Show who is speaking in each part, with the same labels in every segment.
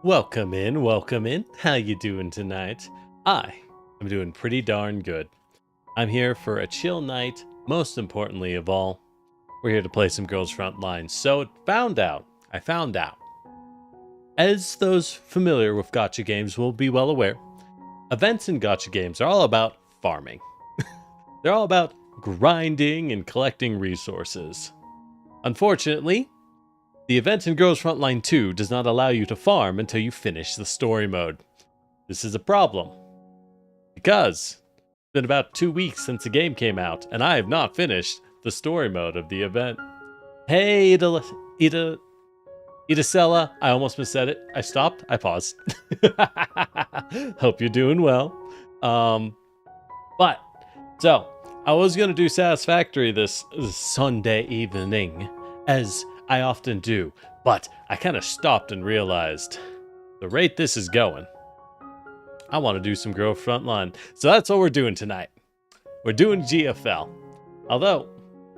Speaker 1: Welcome in. How you doing tonight? I am doing pretty darn good. I'm here for a chill night. Most importantly of all, we're here to play some Girls Frontline. So I found out, as those familiar with gacha games will be well aware, events in gacha games are all about farming. They're all about grinding and collecting resources. Unfortunately, the event in Girls Frontline 2 does not allow you to farm until you finish the story mode. This is a problem, because it's been about 2 weeks since the game came out, and I have not finished the story mode of the event. Hey, Idacella, I almost missaid it. I stopped, I paused. Hope you're doing well. So, I was going to do Satisfactory this Sunday evening, as I often do, but I kind of stopped and realized the rate this is going, I want to do some Girl Frontline. So that's what we're doing tonight. We're doing GFL. Although,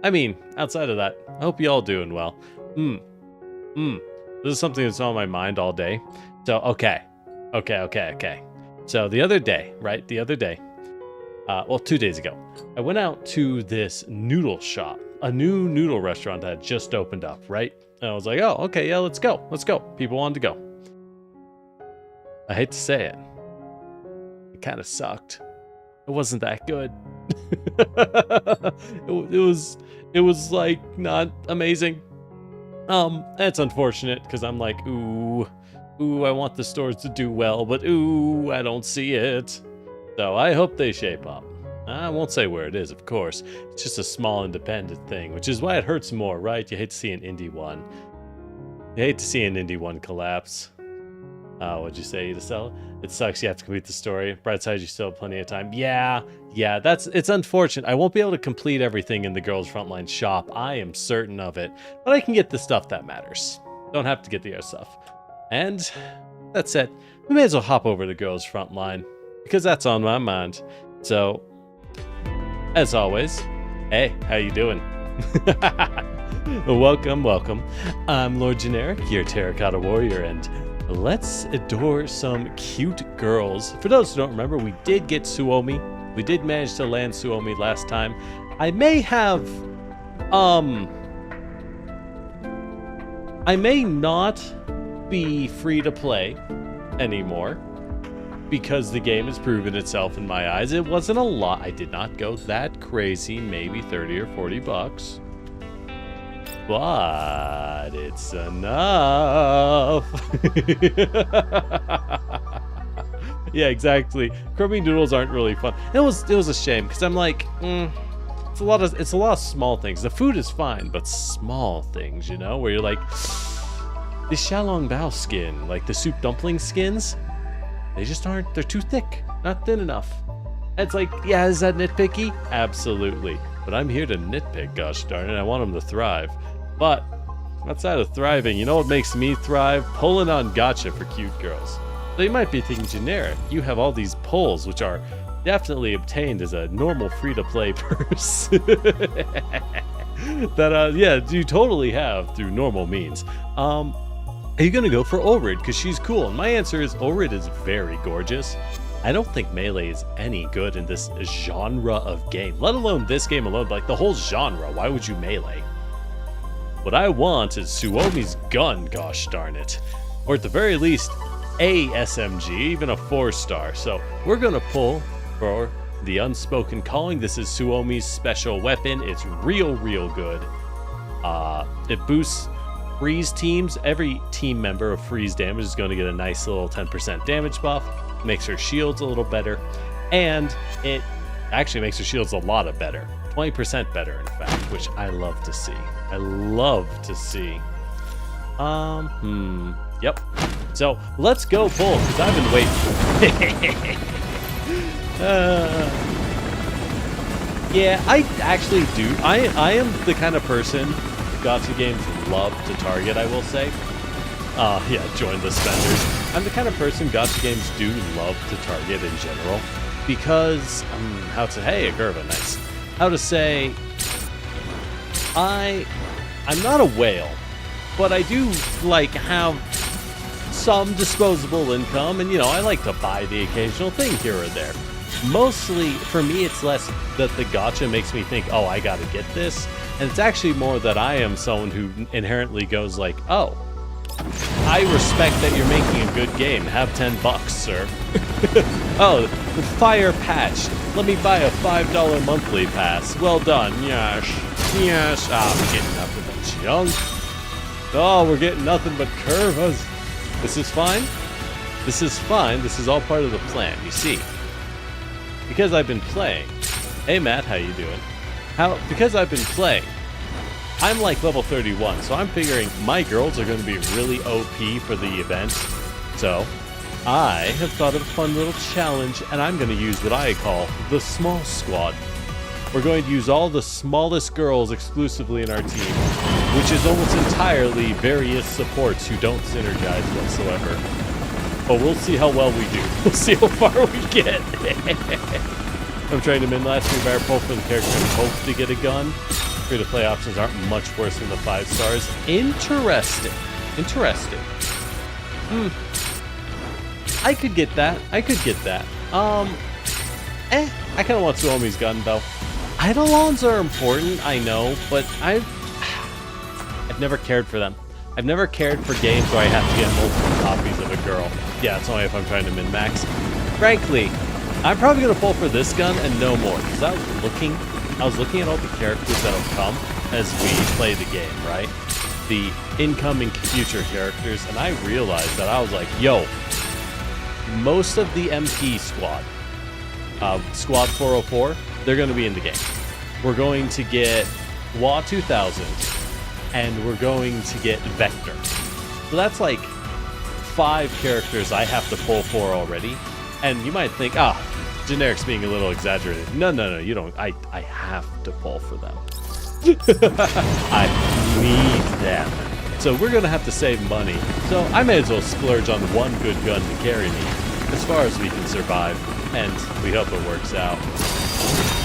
Speaker 1: I mean, outside of that, I hope you all doing well. This is something that's on my mind all day. So, okay. So the other day, well, 2 days ago, I went out to this noodle shop. A new noodle restaurant that had just opened up, right? And I was like, oh, okay, yeah, let's go. People wanted to go. I hate to say it. It kind of sucked. It wasn't that good. it was like not amazing. That's unfortunate because I'm like, ooh, I want the stores to do well, but ooh, I don't see it. So I hope they shape up. I won't say where it is, of course. It's just a small independent thing, which is why it hurts more, right? You hate to see an indie one. You hate to see an indie one collapse. What'd you say, Idacella? It sucks you have to complete the story. Bright side, you still have plenty of time. Yeah, it's unfortunate. I won't be able to complete everything in the Girls Frontline shop. I am certain of it. But I can get the stuff that matters. Don't have to get the other stuff. And that said, we may as well hop over to Girls Frontline, because that's on my mind. So, as always, hey, how you doing? Welcome. I'm Lord Generic, your Terracotta Warrior, and let's adore some cute girls. For those who don't remember, we did get Suomi. We did manage to land Suomi last time. I may not be free to play anymore, because the game has proven itself in my eyes. It wasn't a lot. I did not go that crazy, maybe 30 or 40 bucks. But it's enough. Yeah, exactly. Crummy noodles aren't really fun. It was a shame because I'm like, it's a lot of small things. The food is fine, but small things, you know, where you're like, the xiaolong bao skin, like the soup dumpling skins, they just aren't, they're too thick, not thin enough. It's like, yeah, is that nitpicky? Absolutely. But I'm here to nitpick, gosh darn it, I want them to thrive. But, outside of thriving, you know what makes me thrive? Pulling on gacha for cute girls. So you might be thinking, Generic, you have all these pulls, which are definitely obtained as a normal free-to-play person. That, yeah, you totally have through normal means. Are you gonna go for Ulrid because she's cool? And my answer is Ulrid is very gorgeous. I don't think Melee is any good in this genre of game, let alone this game alone, but like the whole genre. Why would you Melee? What I want is Suomi's gun, gosh darn it. Or at the very least, a SMG, even a 4-star. So we're gonna pull for the Unspoken Calling. This is Suomi's special weapon. It's real good. It boosts freeze teams. Every team member of freeze damage is going to get a nice little 10% damage buff. Makes her shields a little better, and it actually makes her shields a lot better, 20% better in fact, which I love to see. Yep. So let's go pull, because I've been waiting. Yeah, I actually do. I am the kind of person gacha games love to target, I will say. Yeah, join the spenders. I'm the kind of person gacha games do love to target in general, because, hey, a Gerva, nice. How to say, I'm not a whale, but I do, like, have some disposable income, and I like to buy the occasional thing here or there. Mostly, for me, it's less that the gacha makes me think, oh, I gotta get this, and it's actually more that I am someone who inherently goes like, oh, I respect that you're making a good game. Have $10, sir. Oh, fire patch. Let me buy a $5 monthly pass. Well done. Yes. Yes. Ah, we're getting nothing but junk. Oh, we're getting nothing but curvas. This is fine. This is fine. This is all part of the plan, you see. Because I've been playing. Hey, Matt, how you doing? Because I've been playing. I'm like level 31, so I'm figuring my girls are going to be really OP for the event. So, I have thought of a fun little challenge, and I'm going to use what I call the small squad. We're going to use all the smallest girls exclusively in our team, which is almost entirely various supports who don't synergize whatsoever. But we'll see how well we do. We'll see how far we get. I'm trying to min-last me fire pull for the character and hope to get a gun. Free-to-play options aren't much worse than the 5 stars. Interesting. Interesting. I could get that. I kind of want Suomi's gun, though. Eidolons are important, I know, but I've never cared for them. I've never cared for games where I have to get multiple copies of a girl. Yeah, it's only if I'm trying to min-max. Frankly, I'm probably going to pull for this gun and no more, because I was looking at all the characters that'll come as we play the game, right? The incoming future characters, and I realized that I was like, yo, most of the MP squad, Squad 404, they're going to be in the game. We're going to get WA 2000, and we're going to get Vector. So that's like 5 characters I have to pull for already. And you might think, generic's being a little exaggerated. No, you don't. I have to pull for them. I need them. So we're going to have to save money. So I may as well splurge on one good gun to carry me as far as we can survive. And we hope it works out.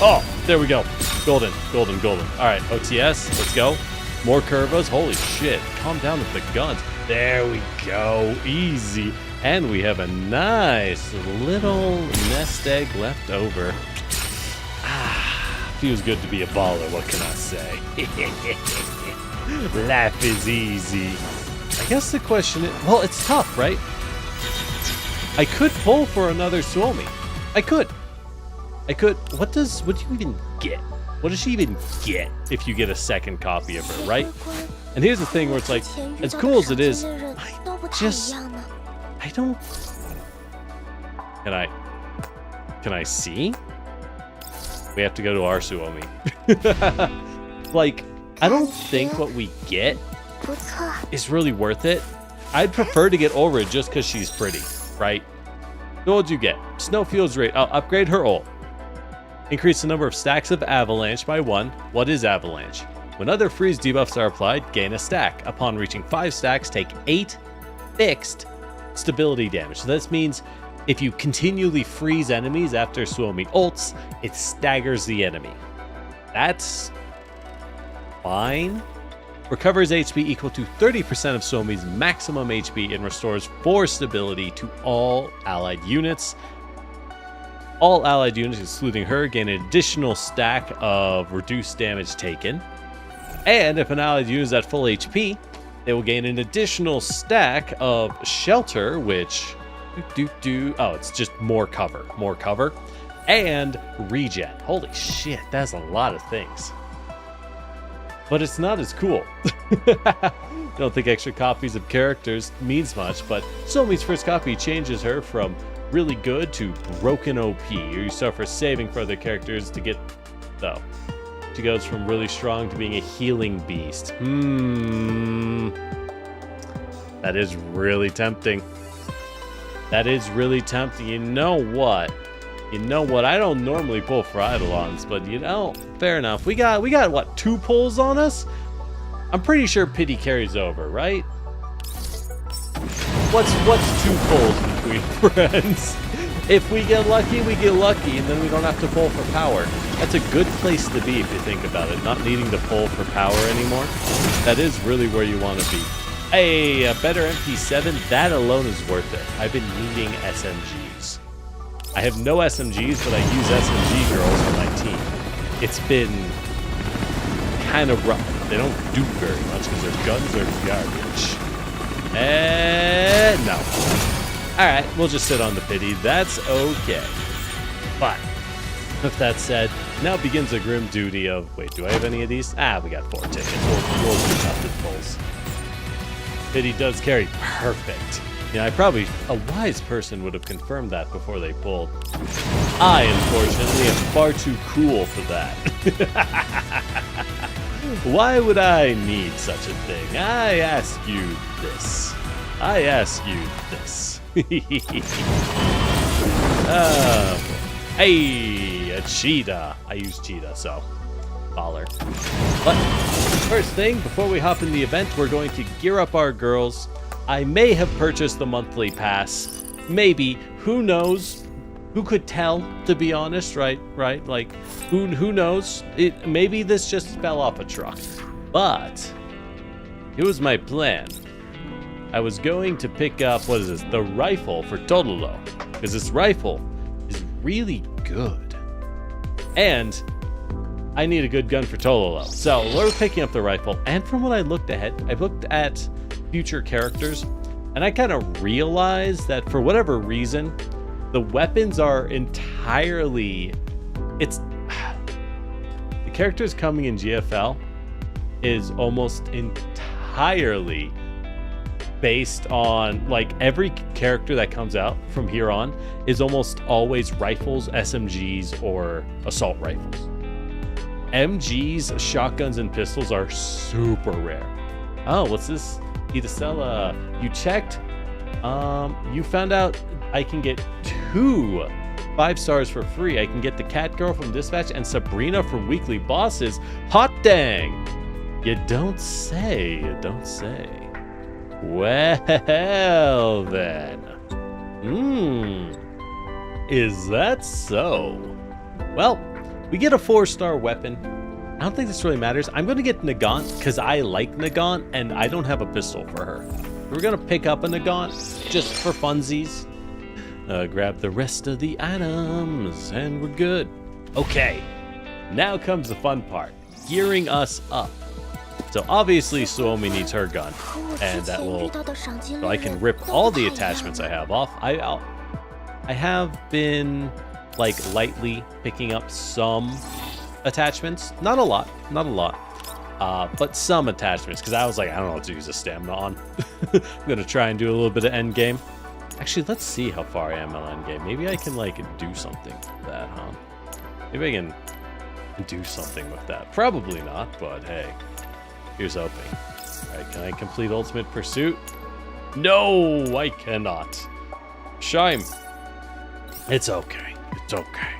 Speaker 1: Oh, there we go. Golden. All right, OTS, let's go. More curvos. Holy shit. Calm down with the guns. There we go. Easy. And we have a nice little nest egg left over. Feels good to be a baller, what can I say? Life is easy. I guess the question is, well, it's tough, right? I could pull for another Suomi. I could. What do you even get? What does she even get if you get a second copy of her, right? And here's the thing where it's like, as cool as it is, I don't... Can I see? We have to go to our Suomi. Like, I don't think what we get is really worth it. I'd prefer to get Ulrich just because she's pretty, right? So what'd you get? Snowfield's rate. I'll upgrade her ult. Increase the number of stacks of Avalanche by 1. What is Avalanche? When other freeze debuffs are applied, gain a stack. Upon reaching 5 stacks, take 8 fixed stability damage. So this means if you continually freeze enemies after Suomi ults, it staggers the enemy. That's fine. Recovers HP equal to 30% of Suomi's maximum HP and restores 4 stability to all allied units. All allied units, excluding her, gain an additional stack of reduced damage taken. And if an allied unit is at full HP, they will gain an additional stack of shelter, which oh, it's just more cover, and regen. Holy shit, that's a lot of things. But it's not as cool. I don't think extra copies of characters means much, but Suomi's first copy changes her from really good to broken OP. You suffer saving for other characters to get, though. She goes from really strong to being a healing beast. That is really tempting. You know what? I don't normally pull for Eidolons, but fair enough. We got what, 2 pulls on us? I'm pretty sure pity carries over, right? What's 2 pulls between friends? If we get lucky, and then we don't have to pull for power. That's a good place to be if you think about it, not needing to pull for power anymore. That is really where you want to be. Hey, a better MP7, that alone is worth it. I've been needing SMGs. I have no SMGs, but I use SMG girls on my team. It's been kind of rough. They don't do very much because their guns are garbage. And no. Alright, we'll just sit on the pity. That's okay. But, with that said, now begins the grim duty of... Wait, do I have any of these? Ah, we got 4 tickets. We'll do tough and pulls. Pity does carry. Perfect. Yeah, a wise person would have confirmed that before they pulled. I, unfortunately, am far too cool for that. Why would I need such a thing? I ask you this. I ask you this. Hey, a cheetah. I use cheetah, so baller. But first thing, before we hop in the event, we're going to gear up our girls. I may have purchased the monthly pass. Maybe. Who knows? Who could tell, to be honest, right? Like, who knows? Maybe this just fell off a truck. But it was my plan. I was going to pick up, what is this? The rifle for Totolo. Because this rifle is really good. And I need a good gun for Tololo. So we're picking up the rifle. And from when I looked at future characters, and I kind of realized that for whatever reason, the weapons are entirely... The characters coming in GFL is almost entirely based on, like, every character that comes out from here on is almost always rifles, SMGs, or assault rifles. MGs, shotguns, and pistols are super rare. Oh, what's this? Idacella, you checked? You found out I can get 2 5 stars for free. I can get the Cat Girl from Dispatch and Sabrina from Weekly Bosses. Hot dang! You don't say, you don't say. Well then. Is that so? Well, we get a 4-star weapon. I don't think this really matters. I'm going to get Nagant because I like Nagant and I don't have a pistol for her. We're going to pick up a Nagant just for funsies. Grab the rest of the items and we're good. Okay, now comes the fun part. Gearing us up. So obviously Suomi needs her gun, and that will, so I can rip all the attachments I have off. I have been like lightly picking up some attachments, not a lot, but some attachments, because I was like, I don't know what to use a stamina on. I'm gonna try and do a little bit of end game. Actually, let's see how far I am on end game. Maybe I can like do something with that, huh? Maybe I can do something with that. Probably not, but hey. Here's hoping. Alright, can I complete Ultimate Pursuit? No, I cannot. Shame. It's okay. It's okay.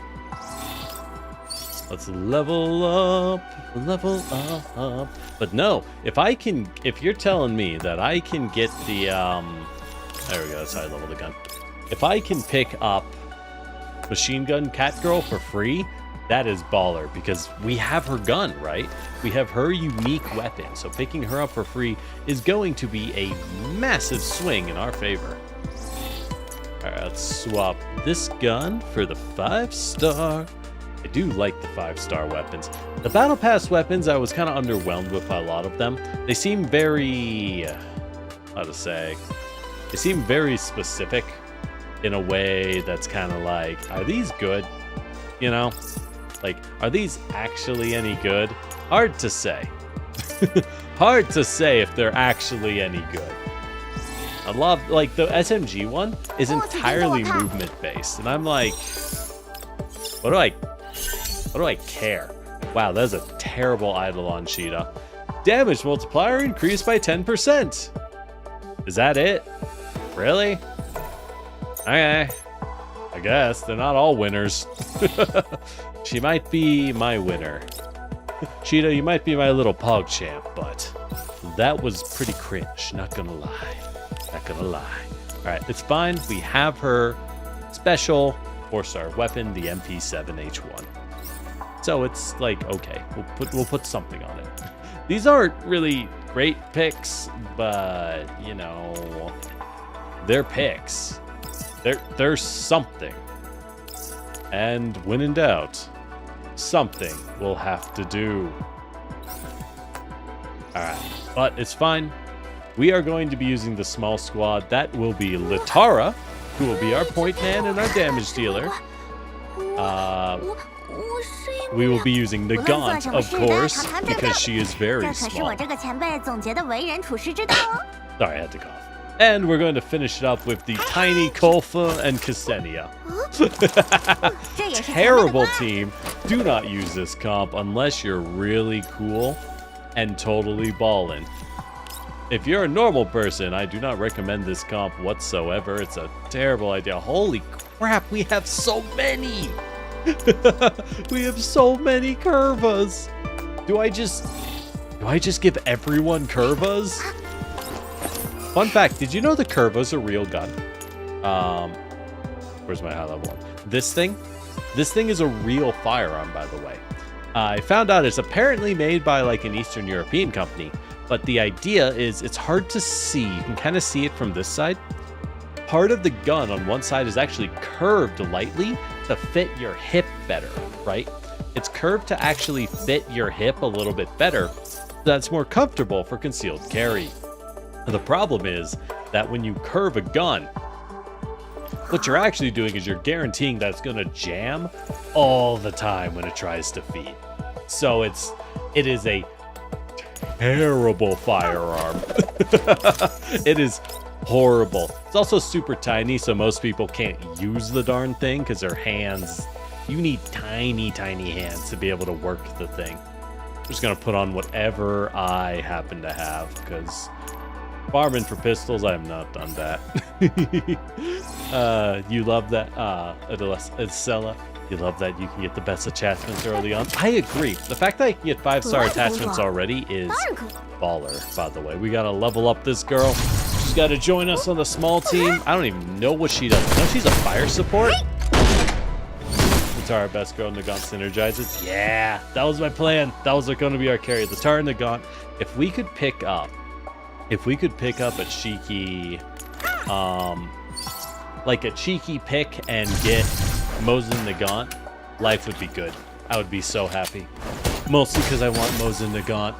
Speaker 1: Let's level up. Level up. But no, if you're telling me that I can get the, there we go, that's how I level the gun. If I can pick up Machine Gun Cat Girl for free, that is baller, because we have her gun, right? We have her unique weapon, so picking her up for free is going to be a massive swing in our favor. Alright, let's swap this gun for the 5-star. I do like the 5-star weapons. The Battle Pass weapons, I was kind of underwhelmed with a lot of them. They seem very... how to say? They seem very specific in a way that's kind of like, are these good? You know? Like, are these actually any good? Hard to say. Hard to say if they're actually any good. I love, like, the SMG one is entirely movement based, and I'm like, what do I care? Wow, that's a terrible Eidolon Cheetah. Damage multiplier increased by 10%. Is that it? Really? Okay. I guess they're not all winners. She might be my winner. Cheetah, you might be my little pog champ, but that was pretty cringe, not gonna lie. Not gonna lie. Alright, it's fine. We have her special 4-star weapon, the MP7H1. So it's like, okay, we'll put something on it. These aren't really great picks, but, you know, they're picks. They're something. And when in doubt, something we'll have to do. Alright, but it's fine. We are going to be using the small squad. That will be Litara, who will be our point man and our damage dealer. We will be using Nagant, of course, because she is very small. Sorry, I had to cough. And we're going to finish it up with the tiny Kolfa and Ksenia. Terrible team. Do not use this comp unless you're really cool and totally ballin'. If you're a normal person, I do not recommend this comp whatsoever. It's a terrible idea. Holy crap, we have so many! We have so many curvas. Do I just give everyone curvas? Fun fact, did you know the curva's a real gun? Where's my high level one? This thing is a real firearm, by the way. I found out it's apparently made by like an Eastern European company, but the idea is it's hard to see. You can kind of see it from this side. Part of the gun on one side is actually curved lightly to fit your hip better, right? It's curved to actually fit your hip a little bit better. That's more comfortable for concealed carry. The problem is that when you curve a gun, what you're actually doing is you're guaranteeing that it's going to jam all the time when it tries to feed. So it is a terrible firearm. It is horrible. It's also super tiny, so most people can't use the darn thing because their hands, you need tiny hands to be able to work the thing. I'm just gonna put on whatever I happen to have because farming for pistols, I have not done that. You love that, Adela, you love that you can get the best attachments early on. I agree. The fact that I can get 5-star attachments already is baller, by the way. We gotta level up this girl. She's gotta join us on the small team. I don't even know what she does. No, she's a fire support. Litara, best girl, Nagant synergizes. Yeah, that was my plan. That was going to be our carry. Litara, Nagant. If we could pick up a cheeky, like a cheeky pick and get Mosin Nagant, life would be good. I would be so happy. Mostly because I want Mosin Nagant.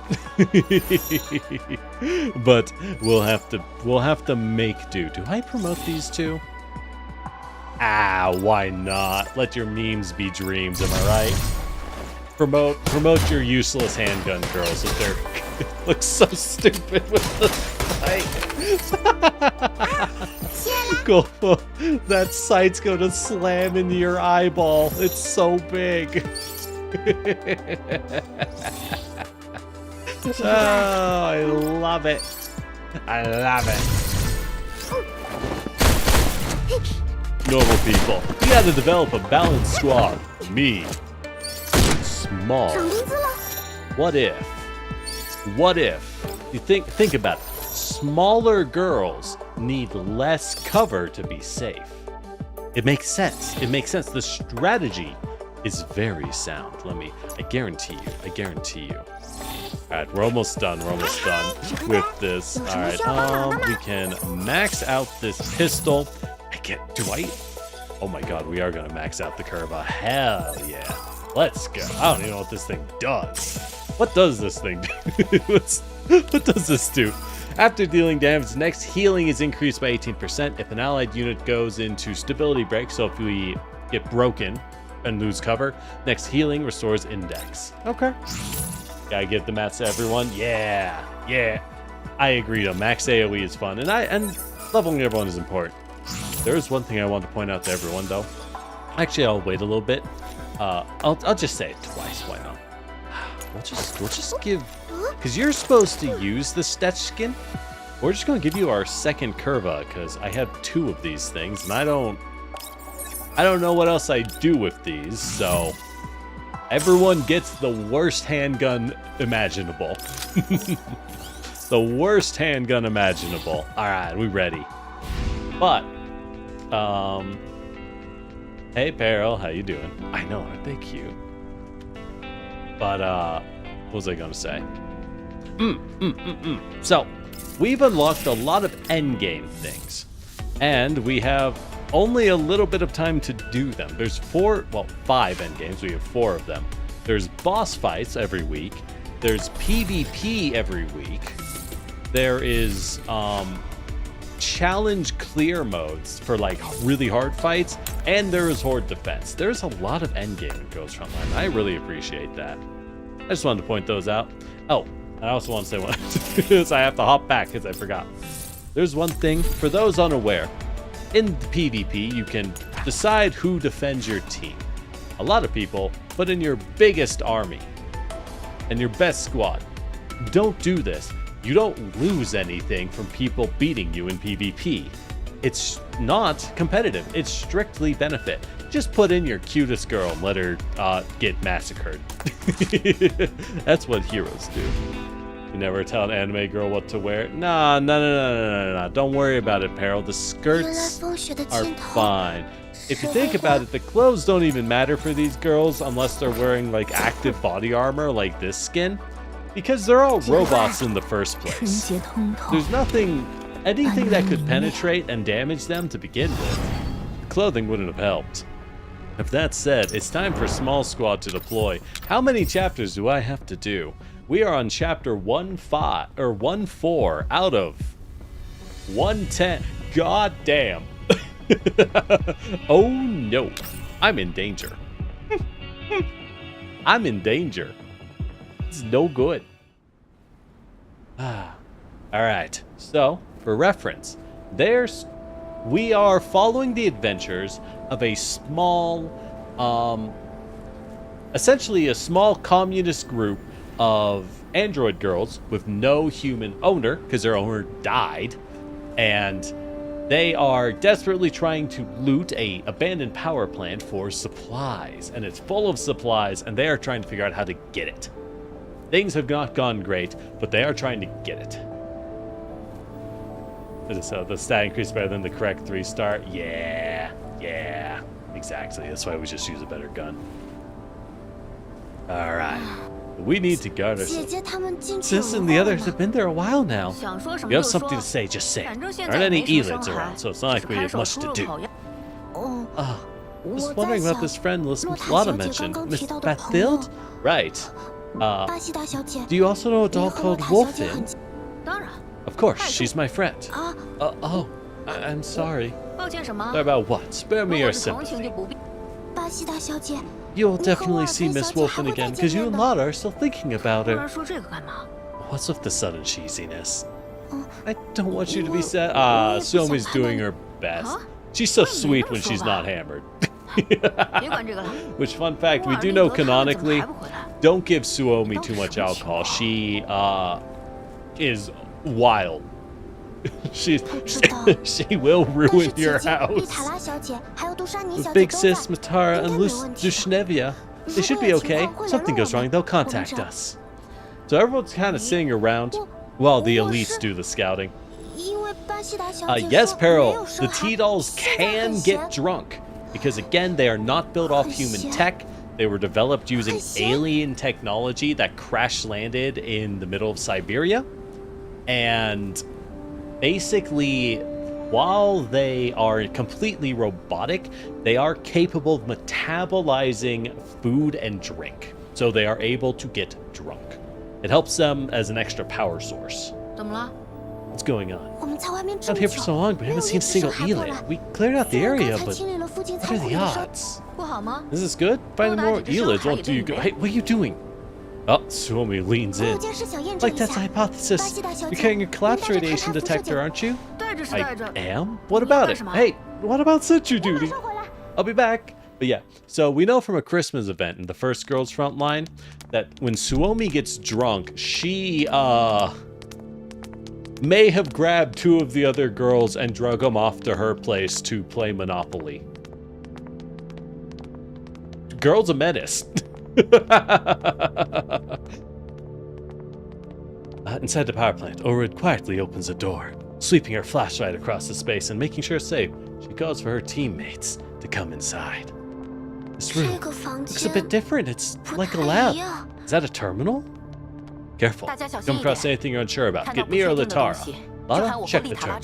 Speaker 1: But we'll have to make do. Do I promote these two? Ah, why not? Let your memes be dreams, am I right? Promote your useless handgun girls if they're look so stupid with the sight. Cool. That sight's gonna slam into your eyeball. It's so big. Oh, I love it. I love it. Normal people, you gotta develop a balanced squad. Me. Small. What if you think about it? Smaller girls need less cover to be safe. It makes sense. The strategy is very sound. I guarantee you. Alright, we're almost done with this. Alright, we can max out this pistol. Oh my god, we are gonna max out the Curva. Hell yeah. Let's go. I don't even know what this thing does. What does this thing do? What does this do? After dealing damage, next healing is increased by 18% if an allied unit goes into stability break. So if we get broken and lose cover, next healing restores index. Okay. Gotta give the mats to everyone. Yeah. I agree though. Max AoE is fun. And leveling everyone is important. There is one thing I want to point out to everyone though. Actually, I'll wait a little bit. I'll just say it twice. Why not? We'll just give, because you're supposed to use the Stetch skin. We're just gonna give you our second Curva because I have 2 of these things and I don't know what else I do with these. So everyone gets the worst handgun imaginable. The worst handgun imaginable. All right, we ready? But hey Peril, how you doing? I know, aren't they cute? But what was I gonna say? So, we've unlocked a lot of endgame things, and we have only a little bit of time to do them. There's 5 endgames. We have 4 of them. There's boss fights every week. There's PvP every week. There is challenge clear modes for like really hard fights, and there is horde defense. There's a lot of endgame in Girls Frontline. I really appreciate that. I just wanted to point those out. Oh, I also want to say one because I have to hop back because I forgot. There's one thing for those unaware. In the PvP, you can decide who defends your team. A lot of people put in your biggest army and your best squad. Don't do this. You don't lose anything from people beating you in PvP. It's not competitive. It's strictly benefit. Just put in your cutest girl and let her get massacred. That's what heroes do. You never tell an anime girl what to wear. Nah. Don't worry about it, Peril. The skirts are fine. If you think about it, the clothes don't even matter for these girls unless they're wearing like active body armor like this skin. Because they're all robots in the first place. There's anything that could penetrate and damage them to begin with. The clothing wouldn't have helped. If that said, it's time for Small Squad to deploy. How many chapters do I have to do? We are on chapter 1-4 out of 110. God damn. Oh no. I'm in danger. I'm in danger. It's no good. Alright, so for reference, we are following the adventures of a small, essentially a small communist group of android girls with no human owner, because their owner died, and they are desperately trying to loot a abandoned power plant for supplies, and it's full of supplies, and they are trying to figure out how to get it. Things have not gone great, but they are trying to get it. So the stat increase better than the correct 3-star? Yeah, exactly. That's why we just use a better gun. Alright. We need to guard ourselves. Sis and the others have been there a while now. If you have something to say, just say it. There aren't any elids around, so it's not like we have much to do. Just wondering about this friend Lotta mentioned. Miss Bathild? Right. Do you also know a doll called Wolfin? Of course, she's my friend. I'm sorry. Sorry about what? Spare me your sympathy. You'll definitely see Miss Wolfin again, because you and Lotta are still thinking about her. What's with the sudden cheesiness? I don't want you to be sad. Suomi's doing her best. She's so sweet when she's not hammered. Which, fun fact, we do know canonically, don't give Suomi too much alcohol. She is wild. she will ruin your house. With Big Sis, Matara, and Dushnevia, they should be okay. Something goes wrong, they'll contact us. So everyone's kind of sitting around while the elites do the scouting. Yes, Peril, the T-Dolls can get drunk. Because again, they are not built off human tech. They were developed using alien technology that crash landed in the middle of Siberia. And basically, while they are completely robotic, they are capable of metabolizing food and drink. So they are able to get drunk. It helps them as an extra power source. What's going on? Out here for so long, but we haven't seen a single elid. We cleared out the area, but what are the odds? Is this good? Finding more elids won't do you good. Hey, what are you doing? Oh, Suomi leans in. Like that's a hypothesis. You're carrying a collapse radiation detector, aren't you? I am? What about it? Hey, what about sentry duty? I'll be back. But yeah, so we know from a Christmas event in the first Girls Frontline that when Suomi gets drunk, she, may have grabbed 2 of the other girls and drug them off to her place to play Monopoly. Girl's a menace. Inside the power plant, Orid quietly opens a door, sweeping her flashlight across the space and making sure it's safe. She calls for her teammates to come inside. This room looks a bit different. It's like a lab. Is that a terminal? Careful. Come across anything you're unsure about. Get me or Latara. Lara, check the turn.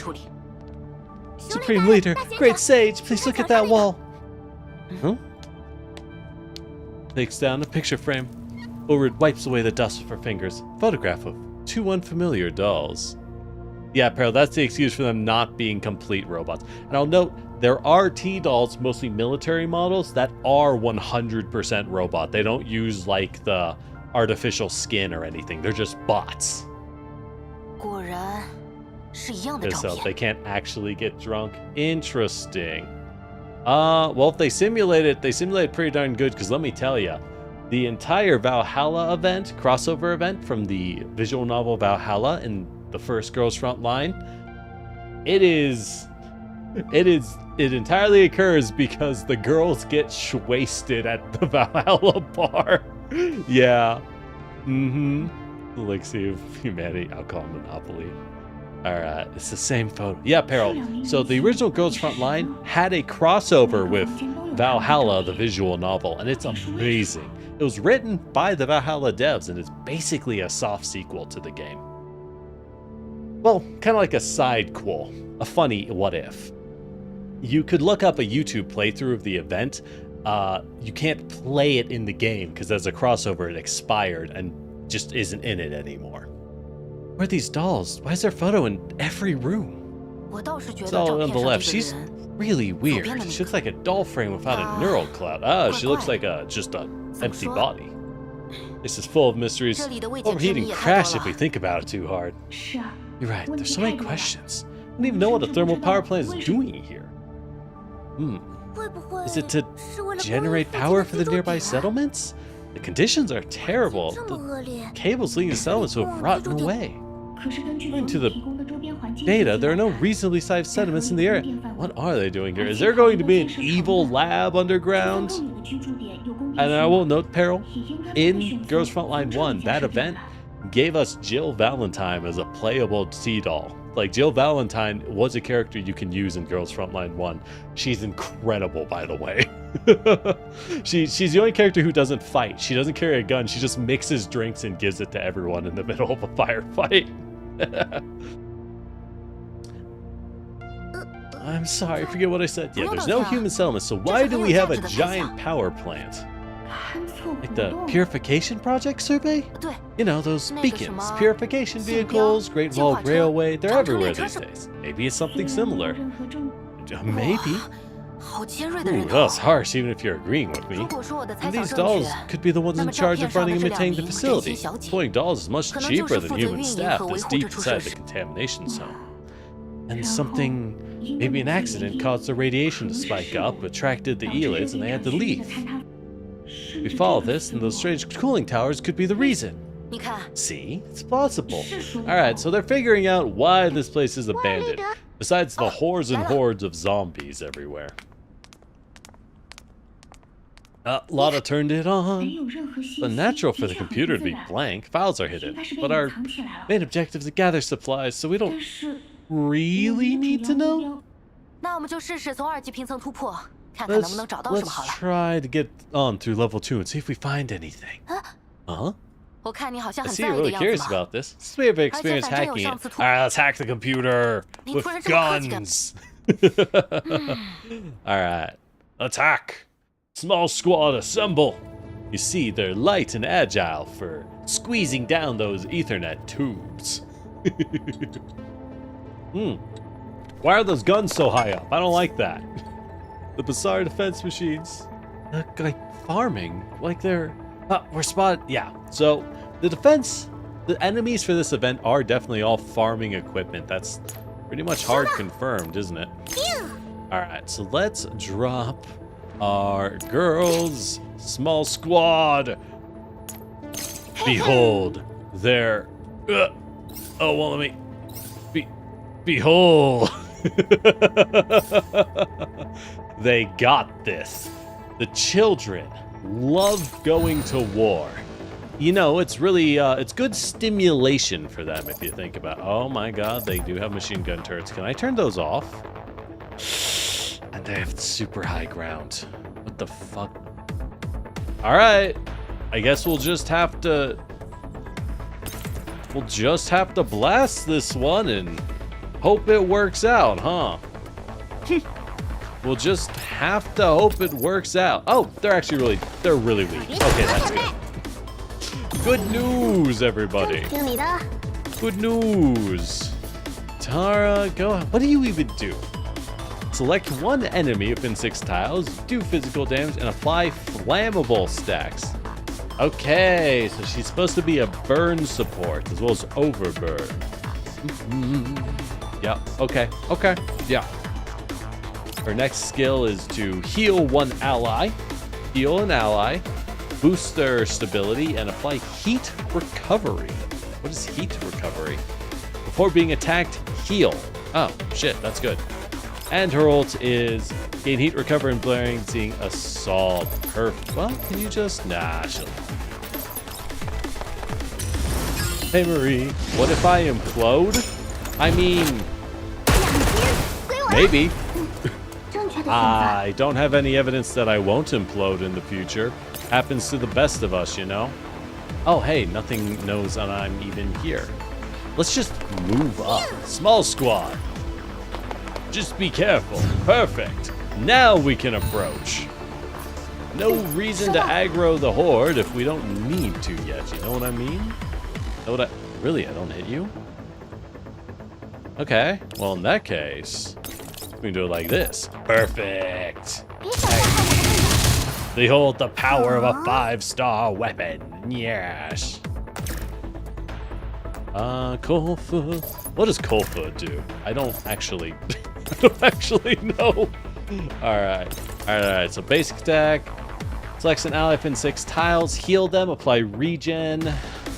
Speaker 1: Supreme Leader, Great Sage, please look at that wall. Huh? Takes down a picture frame. Ulrich wipes away the dust with her fingers. Photograph of 2 unfamiliar dolls. Yeah, Peril, that's the excuse for them not being complete robots. And I'll note, there are T-dolls, mostly military models, that are 100% robot. They don't use, like, the artificial skin or anything. They're just bots. So they can't actually get drunk. Interesting. Well, if they simulate it pretty darn good, because let me tell you, the entire Valhalla event, crossover event from the visual novel Valhalla in the first Girls Frontline, it entirely occurs because the girls get wasted at the Valhalla bar. Yeah. Elixir of Humanity, Alcohol Monopoly. Alright, it's the same photo. Yeah, Peril. So the original Girls Frontline had a crossover with Valhalla, the visual novel, and it's amazing. It was written by the Valhalla devs, and it's basically a soft sequel to the game. Well, kind of like a sidequel, a funny what if. You could look up a YouTube playthrough of the event. You can't play it in the game because as a crossover it expired and just isn't in it anymore. Where are these dolls? Why is there a photo in every room? It's all on the left. She's really weird. She looks like a doll frame without a neural cloud. She looks like just an empty body. This is full of mysteries. Overheating crash if we think about it too hard. You're right, there's so many questions. I don't even know what a thermal power plant is doing here. Is it to generate power for the nearby settlements? The conditions are terrible. The cables leading to settlements will have rotten away. According to the data, there are no reasonably sized sediments in the area. What are they doing here? Is there going to be an evil lab underground? And I will note, Peril, in Girls Frontline 1, that event gave us Jill Valentine as a playable T-doll. Like, Jill Valentine was a character you can use in Girls Frontline 1. She's incredible, by the way. She's the only character who doesn't fight. She doesn't carry a gun. She just mixes drinks and gives it to everyone in the middle of a firefight. I'm sorry, forget what I said. Yeah, there's no human settlements, so why do we have a giant power plant? Like the Purification Project survey? You know, those beacons, purification vehicles, Great Wall Railway, they're everywhere these days. Maybe it's something similar. Maybe. Ooh, that's harsh, even if you're agreeing with me. And these dolls could be the ones in charge of running and maintaining the facility. Employing dolls is much cheaper than human staff that's deep inside the contamination zone. And something, maybe an accident caused the radiation to spike up, attracted the elids, and they had to leave. We follow this, and those strange cooling towers could be the reason. See? It's plausible. Alright, so they're figuring out why this place is abandoned, besides the hordes and hordes of zombies everywhere. Lotta turned it on. It's unnatural for the computer to be blank. Files are hidden, but our main objective is to gather supplies, so we don't really need to know. Let's try to get on through level 2 and see if we find anything. Huh? I see you're really curious about this. Since we have experience hacking it. Alright, let's hack the computer with guns. Alright, let's hack. Small squad assemble. You see, they're light and agile for squeezing down those Ethernet tubes. Why are those guns so high up? I don't like that. The bizarre defense machines. Look like farming. Like they're... we're spotted. Yeah, so the enemies for this event are definitely all farming equipment. That's pretty much hard confirmed, isn't it? Alright, so let's drop our girls. Small squad. Behold, their... oh, well, let me... Behold. They got this. The children love going to war. You know, it's really, it's good stimulation for them if you think about it. Oh my god, they do have machine gun turrets. Can I turn those off? And they have super high ground. What the fuck? Alright. I guess we'll just have to We'll just have to blast this one and hope it works out, huh? We'll just have to hope it works out. Oh, they're really weak. Okay, that's good. Good news, everybody. Good news. Tara, go. What do you even do? Select one enemy within 6 tiles, do physical damage, and apply flammable stacks. Okay, so she's supposed to be a burn support as well as overburn. Yeah, okay, yeah. Her next skill is to heal one ally, heal an ally, boost their stability, and apply heat recovery. What is heat recovery? Before being attacked, heal. Oh, shit, that's good. And her ult is gain heat recovery and balancing assault. Perfect. Well, can you just... Nah, she'll... Hey, Marie, what if I implode? I mean... Maybe. I don't have any evidence that I won't implode in the future. Happens to the best of us, you know? Oh, hey, nothing knows that I'm even here. Let's just move up. Small squad. Just be careful. Perfect. Now we can approach. No reason to aggro the horde if we don't need to yet. You know what I mean? Really, I don't hit you? Okay. Well, in that case, we can do it like this. Perfect. Behold the power of a 5-star weapon. Yes. Kofu. What does Kofu do? I don't actually know. Alright. So basic attack. Select an ally within 6 tiles. Heal them. Apply regen.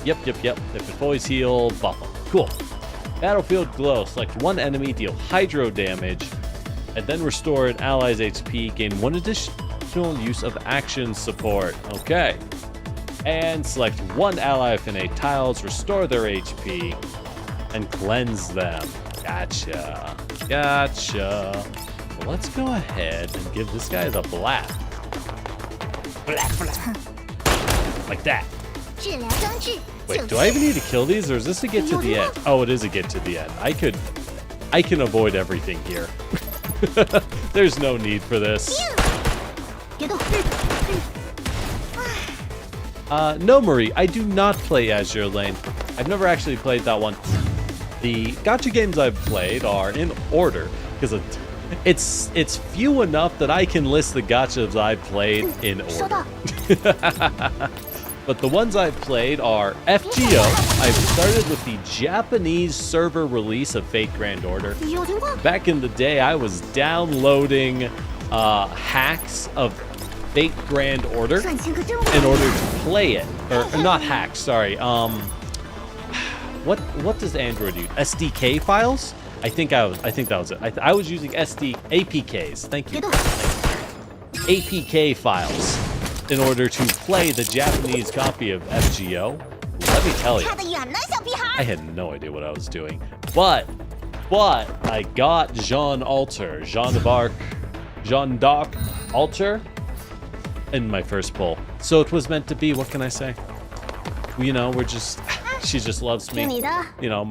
Speaker 1: Yep. If it always heal, buff them. Cool. Battlefield glow. Select one enemy, deal hydro damage, and then restore an ally's HP. Gain 1 additional use of action support. Okay. And select one ally within 8 tiles, restore their HP, and cleanse them. Gotcha. Well, let's go ahead and give this guy the blast. Like that. Wait, do I even need to kill these, or is this to get to the end? Oh, it is a get to the end. I can avoid everything here. There's no need for this. No, Marie, I do not play Azure Lane. I've never actually played that one. The gacha games I've played are in order, because it's few enough that I can list the gachas I've played in order. But the ones I've played are FGO. I've started with the Japanese server release of Fate Grand Order. Back in the day, I was downloading hacks of Fate Grand Order in order to play it. Or not hacks, sorry. What does Android use? SDK files? I think that was it. I was using APKs. Thank you. APK files in order to play the Japanese copy of FGO. Let me tell you, I had no idea what I was doing. But I got Jean d'Arc Alter in my first pull. So it was meant to be. What can I say? You know, she just loves me. You know,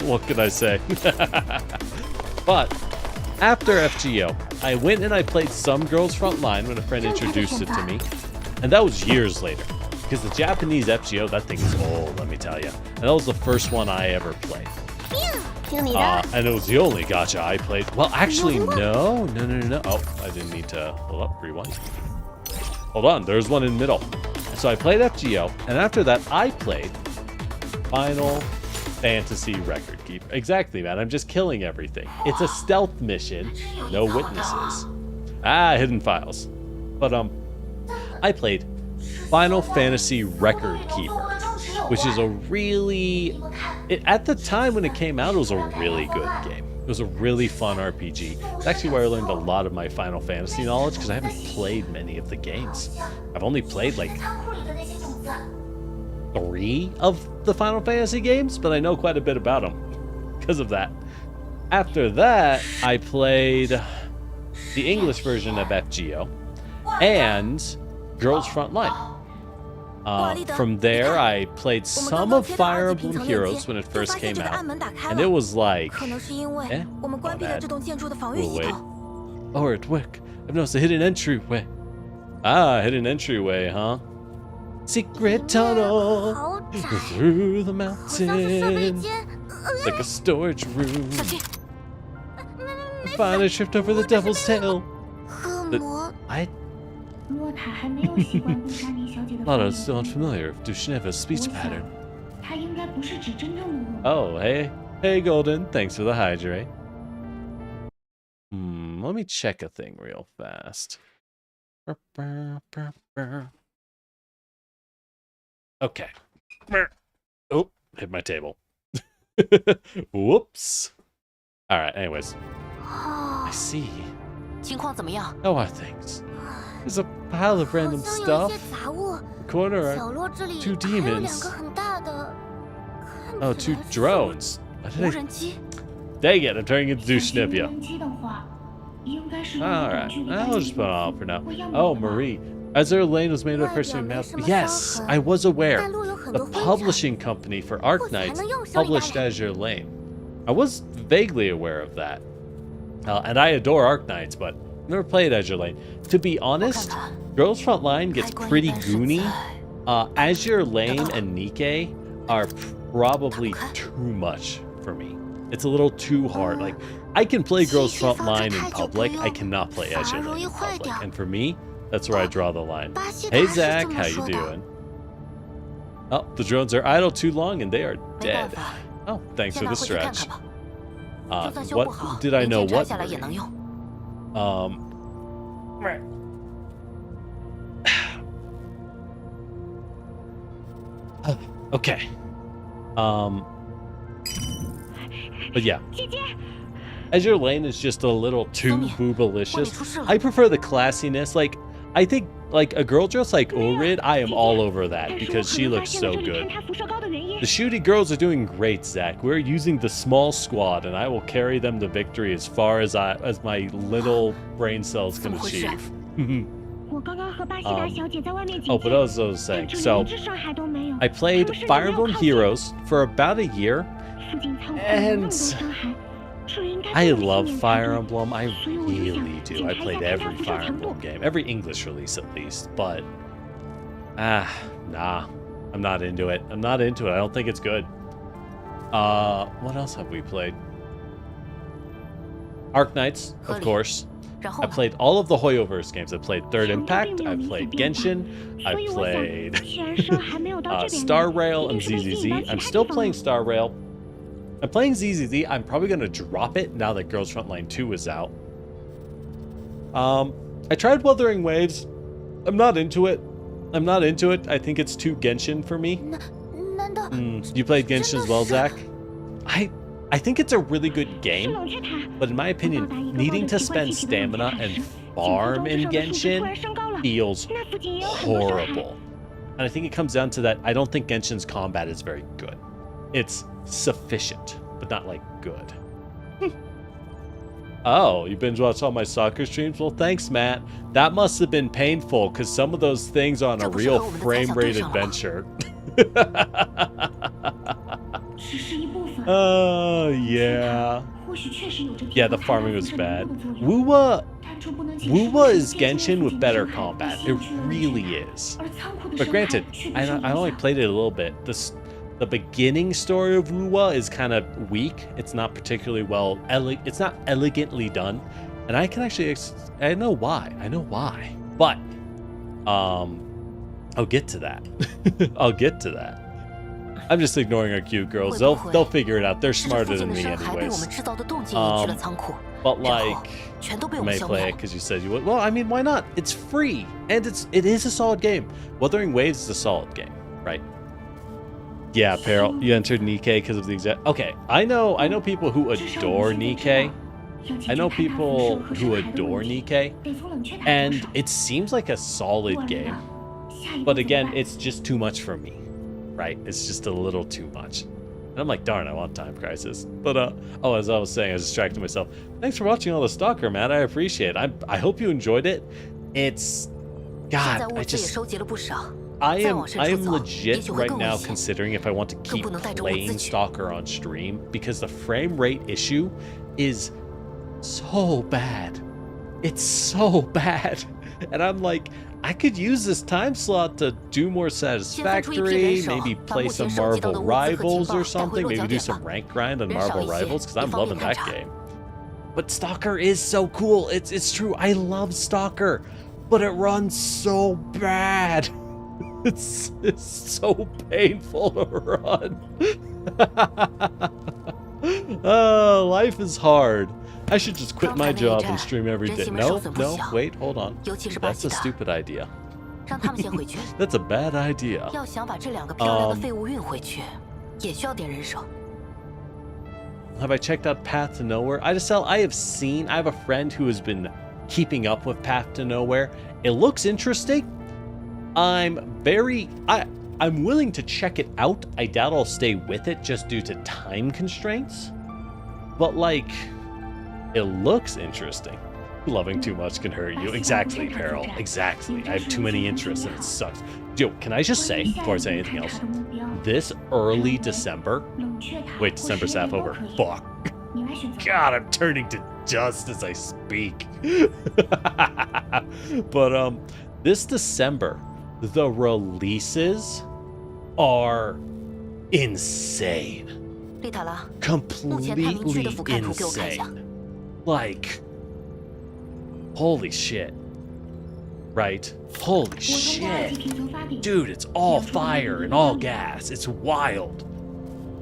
Speaker 1: what can I say? But after FGO, I went and I played some Girls Frontline when a friend introduced it to me. And that was years later. Because the Japanese FGO, that thing is old, let me tell you. And that was the first one I ever played. And it was the only gacha I played. Well, actually, no. Oh, I didn't need to hold up, rewind. Hold on, there's one in the middle. So I played FGO, and after that, I played Final Fantasy Record Keeper. Exactly, man. I'm just killing everything. It's a stealth mission, no witnesses. Hidden files. But I played Final Fantasy Record Keeper, which is a really... at the time when it came out, it was a really good game. It was a really fun RPG. It's actually where I learned a lot of my Final Fantasy knowledge, because I haven't played many of the games. I've only played like 3 of the Final Fantasy games, but I know quite a bit about them because of that. After that, I played the English version of FGO and Girls Frontline. From there, I played some of Fire Emblem Heroes when it first came out, and it was like, we'll wait. Oh, we're at Wick. I've noticed a hidden entryway. Ah, hidden entryway, huh? Secret tunnel through the mountain, like a storage room. Finally tripped over the devil's tail. I Lotto's still unfamiliar with Dushneva's speech pattern. Oh, hey, Golden. Thanks for the hydrate. Let me check a thing real fast. Okay. Oh, hit my table. Whoops. All right. Anyways, I see. How are things? There's a pile of random stuff. The corner are 2 demons. Oh, 2 drones. Dang it, I'm turning into Dushnevia. Alright, I'll just put it on for now. Oh, Marie. Azure Lane was made by a person who Yes, I was aware. The publishing company for Arknights published Azure Lane. I was vaguely aware of that. And I adore Arknights, but never played Azure Lane. To be honest, Girls Frontline gets pretty goony. Azure Lane and Nikke are probably too much for me. It's a little too hard. Like, I can play Girls Frontline in public. I cannot play Azure Lane in public. And for me, that's where I draw the line. Hey, Zach, how you doing? Oh, the drones are idle too long and they are dead. Oh, thanks for the stretch. What did I know? What? Okay. But yeah. Azure Lane is just a little too boobalicious. I prefer the classiness. Like, I think, like, a girl dressed like Ulrid, I am all over that because she looks so good. The shooty girls are doing great, Zach. We're using the small squad, and I will carry them to victory as far as my little brain cells can achieve. Oh, but as I was saying, so I played Fire Emblem Heroes for about a year, and I love Fire Emblem. I really do. I played every Fire Emblem game, every English release at least, but nah, I'm not into it. I'm not into it. I don't think it's good. What else have we played? Arknights, of course. I played all of the Hoyoverse games. I played Third Impact, I played Genshin, I played Star Rail and ZZZ. I'm still playing Star Rail. I'm playing ZZZ. I'm probably going to drop it now that Girls Frontline 2 is out. I tried Wuthering Waves. I'm not into it. I think it's too Genshin for me. You played Genshin as well, Zach? I think it's a really good game, but in my opinion, needing to spend stamina and farm in Genshin feels horrible. And I think it comes down to that I don't think Genshin's combat is very good. It's sufficient, but not like good. Oh, you binge watched all my soccer streams? Well, thanks, Matt. That must have been painful because some of those things are on a real frame rate adventure. Oh, yeah. Yeah, the farming was bad. Wuwa is Genshin with better combat. It really is. But granted, I only played it a little bit. The beginning story of Wuwa is kind of weak. It's not particularly it's not elegantly done. And I can actually, I know why. But, I'll get to that. I'll get to that. I'm just ignoring our cute girls. They'll figure it out. They're smarter than me anyways. But like, you may play it because you said you would. Well, I mean, why not? It's free, and it is a solid game. Wuthering Waves is a solid game, right? Yeah, Peril, you entered Nikke because of the exact. Okay, I know people who adore Nikke. And it seems like a solid game. But again, it's just too much for me. Right? It's just a little too much. And I'm like, darn, I want Time Crisis. But, as I was saying, I was distracting myself. Thanks for watching all the Stalker, man. I appreciate it. I hope you enjoyed it. It's... God, I am legit right now considering if I want to keep playing Stalker on stream, because the frame rate issue is so bad. It's so bad. And I'm like, I could use this time slot to do more Satisfactory, maybe play some Marvel Rivals or something, maybe do some rank grind on Marvel Rivals, because I'm loving that game. But Stalker is so cool. It's true. I love Stalker, but it runs so bad. It's so painful to run. Oh, life is hard. I should just quit my job and stream every day. No, wait, hold on. That's a stupid idea. That's a bad idea. Have I checked out Path to Nowhere? I have a friend who has been keeping up with Path to Nowhere. It looks interesting. I'm willing to check it out. I doubt I'll stay with it just due to time constraints. But like, it looks interesting. Loving too much can hurt you. Exactly, Peril. Exactly. I have too many interests and it sucks. Yo, can I just say, before I say anything else, this early December... Wait, December's half over. Fuck. God, I'm turning to dust as I speak. But, this December, the releases are insane. Completely insane. Like, holy shit. Right? Holy shit. Dude, it's all fire and all gas. It's wild.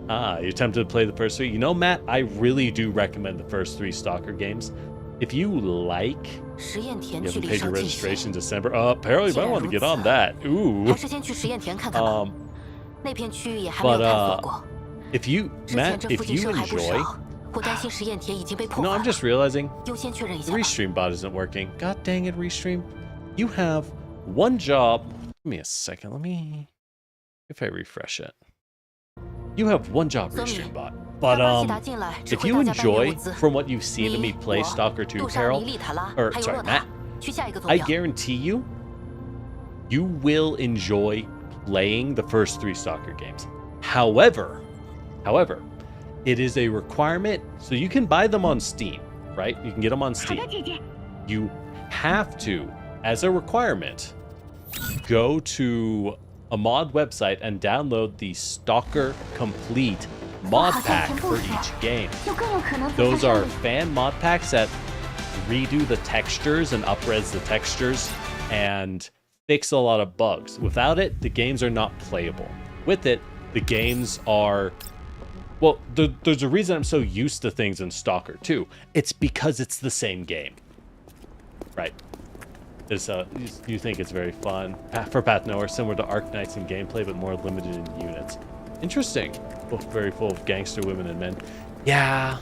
Speaker 1: You're tempted to play the first 3. You know, Matt, I really do recommend the first 3 Stalker games. If you like... You haven't paid your registration in December. Apparently, I want to get on that. Ooh. But, if you enjoy... No, I'm just realizing the Restream bot isn't working. God dang it, Restream. You have one job. Give me a second. Let me... If I refresh it. You have one job, Restream bot. But, if you enjoy from what you've seen of me play Stalker 2, Peril, or, sorry, Matt, I guarantee you, you will enjoy playing the first 3 Stalker games. However, it is a requirement, so you can buy them on Steam, right? You can get them on Steam. You have to, as a requirement, go to a mod website and download the Stalker Complete mod pack for each game. Those are fan mod packs that redo the textures and up-res the textures and fix a lot of bugs. Without it, the games are not playable. With it, the games are... Well, there's a reason I'm so used to things in Stalker 2. It's because it's the same game. Right. You think it's very fun. For Path Nowhere, similar to Arc Knights in gameplay, but more limited in units. Interesting. Both very full of gangster women and men. Yeah.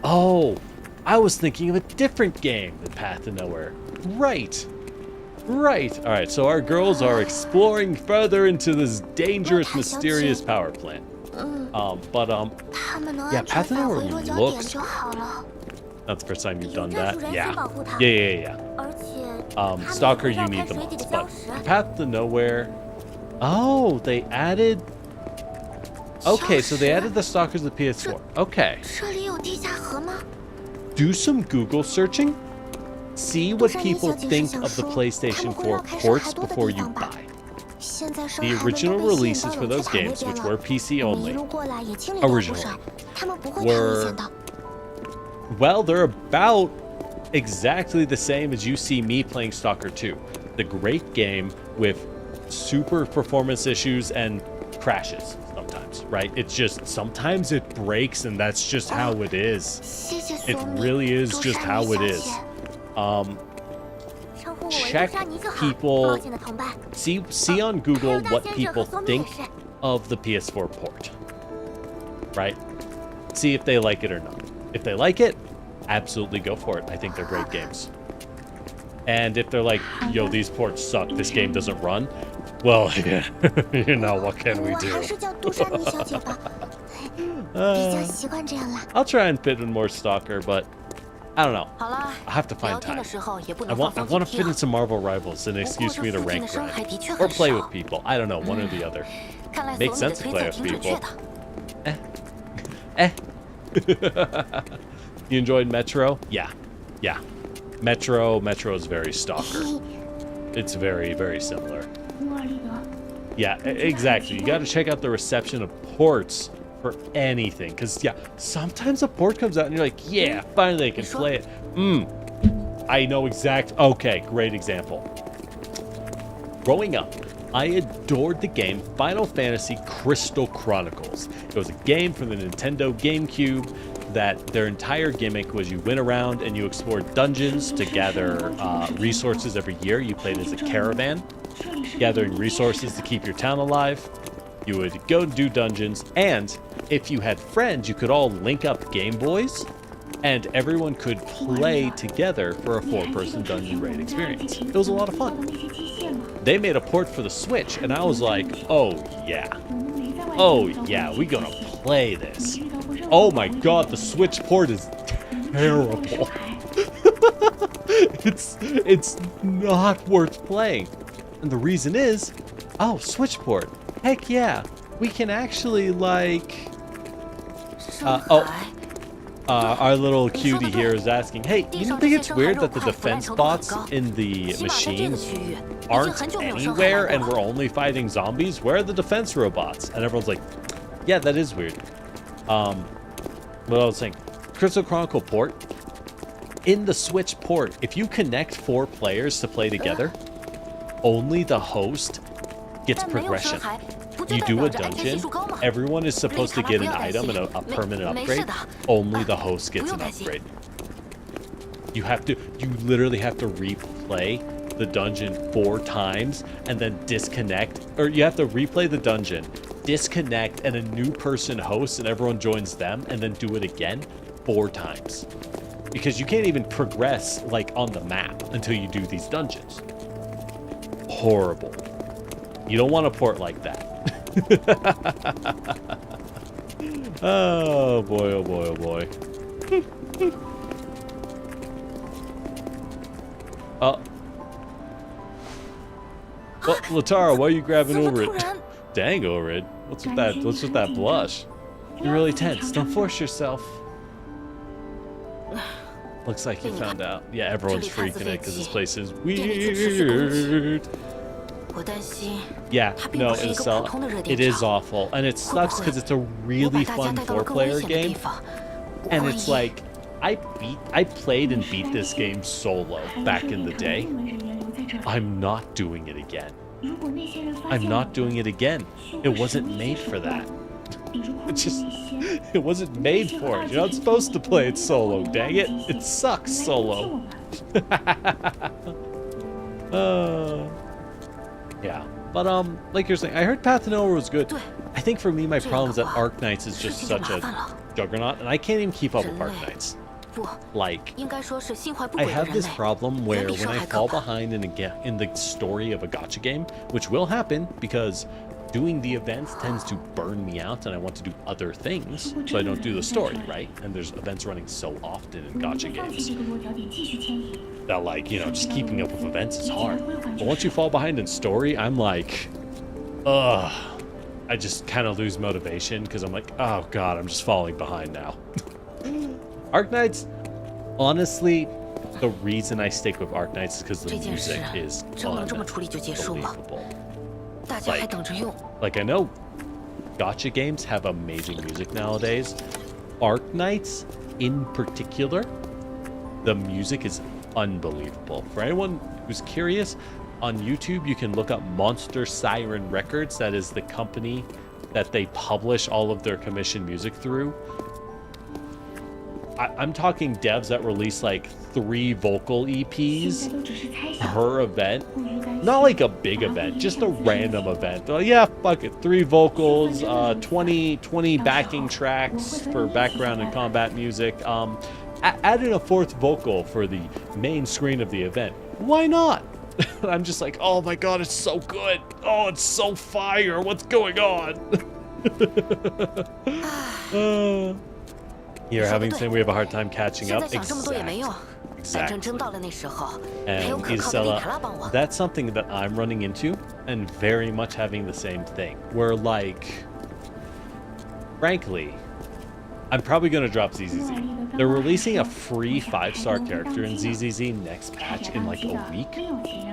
Speaker 1: Oh, I was thinking of a different game than Path to Nowhere. Right. Right. All right, so our girls are exploring further into this dangerous, mysterious power plant. Yeah, Path to Nowhere looks... That's the first time you've done that? Yeah. Stalker, you need the mods, but Path to Nowhere... Oh, they added... Okay, so they added the Stalkers to the PS4. Okay. Do some Google searching. See what people think of the PlayStation 4 ports before you buy. The original releases for those games, which were PC only, originally, were... Well, they're about exactly the same as you see me playing Stalker 2. The great game with super performance issues and crashes sometimes, right? It's just, sometimes it breaks and that's just how it is. It really is just how it is. Check people, see on Google what people think of the PS4 port, right? See if they like it or not. If they like it, absolutely go for it. I think they're great games. And if they're like, yo, these ports suck, this game doesn't run, well, yeah, you know, what can we do? I'll try and fit in more Stalker, but I don't know. I have to find time. I want to fit in some Marvel Rivals, an excuse for me to rank grind. Or play with people. I don't know, one or the other. Makes sense to play with people. You enjoyed Metro? Yeah. Metro is very stalker. It's very, very similar. Yeah, exactly. You got to check out the reception of ports for anything. Because, yeah, sometimes a port comes out and you're like, yeah, finally I can play it. I know okay, great example. Growing up, I adored the game Final Fantasy Crystal Chronicles. It was a game from the Nintendo GameCube that their entire gimmick was you went around and you explored dungeons to gather resources every year. You played as a caravan, gathering resources to keep your town alive. You would go do dungeons, and if you had friends, you could all link up Game Boys, and everyone could play together for a 4-person dungeon raid experience. It was a lot of fun. They made a port for the Switch, and I was like, oh yeah, we gonna play this. Oh my god, the Switch port is terrible. It's not worth playing. And the reason is, Switch port. Heck yeah, we can actually like... our little cutie here is asking, hey, you don't think it's weird that the defense bots in the machines aren't anywhere and we're only fighting zombies? Where are the defense robots? And everyone's like, yeah, that is weird. What I was saying, Crystal Chronicle port, in the Switch port, if you connect 4 players to play together, only the host gets progression. You do a dungeon, everyone is supposed to get an item and a permanent upgrade. Only the host gets an upgrade. You literally have to replay the dungeon 4 times and then disconnect, or you have to replay the dungeon, disconnect, and a new person hosts and everyone joins them, and then do it again 4 times. Because you can't even progress like on the map until you do these dungeons. Horrible. You don't want a port like that. Oh boy, oh boy, oh boy. Latara, why are you grabbing over it? Dang, Orid. What's with that blush? You're really tense. Don't force yourself. Looks like you found out. Yeah, everyone's freaking it because this place is weird. Yeah, no, it is awful. And it sucks because it's a really fun 4-player game. And it's like, I played and beat this game solo back in the day. I'm not doing it again. I'm not doing it again. It wasn't made for that. It wasn't made for it. You're not supposed to play it solo, dang it. It sucks solo. Yeah. But, like you're saying, I heard Path to Nowhere was good. I think for me, my problem is that Arknights is just such a juggernaut, and I can't even keep up with Arknights. Like, I have this problem where when I fall behind in the story of a gacha game, which will happen because doing the events tends to burn me out and I want to do other things, so I don't do the story, right? And there's events running so often in gacha games that, like, you know, just keeping up with events is hard. But once you fall behind in story, I'm like, ugh. I just kind of lose motivation because I'm like, oh god, I'm just falling behind now. Arknights, honestly, the reason I stick with Arknights is because the music is unbelievable. Like I know gacha games have amazing music nowadays. Arknights, in particular, the music is unbelievable. For anyone who's curious, on YouTube you can look up Monster Siren Records. That is the company that they publish all of their commissioned music through. I'm talking devs that release like 3 vocal EPs per event. Not like a big event, just a random event. Yeah, fuck it. 3 vocals, 20 backing tracks for background and combat music. Add in a 4th vocal for the main screen of the event. Why not? I'm just like, oh my god, it's so good. Oh, it's so fire. What's going on? You're having saying we have a hard time catching up.
Speaker 2: 现在想这么多也没用，反正
Speaker 1: Exactly.
Speaker 2: 真到了那时候，还有
Speaker 1: And
Speaker 2: 可靠的丽卡拉
Speaker 1: Isela,
Speaker 2: 帮我。
Speaker 1: that's something that I'm running into and very much having the same thing. Where like, frankly, I'm probably going to drop ZZZ. They're releasing a free 5-star character in ZZZ next patch in like a week.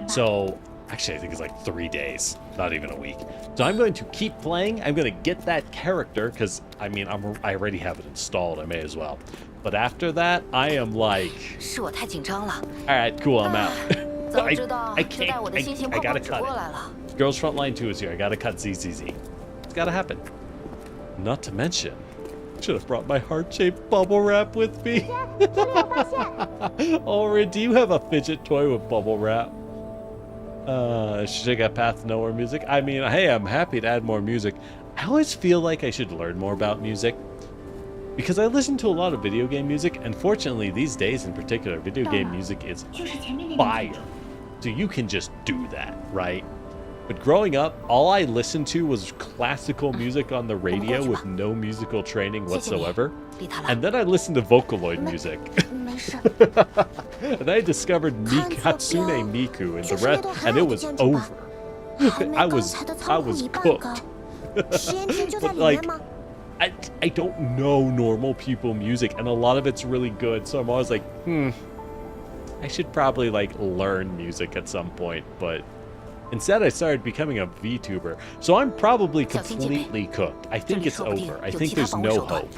Speaker 1: So actually I think it's like 3 days, not even a week. So I'm going to keep playing. I'm going to get that character because I mean I already have it installed. I may as well. But after that, I am like,
Speaker 2: 是我太紧张了。
Speaker 1: all right, cool, I'm out.
Speaker 2: 早知道
Speaker 1: I
Speaker 2: 就带我的心情
Speaker 1: can't. I
Speaker 2: 泡泡
Speaker 1: gotta
Speaker 2: 纸
Speaker 1: cut
Speaker 2: 过
Speaker 1: it.
Speaker 2: 来了。
Speaker 1: Girls Frontline 2 is here. I gotta cut ZZZ. It's gotta happen. Not to mention, should have brought my heart-shaped bubble wrap with me. Already, do you have a fidget toy with bubble wrap? Should I get Path Nowhere music? I mean, hey, I'm happy to add more music. I always feel like I should learn more about music. Because I listen to a lot of video game music, and fortunately these days in particular, video game music is fire. So you can just do that, right? But growing up, all I listened to was classical music on the radio with no musical training whatsoever. And then I listened to Vocaloid music.
Speaker 2: 没事。
Speaker 1: And I discovered Hatsune Miku and the rest, and it was over. I was cooked.
Speaker 2: 实验片就在
Speaker 1: But
Speaker 2: 里
Speaker 1: like,
Speaker 2: 面吗？
Speaker 1: I don't know normal people music, and a lot of it's really good. So I'm always like, I should probably like learn music at some point. But instead, I started becoming a VTuber. So I'm probably completely cooked. I think it's over. I think there's no hope.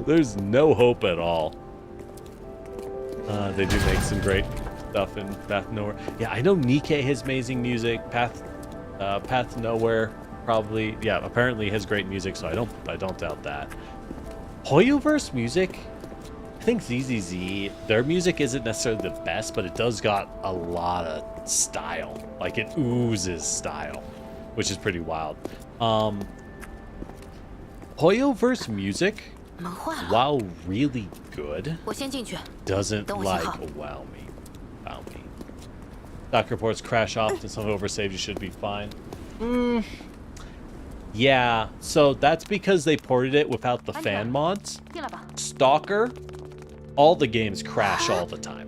Speaker 1: There's no hope at all. They do make some great stuff in Path Nowhere. Yeah, I know Nikkei has amazing music. Path Nowhere probably, yeah, apparently has great music, so I don't doubt that. Hoyoverse music, I think ZZZ, their music isn't necessarily the best, but it does got a lot of style. Like it oozes style, which is pretty wild. Hoyoverse music,
Speaker 2: 门坏了，
Speaker 1: while really good,
Speaker 2: 我先进去。
Speaker 1: doesn't
Speaker 2: 等我信
Speaker 1: like
Speaker 2: 号。
Speaker 1: wow me. Doc reports crash off and some oversave, you should be fine. Yeah, so that's because they ported it without the fan mods.
Speaker 2: 进来吧。
Speaker 1: Stalker, all the games crash all the time.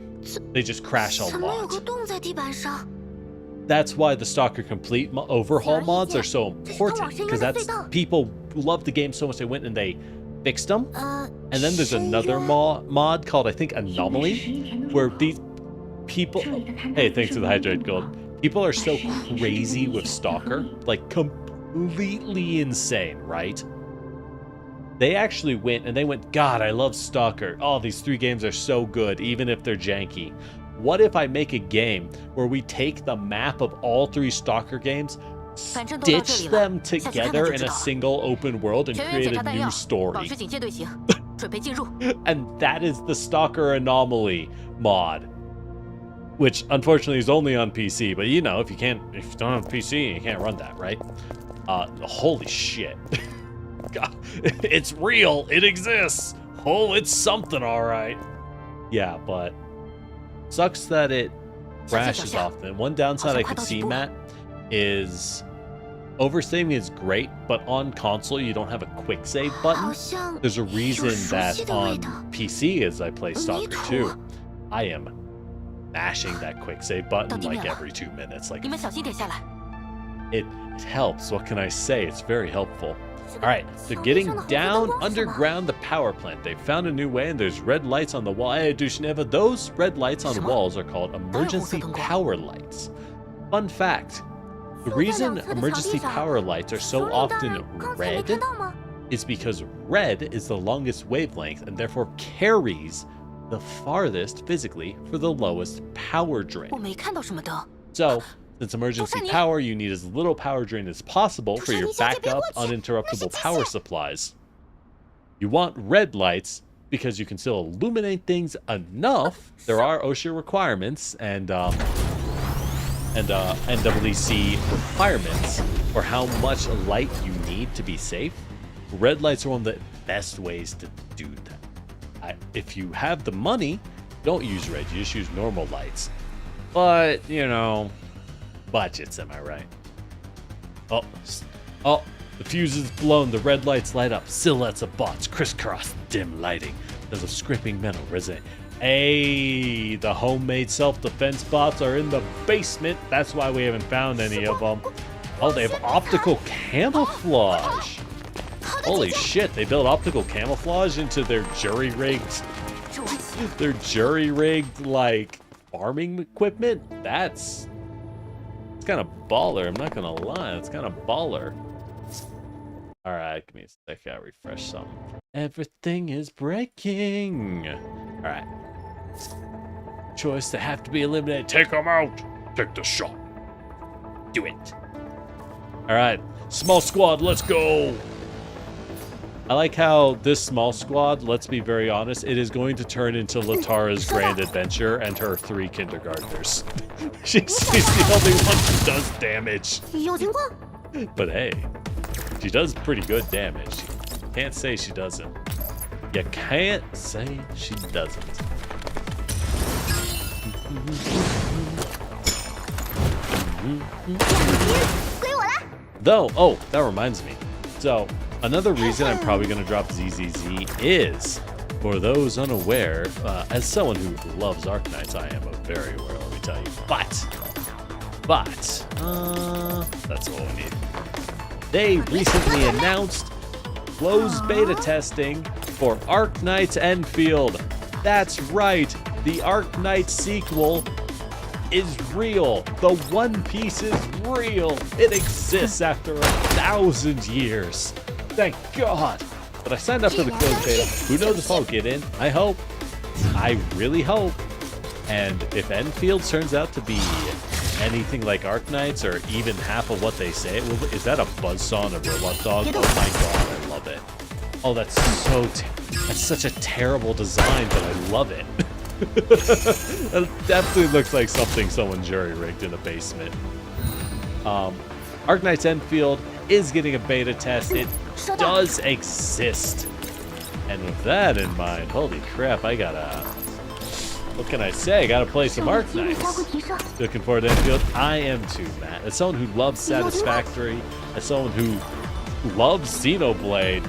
Speaker 1: They just crash a
Speaker 2: 怎么有
Speaker 1: lot.
Speaker 2: 个洞在地板上？
Speaker 1: That's why the Stalker Complete overhaul mods are so important, because that's people love the game so much they went and they fixed them. And then there's another mod called, I think, Anomaly, where these people... Hey, thanks for the hydrate gold. People are so crazy with Stalker, like completely insane, right? They actually went and they went, God, I love Stalker. Oh, these 3 games are so good, even if they're janky. What if I make a game where we take the map of all 3 Stalker games, stitch them together in a single open world, and create a new story?
Speaker 2: 警戒队形，准备进入。
Speaker 1: And that is the Stalker Anomaly mod, which unfortunately is only on PC. But you know, if you don't have PC, you can't run that, right? Holy shit! God, it's real. It exists. Oh, it's something, all right. Yeah, but sucks that it crashes often. One downside I could see, Matt, is oversaving is great, but on console you don't have a quick save button. There's a reason that on PC, as I play Stalker 2, I am mashing that quick save button like every 2 minutes. Like,
Speaker 2: 你们小心点下来。
Speaker 1: it helps. What can I say? It's very helpful. All right, they're getting down underground the power plant. They found a new way, and there's red lights on the wall. Hey, Dushneva, those red lights on walls are called emergency power lights. Fun fact, the reason emergency power lights are so often red is because red is the longest wavelength and therefore carries the farthest physically for the lowest power drain.
Speaker 2: 我没看到什么灯。
Speaker 1: So, since emergency power, you need as little power drain as possible for your backup, uninterruptible power supplies. You want red lights because you can still illuminate things enough. There are OSHA requirements and NWC requirements for how much light you need to be safe. Red lights are one of the best ways to do that. If you have the money, don't use red. You just use normal lights. But, you know... budgets, am I right? Oh, The fuse is blown, the red lights light up, silhouettes of bots crisscross dim lighting. There's a scraping metal resonate. Hey, the homemade self-defense bots are in the basement. That's why we haven't found any of them. Oh, they have optical camouflage. Holy shit, they built optical camouflage into their jury-rigged, like, farming equipment? It's kind of baller, I'm not gonna lie. It's kind of baller. Alright, give me a sec, I gotta refresh something. Everything is breaking. Alright. Choice to have to be eliminated. Take them out. Take the shot. Do it. Alright, small squad, let's go. I like how this small squad, let's be very honest, it is going to turn into Latara's grand adventure and her 3 kindergartners. she's the only one who does damage. But hey, she does pretty good damage. You can't say she doesn't. You can't say she doesn't. Though, oh, that reminds me. So, another reason I'm probably going to drop ZZZ is, for those unaware, as someone who loves Arknights, I am very aware, let me tell you. But, that's all we need. They recently announced closed beta testing for Arknights Enfield. That's right, the Arknights sequel is real. The One Piece is real. It exists after 1,000 years. Thank God. But I signed up for the closed beta. Who knows if I'll get in? I hope. I really hope. And if Enfield turns out to be anything like Arknights or even half of what they say it will be, is that a buzzsaw and a robot dog? Oh my God, I love it. Oh, that's such a terrible design, but I love it. That definitely looks like something someone jury-rigged in a basement. Arknights Enfield is getting a beta test. It does exist. And with that in mind, holy crap, what can I say? I gotta play some Arknights. Looking forward to Enfield. I am too, Matt. As someone who loves Satisfactory, as someone who loves Xenoblade,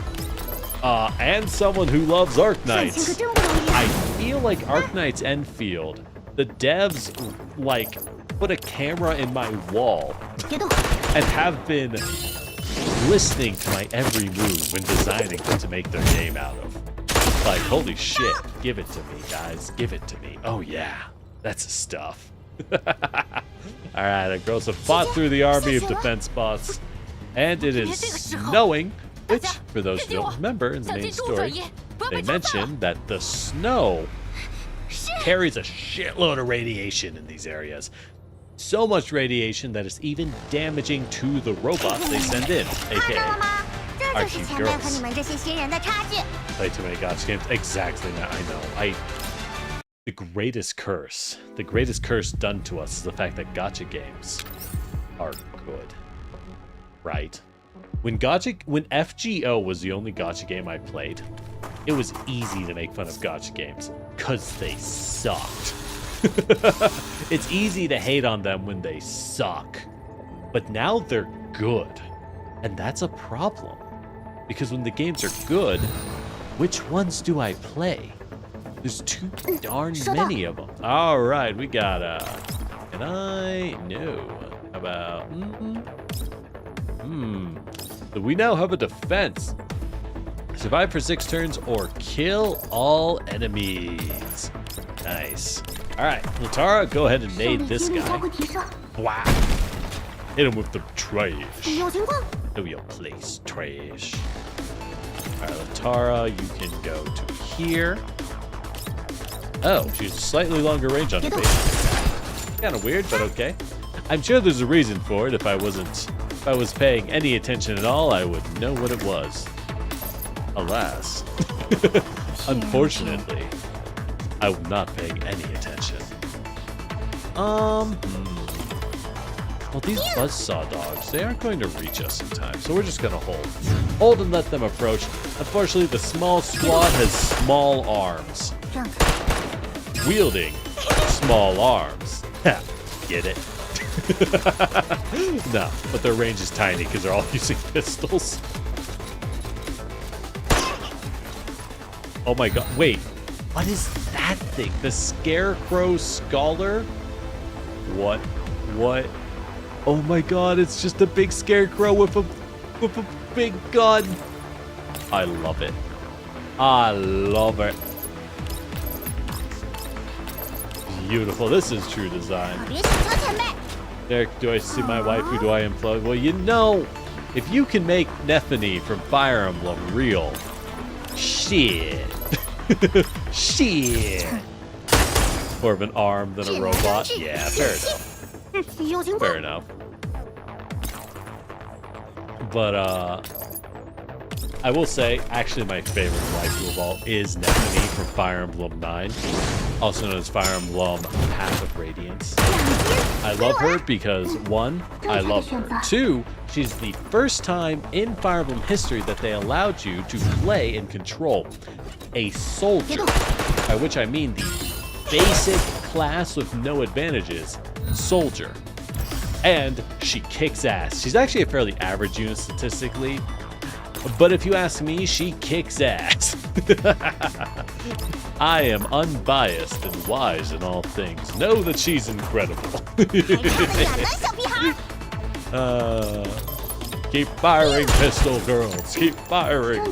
Speaker 1: and someone who loves Arknights, I feel like Arknights Enfield, the devs, like, put a camera in my wall and have been listening to my every move when designing what to make their game out of. Like, holy shit, give it to me, guys. Give it to me. Oh, yeah. That's the stuff. Alright, our girls have fought through the army of defense bots, and it is snowing, which, for those who don't remember, in the main story, they mentioned that the snow carries a shitload of radiation in these areas. So much radiation that it's even damaging to the robots they send in, aka our cute girls. Play too many gotcha games. Exactly, Matt, I know. The greatest curse done to us is the fact that gotcha games are good. Right? When FGO was the only gotcha game I played, it was easy to make fun of gotcha games, because they sucked. It's easy to hate on them when they suck. But now they're good. And that's a problem. Because when the games are good, which ones do I play? There's too darn many of them. Alright, we got can I? No. How about So we now have a defense. Survive for 6 turns or kill all enemies. Nice. Alright, Latara, go ahead and nade this guy. Wow. Hit him with the trash. Know your place, trash. Alright, Latara, you can go to here. Oh, she's a slightly longer range on her base. Kind of weird, but okay. I'm sure there's a reason for it. If I was paying any attention at all, I would know what it was. Alas. Unfortunately, I'm not paying any attention. Well, these buzzsaw dogs, they aren't going to reach us in time, so we're just gonna hold. Hold and let them approach. Unfortunately, the small squad has small arms. Wielding small arms. Ha, get it? No, but their range is tiny because they're all using pistols. Oh my god, wait. What is that thing? The Scarecrow Scholar? What? Oh my god, it's just a big scarecrow with a big gun. I love it. I love it. Beautiful. This is true design. Derek, do I see my wife? Who do I implode? Well, you know, if you can make Nephany from Fire Emblem real, shit. Shit. More of an arm than a robot. Yeah, fair enough. Fair enough. But, I will say, actually my favorite waifu of all is Nephany from Fire Emblem 9, also known as Fire Emblem Path of Radiance. I love her because, 1, I love her. 2, she's the first time in Fire Emblem history that they allowed you to play and control a soldier, by which I mean the basic class with no advantages, soldier. And she kicks ass. She's actually a fairly average unit statistically, but if you ask me, she kicks ass. I am unbiased and wise in all things. Know that she's incredible. Keep firing, pistol girls. Keep firing.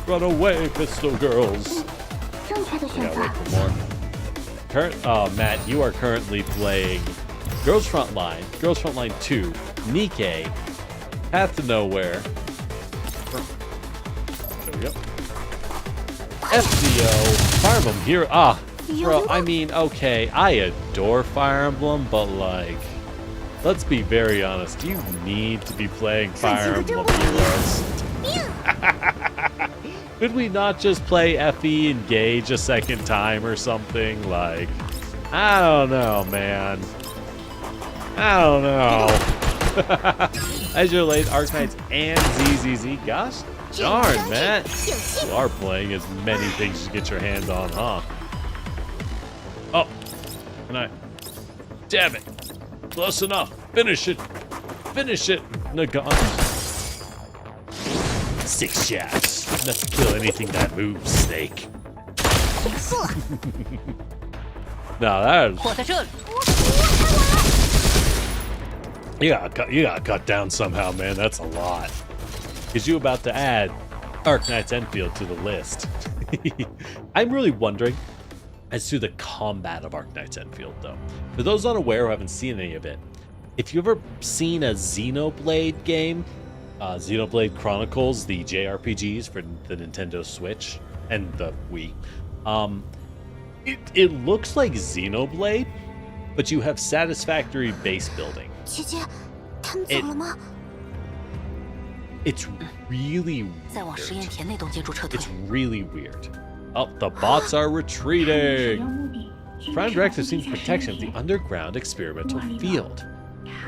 Speaker 1: Run away, pistol girls. I gotta wait for more. Matt, you are currently playing Girls Frontline, Girls Frontline 2, Nikkei, Path to Nowhere. There we go. FDO, Fire Emblem Hero. Ah, bro, I mean, okay, I adore Fire Emblem, but like, let's be very honest. Do you need to be playing Fire Emblem Heroes? Could we not just play FE Engage a second time or something? Like, I don't know, man. I don't know. As your late Arknights and ZZZ. Gosh darn, man. You are playing as many things as you get your hands on, huh? Oh, can I? Damn it. Close enough. Finish it. Finish it, Nagan. 6 shots. Enough to kill anything that moves, Snake. No, that is... You gotta cut down somehow, man. That's a lot. Because you about to add Arknights Enfield to the list. I'm really wondering as to the combat of Arknights Enfield, though. For those unaware who haven't seen any of it, if you've ever seen a Xenoblade game, Xenoblade Chronicles, the JRPGs for the Nintendo Switch and the Wii, it looks like Xenoblade, but you have satisfactory base building. It's really weird. It's really weird. Oh, the bots are retreating. Prime Directive seems protection of the underground experimental field.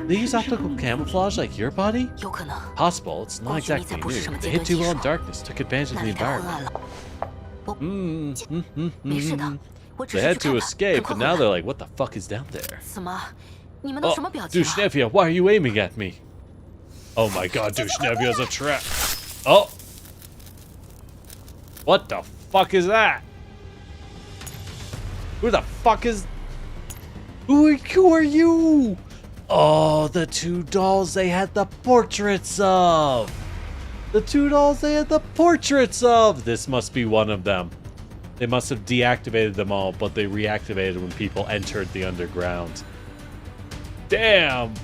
Speaker 1: They use optical camouflage like your body? Possible, it's not exactly new. They hid too well in darkness, took advantage of the environment. They had to escape, but now they're like, what the fuck is down there? Oh, Dushnevia, why are you aiming at me? Oh my god, Dushnevia's a trap. Oh! What the fuck is that? Who the fuck is... Who are you? Oh, the 2 dolls they had the portraits of! The 2 dolls they had the portraits of! This must be one of them. They must have deactivated them all, but they reactivated when people entered the underground. Damn!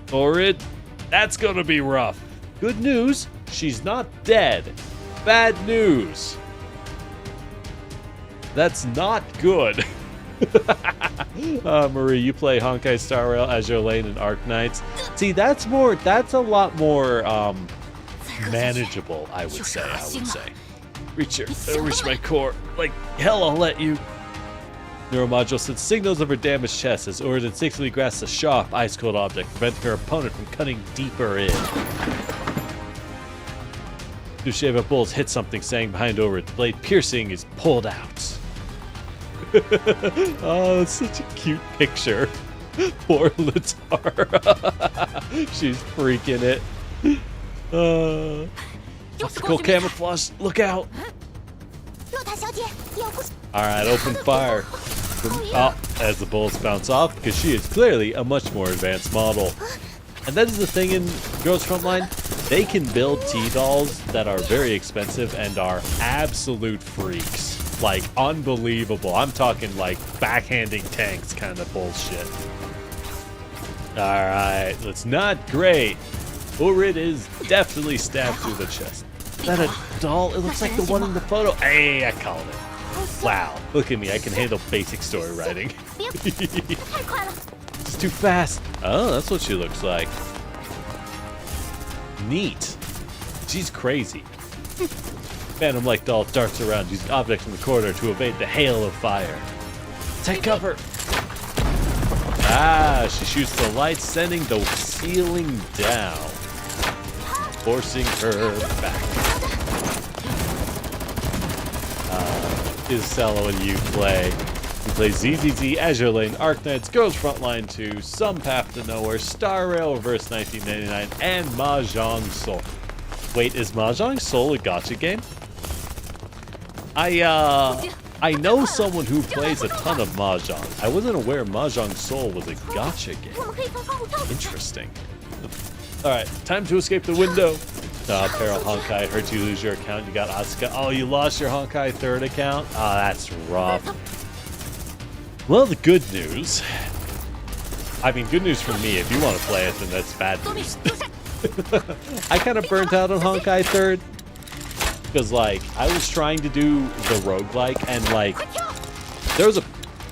Speaker 1: Orid, that's gonna be rough. Good news, she's not dead. Bad news. That's not good. Marie, you play Honkai Star Rail as your lane in Arknights. See, that's a lot more manageable, I would say. Reach my core. Like hell I'll let you. Neuromodule sends signals of her damaged chest as Orid instinctively grasps a sharp, ice-cold object, preventing her opponent from cutting deeper in. Dusheva Bulls hit something, saying behind Orid. The blade piercing is pulled out. Oh, it's such a cute picture. Poor Latara. She's freaking it. Optical camouflage, look out!
Speaker 2: 洛塔小姐，要不
Speaker 1: Alright, open fire. Oh, as the bullets bounce off, because she is clearly a much more advanced model. And that is the thing in Girls Frontline. They can build T-dolls that are very expensive and are absolute freaks. Like, unbelievable. I'm talking like backhanding tanks kind of bullshit. Alright, that's not great. Urid is definitely stabbed through the chest. Is that a doll? It looks like the one in the photo. Hey, I called it. Wow, look at me. I can handle basic story writing.
Speaker 2: 太快了！
Speaker 1: It's too fast. Oh, that's what she looks like. Neat. She's crazy. Phantom-like doll darts around using objects in the corridor to evade the hail of fire. Take cover. Ah, she shoots the light, sending the ceiling down, forcing her back. Is Cello and you play. You play ZZZ, Azure Lane, Arknights, Girls Frontline 2, Some Path to Nowhere, Star Rail Reverse 1999, and Mahjong Soul. Wait, is Mahjong Soul a gacha game? I know someone who plays a ton of Mahjong. I wasn't aware Mahjong Soul was a gacha game.
Speaker 2: 我们可以从窗户跳。
Speaker 1: Interesting. Alright, time to escape the window. Peril Honkai hurt you lose your account. You got Asuka. Oh, you lost your Honkai third account? Oh, that's rough. Well, the good news. I mean, good news for me. If you want to play it, then that's bad news. I kind of burnt out on Honkai third. Because, like, I was trying to do the roguelike, and, like, there was a...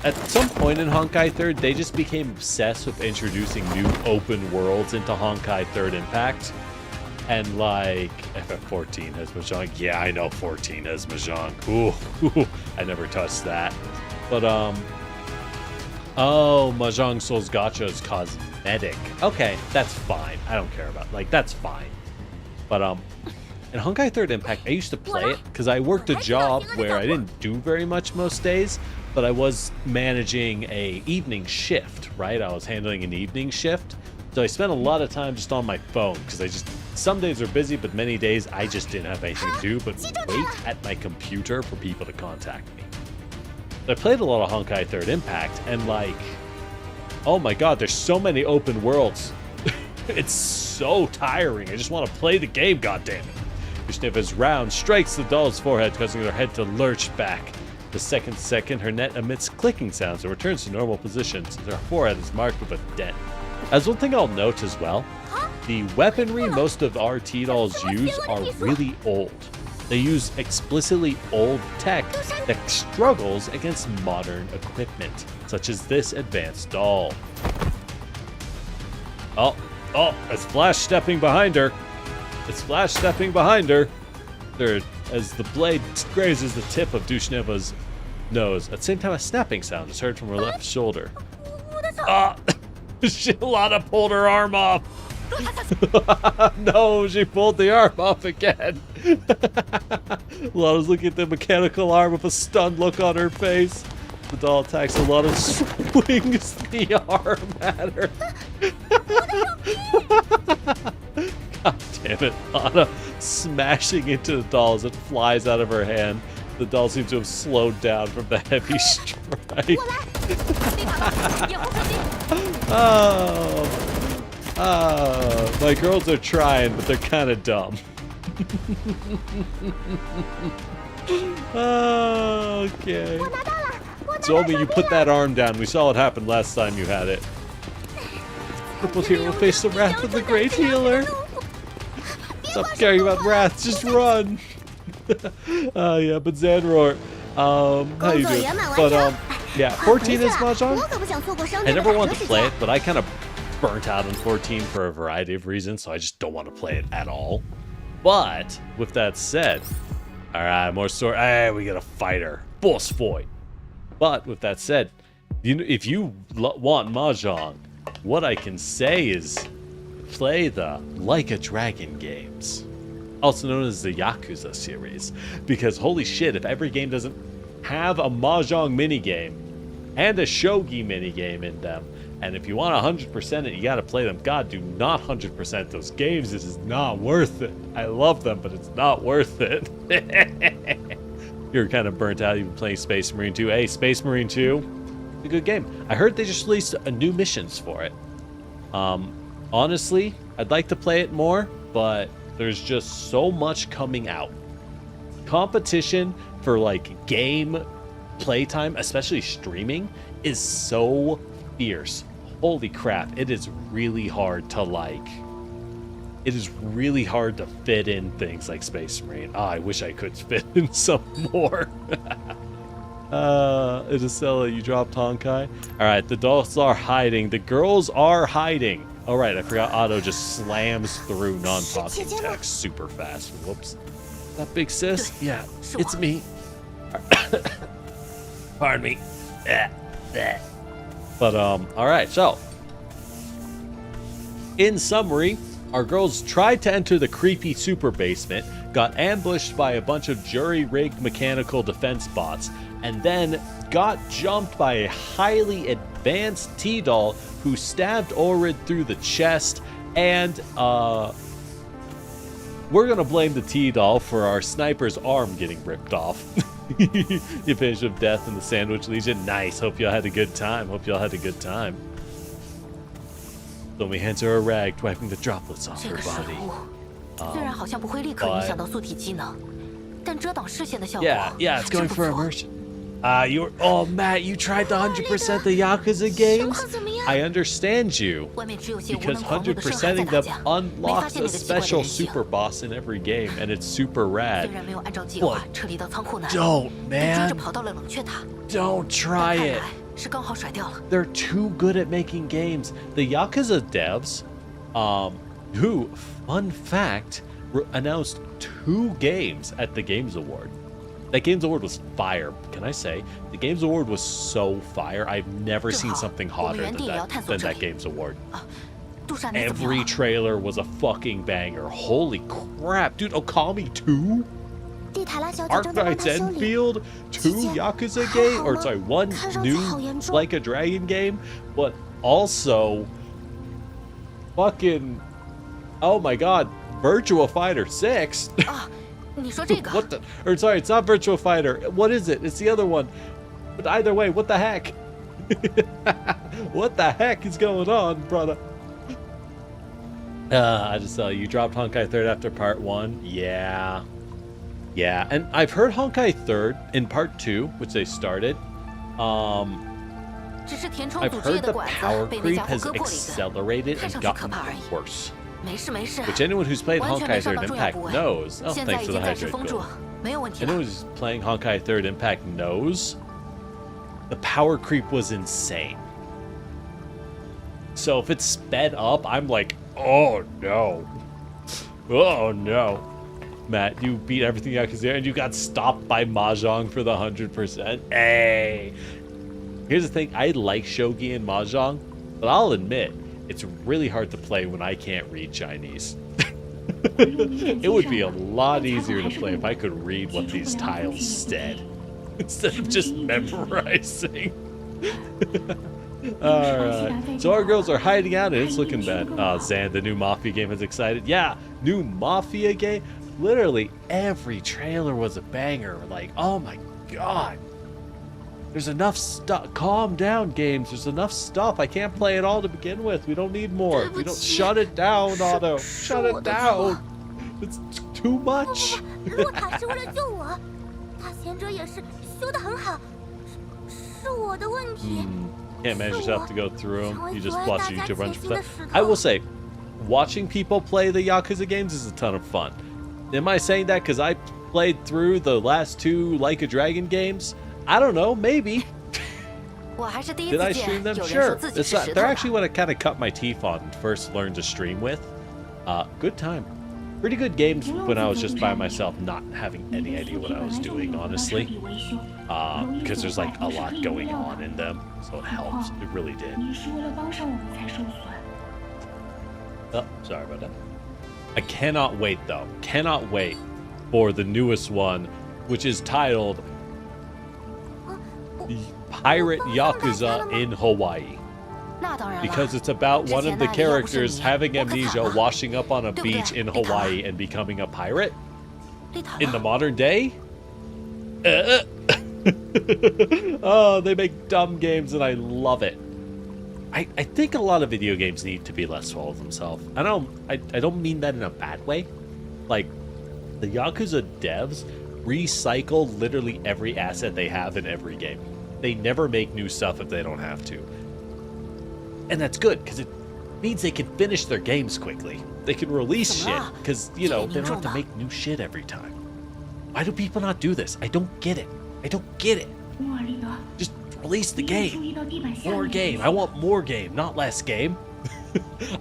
Speaker 1: At some point in Honkai 3rd, they just became obsessed with introducing new open worlds into Honkai 3rd Impact. And, like, FF14 has Mahjong. Yeah, I know 14 has Mahjong. Ooh, I never touched that. But, oh, Mahjong Soul's gacha is cosmetic. Okay, that's fine. I don't care about, like, that's fine. But, in Honkai 3rd Impact, I used to play it because I worked a job where I didn't do very much most days, but I was managing a evening shift, right? I was handling an evening shift. So I spent a lot of time just on my phone because some days are busy, but many days I just didn't have anything to do but wait at my computer for people to contact me. I played a lot of Honkai 3rd Impact, and like, oh my god, there's so many open worlds. It's so tiring. I just want to play the game, goddammit. Yushneva's round strikes the doll's forehead, causing her head to lurch back. The second, her net emits clicking sounds and returns to normal positions. Her forehead is marked with a dent. As one thing I'll note as well, the weaponry most of our T-dolls use are really old. They use explicitly old tech that struggles against modern equipment, such as this advanced doll. Oh, it's Flash stepping behind her. It's Flash stepping behind her. There, as the blade grazes the tip of Dushneva's nose. At the same time, a snapping sound is heard from her left shoulder. Lana pulled her arm off. No, she pulled the arm off again. Lana's looking at the mechanical arm with a stunned look on her face. The doll attacks Lana, swings the arm at her. God damn it, Lana smashing into the doll as it flies out of her hand. The doll seems to have slowed down from the heavy strike. Oh, my girls are trying, but they're kind of dumb. Okay. Zomi, you put that arm down. We saw what happened last time you had it. Crippled hero face the wrath of the great healer. Stop caring about wrath, just run. Yeah, but Zanroar, how you doing? But yeah, 14 is Mahjong. I never wanted to play it, but I kind of burnt out on 14 for a variety of reasons, so I just don't want to play it at all. But with that said, all right, more story. Hey, we got a fighter, boss fight. But with that said, if you want Mahjong, what I can say is play the Like a Dragon games, also known as the Yakuza series, because holy shit, if every game doesn't have a mahjong minigame and a shogi minigame in them. And if you want 100% it, you got to play them. God, do not 100% those games. This is not worth it. I love them, but it's not worth it. You're kind of burnt out. You've been playing Space Marine 2. Hey, Space Marine 2, a good game. I heard they just released a new missions for it. Honestly, I'd like to play it more, but there's just so much coming out. Competition for like game playtime, especially streaming, is so fierce. Holy crap, it is really hard to like. It is really hard to fit in things like Space Marine. Oh, I wish I could fit in some more. Isabella, you dropped Honkai. Alright, the adults are hiding. The girls are hiding. Alright, I forgot Otto just slams through non-talking text super fast. Whoops. That big sis? Yeah, it's me. Pardon me. But, alright, so. In summary, our girls tried to enter the creepy super basement, got ambushed by a bunch of jury-rigged mechanical defense bots, and then got jumped by a highly advanced T-doll who stabbed Orid through the chest, and, we're gonna blame the T-doll for our sniper's arm getting ripped off. The Invasion of Death and the Sandwich Legion. Nice. Hope y'all had a good time. So my hands are a rag, wiping the droplets off her body. Yeah, it's going for immersion. Matt, you tried the 100% the Yakuza games? I understand you, because 100%ing them unlocks a special super boss in every game, and it's super rad. But don't, man. Don't try it. They're too good at making games. The Yakuza devs, who, fun fact, announced 2 games at the Games Award. That Games Award was fire. Can I say? The Games Award was so fire. I've never seen something hotter than that Games Award. Every trailer was a fucking banger. Holy crap. Dude, Okami 2? Arc Knight's Enfield? 2 Yakuza game? Or sorry, 1 new Like a Dragon game? But also fucking, oh my god, Virtua Fighter 6? What the? Or sorry, it's not Virtua Fighter. What is it? It's the other one. But either way, what the heck? What the heck is going on, brother? I just saw you dropped Honkai 3rd after part 1. Yeah, and I've heard Honkai 3rd in part 2, which they started. I've heard the power creep has accelerated and gotten worse. Which anyone who's played Honkai 3rd Impact knows. Oh, thanks for the hydrate bill. Anyone who's playing Honkai 3rd Impact knows the power creep was insane. So if it's sped up, I'm like, oh no. Oh no. Matt, you beat everything Yakuza and you got stopped by Mahjong for the 100%. Hey! Here's the thing, I like Shogi and Mahjong, but I'll admit, it's really hard to play when I can't read Chinese. It would be a lot easier to play if I could read what these tiles said, instead of just memorizing. Alright, so our girls are hiding out and it's looking bad. Zan, the new Mafia game is excited. Yeah, new Mafia game? Literally every trailer was a banger. Like, oh my god. There's enough stuff. Calm down, games. There's enough stuff. I can't play it all to begin with. We don't need more. We don't. Shut it down, Otto. Shut it down. It's too much. Can't manage yourself to go through them. You just watch YouTube 100%. I will say, watching people play the Yakuza games is a ton of fun. Am I saying that because I played through the last 2 Like a Dragon games? I don't know, maybe. Did I stream them? Sure. They're actually what I kind of cut my teeth on and first learned to stream with. Good time. Pretty good games when I was just by myself, not having any idea what I was doing, honestly. Because there's like a lot going on in them, so it helps. It really did. Oh, sorry about that. I cannot wait, though. Cannot wait for the newest one, which is titled pirate Yakuza in Hawaii.
Speaker 2: 那当然了。
Speaker 1: Because it's about one of the characters having amnesia, washing up on a beach in Hawaii and becoming a pirate. In the modern day? Oh, they make dumb games and I love it. I think a lot of video games need to be less full of themselves. I don't mean that in a bad way. Like, the Yakuza devs recycle literally every asset they have in every game. They never make new stuff if they don't have to. And that's good, because it means they can finish their games quickly. They can release shit, because, you know, they don't have to make new shit every time. Why do people not do this? I don't get it. I don't get it. Just release the game. More game. I want more game, not less game.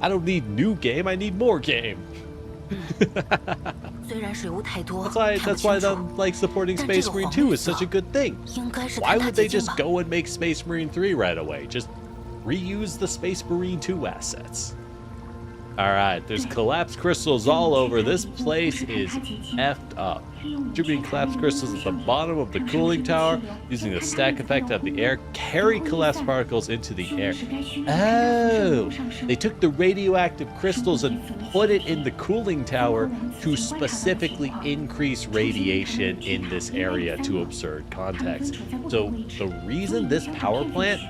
Speaker 1: I don't need new game, I need more game. That's why them like supporting Space Marine 2 is such a good thing. Why would they just go and make Space Marine 3 right away? Just reuse the Space Marine 2 assets. Alright, there's collapsed crystals all over. This place is effed up. Distributing collapsed crystals at the bottom of the cooling tower, using the stack effect of the air, carry collapsed particles into the air. Oh, they took the radioactive crystals and put it in the cooling tower to specifically increase radiation in this area to absurd context. So the reason this power plant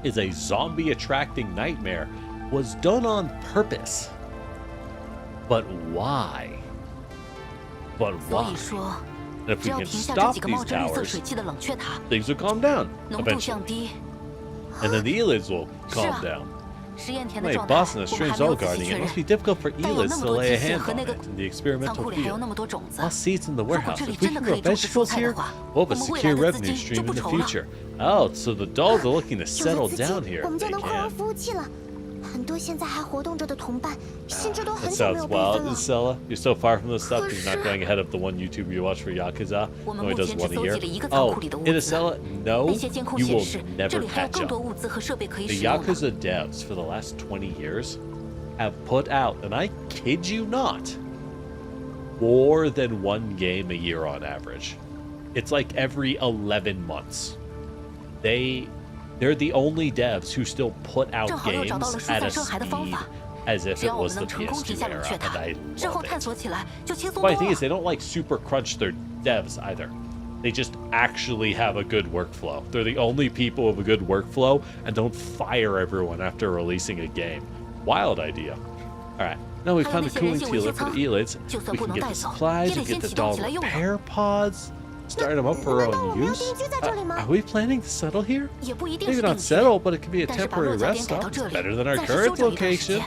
Speaker 1: is a zombie attracting nightmare was done on purpose. But why? But why? And if we can stop these towers, things will calm down eventually. And then the Elids will calm down. Wait, boss in a strange doll guarding it. Must be difficult for Elids to lay a hand on it in the experimental field. Lost seeds in the warehouse. If we can grow vegetables here, we'll have a secure revenue stream in the future. Oh, so the dolls are looking to settle down here if they can. That sounds wild, Isella. You're so far from this stuff because you're not going ahead of the one YouTuber you watch for Yakuza. Only does one a year. Oh, Isella, no, you will never catch up. The Yakuza devs for the last 20 years have put out, and I kid you not, more than one game a year on average. It's like every 11 months. They're the only devs who still put out games at a speed as if it was the PS2 era, and I love it. But the thing is, they don't like super crunch their devs either. They just actually have a good workflow. They're the only people with a good workflow and don't fire everyone after releasing a game. Wild idea. Alright, now we found the cooling sealer for the Elids. We can get the supplies, we can get the doll repair pods. Start them up for our own use? Are we planning to settle here? Maybe not settle, but it could be a temporary rest stop. It's better than our current location.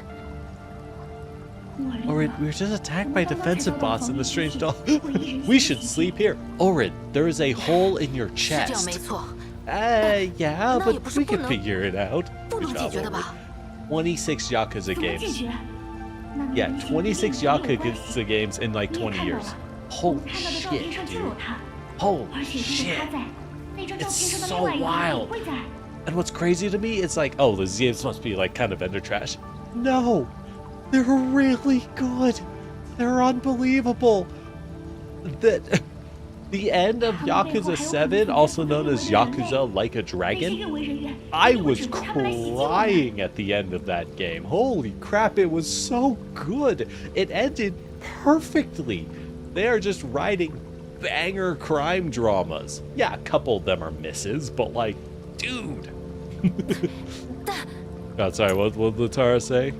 Speaker 1: Orid, we were just attacked by defensive bots in the strange doll. We should sleep here. Orid, there is a hole in your chest. Yeah, but we can figure it out. Good job, Orid. 26 Yakuza games. Yeah, 26 Yakuza games in like 20 years. Holy shit, dude. Holy shit. It's so wild. And what's crazy to me, it's like, oh, the games must be like kind of vendor trash. No, they're really good. They're unbelievable. The end of Yakuza 7, also known as Yakuza Like a Dragon, I was crying at the end of that game. Holy crap, it was so good. It ended perfectly. They are just writing banger crime dramas. Yeah, a couple of them are misses, but like, dude. Oh, sorry, what did Latara say?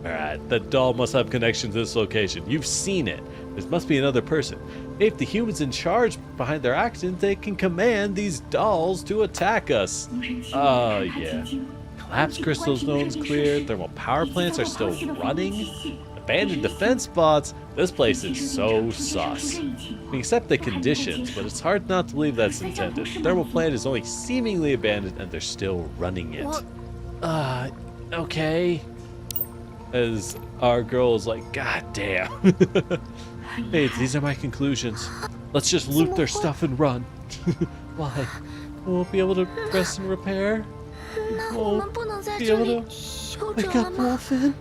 Speaker 1: Alright, that doll must have connection to this location. You've seen it. This must be another person. If the humans in charge behind their actions, they can command these dolls to attack us. Oh, yeah. Collapsed crystal zones cleared. Thermal power plants are still running. Abandoned defense bots. This place is so sus. We accept the conditions, but it's hard not to believe that's intended. The thermal plant is only seemingly abandoned and they're still running it. Okay. As our girl is like, God damn. Hey, these are my conclusions. Let's just loot their stuff and run. Why? We won't be able to rest and repair? We won't be able to wake up Wolfen?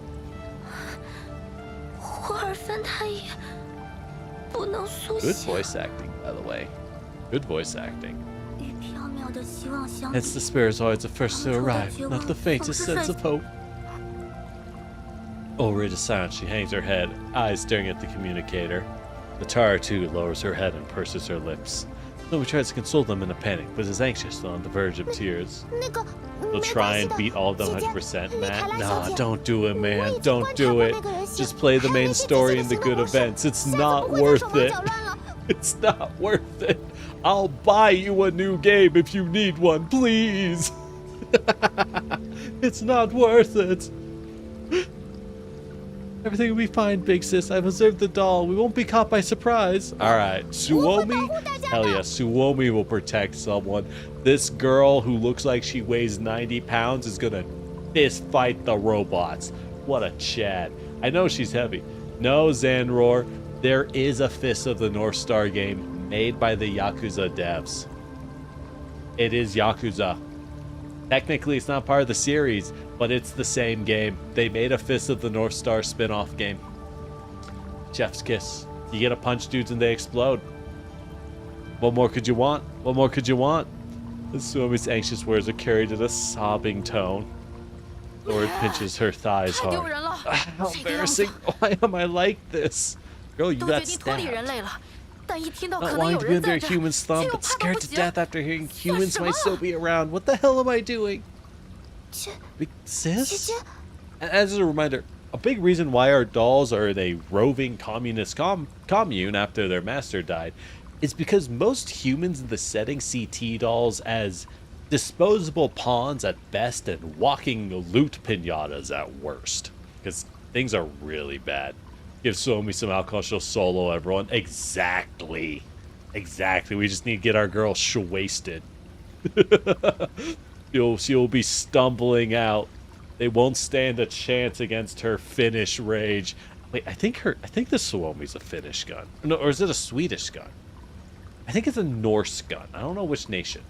Speaker 1: Good voice acting, by the way. Good voice acting. It's the Spirizoids the first to arrive, not the faintest sense of hope. Ulrich is silent. She hangs her head, eyes staring at the communicator. Latara, too, lowers her head and purses her lips. Louis tries to console them in a panic, but is anxious and on the verge of tears. We'll try and beat all of them 100%, Matt. Nah, don't do it, man. Don't do it. Just play the main story and the good events. It's not worth it. It's not worth it. I'll buy you a new game if you need one, please. It's not worth it. Everything will be fine, big sis. I've observed the doll. We won't be caught by surprise. Alright, Suomi? Hell yeah, Suomi will protect someone. This girl who looks like she weighs 90 pounds is gonna fist fight the robots. What a Chad. I know she's heavy. No, Zanroar, there is a Fist of the North Star game made by the Yakuza devs. It is Yakuza. Technically, it's not part of the series, but it's the same game. They made a Fist of the North Star spin-off game. Chef's kiss. You get to punch dudes and they explode. What more could you want? What more could you want? Suomi's anxious words are carried in a sobbing tone. Lord pinches her thighs hard. How embarrassing. Why am I like this? Girl, you got stabbed. Not wanting to be under a human's thumb, but scared to death after hearing humans might still be around. What the hell am I doing? Big sis? As a reminder, a big reason why our dolls are in a roving communist commune after their master died is because most humans in the setting see T-dolls as disposable pawns at best and walking loot pinatas at worst. Because things are really bad. Give Suomi some alcohol, she'll solo everyone. Exactly. Exactly. We just need to get our girl wasted. She'll be stumbling out. They won't stand a chance against her Finnish rage. Wait, I think the Suomi's a Finnish gun. No, or is it a Swedish gun? I think it's a Norse gun. I don't know which nation.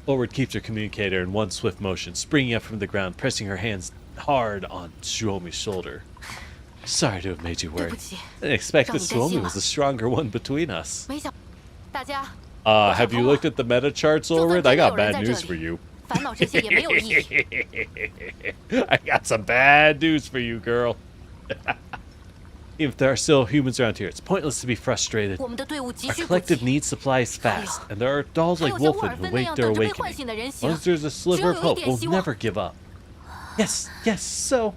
Speaker 1: Ulrich keeps her communicator in one swift motion, springing up from the ground, pressing her hands hard on Suomi's shoulder. Sorry to have made you worry. I didn't expect that Suomi was the stronger one between us. Have you looked at the meta charts, Ulrich? I got bad news for you. I got some bad news for you, girl. If there are still humans around here, it's pointless to be frustrated. Our collective needs supplies fast, and there are dolls like Wolfen who wait their awakening. As long as there's a sliver of hope, we'll never give up. Yes, so...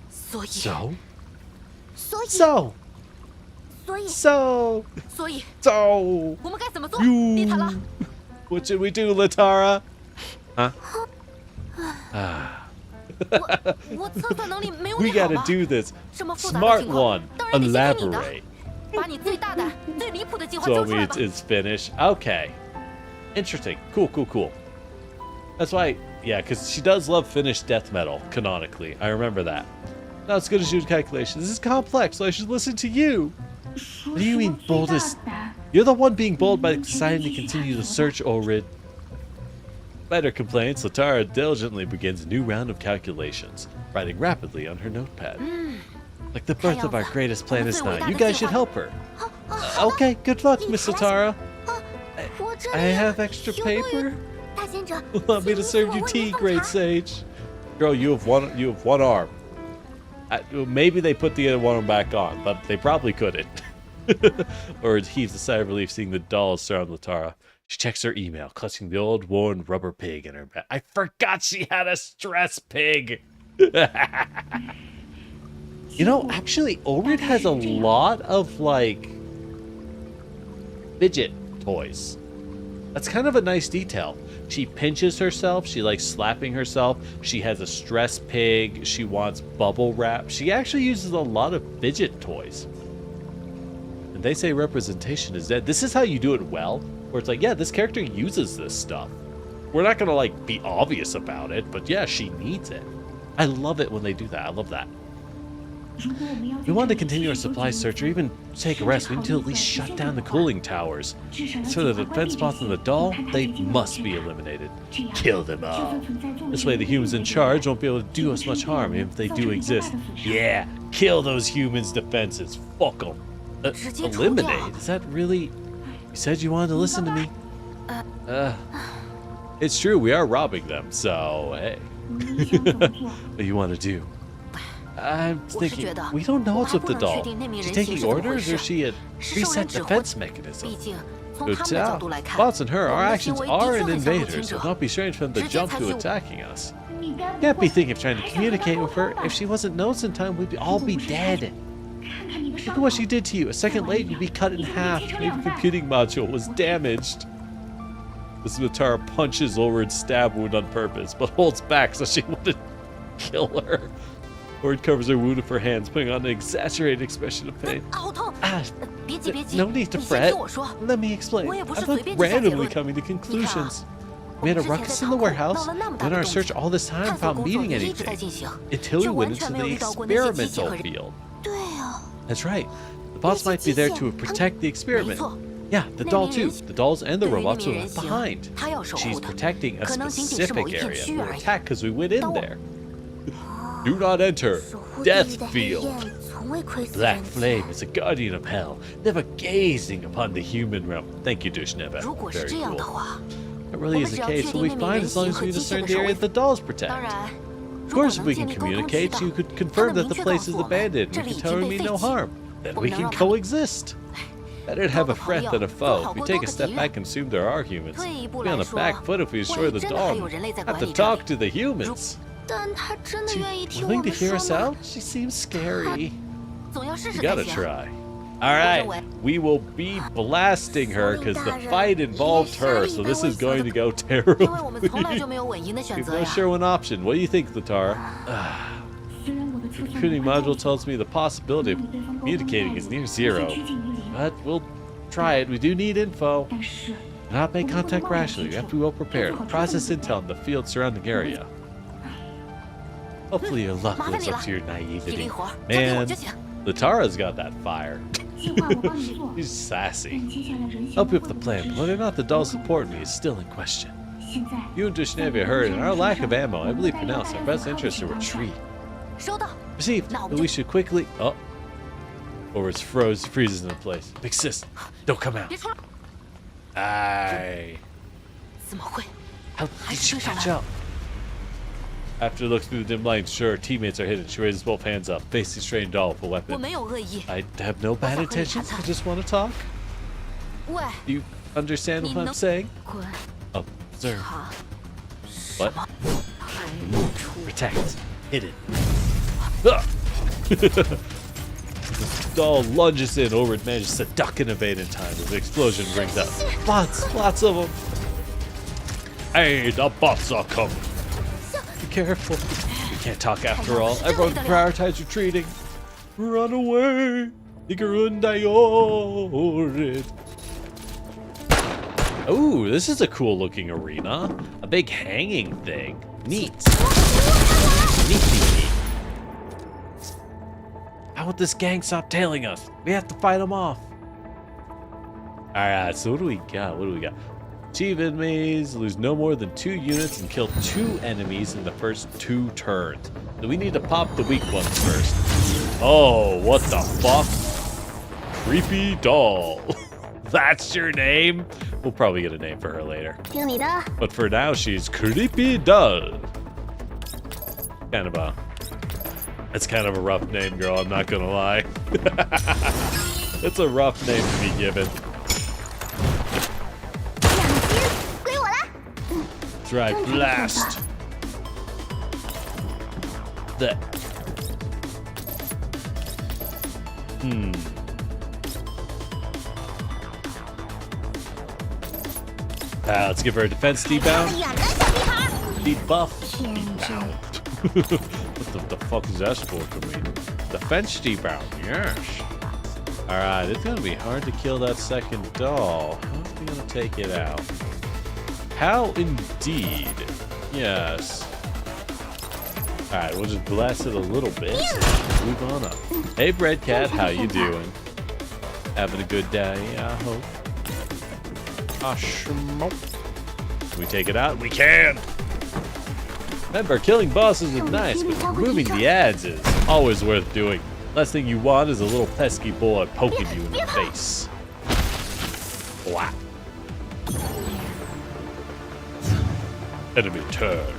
Speaker 1: So? So! So! So! You! What should we do, Latara? Huh? We gotta do this. Smart one. Elaborate. So it's Finnish. Okay. Interesting. Cool. That's why, yeah, because she does love Finnish death metal, canonically. I remember that. Not as good as you do calculations. This is complex, so I should listen to you. What do you mean, boldest? You're the one being bold by deciding to continue the search, Ulrich. Despite her complaints, Latara diligently begins a new round of calculations, writing rapidly on her notepad. Like the birth of our greatest plan is nigh. You guys should help her. Okay, good luck, Miss Latara. I have extra paper? Allow me to serve you tea, great sage. Girl, you have one arm. Maybe they put the other one back on, but they probably couldn't. Or heaves a sigh of relief seeing the dolls surround Latara. She checks her email, clutching the old worn rubber pig in her bag. I forgot she had a stress pig. You know, actually, Ulrich has a lot of, like, fidget toys. That's kind of a nice detail. She pinches herself. She likes slapping herself. She has a stress pig. She wants bubble wrap. She actually uses a lot of fidget toys. And they say representation is dead. This is how you do it well, where it's like, yeah, this character uses this stuff. We're not going to, like, be obvious about it, but yeah, she needs it. I love it when they do that. I love that. If we want to continue our supply search or even take a rest, we need to at least shut down the cooling towers. As for the defense bots and the doll, they must be eliminated. Kill them all. This way the humans in charge won't be able to do us much harm if they do exist. Yeah, kill those humans' defenses. Fuck them. Eliminate? Is that really... You said you wanted to listen to me. It's true, we are robbing them, so hey. What do you want to do? I'm thinking, we don't know what's with the doll. She's taking orders, or she a reset defense mechanism? Good tell. Bots and her, our actions are an invader, so don't be strange for them to jump to attacking us. Can't be thinking of trying to communicate with her. If she wasn't noticed in time, we'd all be dead. Look at what she did to you. A second late, you'd be cut in half. Maybe the computing module was damaged. This Tara punches Ulrid's stab wound on purpose, but holds back so she wouldn't kill her. Ulrid covers her wound with her hands, putting on an exaggerated expression of pain. No need to fret. Let me explain. I'm not randomly coming to conclusions. We had a ruckus in the warehouse, and in our search all this time without meeting anything, until we went into the experimental field. That's right. The bots might be there to protect the experiment. Yeah, the doll too. The dolls and the robots were left behind. She's protecting a specific area. We were attacked because we went in there. Do not enter. Death field. Black Flame is a guardian of hell, never gazing upon the human realm. Thank you, Dushneva. Very cool. That really is the case. We'll be fine as long as we discern the area the dolls protect. Of course, if we can communicate, you could confirm that the place is abandoned. You can tell me no harm. Then we can coexist. Better to have a threat than a foe. If we take a step back and assume there are humans, we'll be on the back foot if we destroy the doll. Have to talk to the humans. She's willing to hear us out? She seems scary. You gotta try. Alright, we will be blasting her because the fight involved her, so this is going to go terribly. You've no sure one option. What do you think, Latara? The computing module tells me the possibility of communicating is near zero. But we'll try it. We do need info. Do not make contact rashly. You have to be well prepared. Process intel in the field surrounding area. Hopefully your luck lives up to your naivety. Man, Latara's got that fire. She's sassy. Help you with the plan, but whether or not the doll support me is still in question. You and Dushneva heard, and our lack of ammo, I believe, pronounced our best interest to retreat. Received. But we should quickly. Oh. Or it's freezes in place. Big sis, don't come out. Aye. How did she catch up? After looking through the dim light, sure, her teammates are hidden. She raises both hands up, facing the strange doll with a weapon. I have no bad intentions. I just want to talk. Do you understand what I'm saying? Observe. What? Protect. Hidden. The doll lunges in. Ulrid manages to duck and evade in time as the explosion rings out. Lots of them. Hey, the bots are coming. Be careful. We can't talk after all. Everyone prioritize retreating. Run away. Ooh, this is a cool looking arena. A big hanging thing. Neat. Neat. How would this gang stop tailing us? We have to fight them off. Alright, so what do we got? Achieve enemies, lose no more than 2 units, and kill 2 enemies in the first 2 turns. So we need to pop the weak ones first. Oh, what the fuck? Creepy doll. That's your name? We'll probably get a name for her later. But for now, she's Creepy Doll. It's kind of a rough name, girl, I'm not gonna lie. It's a rough name to be given. That's right, blast. Let's give her a defense debound. Debuff. Debound. What the fuck is that supposed to mean? Defense debound, yes. Alright, it's gonna be hard to kill that second doll. How are we gonna take it out? How indeed. Yes. Alright, we'll just blast it a little bit. Move on up. Hey, Bread Cat, how you doing? Having a good day, I hope. Can we take it out? We can! Remember, killing bosses is nice, but removing the ads is always worth doing. Last thing you want is a little pesky boy poking you in the face. Wow. Enemy turn.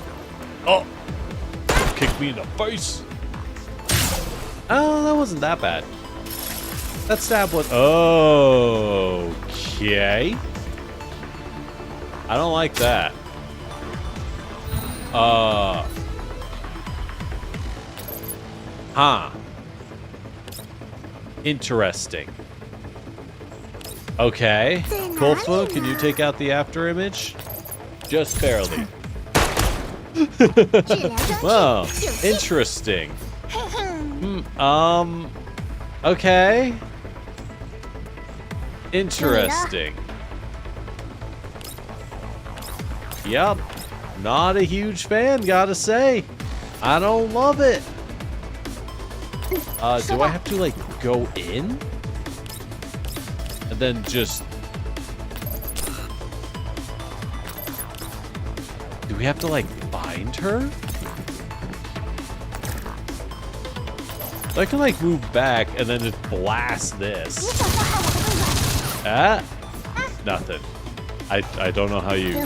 Speaker 1: Oh! Don't kick me in the face. Oh, that wasn't that bad. That stab was... Okay. I don't like that. Huh. Interesting. Okay. Kolfa, can you take out the after image? Just barely. Wow. Interesting. Okay. Interesting. Yep. Not a huge fan, gotta say. I don't love it. Do I have to, like, go in? And then just... Do we have to, like, bind her? I can, like, move back and then just blast this. Ah? Nothing. I don't know how you...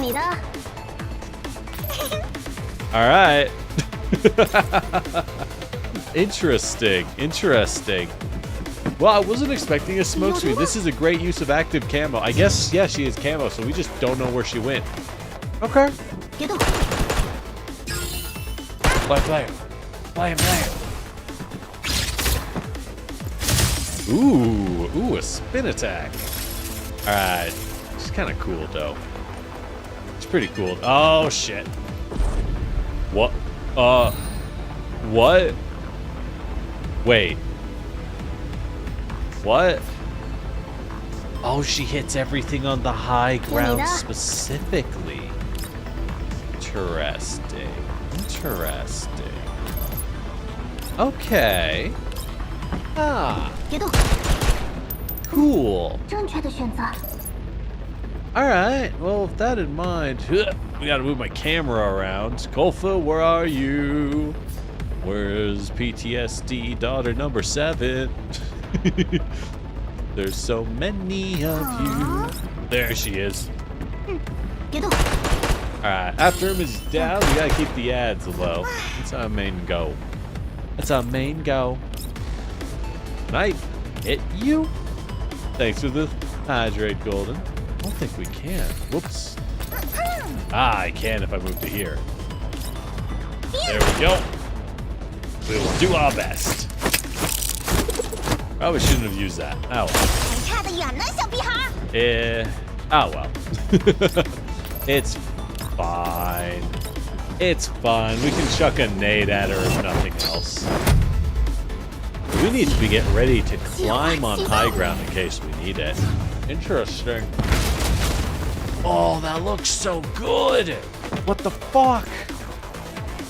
Speaker 1: Alright. Interesting. Interesting. Well, I wasn't expecting a smoke screen. This is a great use of active camo. I guess, yeah, she is camo, so we just don't know where she went. Okay. Play. Ooh, a spin attack. Alright. It's kind of cool, though. It's pretty cool. Oh, shit. What? What? Wait. What? Oh, she hits everything on the high ground specifically. Interesting. Interesting. Okay. Ah. Cool. Alright, well, with that in mind, we gotta move my camera around. Kolfa, where are you? Where's PTSD daughter number 7? There's so many of you. There she is. Alright, after him is down, we gotta keep the ads low. That's our main goal. That's our main goal. Might hit you? Thanks for the hydrate, Golden. I don't think we can. Whoops. Ah, I can if I move to here. There we go. We will do our best. Probably shouldn't have used that. Oh well. Oh well. It's fine. It's fine. We can chuck a nade at her if nothing else. We need to be getting ready to climb on high ground in case we need it. Interesting. Oh, that looks so good. What the fuck?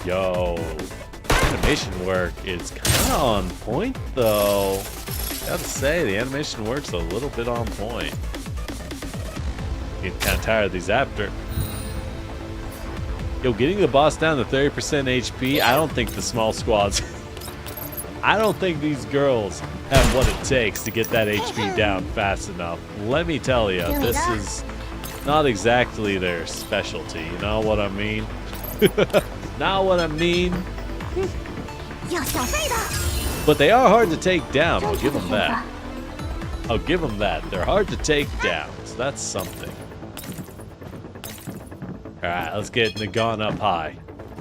Speaker 1: Yo. Animation work is kind of on point, though. Gotta say, the animation work's a little bit on point. Getting kind of tired of these after. Yo, getting the boss down to 30% HP, I don't think the small squads... I don't think these girls have what it takes to get that HP down fast enough. Let me tell you, this is not exactly their specialty. You know what I mean? Know what I mean? But they are hard to take down. I'll give them that. I'll give them that. They're hard to take down, so that's something. Alright, let's get Nagan up high.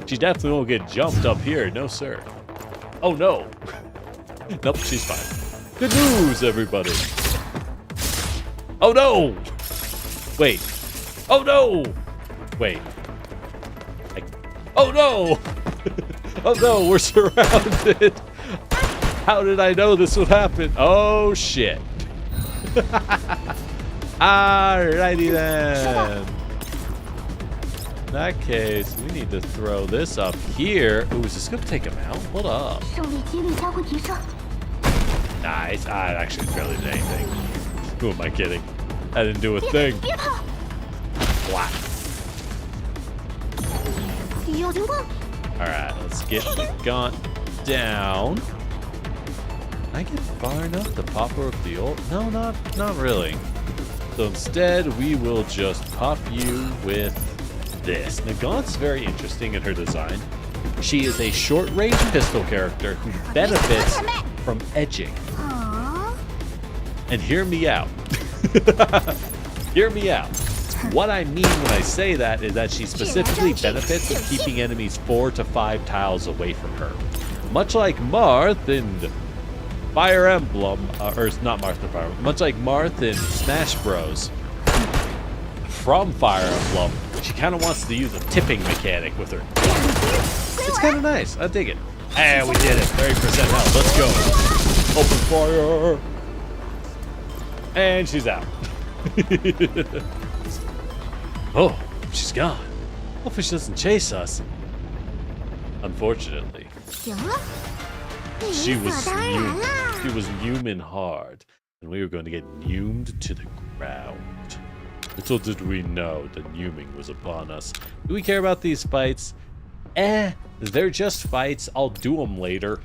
Speaker 1: She definitely won't get jumped up here. No, sir. Oh, no. Nope, she's fine. Good news, everybody. Oh, no. Wait. Oh, no. Wait. Oh, no. Oh, no, we're surrounded. How did I know this would happen? Oh, shit. Alrighty, then. In that case, we need to throw this up here. Ooh, is this going to take him out? Hold up. Nice. I actually barely did anything. Who am I kidding? I didn't do a thing. Wow. Alright, let's get the gaunt down. Can I get far enough to pop her with the ult? No, not really. So instead, we will just pop you with this. Now, Gaunt's very interesting in her design. She is a short-range pistol character who benefits from edging. And hear me out. Hear me out. What I mean when I say that is that she specifically benefits from keeping enemies 4 to 5 tiles away from her. Much like Marth in Fire Emblem, or not Marth in Fire Emblem, much like Marth in Smash Bros. From Fire Emblem, she kind of wants to use a tipping mechanic with her. It's kind of nice. I dig it. And we did it. 30% health. Let's go. Open fire. And she's out. Oh, she's gone. Hopefully she doesn't chase us. Unfortunately. She was numed. She was human hard. And we were going to get numed to the ground. Little did we know that numing was upon us. Do we care about these fights? They're just fights. I'll do them later.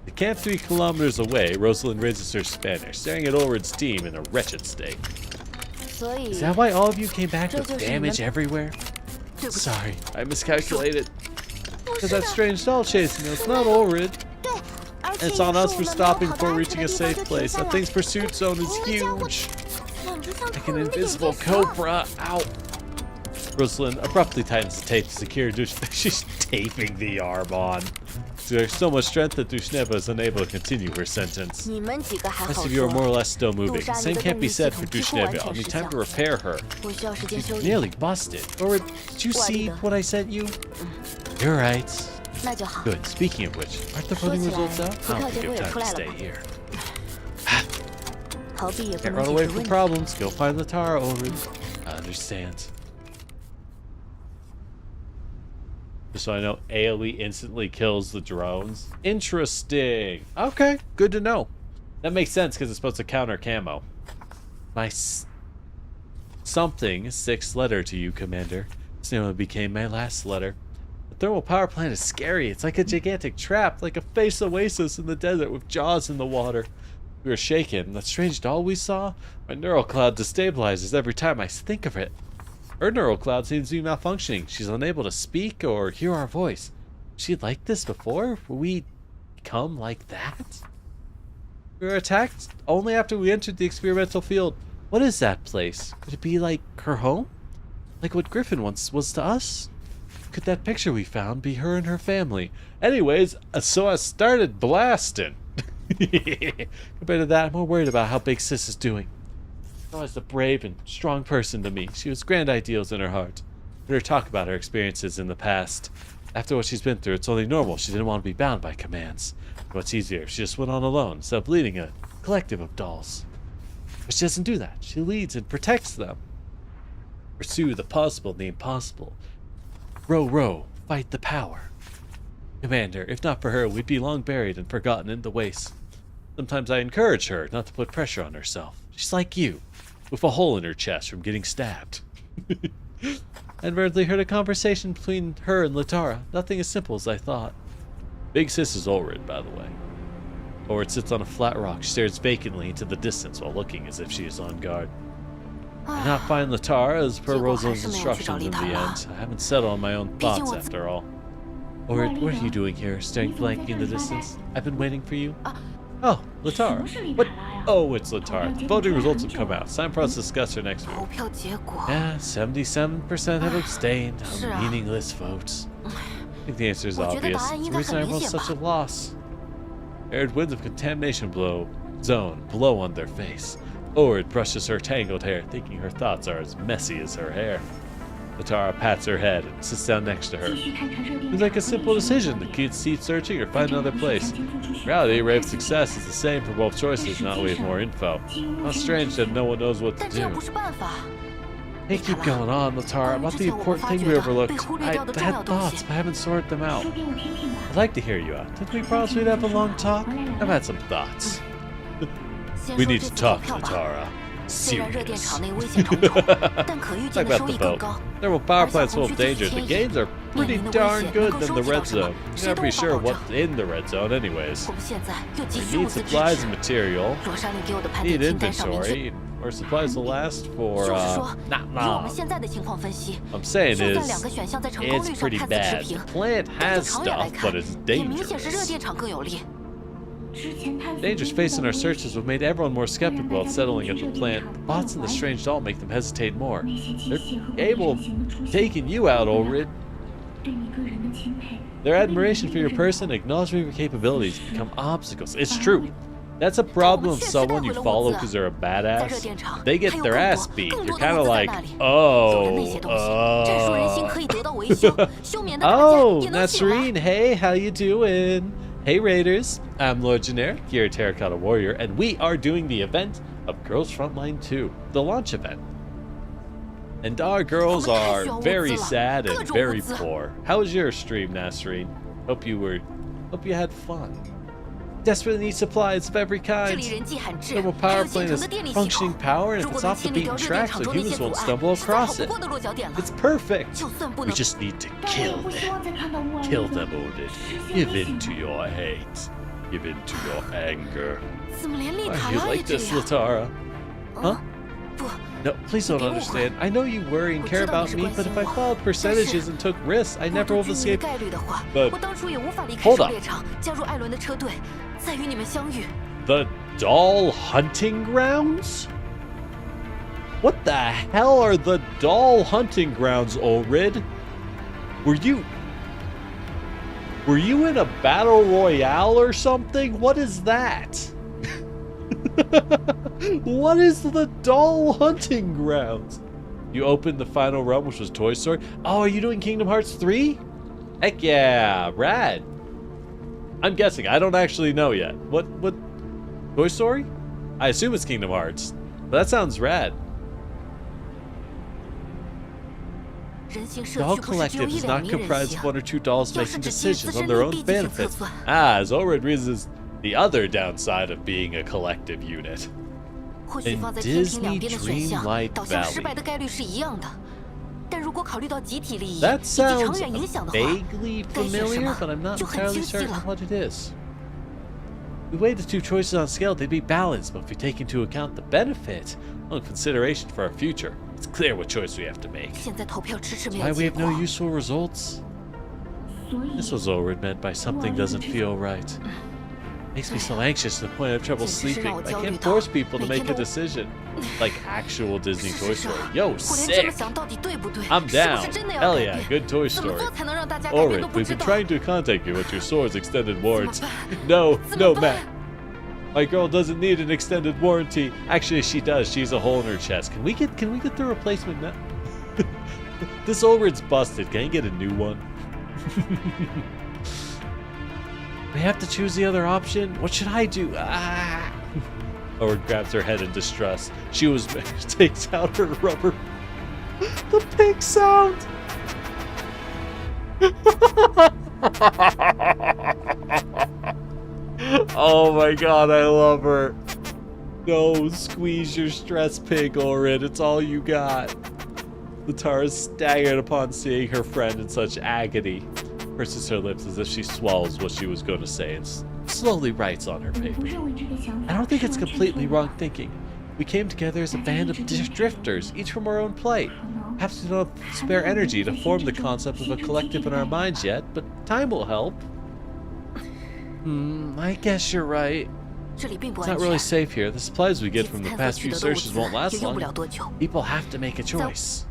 Speaker 1: The camp 3 kilometers away, Rosalind raises her Spanish, staring at Ulrid's team in a wretched state. Is that why all of you came back with damage everywhere? Sorry, I miscalculated. There's that strange doll chasing us, not Ulrid. And it's on us for stopping before reaching a safe place. That thing's pursuit zone is huge. Like an invisible cobra. Ow. Rosalind abruptly tightens the tape to secure She's taping the arm on. There's so much strength that Dushneva is unable to continue her sentence. The rest of you are more or less still moving. The same can't be said for Dushneva. I'll need time to repair her. She's nearly busted. Or did you see what I sent you? You're right. Good. Speaking of which, aren't the voting results out? I don't think you have time to stay here. Can't run away from problems. Go find Latara, Ulrid. I understand. Just so I know, AoE instantly kills the drones. Interesting. Okay, good to know. That makes sense because it's supposed to counter camo. My something 6th letter to you, Commander. This nearly became my last letter. The thermal power plant is scary. It's like a gigantic trap, like a face oasis in the desert with jaws in the water. We were shaken. That strange doll we saw? My neural cloud destabilizes every time I think of it. Her neural cloud seems to be malfunctioning. She's unable to speak or hear our voice. Was she like this before? Will we become like that? We were attacked only after we entered the experimental field. What is that place? Could it be like her home? Like what Griffin once was to us? Could that picture we found be her and her family? Anyways, so I started blasting. Compared to that, I'm more worried about how Big Sis is doing. She's always a brave and strong person to me. She has grand ideals in her heart. I heard her talk about her experiences in the past. After what she's been through, it's only normal she didn't want to be bound by commands. What's easier if she just went on alone instead of leading a collective of dolls? But she doesn't do that. She leads and protects them. Pursue the possible and the impossible. Row, row, fight the power. Commander, if not for her, we'd be long buried and forgotten in the waste. Sometimes I encourage her not to put pressure on herself. She's like you, with a hole in her chest from getting stabbed. I inadvertently heard a conversation between her and Latara. Nothing as simple as I thought. Big Sis is Ulrid, by the way. Ulrid sits on a flat rock. She stares vacantly into the distance while looking as if she is on guard. I did not find Latara as per Rosalind's instructions in the end. I haven't settled on my own thoughts after all. Ulrid, what are you doing here, staring blankly in the distance? I've been waiting for you. Oh, Latara. What? Oh, it's Latara. The voting results have come out. Sign for us to discuss her next week. Yeah, 77% have abstained. A meaningless vote. I think the answer is obvious. It's the reason everyone's such a loss. Arid winds of contamination blow on their face. Ulrid brushes her tangled hair, thinking her thoughts are as messy as her hair. Latara pats her head and sits down next to her. Seems like a simple decision to keep searching or find another place. In reality, rate of success is the same for both choices, not with more info. How strange that no one knows what to do. Hey, keep going on, Latara. About the important thing we overlooked. I had thoughts, but I haven't sorted them out. I'd like to hear you out. Didn't we promise we'd have a long talk? I've had some thoughts. We need to talk, Latara. Serious. Talk about the boat. Thermal power plant's full of danger. The games are pretty darn good than the red zone. You never be sure what's in the red zone anyways. We need supplies and material. Need inventory. Our supplies will last for,
Speaker 2: 就是说，
Speaker 1: not
Speaker 2: 以我们
Speaker 1: long.
Speaker 2: 现在的情况分析，
Speaker 1: I'm saying
Speaker 2: 就算
Speaker 1: is,
Speaker 2: 两个选项在成功
Speaker 1: it's
Speaker 2: 率上
Speaker 1: pretty
Speaker 2: 看似持
Speaker 1: bad.
Speaker 2: 平，
Speaker 1: The plant
Speaker 2: 但
Speaker 1: has
Speaker 2: 从长远来
Speaker 1: stuff,
Speaker 2: 看
Speaker 1: but it's，
Speaker 2: 也明显是热
Speaker 1: dangerous.
Speaker 2: 电厂更有利。
Speaker 1: Dangers faced in our searches have made everyone more skeptical about settling at the plant. The bots and the strange doll make them hesitate more. They're capable of taking you out, Ulrid. Their admiration for your person and acknowledgement of your capabilities become obstacles. It's true. That's a problem of someone you follow because they're a
Speaker 2: 在热
Speaker 1: badass.
Speaker 2: 电厂，
Speaker 1: They
Speaker 2: 还
Speaker 1: get
Speaker 2: 有
Speaker 1: their
Speaker 2: 更
Speaker 1: ass
Speaker 2: 多
Speaker 1: beat.
Speaker 2: 更
Speaker 1: You're
Speaker 2: 多的
Speaker 1: kind
Speaker 2: 物
Speaker 1: of
Speaker 2: 资在
Speaker 1: like,
Speaker 2: 那里。有的
Speaker 1: oh,
Speaker 2: 那些东西，战术人心可以得到维修，休眠的大家
Speaker 1: Oh,
Speaker 2: 也能醒来。
Speaker 1: Nasreen, hey, how you doing? Hey, Raiders. I'm Lord Generic, here at Terracotta Warrior, and we are doing the event of Girls Frontline 2, the launch event. And our girls are very sad and very poor. How was your stream, Nasreen? Hope you had fun. Desperately need supplies of every
Speaker 2: 这
Speaker 1: kind.
Speaker 2: 里人迹罕至，
Speaker 1: Thermal
Speaker 2: 还有
Speaker 1: power
Speaker 2: 现
Speaker 1: plant
Speaker 2: 成
Speaker 1: is
Speaker 2: 的电力系统。
Speaker 1: functioning power, and if
Speaker 2: 如果
Speaker 1: it's
Speaker 2: 能
Speaker 1: off the
Speaker 2: 清理掉
Speaker 1: beaten
Speaker 2: 热电
Speaker 1: track,
Speaker 2: 厂
Speaker 1: so
Speaker 2: 中那
Speaker 1: humans
Speaker 2: 些阻
Speaker 1: won't
Speaker 2: 碍，
Speaker 1: stumble
Speaker 2: 是再好
Speaker 1: across
Speaker 2: 不
Speaker 1: it.
Speaker 2: 过的落脚点了。
Speaker 1: It's perfect.
Speaker 2: 就算不
Speaker 1: We
Speaker 2: 能，
Speaker 1: just need to kill them. Kill them, Odin. Give in to your hate. Give in to your anger.
Speaker 2: 怎么连丽
Speaker 1: Why
Speaker 2: 塔
Speaker 1: do you
Speaker 2: 拉也
Speaker 1: like
Speaker 2: 这
Speaker 1: this,
Speaker 2: 样？
Speaker 1: Latara? Huh?
Speaker 2: 不，
Speaker 1: No, please don't understand. I know you worry and care about me, but if I followed percentages and took risks, I
Speaker 2: 按
Speaker 1: never
Speaker 2: 照
Speaker 1: would
Speaker 2: 均
Speaker 1: have
Speaker 2: 匀
Speaker 1: escaped.
Speaker 2: 概率的话，
Speaker 1: But
Speaker 2: 我当初也无法离开
Speaker 1: hold
Speaker 2: 狩
Speaker 1: up.
Speaker 2: 猎场，加入艾伦的车队，再与你们相遇。
Speaker 1: The doll hunting grounds? What the hell are the doll hunting grounds, Ulrid? Were you in a battle royale or something? What is that? What is the doll hunting grounds? You opened the final run, which was Toy Story. Oh, are you doing Kingdom Hearts 3? Heck yeah, rad. I'm guessing. I don't actually know yet. What Toy Story? I assume it's Kingdom Hearts. But that sounds rad.
Speaker 2: 人形社
Speaker 1: Doll
Speaker 2: 区不是只有
Speaker 1: Collective
Speaker 2: 一
Speaker 1: is
Speaker 2: 两
Speaker 1: not
Speaker 2: 名人
Speaker 1: comprised
Speaker 2: 形
Speaker 1: of，one or two dolls
Speaker 2: 要
Speaker 1: making
Speaker 2: 是只基于自
Speaker 1: decisions
Speaker 2: 身
Speaker 1: on their
Speaker 2: 利
Speaker 1: own
Speaker 2: 益进行测
Speaker 1: benefits.
Speaker 2: 算，
Speaker 1: As Ulrid reasons the other downside of being a collective unit.
Speaker 2: 或许
Speaker 1: In
Speaker 2: 放在天平两
Speaker 1: Disney
Speaker 2: 边的选项，
Speaker 1: Dreamlight
Speaker 2: 导向失
Speaker 1: Valley.
Speaker 2: 败的概率是一样的。但如果考虑到集体利益以
Speaker 1: That
Speaker 2: 及长
Speaker 1: sounds
Speaker 2: 远影响的话，
Speaker 1: vaguely
Speaker 2: 该选什
Speaker 1: familiar,
Speaker 2: 么
Speaker 1: but I'm not
Speaker 2: 就很
Speaker 1: entirely
Speaker 2: 清晰
Speaker 1: certain
Speaker 2: 了。
Speaker 1: what it is. We weighed the two choices on scale, they'd be balanced, but if we take into account the benefit and consideration for our future, it's clear what choice we have to make.
Speaker 2: 现在投票迟迟没有
Speaker 1: Why we
Speaker 2: 结
Speaker 1: have
Speaker 2: 果
Speaker 1: no。useful results? This was Ulrid meant by something doesn't feel right. Makes me so anxious to the point I have trouble
Speaker 2: 简直是
Speaker 1: sleeping.
Speaker 2: 让我
Speaker 1: I
Speaker 2: 焦虑
Speaker 1: can't
Speaker 2: 到
Speaker 1: force people to
Speaker 2: 每
Speaker 1: make
Speaker 2: 天
Speaker 1: a
Speaker 2: 都
Speaker 1: decision. Like actual Disney
Speaker 2: 事
Speaker 1: Toy
Speaker 2: 实上，
Speaker 1: Story. Yo,
Speaker 2: 我连这么
Speaker 1: sick!
Speaker 2: 想到底对不对，
Speaker 1: I'm
Speaker 2: 是不
Speaker 1: down.
Speaker 2: 是真的要
Speaker 1: Hell
Speaker 2: 改
Speaker 1: yeah,
Speaker 2: 变？
Speaker 1: good Toy
Speaker 2: 怎么
Speaker 1: Story.
Speaker 2: 做才能让大家改变都
Speaker 1: Ulrid,
Speaker 2: 不
Speaker 1: we've
Speaker 2: 知
Speaker 1: been
Speaker 2: 道？
Speaker 1: trying to contact you, but your sword's extended
Speaker 2: 怎么
Speaker 1: warranty.
Speaker 2: 办？
Speaker 1: No,
Speaker 2: 怎
Speaker 1: no,
Speaker 2: 么
Speaker 1: Matt.
Speaker 2: 办？
Speaker 1: My girl doesn't need an extended warranty. Actually, she does. She's a hole in her chest. Can we get the replacement now? This Ulrid's busted. Can I get a new one? We have to choose the other option. What should I do? Ah! Ulrid grabs her head in distress. She takes out her rubber. The pig sound. Oh my god, I love her. No, squeeze your stress pig, Ulrid. It's all you got. Latara staggered upon seeing her friend in such agony, purses her lips as if she swallows what she was going to say and slowly writes on her paper. I don't think it's completely wrong thinking. We came together as a band of drifters, each from our own plight. Perhaps we don't have spare energy to form the concept of a collective in our minds yet, but time will help. I guess you're right.
Speaker 2: 这里并不
Speaker 1: It's
Speaker 2: 安
Speaker 1: not really
Speaker 2: 全。
Speaker 1: safe here. The supplies we
Speaker 2: 这
Speaker 1: get
Speaker 2: 次
Speaker 1: from the
Speaker 2: 探索
Speaker 1: past
Speaker 2: 取
Speaker 1: few
Speaker 2: 得的物
Speaker 1: searches
Speaker 2: 资
Speaker 1: won't last
Speaker 2: 也用不了
Speaker 1: long.
Speaker 2: 多久。
Speaker 1: People have to make a choice.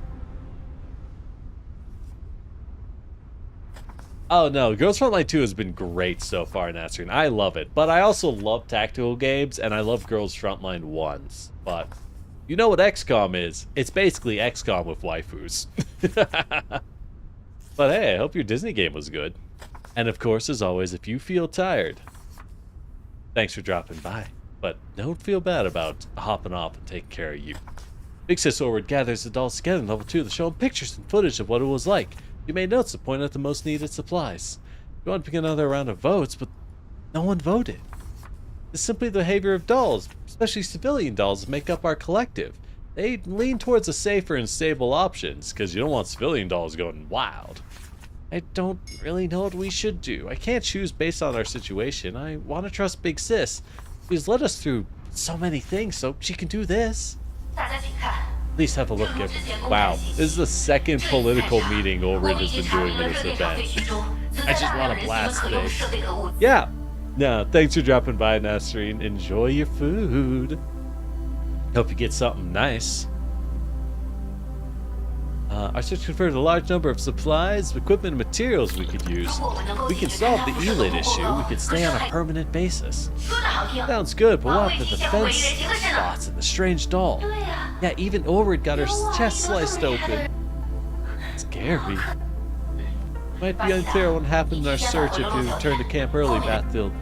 Speaker 1: Oh no, Girls Frontline 2 has been great so far, Nasreen. I love it. But I also love tactical games, and I love Girls Frontline 1s. But you know what XCOM is? It's basically XCOM with waifus. But hey, I hope your Disney game was good. And of course, as always, if you feel tired, thanks for dropping by. But don't feel bad about hopping off and taking care of you. Big Sis Ulrid gathers the dolls together in level 2 to show them pictures and footage of what it was like. You made notes to point out the most needed supplies. You want to pick another round of votes, but no one voted. It's simply the behavior of dolls, especially civilian dolls, that make up our collective. They lean towards the safer and stable options, because you don't want civilian dolls going wild. I don't really know what we should do. I can't choose based on our situation. I want to trust Big Sis. She's led us through so many things, so she can do this. Please have a look at. Wow, this is the second political meeting Ulrid has been doing in this event. I just want to blast things. Yeah. No, thanks for dropping by, Nasreen. Enjoy your food. Hope you get something nice. Our search confirmed a large number of supplies, equipment, and materials we could use. We can solve the E-Lit issue. We could stay on a permanent basis. Sounds good, but what about the defense spots and the strange doll? Yeah, even Ulrid got her chest sliced open. Scary. Might be unclear what happened in our search if you returned to camp early, Battlefield.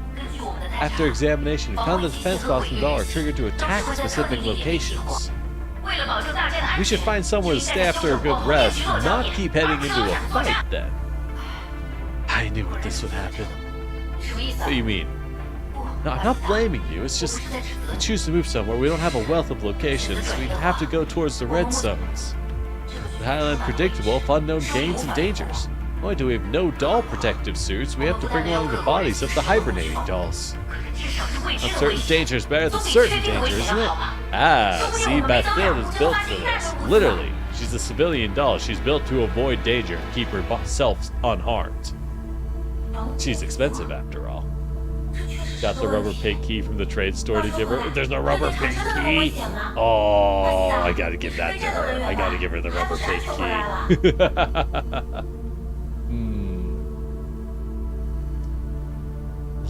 Speaker 1: After examination, we found the defense spots and doll are triggered to attack specific locations. We should find somewhere to stay after a good rest and not keep heading into a fight then. I knew this would happen. What do you mean? No, I'm not blaming you. It's just if we choose to move somewhere, we don't have a wealth of locations. We'd have to go towards the red zones. The highly unpredictable, of unknown gains and dangers. Not only do we have no doll protective suits, we have to bring along the bodies of the hibernating dolls. Uncertain danger is better than certain danger, isn't it? Ah, see, Bathilde is built for this. Literally, she's a civilian doll. She's built to avoid danger and keep herself unharmed. She's expensive after all. Got the rubber pig key from the trade store to give her. There's no rubber pig key. Oh, I gotta give that to her. I gotta give her the rubber pig key.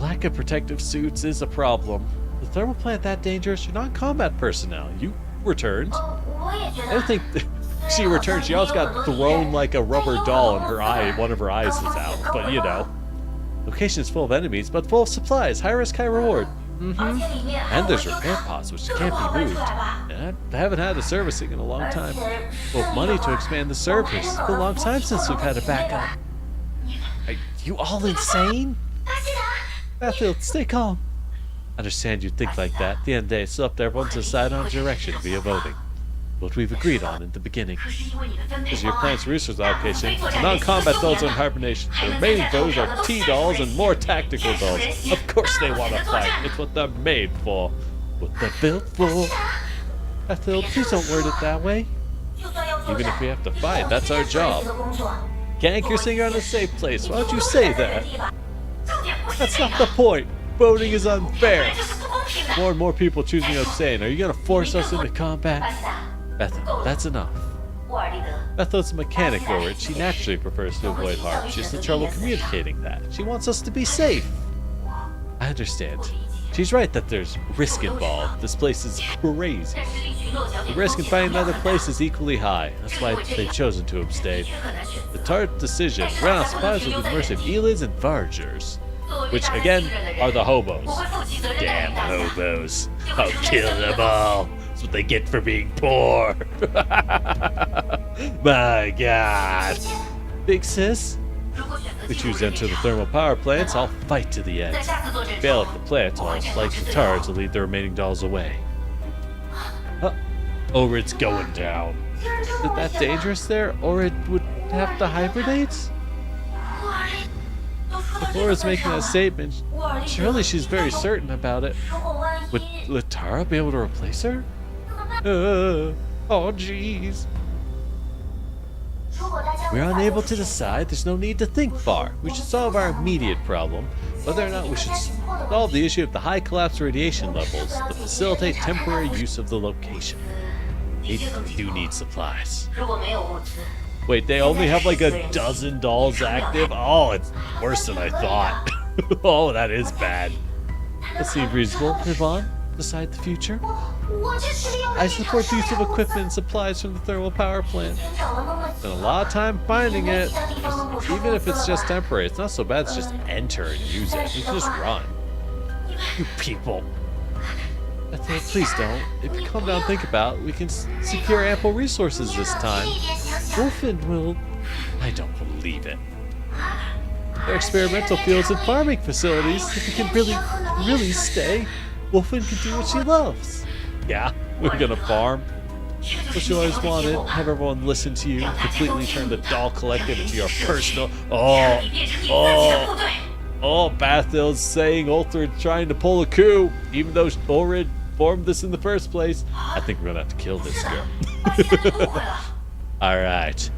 Speaker 1: Lack of protective suits is a problem. The thermal plant that dangerous? You're non-combat personnel. You returned. I don't think she returned. She also got thrown like a rubber doll and her eye, one of her eyes is out. But you know. Location is full of enemies, but full of supplies. High risk, high reward. And there's repair pods, which can't be moved. And I haven't had a servicing in a long time. Well, money to expand the service. It's been a long time since we've had a backup. Are you all insane? Battlefield, stay calm. I understand you think like that. At the end of the day, it's up to everyone to decide on direction via voting. What we've agreed on in the beginning. Because your plan's resource allocation, non-combat dolls and hibernation. The remaining dolls are T-dolls and more tactical dolls. Of course they want to fight. It's what they're made for. What they're built for. Battlefield, please don't word it that way. Even if we have to fight, that's our job. Can't anchor singer on a safe place. Why don't you say that? That's not the point. Voting is unfair. More and more people choosing to abstain. Are you going to force us into combat? Bethel, that's enough. Bethel's a mechanic, Ulrid. She naturally prefers to avoid harm. She has the trouble communicating that. She wants us to be safe. I understand. She's right that there's risk involved. This place is crazy. The risk in finding another place is equally high. That's why they've chosen to abstain. The tart decision. Run out supplies with the mercy of Elids and Vargers. Which, again, are the hobos. Damn hobos. I'll kill them all. That's what they get for being poor. My God. Big sis? If we choose to enter the thermal power plants, I'll fight to the end. Fail at the plant, I'll flank the turrets to lead the remaining dolls away. Ulrid's going down. Is it that dangerous there? Ulrid would have to hibernate? If Laura's making that statement, surely she's very certain about it. Would Tara be able to replace her? Oh, jeez. We're unable to decide. There's no need to think far. We should solve our immediate problem, whether or not we should solve the issue of the high collapse radiation levels to facilitate temporary use of the location. They do need supplies. Wait, they only have like a dozen dolls active? Oh, it's worse than I thought. Oh, that is bad. That seems reasonable. Yvonne, decide the future. I support the use of equipment and supplies from the thermal power plant. Spent a lot of time finding it. Even if it's just temporary, it's not so bad. It's just enter and use it. You can just run. You people. Please don't. If you calm down and think about it, we can secure ample resources this time. Wolfen will... I don't believe it. There are experimental fields and farming facilities. If you can really stay, Wolfen can do what she loves. Yeah, we're gonna farm. What you always wanted, have everyone listen to you, completely turn the doll collective into your personal... Oh, Bathilde's saying Ulthred's trying to pull a coup, even though Ulrid formed this in the first place. I think we're gonna have to kill this girl.
Speaker 2: 我现在后悔了。
Speaker 1: Alright.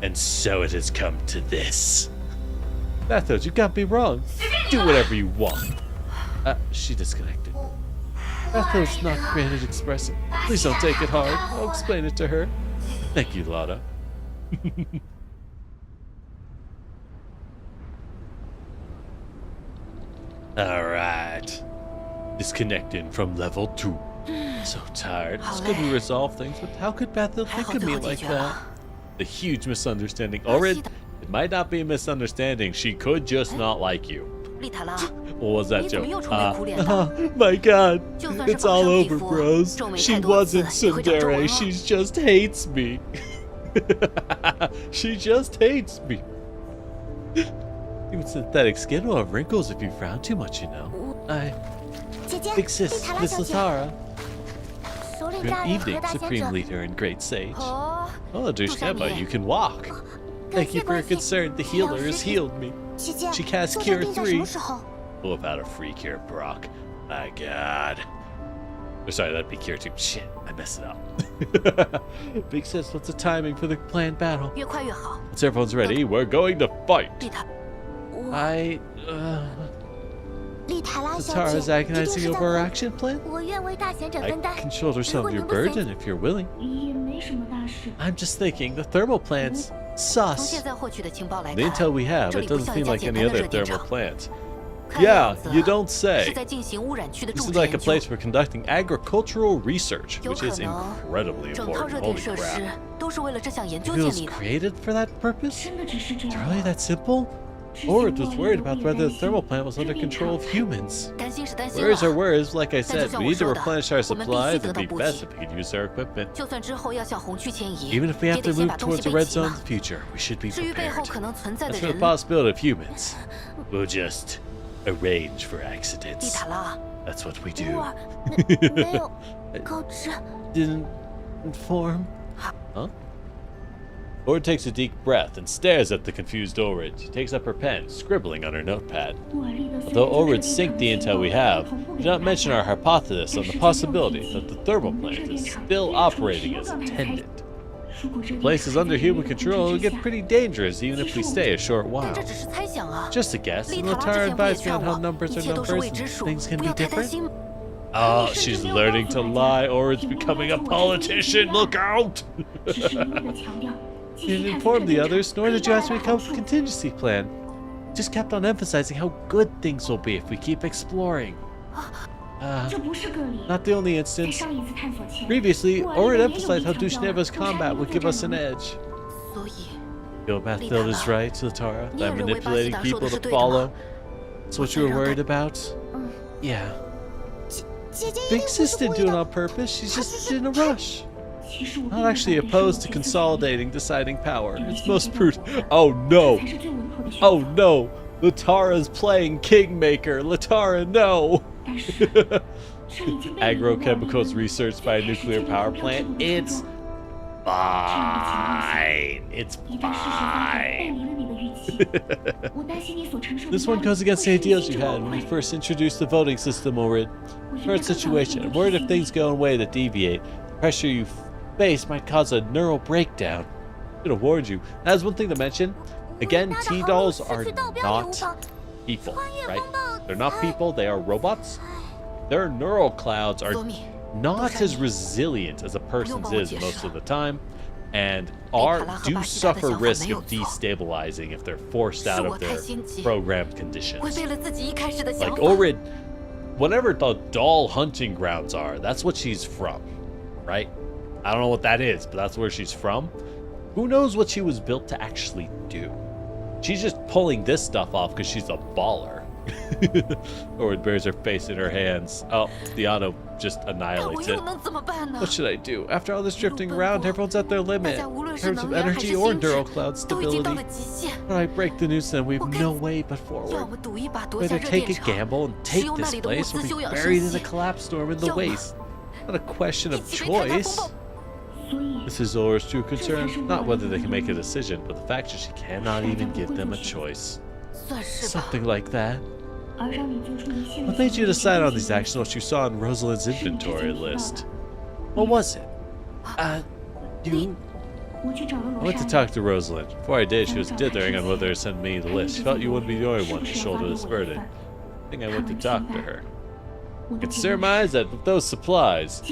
Speaker 1: And so it has come to this. Bathos, you got me wrong. Do whatever you want. She disconnected. Bathos not granted expressive. Please don't take it hard. I'll explain it to her. Thank you, Lada. Alright. Disconnecting from level 2. So tired. It's good we resolve things, but how could Bathil think of me like that? The huge misunderstanding. Orid, it might not be a misunderstanding. She could just not like you.
Speaker 2: 丽塔拉，
Speaker 1: What was that
Speaker 2: 你怎么
Speaker 1: joke?
Speaker 2: 又愁眉苦脸的？
Speaker 1: My god.
Speaker 2: 就算是
Speaker 1: It's
Speaker 2: 绑
Speaker 1: all
Speaker 2: 上皮
Speaker 1: over,
Speaker 2: 肤，
Speaker 1: bros.
Speaker 2: 皱眉
Speaker 1: She
Speaker 2: 太多次
Speaker 1: wasn't
Speaker 2: 也会长皱纹
Speaker 1: tsundere.
Speaker 2: 了。
Speaker 1: She just hates me. She just hates me. Even synthetic skin will have wrinkles if you frown too much, you know.
Speaker 3: 姐姐，
Speaker 1: Big
Speaker 3: 丽
Speaker 1: sis,
Speaker 3: 塔拉
Speaker 1: Miss
Speaker 3: 小姐，
Speaker 1: Latara.
Speaker 3: 首领
Speaker 1: Good
Speaker 3: 大人和
Speaker 1: evening,
Speaker 3: 大贤
Speaker 1: Supreme
Speaker 3: 者。
Speaker 1: Leader and Great Sage.
Speaker 2: 哦，
Speaker 1: Oh,
Speaker 2: 杜莎
Speaker 1: Dushkeba,
Speaker 2: 米
Speaker 1: you can walk.
Speaker 3: 感
Speaker 1: Thank
Speaker 3: 谢
Speaker 1: you for your
Speaker 3: 关心。
Speaker 1: concern. The
Speaker 3: 治疗
Speaker 1: healer has
Speaker 3: 实体
Speaker 1: healed me.
Speaker 3: 姐姐，
Speaker 1: She cast
Speaker 3: 受伤
Speaker 1: Cure
Speaker 3: 定在什么
Speaker 1: 3.
Speaker 3: 时候？
Speaker 1: Pull about a free cure, Brock. My god. Oh, sorry, that'd be cure 2. Shit, I messed it up. Big sis, what's the timing for the planned battle?
Speaker 2: 越快越好。
Speaker 1: Once everyone's ready, we're going to fight.
Speaker 2: 丽塔，
Speaker 3: 丽塔拉小
Speaker 1: Latara's
Speaker 3: 姐，一定
Speaker 1: agonizing
Speaker 3: 是在
Speaker 1: over our
Speaker 3: 问。
Speaker 1: action plan?
Speaker 3: 我愿为大贤者
Speaker 1: I
Speaker 3: 分担。
Speaker 1: can shoulder some of your
Speaker 3: 如果您不
Speaker 1: burden if you're willing.
Speaker 4: 也没什么大事。
Speaker 1: I'm just thinking, the thermal plant's
Speaker 2: 从
Speaker 1: sus.
Speaker 2: 现在获取的情报来
Speaker 1: The
Speaker 2: 看，
Speaker 1: intel we have,
Speaker 2: 这
Speaker 1: it
Speaker 2: 里不
Speaker 1: doesn't
Speaker 2: 像一
Speaker 1: seem
Speaker 2: 家
Speaker 1: like
Speaker 2: 简
Speaker 1: any
Speaker 2: 单的
Speaker 1: other
Speaker 2: 热电
Speaker 1: thermal
Speaker 2: 厂。
Speaker 1: plant.
Speaker 2: 看
Speaker 1: Yeah,
Speaker 2: 样子
Speaker 1: you don't
Speaker 2: 是
Speaker 1: say.
Speaker 2: 在进行污染区的
Speaker 1: This
Speaker 2: 种
Speaker 1: is
Speaker 2: 植
Speaker 1: like a
Speaker 2: 研究。
Speaker 1: place for conducting agricultural research,
Speaker 2: 有
Speaker 1: which
Speaker 2: 可
Speaker 1: is
Speaker 2: 能
Speaker 1: incredibly
Speaker 2: 整套
Speaker 1: important.
Speaker 2: 热电
Speaker 1: Holy
Speaker 2: 设施
Speaker 1: crap.
Speaker 2: 都是为了这项研究
Speaker 1: It
Speaker 2: 建
Speaker 1: was
Speaker 2: 立的。
Speaker 1: created for that purpose?
Speaker 4: 真的只是这
Speaker 1: It's
Speaker 4: 样
Speaker 1: really
Speaker 4: 吗？
Speaker 1: that simple? Orid was worried about whether the thermal plant was under control of humans.
Speaker 2: 担心是担心
Speaker 1: Words are
Speaker 2: 了。
Speaker 1: words, like I
Speaker 2: 但就
Speaker 1: said,
Speaker 2: 像
Speaker 1: we
Speaker 2: 我
Speaker 1: need to
Speaker 2: 说的，
Speaker 1: replenish our
Speaker 2: 我们必须
Speaker 1: supplies.
Speaker 2: 得
Speaker 1: It'd
Speaker 2: 到
Speaker 1: be
Speaker 2: 补
Speaker 1: best
Speaker 2: 给
Speaker 1: if。we could use their equipment.
Speaker 2: 就算之后要向红区迁移，
Speaker 1: Even if we
Speaker 2: 也
Speaker 1: have
Speaker 2: 得
Speaker 1: to
Speaker 2: 先
Speaker 1: move
Speaker 2: 把东西
Speaker 1: towards the
Speaker 2: 备
Speaker 1: red
Speaker 2: 齐
Speaker 1: zone
Speaker 2: 嘛
Speaker 1: in the。future, we should be
Speaker 2: 至于背后
Speaker 1: prepared.
Speaker 2: 可能存在的
Speaker 1: As for the
Speaker 2: 人，
Speaker 1: possibility of humans, we'll just arrange for
Speaker 2: 丽
Speaker 1: accidents.
Speaker 2: 塔拉，
Speaker 1: That's what we
Speaker 3: 布
Speaker 1: do.
Speaker 3: 尔，没有告知。
Speaker 1: Didn't inform? Huh? Orid takes a deep breath and stares at the confused Orid. She takes up her pen, scribbling on her notepad.
Speaker 4: 布尔利的
Speaker 1: Although Orid synced the intel we have, we do not mention our hypothesis on the possibility that the thermal plant is still operating as intended. The place is under human control, it will get pretty dangerous even if we stay a short
Speaker 2: 但
Speaker 1: while.
Speaker 2: 这只是猜想啊。
Speaker 1: Just a guess,
Speaker 2: 丽
Speaker 1: and
Speaker 2: 塔拉之
Speaker 1: Latara
Speaker 2: 前不也
Speaker 1: advised me
Speaker 2: 劝
Speaker 1: on how
Speaker 2: 我，
Speaker 1: numbers
Speaker 2: 一
Speaker 1: are
Speaker 2: 切都是
Speaker 1: numbers
Speaker 2: 未知
Speaker 1: and
Speaker 2: 数，
Speaker 1: things can
Speaker 2: 不
Speaker 1: be
Speaker 2: 要太担
Speaker 1: different.
Speaker 2: 心。
Speaker 1: Oh, she's learning to lie, or it's becoming a politician. Look out!
Speaker 4: 只是一味的强调，
Speaker 1: You
Speaker 4: 继
Speaker 1: didn't
Speaker 4: 续探
Speaker 1: inform
Speaker 4: 索
Speaker 1: the
Speaker 4: 这
Speaker 1: others,
Speaker 4: 场
Speaker 1: nor
Speaker 4: 可以
Speaker 1: did you
Speaker 4: 带
Speaker 1: ask me
Speaker 4: 来
Speaker 1: to
Speaker 4: 的
Speaker 1: come
Speaker 4: 好
Speaker 1: with a
Speaker 4: 处。
Speaker 1: contingency plan. Just kept on emphasizing how good things will be if we keep exploring.
Speaker 4: 这不是个例。
Speaker 1: Not the only
Speaker 4: 在
Speaker 1: instance.
Speaker 4: 上一次探索前，
Speaker 1: Previously,
Speaker 4: 布尔
Speaker 1: Orid
Speaker 4: 利也有
Speaker 1: emphasized how
Speaker 4: 强调了
Speaker 1: Dushneva's
Speaker 4: 杜莎
Speaker 1: combat
Speaker 4: 米
Speaker 1: would
Speaker 4: 的
Speaker 1: give
Speaker 4: 作
Speaker 1: us
Speaker 4: 战
Speaker 1: an
Speaker 4: 能力。
Speaker 1: edge.
Speaker 2: 所以，
Speaker 1: Bathfield is right, Latara. That I'm
Speaker 2: 你也认为巴西
Speaker 1: manipulating
Speaker 2: 达说
Speaker 1: people
Speaker 2: 的是
Speaker 1: to
Speaker 2: 对的吗？
Speaker 1: follow. That's what you were worried about? Yeah.
Speaker 3: 姐姐一定
Speaker 1: Big
Speaker 3: 不
Speaker 1: sis
Speaker 3: 是故
Speaker 1: didn't
Speaker 3: 意
Speaker 1: do it
Speaker 3: 的
Speaker 1: on。purpose. She's just in a rush.
Speaker 4: 其实我
Speaker 1: Not actually opposed to
Speaker 4: 这
Speaker 1: consolidating deciding power. It's most prudent. Oh no!
Speaker 4: 才是最稳妥的选
Speaker 1: Oh
Speaker 4: 择。
Speaker 1: no! Latara's playing Kingmaker. Latara, no!
Speaker 4: 但是这已经被
Speaker 1: Agrochemicals researched by a nuclear power plant. It's fine. It's
Speaker 4: 一旦事实发展背
Speaker 1: fine.
Speaker 4: 离了你的预期，我担心你所承受的
Speaker 1: This one
Speaker 4: 压力
Speaker 1: goes against the
Speaker 4: 会
Speaker 1: ideals
Speaker 4: 是
Speaker 1: you
Speaker 4: 一种
Speaker 1: had when
Speaker 4: 误
Speaker 1: we
Speaker 4: 会。
Speaker 1: first introduced the voting system, Orid. Current situation. I'm worried if things go in a way that deviate, the pressure you face might cause a neural breakdown. I'm gonna warn you. That's one thing to mention. Again, T-dolls are not people, right? They're not people, they are robots. Their neural clouds are
Speaker 2: 索米，
Speaker 1: not as resilient as a person's is most of the time, and do suffer risk of destabilizing if they're forced out of their programmed
Speaker 2: 违
Speaker 1: conditions.
Speaker 2: 背了自己一开始的想
Speaker 1: Like
Speaker 2: 法。
Speaker 1: Orid, whatever the doll hunting grounds are, that's what she's from, right? I don't know what that is, but that's where she's from. Who knows what she was built to actually do? She's just pulling this stuff off because she's a baller. Orid bears her face in her hands. Oh, the auto just
Speaker 2: 但我
Speaker 1: annihilates
Speaker 2: 又
Speaker 1: it.
Speaker 2: 能怎么办呢？
Speaker 1: What should I do? After all this drifting around, everyone's at their limit.
Speaker 2: 大家无论
Speaker 1: In
Speaker 2: 是
Speaker 1: terms
Speaker 2: 能
Speaker 1: of
Speaker 2: 源还
Speaker 1: energy
Speaker 2: 是
Speaker 1: or
Speaker 2: 心智
Speaker 1: neural cloud
Speaker 2: 都已经到了
Speaker 1: stability.
Speaker 2: 极限。
Speaker 1: When I break the noose, then we've
Speaker 2: Okay.
Speaker 1: no way but
Speaker 2: 要
Speaker 1: forward.
Speaker 2: 么赌一把夺下
Speaker 1: Whether
Speaker 2: 热
Speaker 1: take
Speaker 2: 电
Speaker 1: a
Speaker 2: 厂，
Speaker 1: gamble and
Speaker 2: 使
Speaker 1: take
Speaker 2: 用那
Speaker 1: this
Speaker 2: 里的物
Speaker 1: place
Speaker 2: 资
Speaker 1: or
Speaker 2: 休
Speaker 1: be
Speaker 2: 养
Speaker 1: buried
Speaker 2: 生
Speaker 1: in a
Speaker 2: 息，
Speaker 1: collapse storm in the
Speaker 2: 要么
Speaker 1: waste. Not a question
Speaker 2: 一
Speaker 1: of
Speaker 2: 起被太阳
Speaker 1: choice.
Speaker 2: 风暴。
Speaker 4: 所以
Speaker 1: This is Zora's true concern, not whether they can make a decision, but the fact that she cannot even give them a choice.
Speaker 2: 算是吧。
Speaker 1: Something like that. What made you decide on these actions once you saw on Rosalind's inventory list? What was it? You... I went to talk to Rosalind. Before I did, she was dithering on whether to send me the list. She felt you wouldn't be the only one to shoulder this burden. I think I went to talk to her. I could surmise that with those supplies,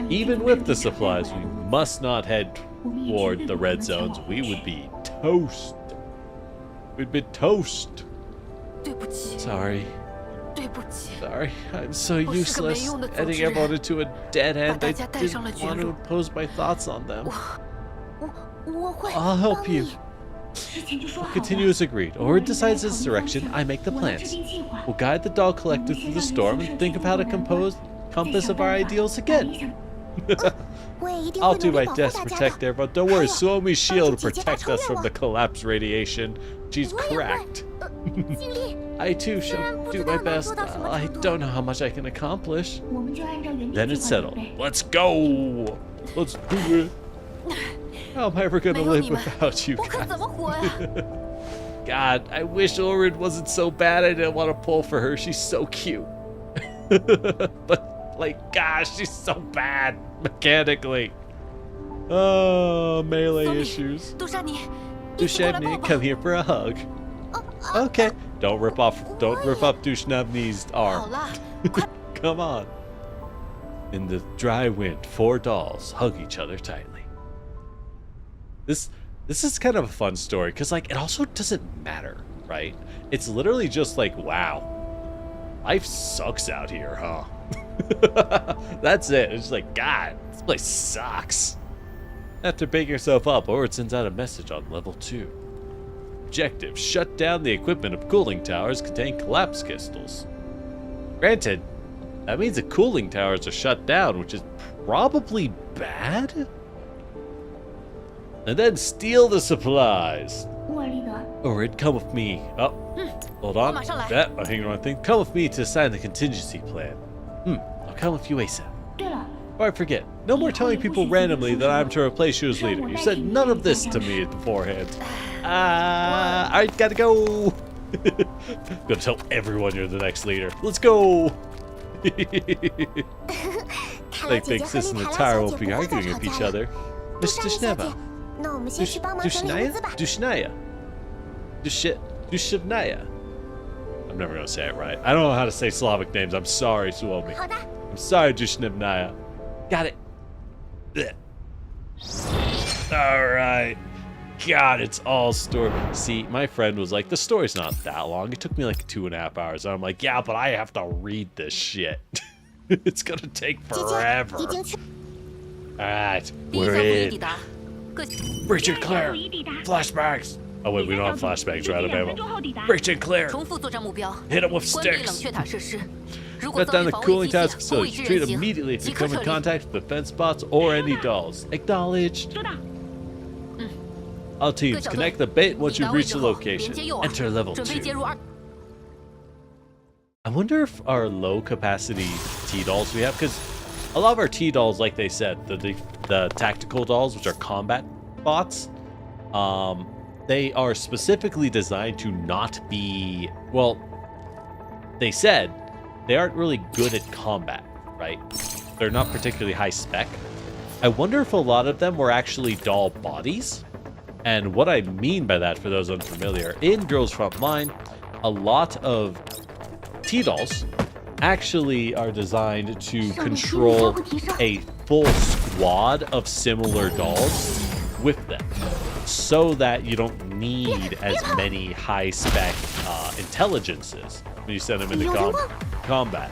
Speaker 1: even with the supplies, we must not head toward the red zones. We would be toast. We'd be toast.
Speaker 2: 对不起，
Speaker 1: Sorry.
Speaker 2: 对不起，
Speaker 1: Sorry, I'm so useless. Heading everyone into a dead end. I didn't want to impose my thoughts on them.
Speaker 3: 我会。
Speaker 1: I'll help you. Continue as agreed. Or decides its direction, I make the plans. We'll guide the doll collective through the storm and think of how to compose compass of our ideals again. I'll do my best to protect everyone. Don't worry, Suomi's shield will protect us from the collapse radiation. She's cracked. I too shall do my best. I don't know how much I can accomplish. Then it's settled. Let's go! Let's do it! How am I ever gonna live without you
Speaker 2: 我可
Speaker 1: guys?
Speaker 2: 怎么活呀？
Speaker 1: God, I wish Orin wasn't so bad. I didn't want to pull for her. She's so cute. But, like, gosh, she's so bad mechanically. Oh, melee issues.
Speaker 2: 杜莎妮，一起过来抱
Speaker 1: Dushevny,
Speaker 2: 抱
Speaker 1: come here for a hug. Okay. Don't rip off Dushnevny's
Speaker 2: 好
Speaker 1: arm.
Speaker 2: 啦，快
Speaker 1: Come on. In the dry wind, 4 dolls hug each other tightly. This is kind of a fun story because, like, it also doesn't matter, right? It's literally just like, wow, life sucks out here, huh? That's it. It's like, God, this place sucks. After picking yourself up, Ord sends out a message on level 2. Objective: shut down the equipment of cooling towers containing collapse crystals. Granted, that means the cooling towers are shut down, which is probably bad. And then steal the supplies.
Speaker 4: 沃尔利德，
Speaker 1: Ord, come with me. Oh, hold on.
Speaker 2: 我马上来。
Speaker 1: That, I think the wrong thing. Come with me to sign the contingency plan. I'll come with you ASAP.
Speaker 4: 对了，
Speaker 1: Before I forget, no more telling people randomly that I'm to replace you as leader. You said none of this to me beforehand. I gotta go. Gonna tell everyone you're the next leader. Let's go.
Speaker 3: 看
Speaker 1: They
Speaker 3: 来姐姐
Speaker 1: think
Speaker 3: 和
Speaker 1: Sis
Speaker 3: 丽
Speaker 1: and
Speaker 3: 塔
Speaker 1: the
Speaker 3: 拉
Speaker 1: Tara
Speaker 3: 小
Speaker 1: won't
Speaker 3: 姐
Speaker 1: be
Speaker 3: 不会再
Speaker 1: arguing
Speaker 3: 吵
Speaker 1: with
Speaker 3: 架
Speaker 1: each
Speaker 3: 了。
Speaker 1: other.
Speaker 3: 杜
Speaker 1: Miss
Speaker 3: 莎妮小姐
Speaker 1: Dushneva.，
Speaker 3: 那我们先去帮忙整理屋
Speaker 1: Dushnaya?
Speaker 3: 子吧。
Speaker 1: Dushnaya? Dushnaya? I'm never gonna say it right. I don't know how to say Slavic names. I'm sorry, Suomi.
Speaker 3: 好的。
Speaker 1: I'm sorry, Dushnevnaya. Got it. Blech. All right. God, it's all story. See, my friend was like, the story's not that long. It took me like 2.5 hours. And I'm like, yeah, but I have to read this shit. It's gonna take
Speaker 3: 姐姐
Speaker 1: forever.
Speaker 3: 已经去。
Speaker 1: All right,
Speaker 2: 第一
Speaker 1: we're
Speaker 2: 项会议抵
Speaker 1: in.
Speaker 2: 达，各
Speaker 1: Breach and clear.
Speaker 4: 已抵达。
Speaker 1: Flashbacks. Oh wait, we don't have flashbacks. We're out of
Speaker 4: 2分
Speaker 1: ammo.
Speaker 4: 钟后抵达。
Speaker 1: Breach and clear.
Speaker 2: 重复作战目标，
Speaker 1: Hit them with
Speaker 2: 关闭冷
Speaker 1: sticks.
Speaker 2: 却塔设施。如果
Speaker 1: Shut
Speaker 2: 遭
Speaker 1: down
Speaker 2: 遇
Speaker 1: the
Speaker 2: 防卫
Speaker 1: cooling
Speaker 2: 机
Speaker 1: tower
Speaker 2: 械、后卫
Speaker 1: facilities.
Speaker 2: 之
Speaker 1: Retreat
Speaker 2: 人形，
Speaker 1: immediately if
Speaker 2: 即
Speaker 1: you
Speaker 2: 刻
Speaker 1: come
Speaker 2: 撤
Speaker 1: in
Speaker 2: 离。
Speaker 1: contact with defense spots or any dolls. Acknowledged.
Speaker 4: 收到。
Speaker 1: All teams,
Speaker 2: 各小队
Speaker 1: connect the bait once
Speaker 2: 抵
Speaker 1: you
Speaker 2: 达位
Speaker 1: reach
Speaker 2: 置
Speaker 1: the
Speaker 2: 后，
Speaker 1: location.
Speaker 2: 连接右耳，
Speaker 1: Enter level
Speaker 2: 准备接
Speaker 1: 2.
Speaker 2: 入2。
Speaker 1: I wonder if our low capacity T dolls we have, because a lot of our T dolls, like they said, the tactical dolls, which are combat bots, they are specifically designed to not be, well, they said they aren't really good at combat, right? They're not particularly high spec. I wonder if a lot of them were actually doll bodies. And what I mean by that, for those unfamiliar, in Girls Frontline, a lot of T-dolls actually are designed to control a full squad of similar dolls with them, so that you don't need as many high-spec intelligences when you send them into combat.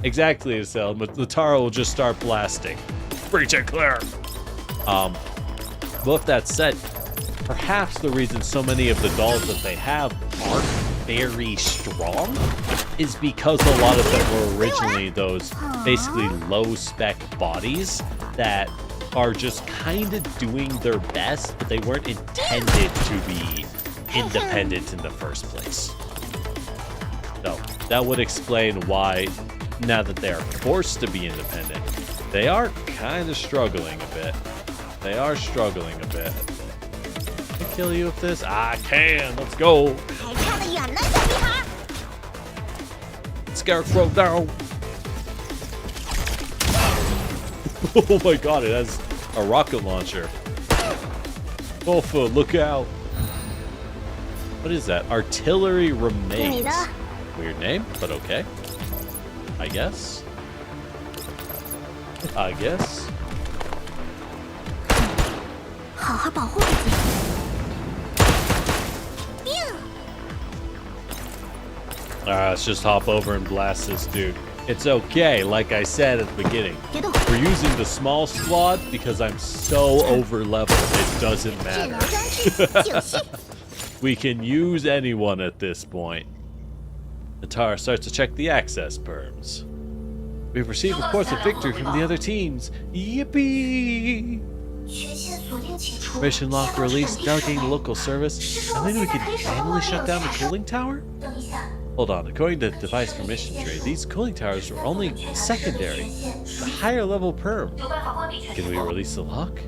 Speaker 1: Exactly, Estelle. Latara will just start blasting. Breach and clear! Well, with that said, perhaps the reason so many of the dolls that they have aren't very strong is because a lot of them were originally those basically low-spec bodies that are just kind of doing their best, but they weren't intended to be independent in the first place. So that would explain why, now that they are forced to be independent, they are kind of struggling a bit. They are struggling a bit. Can I kill you with this? I can. Let's go.
Speaker 3: 还差得远呢，小屁孩。
Speaker 1: Scarecrow down. Oh my god, it has a rocket launcher. Golfa, look out. What is that? Artillery remains. Weird name, but okay. I guess. I guess.
Speaker 3: 好好保护自己。
Speaker 1: Let's just hop over and blast this dude. It's okay, like I said at the beginning. We're using the small squad because I'm so over leveled, it doesn't matter. We can use anyone at this point. Natara starts to check the access perms. We've received reports of victory from the other teams. Yippee! Mission lock released, delegating local service. I mean, we can manually shut down the cooling tower? Hold on, according to the device permission tree, these cooling towers are only secondary. The higher level perm. Can we release the lock?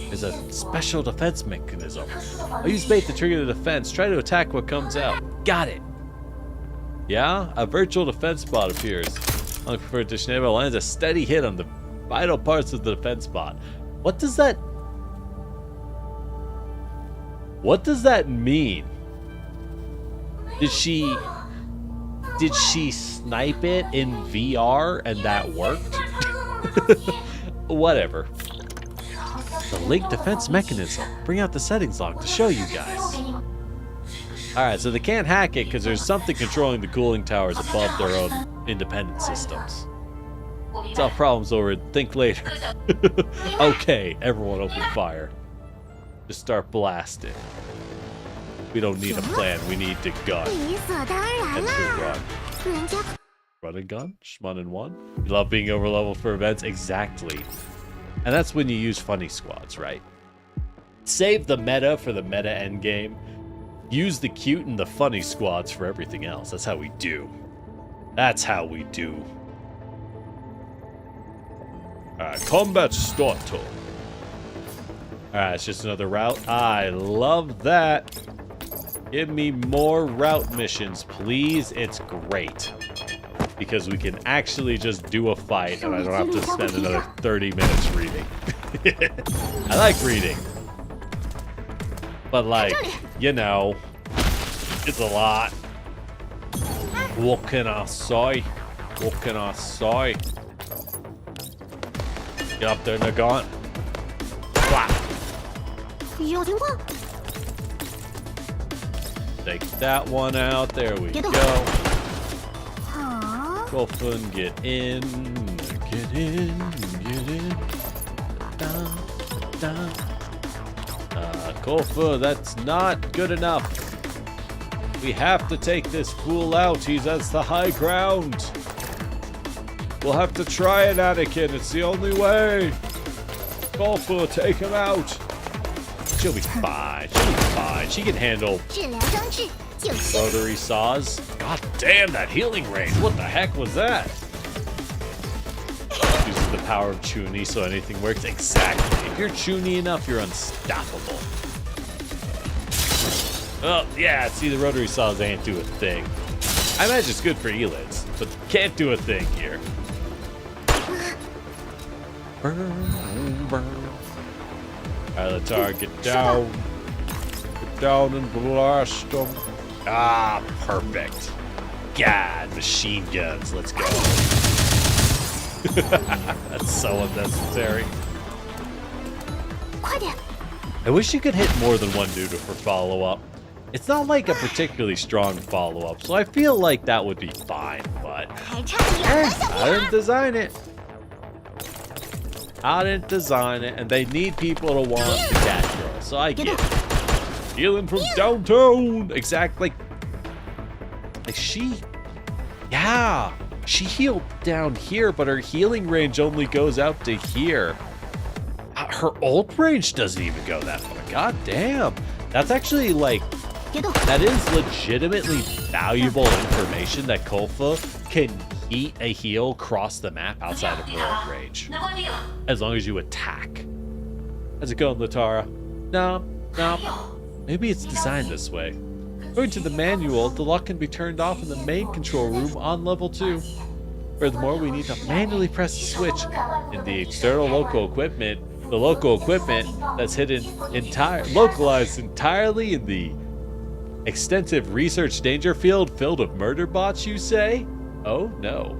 Speaker 1: There's a special defense mechanism. I'll use bait to trigger the defense. Try to attack what comes out. Got it! Yeah, a virtual defense bot appears. Looking for a disable lands a steady hit on the vital parts of the defense bot. What does that mean? Did she snipe it in VR and that worked? Whatever. The link defense mechanism. Bring out the settings log to show you guys. Alright, so they can't hack it because there's something controlling the cooling towers above their own independent systems. Solve problems over it. Think later. Okay, everyone open fire. Just start blasting. We don't need a plan, we need to gun. And to run. Run and gun? Shmun and one? You love being overleveled for events? Exactly. And that's when you use funny squads, right? Save the meta for the meta endgame. Use the cute and the funny squads for everything else. That's how we do. That's how we do. Alright, combat started. Alright, it's just another route. I love that. Give me more route missions, please. It's great. Because we can actually just do a fight and I don't have to spend another 30 minutes reading. I like reading. But like, you know, it's a lot. What can I say? What can I say? Get up there, Nagant. Wow. Take that one out. There we go. Golfun, get in. Get in. Get in. Down. Down. Golfa, that's not good enough. We have to take this fool out. He's at the high ground. We'll have to try it, Anakin. It's the only way. Golfa, take him out. She'll be fine. She'll be fine. She can handle rotary saws. God damn, that healing range. What the heck was that? Uses the power of Chuni so anything works. Exactly. If you're Chuni enough, you're unstoppable. Oh, yeah, see, the rotary saws ain't do a thing. I imagine it's good for elids, but can't do a thing here. Burn, burn. Alright, Latar, get down. Get down and blast them. Ah, perfect. God, machine guns, let's go. That's so unnecessary. I wish you could hit more than one dude for follow-up. It's not like a particularly strong follow-up, so I feel like that would be fine, but I didn't design it. I didn't design it, and they need people to want the cat girl, so I get it. Healing from downtown! Exactly. Like she healed down here, but her healing range only goes out to here. Her ult range doesn't even go that far. God damn. That's actually like, that is legitimately valuable information that Kolfa can eat a heal across the map outside of her ult range. As long as you attack. How's it going, Latara? No. Maybe it's designed this way. According to the manual, the lock can be turned off in the main control room on level 2. Furthermore, we need to manually press the switch in the external local equipment. The local equipment that's localized entirely in the extensive research danger field filled with murder bots, you say? Oh no.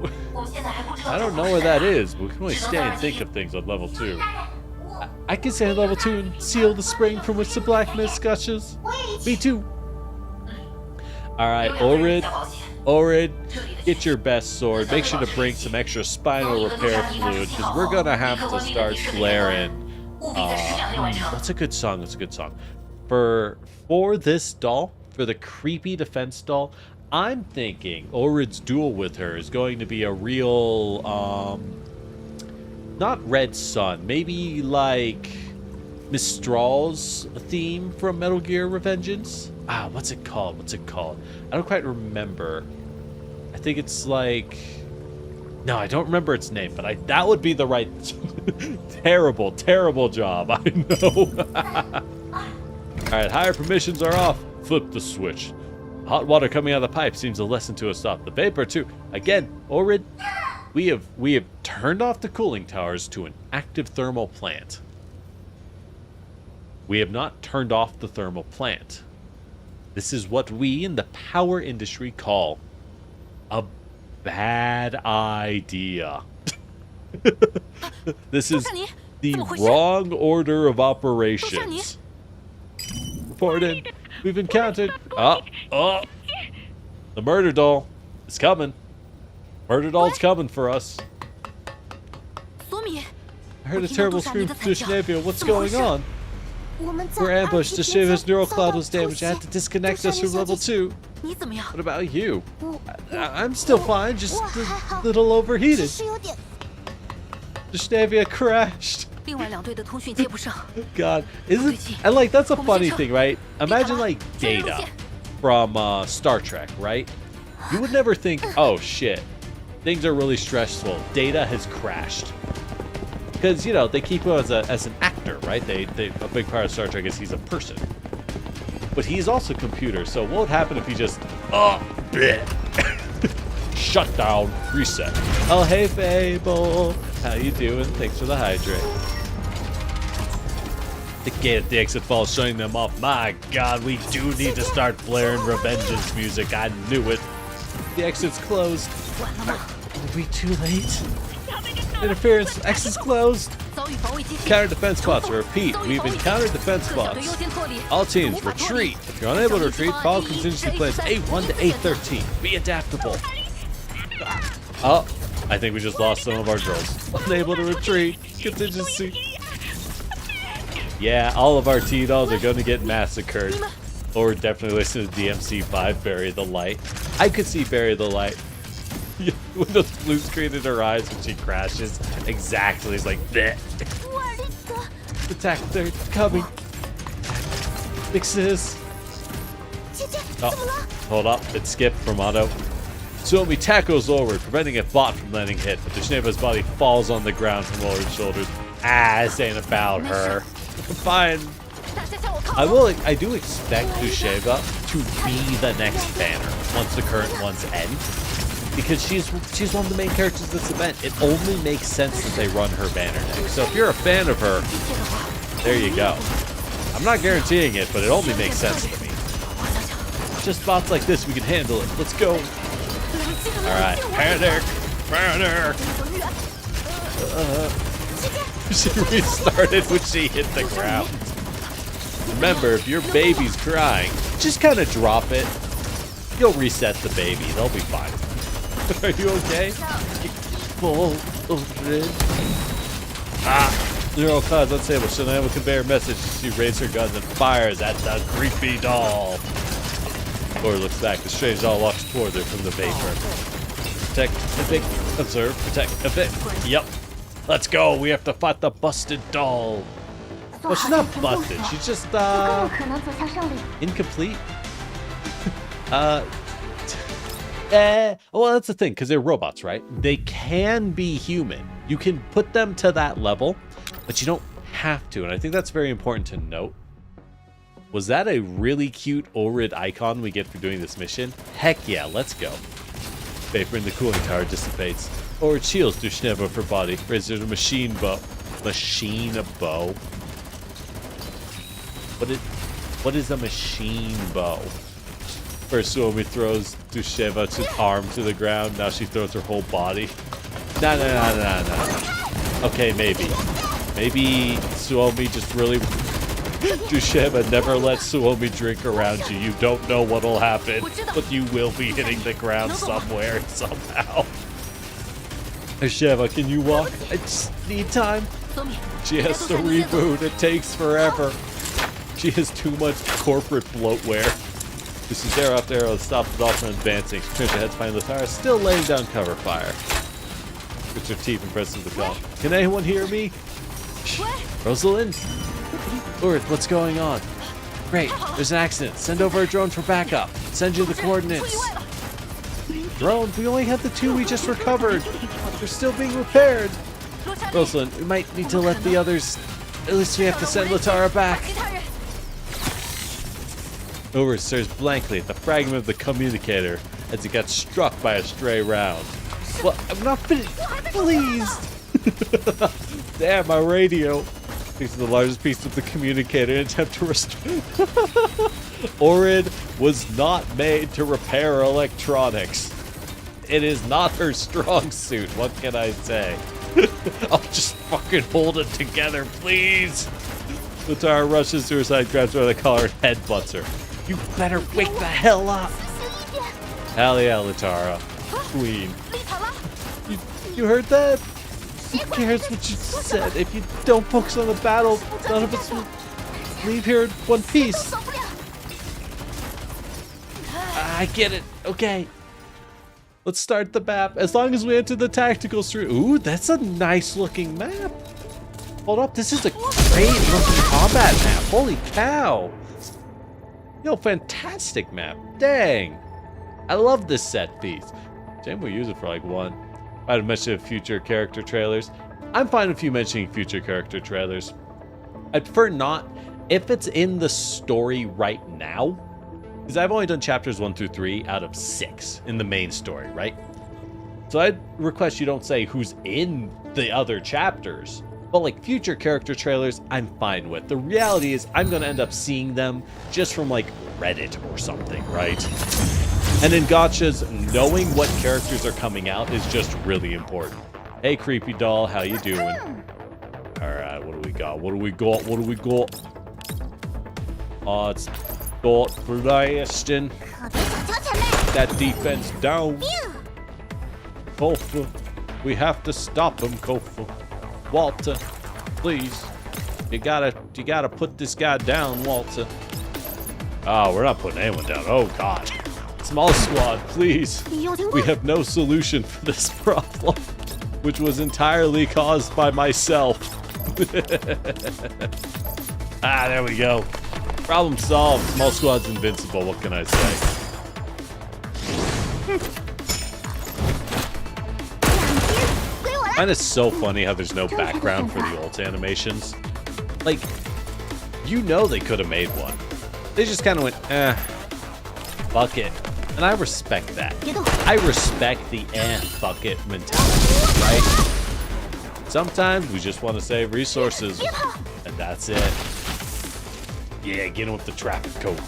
Speaker 1: I don't know where that is, but we can only stay and think of things on level 2. I can stay on level 2 and seal the spring from which the black mist gushes. Me too. Alright, Orid, get your best sword. Make sure to bring some extra spinal repair fluid, because we're gonna have to start flaring. What's a good song? What's a good song? For this doll, for the creepy defense doll, I'm thinking Orid's duel with her is going to be a real, not Red Sun, maybe like Mistral's theme from Metal Gear Revengeance. What's it called? I don't quite remember. I think it's like... No, I don't remember its name, but that would be the right... terrible job, I know. Alright, higher permissions are off. Flip the switch. Hot water coming out of the pipe seems a lesson to us. Stop the vapor too. Again, Orid, we have turned off the cooling towers to an active thermal plant. We have not turned off the thermal plant. This is what we in the power industry call a bad idea. This is the wrong order of operations. Report in. We've encountered... the murder doll is coming. Murder doll's coming for us. I heard a terrible scream from Dushnevia. What's going on? We're ambushed. Dushnevya's neural cloud was damaged. I had to disconnect us from level 2. What about you? I'm still fine, just a little overheated. Dushnevya crashed. God, and like that's a funny thing, right? Imagine like Data from Star Trek, right? You would never think, oh shit, things are really stressful. Data has crashed. Because, you know, they keep him as an actor, right? A big part of Star Trek is he's a person. But he's also a computer, so what would happen if he just, shut down, reset. Oh, hey, Fable. How you doing? Thanks for the hydrate. The gate at the exit falls, shutting them off. My God, we do need to start blaring Revengeance music. I knew it. The exit's closed. Are we too late? Interference. Exit's closed. Counter defense spots. Repeat. We've encountered defense spots. All teams, retreat. If you're unable to retreat, follow contingency plans A1 to A13. Be adaptable. Oh, I think we just lost some of our girls. Unable to retreat. Contingency. Yeah, all of our T-dolls are going to get massacred. Or definitely listen to DMC5, Bury the Light. I could see Bury the Light. With the blue screen in her eyes when she crashes. Exactly. It's like, bleh. Attack third, coming. Fix this. Oh, hold up. It skipped from auto. Suomi tackles Ulrich, preventing a bot from landing hit, but Dushnevya's body falls on the ground from Ulrich's shoulders. This ain't about her. Fine. I do expect Dushnevya to be the next banner once the current ones end. Because she's one of the main characters of this event. It only makes sense that they run her banner next. So if you're a fan of her, there you go. I'm not guaranteeing it, but it only makes sense to me. Just bots like this, we can handle it. Let's go. Alright, panic! Panic! She restarted when she hit the ground. Remember, if your baby's crying, just kind of drop it. You'll reset the baby. They'll be fine. Are you okay? Full of it. Neural clouds unstable. Chanel can bear a message. She raises her guns and fires at the creepy doll. Laura looks back. The strange doll walks toward her from the vapor. Protect, evict, observe, protect, evict. Yep. Let's go. We have to fight the busted doll. Well, she's not busted. She's just, incomplete. Well, that's the thing, because they're robots, right? They can be human. You can put them to that level, but you don't have to. And I think that's very important to note. Was that a really cute Orid icon we get for doing this mission? Heck yeah, let's go. Vapor in the cooling tower dissipates. Orid shields Dushneva for body. Raises a machine bow. Machine bow? What is a machine bow? First Suomi throws Dusheva's arm to the ground. Now she throws her whole body. No. Okay, maybe. Maybe Suomi just really... Dusheva, never let Suomi drink around you. You don't know what'll happen, but you will be hitting the ground somewhere, somehow. Dusheva, can you walk? I just need time. She has to reboot. It takes forever. She has too much corporate bloatware. This is arrow after arrow. Stop it all from advancing. She turns her head to find Latara still laying down cover fire. Puts her teeth and presses the call. Can anyone hear me? Rosalind? Lord, what's going on? Great, there's an accident. Send over a drone for backup. Send you the coordinates. Drone? We only have the 2 we just recovered. They're still being repaired. Rosalind, we might need to let the others... At least we have to send Latara back. Over stares blankly at the fragment of the communicator as it got struck by a stray round. Well, I'm not pleased. Damn, my radio. This is the largest piece of the communicator in an attempt to restore. Orid was not made to repair electronics. It is not her strong suit. What can I say? I'll just fucking hold it together, please. Latara rushes to her side, grabs her by the collar, and headbutts her. You better wake the hell up. Hell yeah, Latara. Queen. You heard that? Who cares what you said? If you don't focus on the battle, none of us will leave here in one piece. I get it. Okay. Let's start the map. As long as we enter the tactical stream. Ooh, that's a nice looking map. Hold up. This is a great looking combat map. Holy cow. Yo, fantastic map. Dang. I love this set piece. Shame we use it for like one. Might have mentioned future character trailers. I'm fine with you mentioning future character trailers. I prefer not if it's in the story right now. Because I've only done chapters 1 through 3 out of 6 in the main story, right? So I'd request you don't say who's in the other chapters. But like future character trailers, I'm fine with. The reality is I'm going to end up seeing them just from like Reddit or something, right? And in gachas, knowing what characters are coming out is just really important. Hey, creepy doll, how you doing? Alright, what do we got? What do we got? What do we got? Oh, it's got blasting. That defense down. Kofa, we have to him, Kofa. Walter, please. You gotta put this guy down, Walter. Oh, we're not putting anyone down. Oh, God. Small squad, please. We have no solution for this problem, which was entirely caused by myself. Ah, there we go. Problem solved. Small squad's invincible. What can I say? Mine is so funny how there's no background for the ult animations. Like, you know they could have made one. They just kind of went, fuck it. And I respect that. I respect the fuck it mentality, right? Sometimes we just want to save resources, and that's it. Yeah, get in with the traffic code.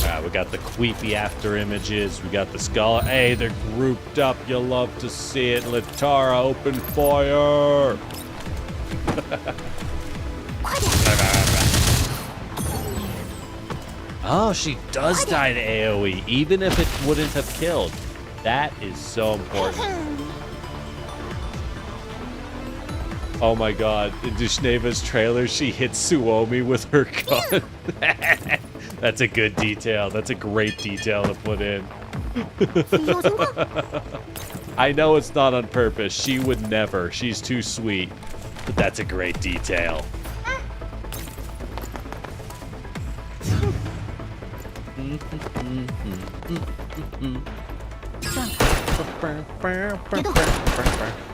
Speaker 1: Alright, we got the creepy after images. We got the scholar. Hey, they're grouped up. You'll love to see it. Latara, open fire. Oh, she does die to AoE, even if it wouldn't have killed. That is so important. Oh my god, in Dushneva's trailer, she hits Suomi with her gun. That's a good detail. That's a great detail to put in. I know it's not on purpose. She would never. She's too sweet. But that's a great detail.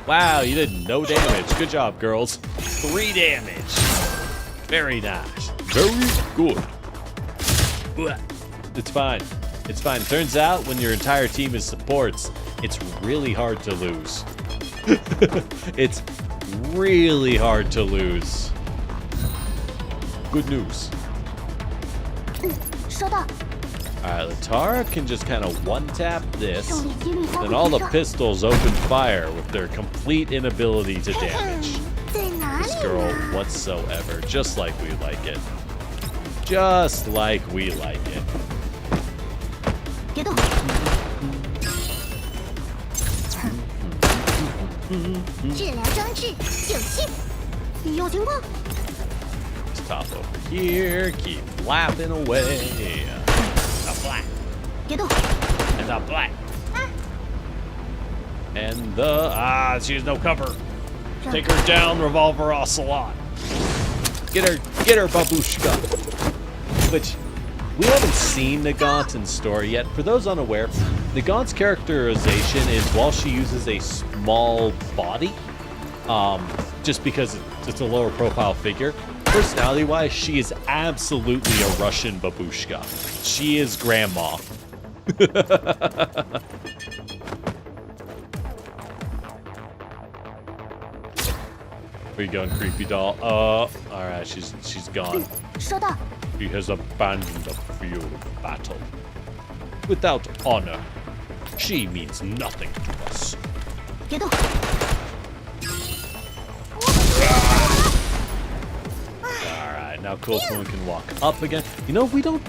Speaker 1: Wow, you did no damage. Good job, girls. 3 damage. Very nice. Very good. It's fine. It's fine. Turns out when your entire team is supports, it's really hard to lose. It's really hard to lose. Good news.
Speaker 3: 收到，
Speaker 1: Alright, Latara can just kind of one-tap this,
Speaker 3: 胜利几率高
Speaker 1: then
Speaker 3: 不
Speaker 1: all the
Speaker 3: 高？
Speaker 1: pistols open fire with their complete inability to damage
Speaker 3: 在哪
Speaker 1: this
Speaker 3: 里
Speaker 1: girl
Speaker 3: 呢？
Speaker 1: whatsoever, just like we like it. Just like we like it.
Speaker 3: 别动！治疗装置有信，有情况。
Speaker 1: Top over here, keep flapping away. A flap.
Speaker 3: 别动！
Speaker 1: And a black. And the she has no cover. Take her down, Revolver Ocelot. Get her, Babushka. Which we haven't seen Nagant in story yet. For those unaware, Nagant's characterization is while she uses a small body, just because it's a lower profile figure. Personality-wise, she is absolutely a Russian babushka. She is grandma. Where you going, creepy doll? Alright, she's gone.
Speaker 3: 收到，
Speaker 1: She has abandoned the field of battle. Without honor, she means nothing to us.
Speaker 3: 别动！
Speaker 1: Alright, now Cool Spoon can walk up again. You know, we don't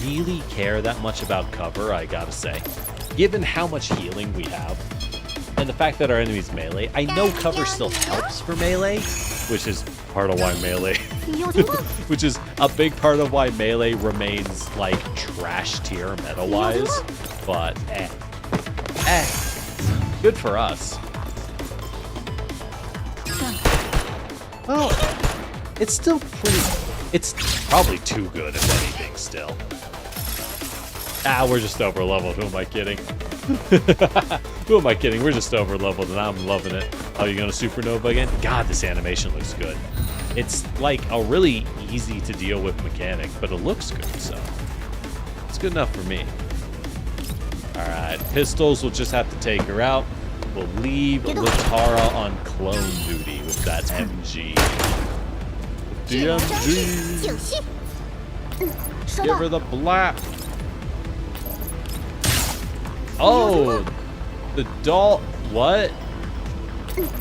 Speaker 1: really care that much about cover, I gotta say. Given how much healing we have, and the fact that our enemy's melee, I know cover still helps for melee, which is part of why melee,
Speaker 3: 有情况。
Speaker 1: which is a big part of why melee remains, like, trash tier meta-wise, but good for us. Well, it's still pretty... It's probably too good, if anything, still. We're just over-leveled. Who am I kidding? Who am I kidding? We're just over-leveled, and I'm loving it. Oh, you gonna supernova again? God, this animation looks good. It's, like, a really easy-to-deal-with mechanic, but it looks good, so... It's good enough for me. Alright, pistols will just have to take her out. We'll leave Latara on clone duty with that MG.
Speaker 3: 治疗装置
Speaker 1: DMG!
Speaker 3: 有信。收
Speaker 1: Give
Speaker 3: 到
Speaker 1: her，the black. Oh, the doll. What?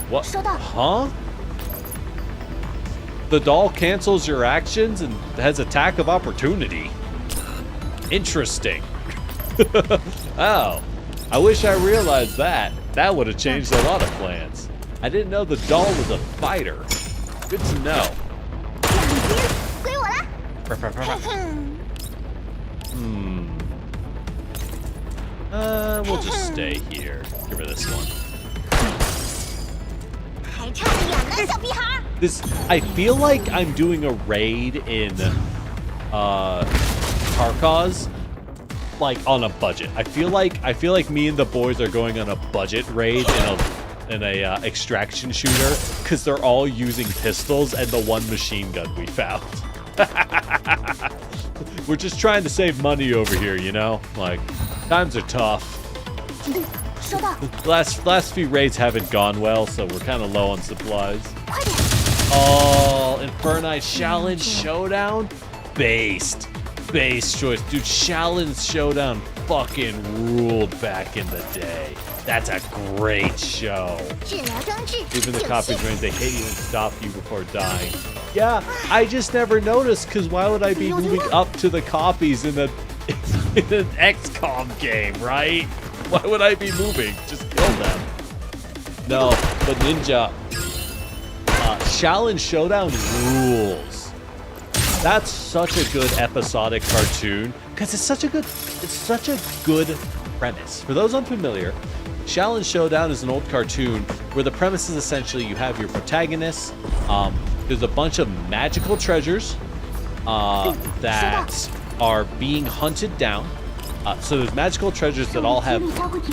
Speaker 1: What?
Speaker 3: 收到。
Speaker 1: Huh? The doll cancels your actions and has attack of opportunity. Interesting. Oh, I wish I realized that. That would have changed a lot of plans. I didn't know the doll was a fighter. Good to know.
Speaker 3: 归我了。哼
Speaker 1: We'll just stay here. Give her this one.
Speaker 3: 还差得远呢，小屁孩。
Speaker 1: This, I feel like I'm doing a raid in Tarkaz, like on a budget. I feel like me and the boys are going on a budget raid in a extraction shooter because they're all using pistols and the one machine gun we found. We're just trying to save money over here, you know? Like, times are tough.
Speaker 3: 收到，
Speaker 1: Last few raids haven't gone well, so we're kind of low on supplies.
Speaker 3: 快点！
Speaker 1: Oh, Infernite Challenge Showdown? Based choice. Dude, Challenge Showdown fucking ruled back in the day. That's a great show.
Speaker 3: 治疗装置
Speaker 1: Even the
Speaker 3: 有
Speaker 1: copies
Speaker 3: 信。
Speaker 1: range, they hit you and stop you before dying. Yeah, I just never noticed, because why would I be moving up to the copies in an XCOM game, right? Why would I be moving? Just kill them. No, but Ninja, Challenge Showdown rules. That's such a good episodic cartoon, because it's such a good premise. For those unfamiliar, Challenge Showdown is an old cartoon where the premise is essentially you have your protagonist. There's a bunch of magical treasures that are being hunted down. So there's magical treasures that all have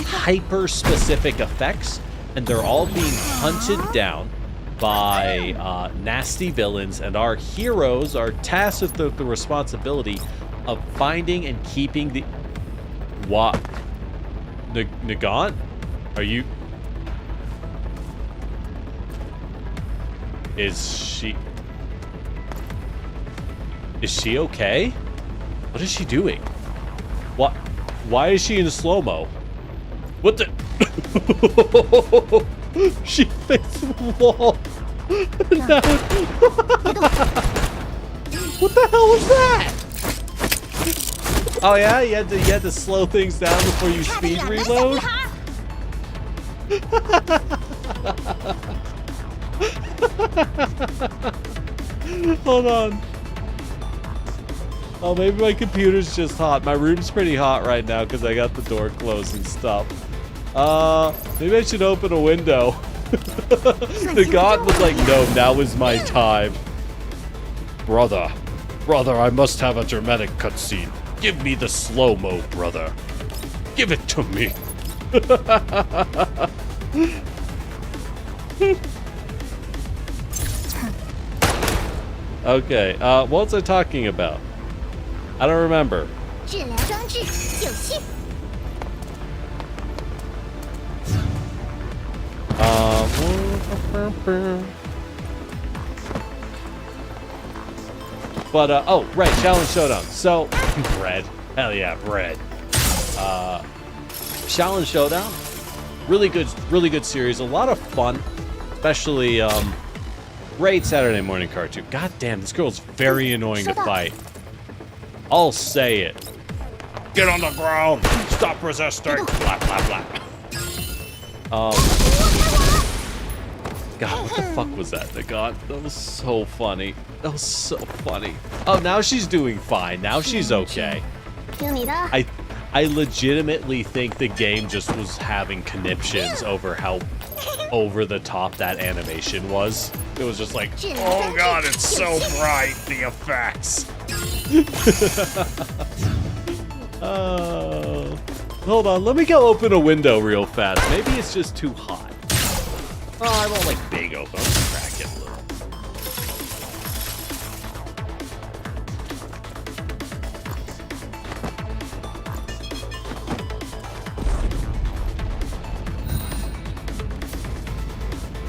Speaker 1: hyper-specific effects, and they're all being hunted down by nasty villains, and our heroes are tasked with the responsibility of finding and keeping the... What? Nagant? Are you... Is she okay? What is she doing? What? Why is she in slow-mo? What the? She faced the wall. No. What the hell was that? Oh yeah, you had to slow things down before you speed reload. Hold on. Oh, maybe my computer's just hot. My room's pretty hot right now because I got the door closed and stuff. Maybe I should open a window. The god was like, no, now is my time. Brother, I must have a dramatic cutscene. Give me the slow-mo, brother. Give it to me. Okay, what was I talking about? I don't remember.
Speaker 3: 治疗装置有信。
Speaker 1: But oh right, Challenge Showdown. So bread, hell yeah, bread. Challenge Showdown, really good series, a lot of fun, especially great Saturday morning cartoon. God damn, this girl's very annoying to fight. I'll say it. Get on the ground. Stop resisting. Blah blah blah. God, what the fuck was that? God, that was so funny. That was so funny. Oh, now she's doing fine. Now she's okay.
Speaker 3: 听你的。
Speaker 1: I legitimately think the game just was having conniptions over how over the top that animation was. It was just like, oh god, it's so bright, the effects. Hold on, let me go open a window real fast. Maybe it's just too hot. Oh, I won't like big open. I'll just crack it a little.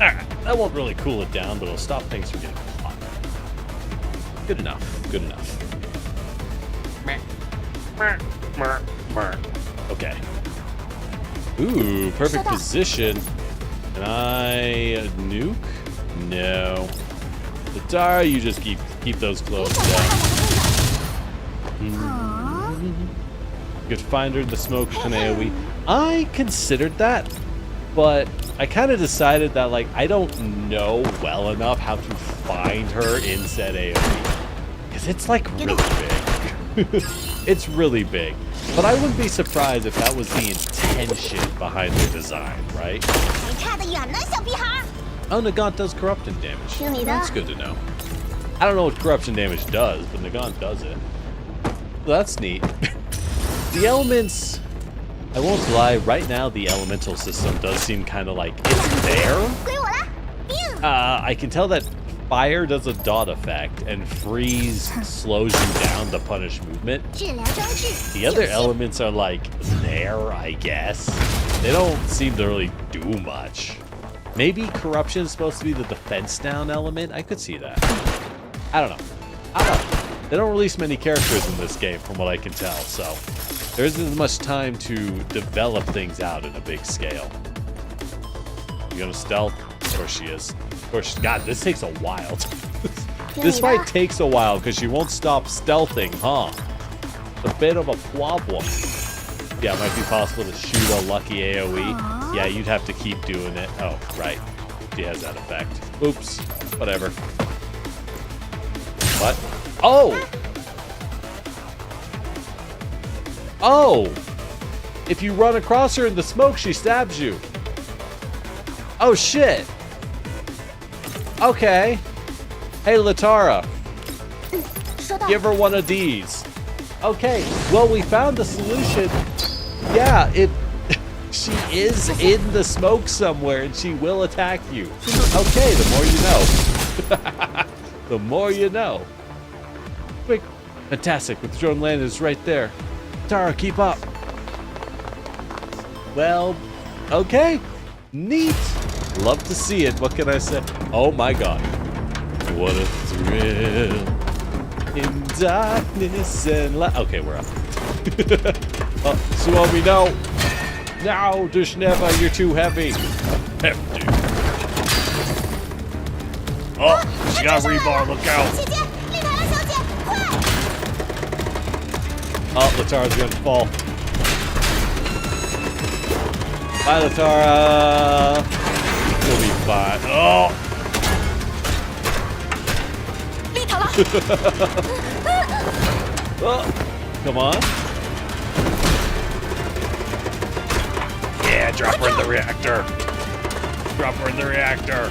Speaker 1: Alright, that won't really cool it down, but it'll stop things from getting hot. Good enough, good enough. Okay. Ooh, perfect position. Can I nuke? No. Latara, you just keep those clothes down. You could find her in the smoke with an AoE. I considered that, but I kind of decided that, like, I don't know well enough how to find her in said AoE. Because it's, like, really big. It's really big. But I wouldn't be surprised if that was the intention behind the design, right?
Speaker 3: 你差得远了，小屁孩。
Speaker 1: Oh, Nagant does corruption damage.
Speaker 3: 听你的。
Speaker 1: That's good to know. I don't know what corruption damage does, but Nagant does it. Well, that's neat. The elements, I won't lie, right now the elemental system does seem kind of like it's there.
Speaker 3: 归我了。
Speaker 1: I can tell that fire does a dot effect and freeze slows you down to punish movement.
Speaker 3: 治疗装置。
Speaker 1: The other elements are like there, I guess. They don't seem to really do much. Maybe corruption is supposed to be the defense down element. I could see that. I don't know. They don't release many characters in this game from what I can tell, so there isn't as much time to develop things out in a big scale. You gonna stealth? Of course she is. Of course, God, this takes a while. This fight takes a while because she won't stop stealthing, huh? It's a bit of a problem. Yeah, it might be possible to shoot a lucky AoE. Yeah, you'd have to keep doing it. Oh, right. She has that effect. Oops. Whatever. What? Oh! Oh! If you run across her in the smoke, she stabs you. Oh, shit. Okay. Hey, Latara.
Speaker 3: 收到。
Speaker 1: Give her one of these. Okay, well, we found the solution. Yeah, she is in the smoke somewhere, and she will attack you. Okay, the more you know. The more you know. Quick. Fantastic, with the drone landed is right there. Tara, keep up. Well, okay. Neat. Love to see it. What can I say? Oh my god. What a thrill in darkness and light. Okay, we're up. Suomi, no. No, Dushneva, you're too heavy. Hefty. Oh, she got rebar, look out. Oh, Latara's gonna fall. Bye, Latara. We'll be fine. Oh! Oh, come on. Yeah, drop her in the reactor. Drop her in the reactor.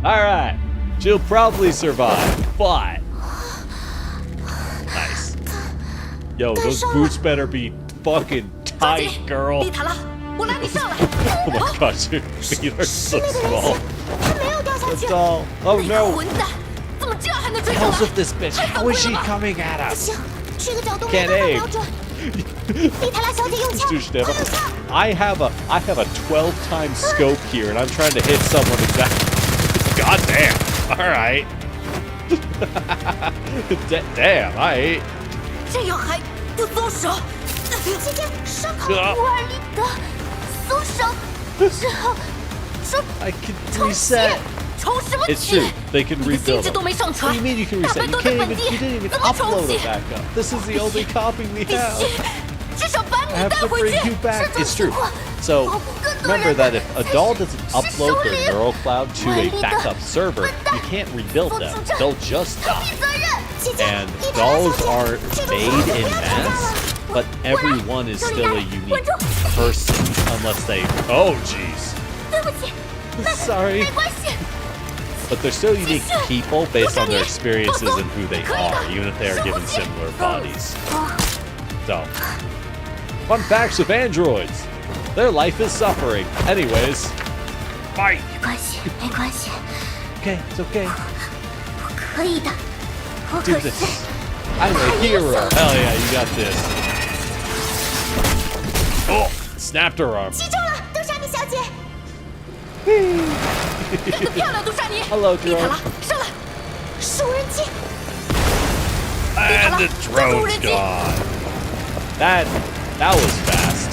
Speaker 1: Alright. She'll probably survive, but... Nice. Yo, those boots better be fucking tight, girl. Oh my gosh, your feet are so small. That's all. Oh no. What the hell's with this bitch? How is she coming at us? Can't aim. I have a 12-time scope here, and I'm trying to hit someone exactly. God damn. All right. Damn. I hate. I can reset. It's true. They can rebuild them. What do you mean you can reset? You didn't even upload it back up. This is the only copy we have. I have to bring you back. It's true. So remember that if a doll doesn't upload their neural cloud to a backup server, you can't rebuild them. They'll just die. And dolls are made in mass, but everyone is still a unique person unless they... Oh, jeez. Sorry. But they're still unique people based on their experiences and who they are, even if they are given similar bodies. So, fun facts with androids. Their life is suffering. Anyways, bye. Okay, it's okay. Do this. I'm a hero. Hell yeah, you got this. Oh, snapped her arm. Hello, drone. And the drone's gone. That was fast.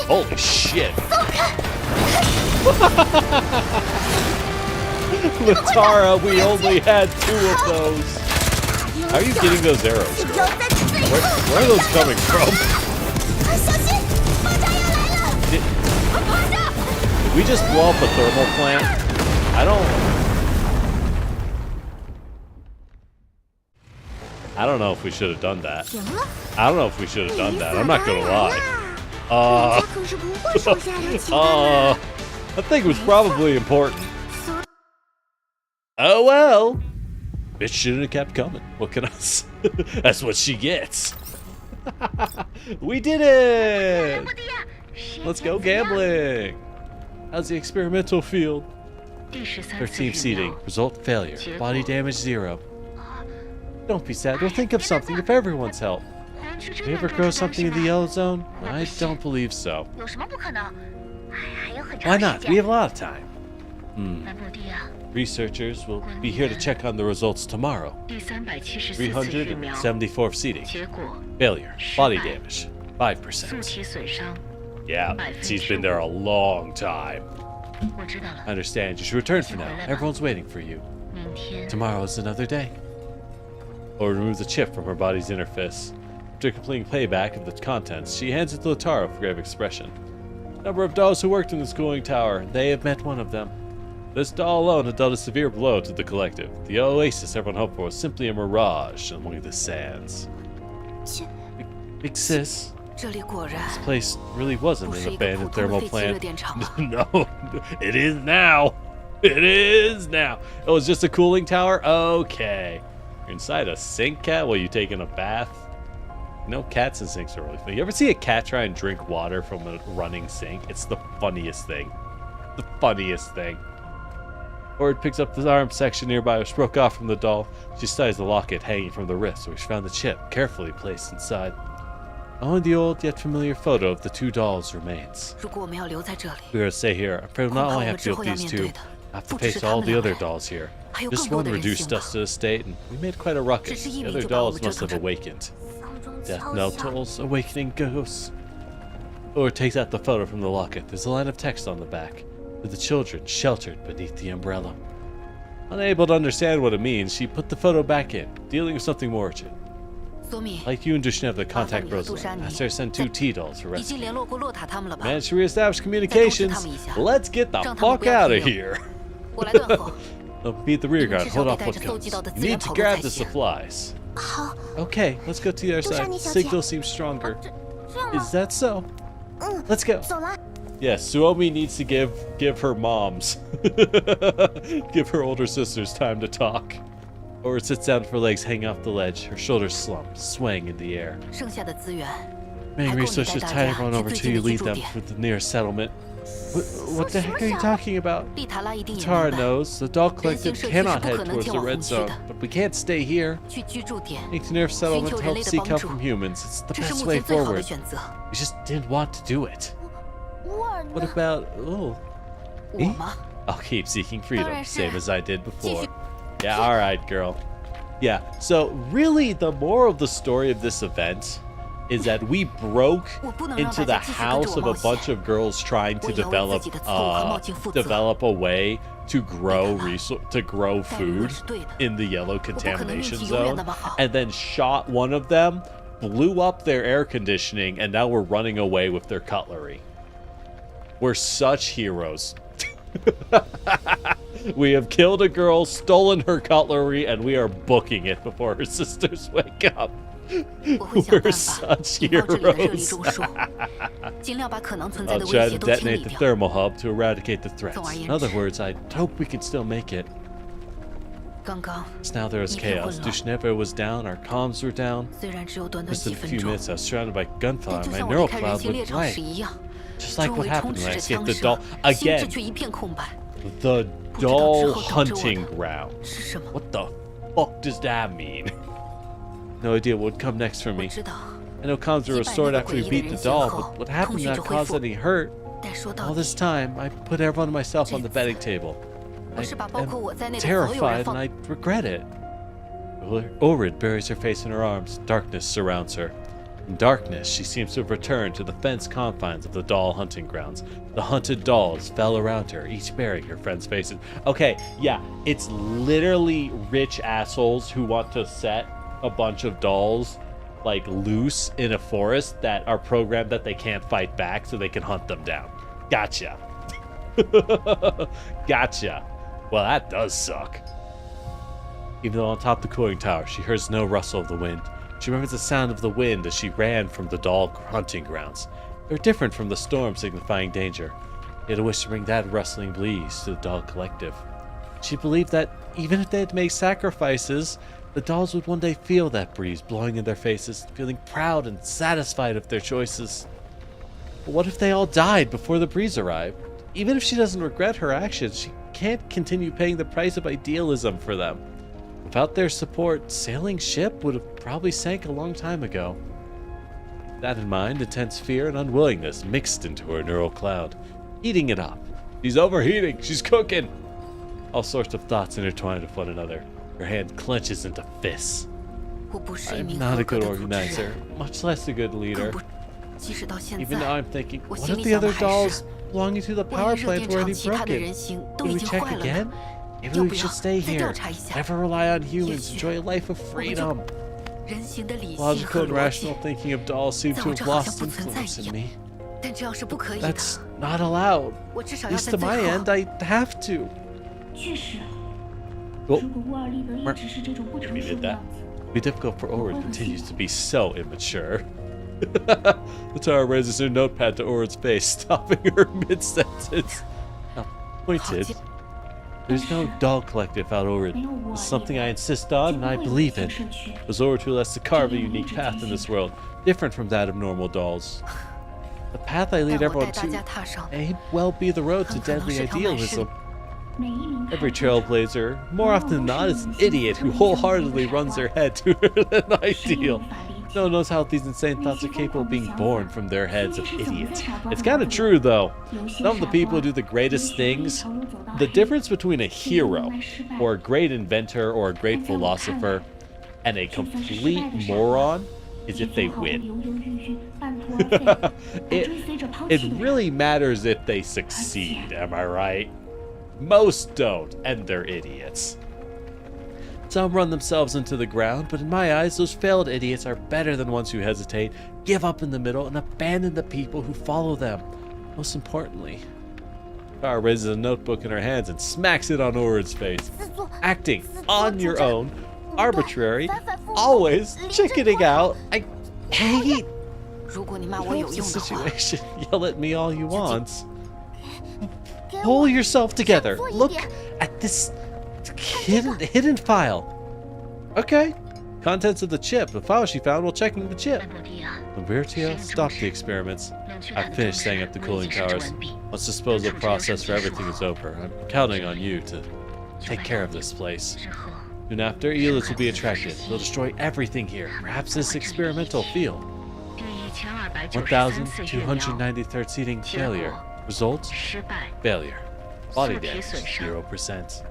Speaker 1: Holy shit. Latara, we only had 2 of those. How are you getting those arrows, girl? Where are those coming from? Did we just blow up a thermal plant? I don't know if we should have done that. I don't know if we should have done that. I'm not gonna lie. That thing was probably important. Oh well. Bitch shouldn't have kept coming. What can I say? That's what she gets. We did it! Let's go gambling. How's the experimental field? 13 seating. Result failure. Body damage 0. Don't be sad. We'll think of something if everyone's help. Did we ever grow something in the yellow zone? I don't believe so. Why not? We have a lot of time. Researchers will be here to check on the results tomorrow. 374 seating. Failure. Body damage. 5%. Yeah, she's been there a long time. I understand. You should return for now. Everyone's waiting for you. Tomorrow is another day. Or remove the chip from her body's interface. After completing playback of the contents, she hands it to Latara for grave expression. Number of dolls who worked in the cooling tower. They have met one of them. This doll alone had dealt a severe blow to the collective. The oasis everyone hoped for was simply a mirage among the sands. Big sis, This place really wasn't
Speaker 2: 不
Speaker 1: an
Speaker 2: 是一个
Speaker 1: abandoned
Speaker 2: 普通的
Speaker 1: thermal
Speaker 2: 废弃热
Speaker 1: plant.
Speaker 2: 电厂吧？
Speaker 1: No, it is now. It is now. Oh, it's just a cooling tower? Okay. You're inside a sink, cat, while you taking a bath? You know, cats and sinks are really funny. You ever see a cat try and drink water from a running sink? It's the funniest thing. The funniest thing. Ord picks up the arm section nearby, which broke off from the doll. She studies the locket hanging from the wrist, where she found the chip carefully placed inside. Only the old yet familiar photo of the two dolls remains.
Speaker 2: 如果我们要留在这里，
Speaker 1: We're gonna stay here. I'm afraid we'll not only have to deal with these two, I have to face all the other dolls here.
Speaker 2: 还有
Speaker 1: This
Speaker 2: 更多
Speaker 1: one
Speaker 2: 的人
Speaker 1: reduced
Speaker 2: 性
Speaker 1: us
Speaker 2: 吧。
Speaker 1: to a state, and we made quite a ruckus.
Speaker 2: 只是一
Speaker 1: The
Speaker 2: 米
Speaker 1: other
Speaker 2: 就把我
Speaker 1: dolls
Speaker 2: 们折
Speaker 1: must
Speaker 2: 成
Speaker 1: have
Speaker 2: 这
Speaker 1: awakened.
Speaker 3: 丧钟
Speaker 1: Death
Speaker 3: 敲
Speaker 1: knell
Speaker 3: 响，
Speaker 1: tolls, awakening ghosts. Or takes out the photo from the locket. There's a line of text on the back, with the children sheltered beneath the umbrella. Unable to understand what it means, she put the photo back in, dealing with something more urgent.
Speaker 2: 索米，
Speaker 1: Like you and Dushnev to contact
Speaker 2: 麻烦你和杜
Speaker 1: Rosalind.
Speaker 2: 莎妮
Speaker 1: Ask her to send two T-dolls for
Speaker 2: 已经
Speaker 1: rescue.
Speaker 2: 联络过洛塔他们了吧？
Speaker 1: Managed to reestablish communications. Let's get the
Speaker 2: 让他们
Speaker 1: fuck
Speaker 2: 不要
Speaker 1: out of
Speaker 2: 停留。
Speaker 1: here.
Speaker 2: 我来断后。
Speaker 1: They'll beat the rear
Speaker 2: 你们
Speaker 1: guard.
Speaker 2: 至少
Speaker 1: Hold
Speaker 2: 得
Speaker 1: off
Speaker 2: 带
Speaker 1: what
Speaker 2: 着搜
Speaker 1: comes.
Speaker 2: 集到的
Speaker 1: You
Speaker 2: 资源
Speaker 1: need to
Speaker 2: 跑路
Speaker 1: grab
Speaker 2: 才
Speaker 1: the
Speaker 2: 行。
Speaker 1: supplies.
Speaker 3: 好，
Speaker 1: Okay, let's go to the other
Speaker 3: 杜莎
Speaker 1: side.
Speaker 3: 妮小姐。
Speaker 1: Signal seems stronger.
Speaker 3: 这样吗
Speaker 1: Is？that so?
Speaker 3: 嗯，
Speaker 1: Let's go.
Speaker 3: 走了。
Speaker 1: Yes, Suomi needs to give her moms, give her older sisters time to talk. Or sits down with her legs hanging off the ledge, her shoulders slumped, swaying in the air.
Speaker 2: 剩下的资源，
Speaker 1: Main
Speaker 2: 还够你
Speaker 1: resources
Speaker 2: 带大
Speaker 1: tie
Speaker 2: 家
Speaker 1: everyone
Speaker 2: 去
Speaker 1: over
Speaker 2: 最
Speaker 1: till
Speaker 2: 近
Speaker 1: you
Speaker 2: 的居
Speaker 1: lead
Speaker 2: 住
Speaker 1: them
Speaker 2: 点。
Speaker 1: to the nearest settlement. What the heck are you talking about?
Speaker 2: 丽塔拉一定也
Speaker 1: Tara
Speaker 2: 明白，
Speaker 1: knows. The doll collective
Speaker 2: 人形社区
Speaker 1: cannot
Speaker 2: 是不
Speaker 1: head
Speaker 2: 可能
Speaker 1: towards
Speaker 2: 前
Speaker 1: the
Speaker 2: 往
Speaker 1: red
Speaker 2: 红区
Speaker 1: zone,
Speaker 2: 的。
Speaker 1: but we can't stay here.
Speaker 2: 去居住点，
Speaker 1: Need to near settlement to
Speaker 2: 寻求人
Speaker 1: help
Speaker 2: 类的
Speaker 1: seek
Speaker 2: 帮
Speaker 1: help
Speaker 2: 助。
Speaker 1: from humans. It's the
Speaker 2: 这是
Speaker 1: best
Speaker 2: 目
Speaker 1: way
Speaker 2: 前最好的
Speaker 1: forward.
Speaker 2: 选择。
Speaker 1: We just didn't want to do it.
Speaker 3: 乌尔
Speaker 1: What
Speaker 3: 呢？
Speaker 1: about... Oh,
Speaker 2: 我吗？
Speaker 1: I'll keep seeking freedom,
Speaker 2: 当然是。
Speaker 1: same as I did
Speaker 2: 继
Speaker 1: before.
Speaker 2: 续。
Speaker 1: Yeah, all right, girl. Yeah, so really the moral of the story of this event is that we broke
Speaker 2: 我不能让
Speaker 1: into
Speaker 2: 大
Speaker 1: the
Speaker 2: 家继续跟
Speaker 1: house
Speaker 2: 着
Speaker 1: of
Speaker 2: 我
Speaker 1: a
Speaker 2: 冒险。
Speaker 1: bunch of girls trying to
Speaker 2: 我也要为自己的错误和冒进负责。
Speaker 1: develop a way to grow to grow
Speaker 2: 但如果
Speaker 1: food
Speaker 2: 是对的，
Speaker 1: in the yellow
Speaker 2: 我不可能运
Speaker 1: contamination
Speaker 2: 气永远
Speaker 1: zone
Speaker 2: 那么好。
Speaker 1: and then shot one of them, blew up their air conditioning, and now we're running away with their cutlery. We're such heroes. We have killed a girl, stolen her cutlery, and we are booking it before her sisters wake up.
Speaker 2: 我会想
Speaker 1: We're
Speaker 2: 办法
Speaker 1: such
Speaker 2: 引爆这里的热力
Speaker 1: heroes.
Speaker 2: 中枢，尽量把可能存在
Speaker 1: I'll
Speaker 2: 的
Speaker 1: try
Speaker 2: 威
Speaker 1: to
Speaker 2: 胁都清
Speaker 1: detonate
Speaker 2: 理
Speaker 1: the
Speaker 2: 掉。
Speaker 1: thermal hub to eradicate the threats.
Speaker 2: 总而言
Speaker 1: In other
Speaker 2: 之。
Speaker 1: words, I hope we can still make it.
Speaker 2: 刚刚
Speaker 1: So now there is
Speaker 2: 一片
Speaker 1: chaos.
Speaker 2: 混乱。
Speaker 1: Dushneva was down, our comms were down.
Speaker 2: 虽然只有短短
Speaker 1: Just in
Speaker 2: 几
Speaker 1: a
Speaker 2: 分
Speaker 1: few
Speaker 2: 钟，
Speaker 1: minutes, I was surrounded by
Speaker 2: 但
Speaker 1: gunfire.
Speaker 2: 就
Speaker 1: My
Speaker 2: 像我离
Speaker 1: neural
Speaker 2: 开人
Speaker 1: cloud
Speaker 2: 形猎
Speaker 1: went
Speaker 2: 场
Speaker 1: blank.
Speaker 2: 时一样，
Speaker 1: Just like
Speaker 2: 周
Speaker 1: what
Speaker 2: 围
Speaker 1: happened
Speaker 2: 充
Speaker 1: when
Speaker 2: 斥
Speaker 1: I
Speaker 2: 着
Speaker 1: escaped
Speaker 2: 枪
Speaker 1: the
Speaker 2: 声
Speaker 1: doll.
Speaker 2: 心智
Speaker 1: Again,
Speaker 2: 却一片空白。
Speaker 1: the
Speaker 2: 不知道之
Speaker 1: doll
Speaker 2: 后导致我
Speaker 1: hunting
Speaker 2: 的
Speaker 1: ground.
Speaker 2: 是什么？
Speaker 1: What the fuck does that mean? No idea what would come next for
Speaker 2: 我
Speaker 1: me.
Speaker 2: 知道，
Speaker 1: I know comms were
Speaker 2: 击败
Speaker 1: restored
Speaker 2: 那个
Speaker 1: after we
Speaker 2: 诡异的
Speaker 1: beat
Speaker 2: 人
Speaker 1: the
Speaker 2: 形
Speaker 1: doll,
Speaker 2: 后
Speaker 1: but what
Speaker 2: 通
Speaker 1: happened
Speaker 2: 讯
Speaker 1: not
Speaker 2: 就恢
Speaker 1: cause
Speaker 2: 复。
Speaker 1: any hurt.
Speaker 2: 但说到
Speaker 1: All
Speaker 2: 底
Speaker 1: this，time, I put everyone and myself on the betting table.
Speaker 2: 我
Speaker 1: I
Speaker 2: 是把包括
Speaker 1: am
Speaker 2: 我在内的所有人
Speaker 1: terrified
Speaker 2: 放
Speaker 1: and I regret it. Orid buries her face in her arms. Darkness surrounds her. In darkness, she seems to have returned to the fenced confines of the doll hunting grounds. The hunted dolls fell around her, each bearing her friends' faces. Okay, yeah, it's literally rich assholes who want to set a bunch of dolls like loose in a forest that are programmed that they can't fight back so they can hunt them down. Gotcha. Gotcha. Well, that does suck. Even though on top of the cooling tower, she hears no rustle of the wind. She remembers the sound of the wind as she ran from the doll hunting grounds. They're different from the storm signifying danger. Yet a wish to bring that rustling breeze to the doll collective. She believed that even if they had made sacrifices, the dolls would one day feel that breeze blowing in their faces, feeling proud and satisfied of their choices. But what if they all died before the breeze arrived? Even if she doesn't regret her actions, she can't continue paying the price of idealism for them. Without their support, sailing ship would have probably sank a long time ago. With that in mind, intense fear and unwillingness mixed into her neural cloud, heating it up. She's overheating, she's cooking! All sorts of thoughts intertwined with one another. Her hand clenches into fists.
Speaker 2: 我不是一
Speaker 1: I'm
Speaker 2: 名
Speaker 1: not
Speaker 2: 合
Speaker 1: a
Speaker 2: 格
Speaker 1: good
Speaker 2: 的组织
Speaker 1: organizer,
Speaker 2: 人，
Speaker 1: much less a good
Speaker 2: 更
Speaker 1: leader.
Speaker 2: 不，即使到现
Speaker 1: Even now
Speaker 2: 在，
Speaker 1: I'm thinking,
Speaker 2: 我
Speaker 1: what
Speaker 2: 心
Speaker 1: if
Speaker 2: 里
Speaker 1: the
Speaker 2: 想的
Speaker 1: other
Speaker 2: 还是，
Speaker 1: dolls belonging to the
Speaker 2: 万
Speaker 1: power
Speaker 2: 一热
Speaker 1: plant
Speaker 2: 电
Speaker 1: were
Speaker 2: 厂
Speaker 1: already
Speaker 2: 其他的
Speaker 1: broken?
Speaker 2: 人形都
Speaker 1: Did
Speaker 2: 已
Speaker 1: we
Speaker 2: 经
Speaker 1: check
Speaker 2: 坏了
Speaker 1: again?
Speaker 2: 呢？
Speaker 1: Maybe
Speaker 2: 要
Speaker 1: we
Speaker 2: 不要
Speaker 1: should stay
Speaker 2: 再
Speaker 1: here.
Speaker 2: 调查一下？
Speaker 1: Never rely on
Speaker 2: 也
Speaker 1: humans.
Speaker 2: 许
Speaker 1: Enjoy a life of
Speaker 2: 我们就
Speaker 1: freedom.
Speaker 2: 人形的理性
Speaker 1: Logical
Speaker 2: 和
Speaker 1: and
Speaker 2: 逻辑
Speaker 1: rational，thinking of dolls seem
Speaker 2: 在
Speaker 1: to
Speaker 2: 我
Speaker 1: have
Speaker 2: 这好像
Speaker 1: lost
Speaker 2: 不存在
Speaker 1: influence
Speaker 2: 一
Speaker 1: in
Speaker 2: 样。
Speaker 1: me.
Speaker 2: 但这样是不可以的。
Speaker 1: That's not allowed.
Speaker 2: 我至少
Speaker 1: At
Speaker 2: 要
Speaker 1: least
Speaker 2: 在
Speaker 1: to
Speaker 2: 最
Speaker 1: my
Speaker 2: 后
Speaker 1: end, I have to.
Speaker 4: 确实，
Speaker 1: Oh,
Speaker 4: 如果乌尔利德一直是这种不成
Speaker 1: we
Speaker 4: 熟
Speaker 1: did
Speaker 4: 的
Speaker 1: that.
Speaker 4: 样子，
Speaker 1: It'd be difficult for Orid continues to be so immature. Latara raises her notepad to Orin's face, stopping her mid-sentence. Now, pointed. There's no doll collective out Orin. It's something I insist on and I believe in. The Zoratul has to carve a unique path in this world, different from that of normal dolls. The path I lead everyone to may well be the road to deadly idealism. Every trailblazer, more often than not, is an idiot who wholeheartedly runs their head to an ideal. No one knows how these insane thoughts are capable of being born from their heads of idiots. It's kind of true, though. Some of the people who do the greatest things, the difference between a hero, or a great inventor, or a great philosopher, and a complete moron is if they win. It really matters if they succeed, am I right? Most don't, and they're idiots. Some run themselves into the ground, but in my eyes, those failed idiots are better than ones who hesitate, give up in the middle, and abandon the people who follow them. Most importantly, Farah raises a notebook in her hands and smacks it on Orin's face. Acting on your own, arbitrary, always chickening out. I hate the situation. Yell at me all you want. Pull yourself together. Look at this hidden file. Okay. Contents of the chip. The file she found while checking the chip. Lambertia, stop the experiments. I've finished setting up the cooling towers. Once the disposal process for everything is over, I'm counting on you to take care of this place. Soon after, Elis will be attracted. They'll destroy everything here. Perhaps this experimental field. 1,293rd seating failure. Result? Failure. Body damage, 0%.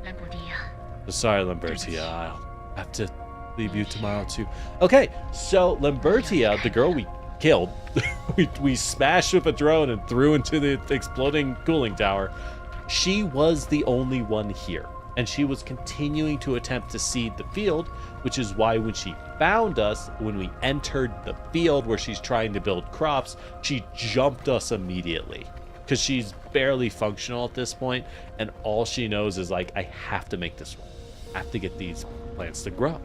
Speaker 1: So sorry, Lambertia. I'll have to leave you tomorrow, too. Okay, so Lambertia, the girl we killed, we smashed with a drone and threw into the exploding cooling tower. She was the only one here. And she was continuing to attempt to seed the field, which is why when she found us, when we entered the field where she's trying to build crops, she jumped us immediately. Because she's barely functional at this point, and all she knows is like, I have to make this one. I have to get these plants to grow.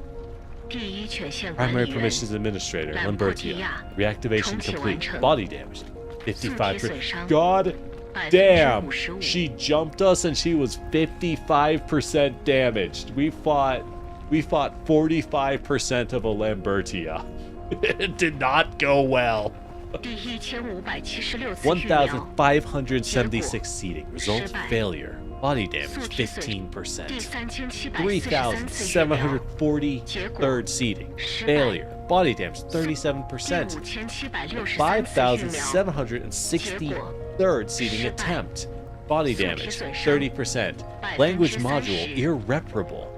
Speaker 1: Primary Permissions Administrator, Lambertia. Reactivation complete. Body damage, 55%. God damn! She jumped us and she was 55% damaged. We fought 45% of a Lambertia. It did not go well. 1,576 seating. Result failure. Body damage 15%. 3,743rd seating. Failure. Body damage 37%. 5,763rd seating attempt. Body damage 30%. Language module irreparable.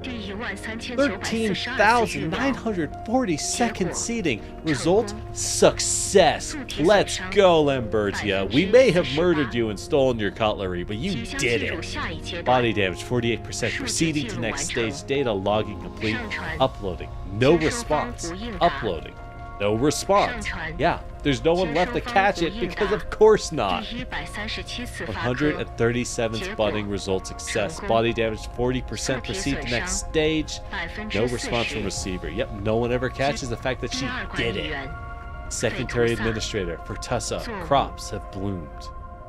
Speaker 1: 13,942nd seating. Result, success. Let's go, Lambertia. We may have murdered you and stolen your cutlery, but you did it. Body damage 48%. Proceeding to next stage. Data logging complete. Uploading. No response. Uploading. No response. Yeah, there's no one left to catch it because of course not. 137th budding result success. Body damage 40%. Proceed to next stage. No response from receiver. Yep, no one ever catches the fact that she did it. Secretary Administrator Pertussa. Crops have bloomed.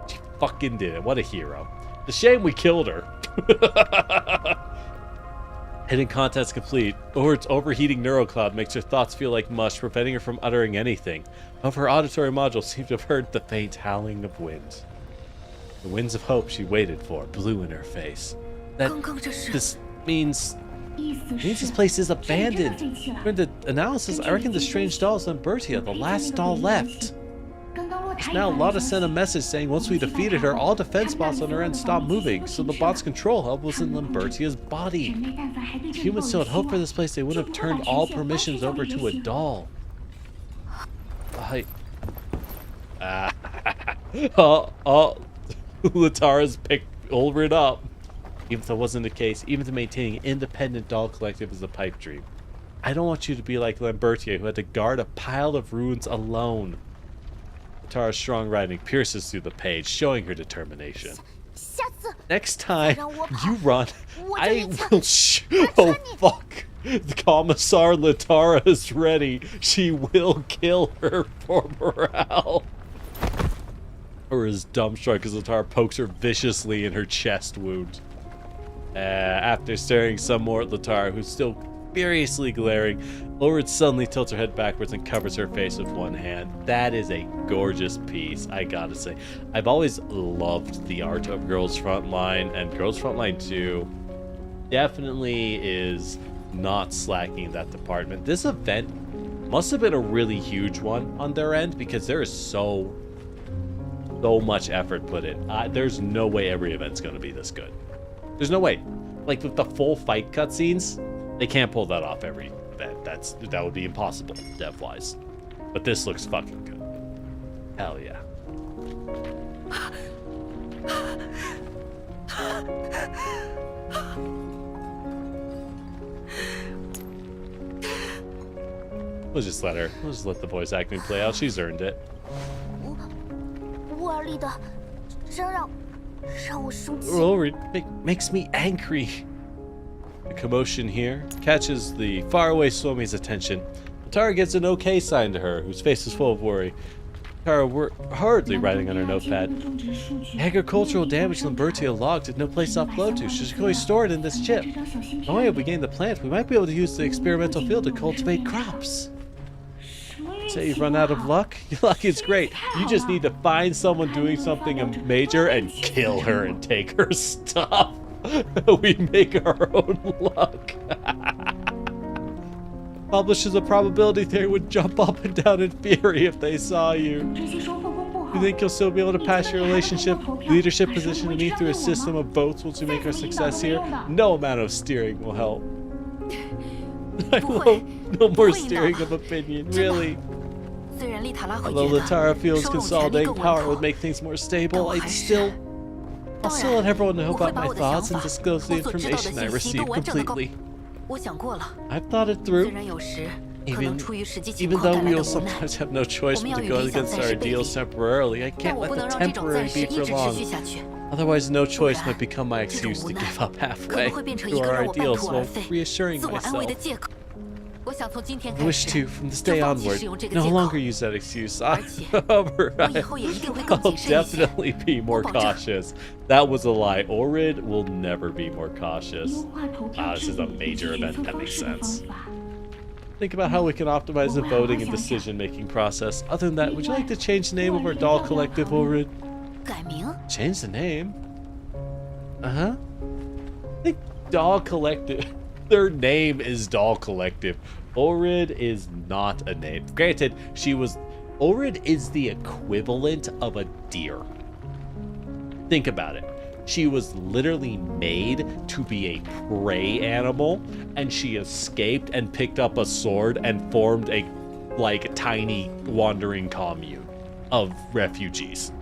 Speaker 1: She fucking did it. What a hero. The shame we killed her. Hidden contents complete. Orin's overheating neurocloud makes her thoughts feel like mush, preventing her from uttering anything. However, her auditory module seemed to have heard the faint howling of wind. The winds of hope she waited for blew in her face. This means this place is abandoned. During the analysis, I reckon the strange doll is Lambertia, the last doll left. Now Lotta sent a message saying once we defeated her, all defense bots on her end stopped moving, so the bot's control hub was in Lambertia's body. If humans still had hope for this place, they would have turned all permissions over to a doll. Latara's picked Ulrid up. Even if that wasn't the case, even to maintaining an independent doll collective is a pipe dream. I don't want you to be like Lambertia, who had to guard a pile of ruins alone. Latara's strong writing pierces through the page, showing her determination. Next time
Speaker 3: 让我跑
Speaker 1: you run,
Speaker 3: 我就
Speaker 1: I
Speaker 3: 一枪
Speaker 1: will Oh, fuck. The Commissar Latara is ready. She will kill her for morale. Or his dumb strike as Latara pokes her viciously in her chest wound. After staring some more at Latara, who's still furiously glaring, Ulrich suddenly tilts her head backwards and covers her face with one hand. That is a gorgeous piece, I gotta say. I've always loved the art of Girls Frontline, and Girls Frontline 2 definitely is not slacking in that department. This event must have been a really huge one on their end because there is so much effort put in. There's no way every event's going to be this good. There's no way. Like with the full fight cutscenes, they can't pull that off every event. That would be impossible, dev-wise. But this looks fucking good. Hell yeah. We'll just let the voice acting play out. She's earned it.
Speaker 3: 乌尔丽的真让我生气。
Speaker 1: Oh, it makes me angry. The commotion here catches the faraway Suomi's attention. Tara gets an okay sign to her, whose face is full of worry. Tara hurriedly writing on her notepad. Agricultural damage Lambertia logged had no place to upload to. She should always store it in this chip. Knowing if we gain the plant, we might be able to use the experimental field to cultivate crops. Say you've run out of luck? Your luck is great. You just need to find someone doing something major and kill her and take her stuff. We make our own luck. Publishers of probability theory would jump up and down in fury if they saw you.
Speaker 4: 这些收获公布后
Speaker 1: You think you'll still be able to pass your leadership position to me through a system of votes once we make our success here? No amount of steering will help. No more steering of opinion, really.
Speaker 2: 虽然丽塔拉会
Speaker 1: Although
Speaker 2: 觉
Speaker 1: Latara
Speaker 2: 得
Speaker 1: feels
Speaker 2: 收拢权力
Speaker 1: consolidating
Speaker 2: 更稳
Speaker 1: power
Speaker 2: 妥
Speaker 1: would make things more stable, I'll
Speaker 2: 但
Speaker 1: still
Speaker 2: 当
Speaker 1: let
Speaker 2: 然
Speaker 1: everyone know
Speaker 2: 我会
Speaker 1: about
Speaker 2: 把
Speaker 1: my
Speaker 2: 我的想
Speaker 1: thoughts and
Speaker 2: 法
Speaker 1: disclose the
Speaker 2: 我所知道的
Speaker 1: information I
Speaker 2: 信息
Speaker 1: receive
Speaker 2: 都完整的告
Speaker 1: completely.
Speaker 2: 我想过了
Speaker 1: I've thought it
Speaker 2: 虽
Speaker 1: through.
Speaker 2: 然有时可能
Speaker 1: Even
Speaker 2: 出于实际情
Speaker 1: even
Speaker 2: 况
Speaker 1: though
Speaker 2: 带来
Speaker 1: we'll
Speaker 2: 的无奈
Speaker 1: sometimes have no choice
Speaker 2: 我们
Speaker 1: but
Speaker 2: 要
Speaker 1: to
Speaker 2: 与
Speaker 1: go
Speaker 2: 理想
Speaker 1: against
Speaker 2: 暂
Speaker 1: our
Speaker 2: 时背
Speaker 1: ideals
Speaker 2: 离
Speaker 1: temporarily, I
Speaker 2: 但
Speaker 1: can't
Speaker 2: 我不
Speaker 1: let
Speaker 2: 能
Speaker 1: the
Speaker 2: 让这种暂
Speaker 1: temporary
Speaker 2: 时
Speaker 1: be
Speaker 2: 一直持
Speaker 1: prolonged.
Speaker 2: 续下去
Speaker 1: Otherwise, no choice
Speaker 2: 不然
Speaker 1: might become my
Speaker 2: 这种
Speaker 1: excuse
Speaker 2: 无
Speaker 1: to
Speaker 2: 奈
Speaker 1: give up
Speaker 2: 可
Speaker 1: halfway
Speaker 2: 能会变成一
Speaker 1: to
Speaker 2: 个
Speaker 1: our
Speaker 2: 让我半
Speaker 1: ideals
Speaker 2: 途而
Speaker 1: while
Speaker 2: 废
Speaker 1: reassuring
Speaker 2: 自我安慰
Speaker 1: myself.
Speaker 2: 的借口我想从今天
Speaker 1: I
Speaker 2: 开
Speaker 1: wish
Speaker 2: 始
Speaker 1: to, from this
Speaker 2: 就
Speaker 1: day
Speaker 2: 放弃
Speaker 1: onward,
Speaker 2: 使用这个
Speaker 1: no
Speaker 2: 借口
Speaker 1: longer use that excuse.
Speaker 2: 而且
Speaker 1: However,
Speaker 2: 我以后也一定会更
Speaker 1: I'll
Speaker 2: 谨慎一些
Speaker 1: definitely be more
Speaker 2: 我保证
Speaker 1: cautious. That was a lie. Orid will never be more
Speaker 4: 优
Speaker 1: cautious.
Speaker 4: 化投票
Speaker 1: Wow, this
Speaker 4: 制
Speaker 1: is a
Speaker 4: 度以
Speaker 1: major
Speaker 4: 及检
Speaker 1: event.
Speaker 4: 测
Speaker 1: That
Speaker 4: 方
Speaker 1: makes
Speaker 4: 式的方
Speaker 1: sense.
Speaker 4: 法。
Speaker 1: Think about how we can optimize the voting and decision-making process. Other than that, would you like to change the name of our doll collective, Orid?
Speaker 2: 改名
Speaker 1: Change the name? Uh-huh. I think Doll Collective. Their name is Doll Collective. Orid is not a name. Granted, Orid is the equivalent of a deer. Think about it. She was literally made to be a prey animal, and she escaped and picked up a sword and formed a tiny wandering commune of refugees.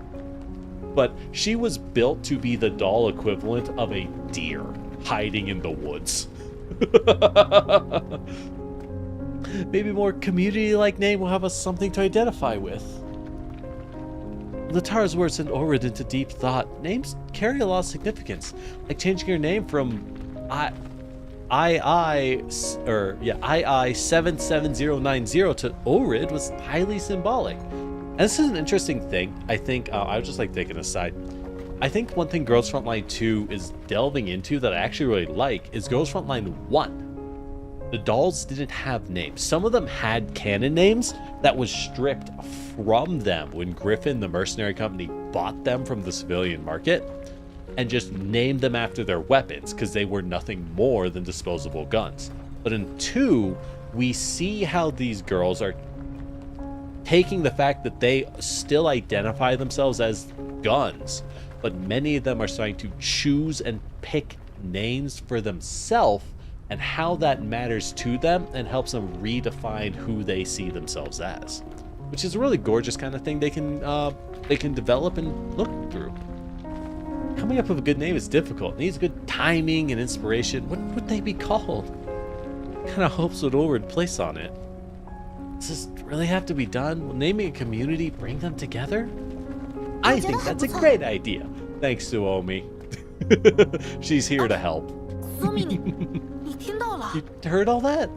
Speaker 1: But she was built to be the doll equivalent of a deer hiding in the woods. Maybe a more community-like name will have us something to identify with. Latara's words sent Orid into deep thought. Names carry a lot of significance, like changing her name from II77090 to Orid was highly symbolic. And this is an interesting thing. I think I would just like taking a side. I think one thing Girls Frontline 2 is delving into that I actually really like is Girls Frontline 1. The dolls didn't have names. Some of them had canon names that was stripped from them when Griffin, the mercenary company, bought them from the civilian market and just named them after their weapons because they were nothing more than disposable guns. But in 2, we see how these girls are taking the fact that they still identify themselves as guns, but many of them are starting to choose and pick names for themselves and how that matters to them and helps them redefine who they see themselves as, which is a really gorgeous kind of thing they can develop and look through. Coming up with a good name is difficult. It needs good timing and inspiration. What would they be called? What kind of hopes would Ulrich place on it? Does this really have to be done? Will naming a community bring them together? I think that's a great idea. Thanks, Suomi. She's here to help.
Speaker 2: 索米你，你听到了？
Speaker 1: You heard all that?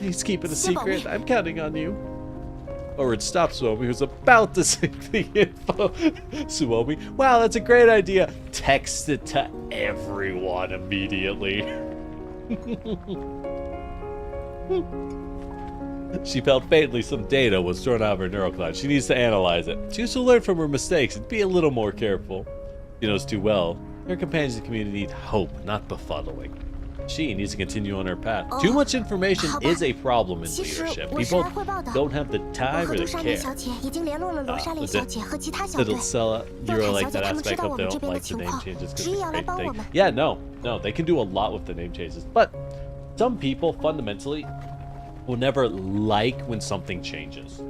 Speaker 1: He's keeping a secret.
Speaker 2: Suomi.
Speaker 1: I'm counting on you. Or it stopped Suomi, who's about to say the info. Suomi, wow, that's a great idea. Text it to everyone immediately. She felt faintly some data was thrown out of her neural cloud. She needs to analyze it. She needs to learn from her mistakes and be a little more careful. She knows too well. Her companions in the community need hope, not befuddling. She needs to continue on her path. Too much information is a problem in
Speaker 3: 其实
Speaker 1: leadership.
Speaker 3: 我是来
Speaker 1: People
Speaker 3: 汇报的。
Speaker 1: don't have the
Speaker 3: 我
Speaker 1: time
Speaker 3: 和
Speaker 1: or
Speaker 3: 杜
Speaker 1: the
Speaker 3: 莎莉
Speaker 1: care.
Speaker 3: 小姐已经联络了罗莎莉小姐和其他小队。
Speaker 1: Little Sella,
Speaker 3: 若
Speaker 1: you're
Speaker 3: 海
Speaker 1: like
Speaker 3: 小姐
Speaker 1: that
Speaker 3: 他们知
Speaker 1: aspect
Speaker 3: 道
Speaker 1: of
Speaker 3: 我
Speaker 1: they
Speaker 3: 们这
Speaker 1: don't
Speaker 3: 边的
Speaker 1: like the
Speaker 3: 情
Speaker 1: name
Speaker 3: 况，
Speaker 1: changes
Speaker 3: 执
Speaker 1: because
Speaker 3: 意
Speaker 1: it's
Speaker 3: 要
Speaker 1: a
Speaker 3: 来
Speaker 1: big
Speaker 3: 帮我
Speaker 1: thing.
Speaker 3: 们。
Speaker 1: Yeah, no, they can do a lot with the name changes. But some people fundamentally will never like when something changes.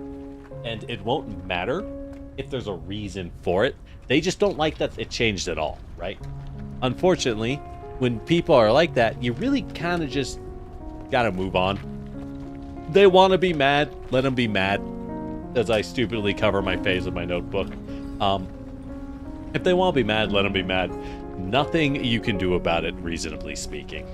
Speaker 1: And it won't matter if there's a reason for it. They just don't like that it changed at all, right? Unfortunately, when people are like that, you really kind of just gotta move on. They want to be mad, let them be mad. As I stupidly cover my face with my notebook. If they want to be mad, let them be mad. Nothing you can do about it, reasonably speaking.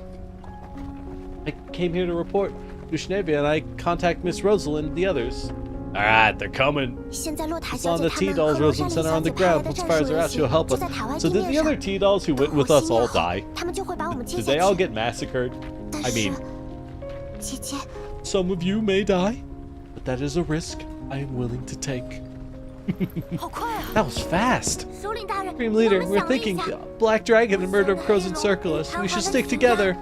Speaker 1: I came here to report. Dushnevia and I contact Miss Rosalind and the others. Alright, they're coming.
Speaker 3: 现在洛塔
Speaker 1: It's
Speaker 3: 小
Speaker 1: on
Speaker 3: 姐
Speaker 1: the
Speaker 3: 他们
Speaker 1: T-dolls
Speaker 3: 和罗莎
Speaker 1: Rosalind
Speaker 3: 莉
Speaker 1: sent her
Speaker 3: 小
Speaker 1: on the
Speaker 3: 姐派来
Speaker 1: ground.
Speaker 3: 的
Speaker 1: Once
Speaker 3: 战
Speaker 1: fires
Speaker 3: 术
Speaker 1: are
Speaker 3: 人
Speaker 1: out,
Speaker 3: 员
Speaker 1: she'll help
Speaker 3: 就
Speaker 1: us.
Speaker 3: 在塔湾
Speaker 1: So
Speaker 3: 地
Speaker 1: did
Speaker 3: 面
Speaker 1: the
Speaker 3: 上。
Speaker 1: other T-dolls who went
Speaker 3: 等我
Speaker 1: with us
Speaker 3: 训练
Speaker 1: all
Speaker 3: 好
Speaker 1: die?
Speaker 3: 他们就会把我们接
Speaker 1: Did
Speaker 3: 下
Speaker 1: they all
Speaker 3: 去。
Speaker 1: get massacred?
Speaker 3: 但
Speaker 1: I
Speaker 3: 是
Speaker 1: mean,
Speaker 3: 姐姐，
Speaker 1: some of you may die, but that is a risk I am willing to take.
Speaker 2: 好快啊！
Speaker 1: That was fast.
Speaker 3: 首领大人，
Speaker 1: Supreme
Speaker 3: 我
Speaker 1: Leader,
Speaker 3: 们
Speaker 1: we're
Speaker 3: 想了一
Speaker 1: thinking
Speaker 3: 下，
Speaker 1: Black Dragon and Murder of Crows encircle us. We should stick together.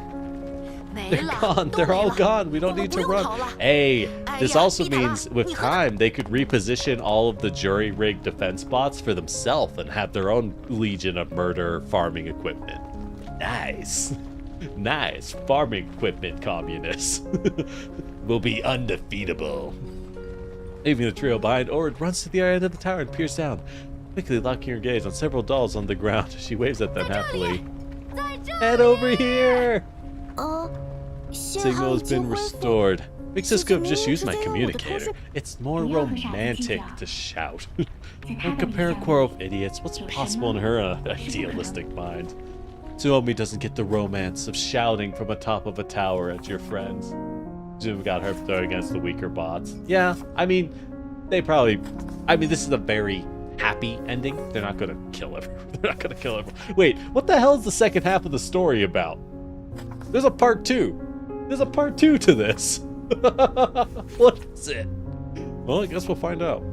Speaker 2: 没
Speaker 1: They're
Speaker 2: 了，
Speaker 1: gone.
Speaker 2: 都
Speaker 1: They're
Speaker 2: 没
Speaker 1: all
Speaker 2: 了
Speaker 1: gone. We
Speaker 2: 我
Speaker 1: don't
Speaker 2: 们
Speaker 1: need
Speaker 2: 不
Speaker 1: to
Speaker 2: 用
Speaker 1: run.
Speaker 2: 逃了。
Speaker 1: Hey,
Speaker 2: 哎
Speaker 1: this
Speaker 2: 呀，
Speaker 1: also
Speaker 2: 丽塔拉，
Speaker 1: means with
Speaker 2: 你和他
Speaker 1: time they could reposition all of the jury-rigged defense bots for themselves and have their own legion of murder farming equipment. Nice. Nice. Farming equipment communists. Will be undefeatable. Leaving the trio behind, Ord runs to the other end of the tower and peers down. Quickly locking her gaze on several dolls on the ground, she waves at them happily.
Speaker 2: 在这
Speaker 1: Head over here!
Speaker 3: 信
Speaker 1: Signal
Speaker 3: 号已
Speaker 1: has
Speaker 3: 经
Speaker 1: been
Speaker 3: 恢复。
Speaker 1: restored. Vixus could have just
Speaker 3: Signal
Speaker 1: used my
Speaker 3: 直接用我的口
Speaker 1: communicator.
Speaker 3: 水
Speaker 1: It's more
Speaker 4: 不要和傻子
Speaker 1: romantic
Speaker 4: 计较。
Speaker 1: to shout.
Speaker 4: 在他
Speaker 1: Don't
Speaker 4: 们
Speaker 1: compare a
Speaker 4: 眼
Speaker 1: quarrel of idiots. What's
Speaker 4: 有什
Speaker 1: possible in
Speaker 4: 么
Speaker 1: her
Speaker 4: 是不可能
Speaker 1: idealistic mind? Suomi doesn't get the romance of shouting from atop of a tower at your friends. Zoom got her throw against the weaker bots. Yeah, I mean, they probably... I mean, this is a very happy ending. They're not gonna kill everyone. They're not gonna kill everyone. Wait, what the hell is the second half of the story about? There's a part 2. There's a part 2 to this. What is it? Well, I guess we'll find out.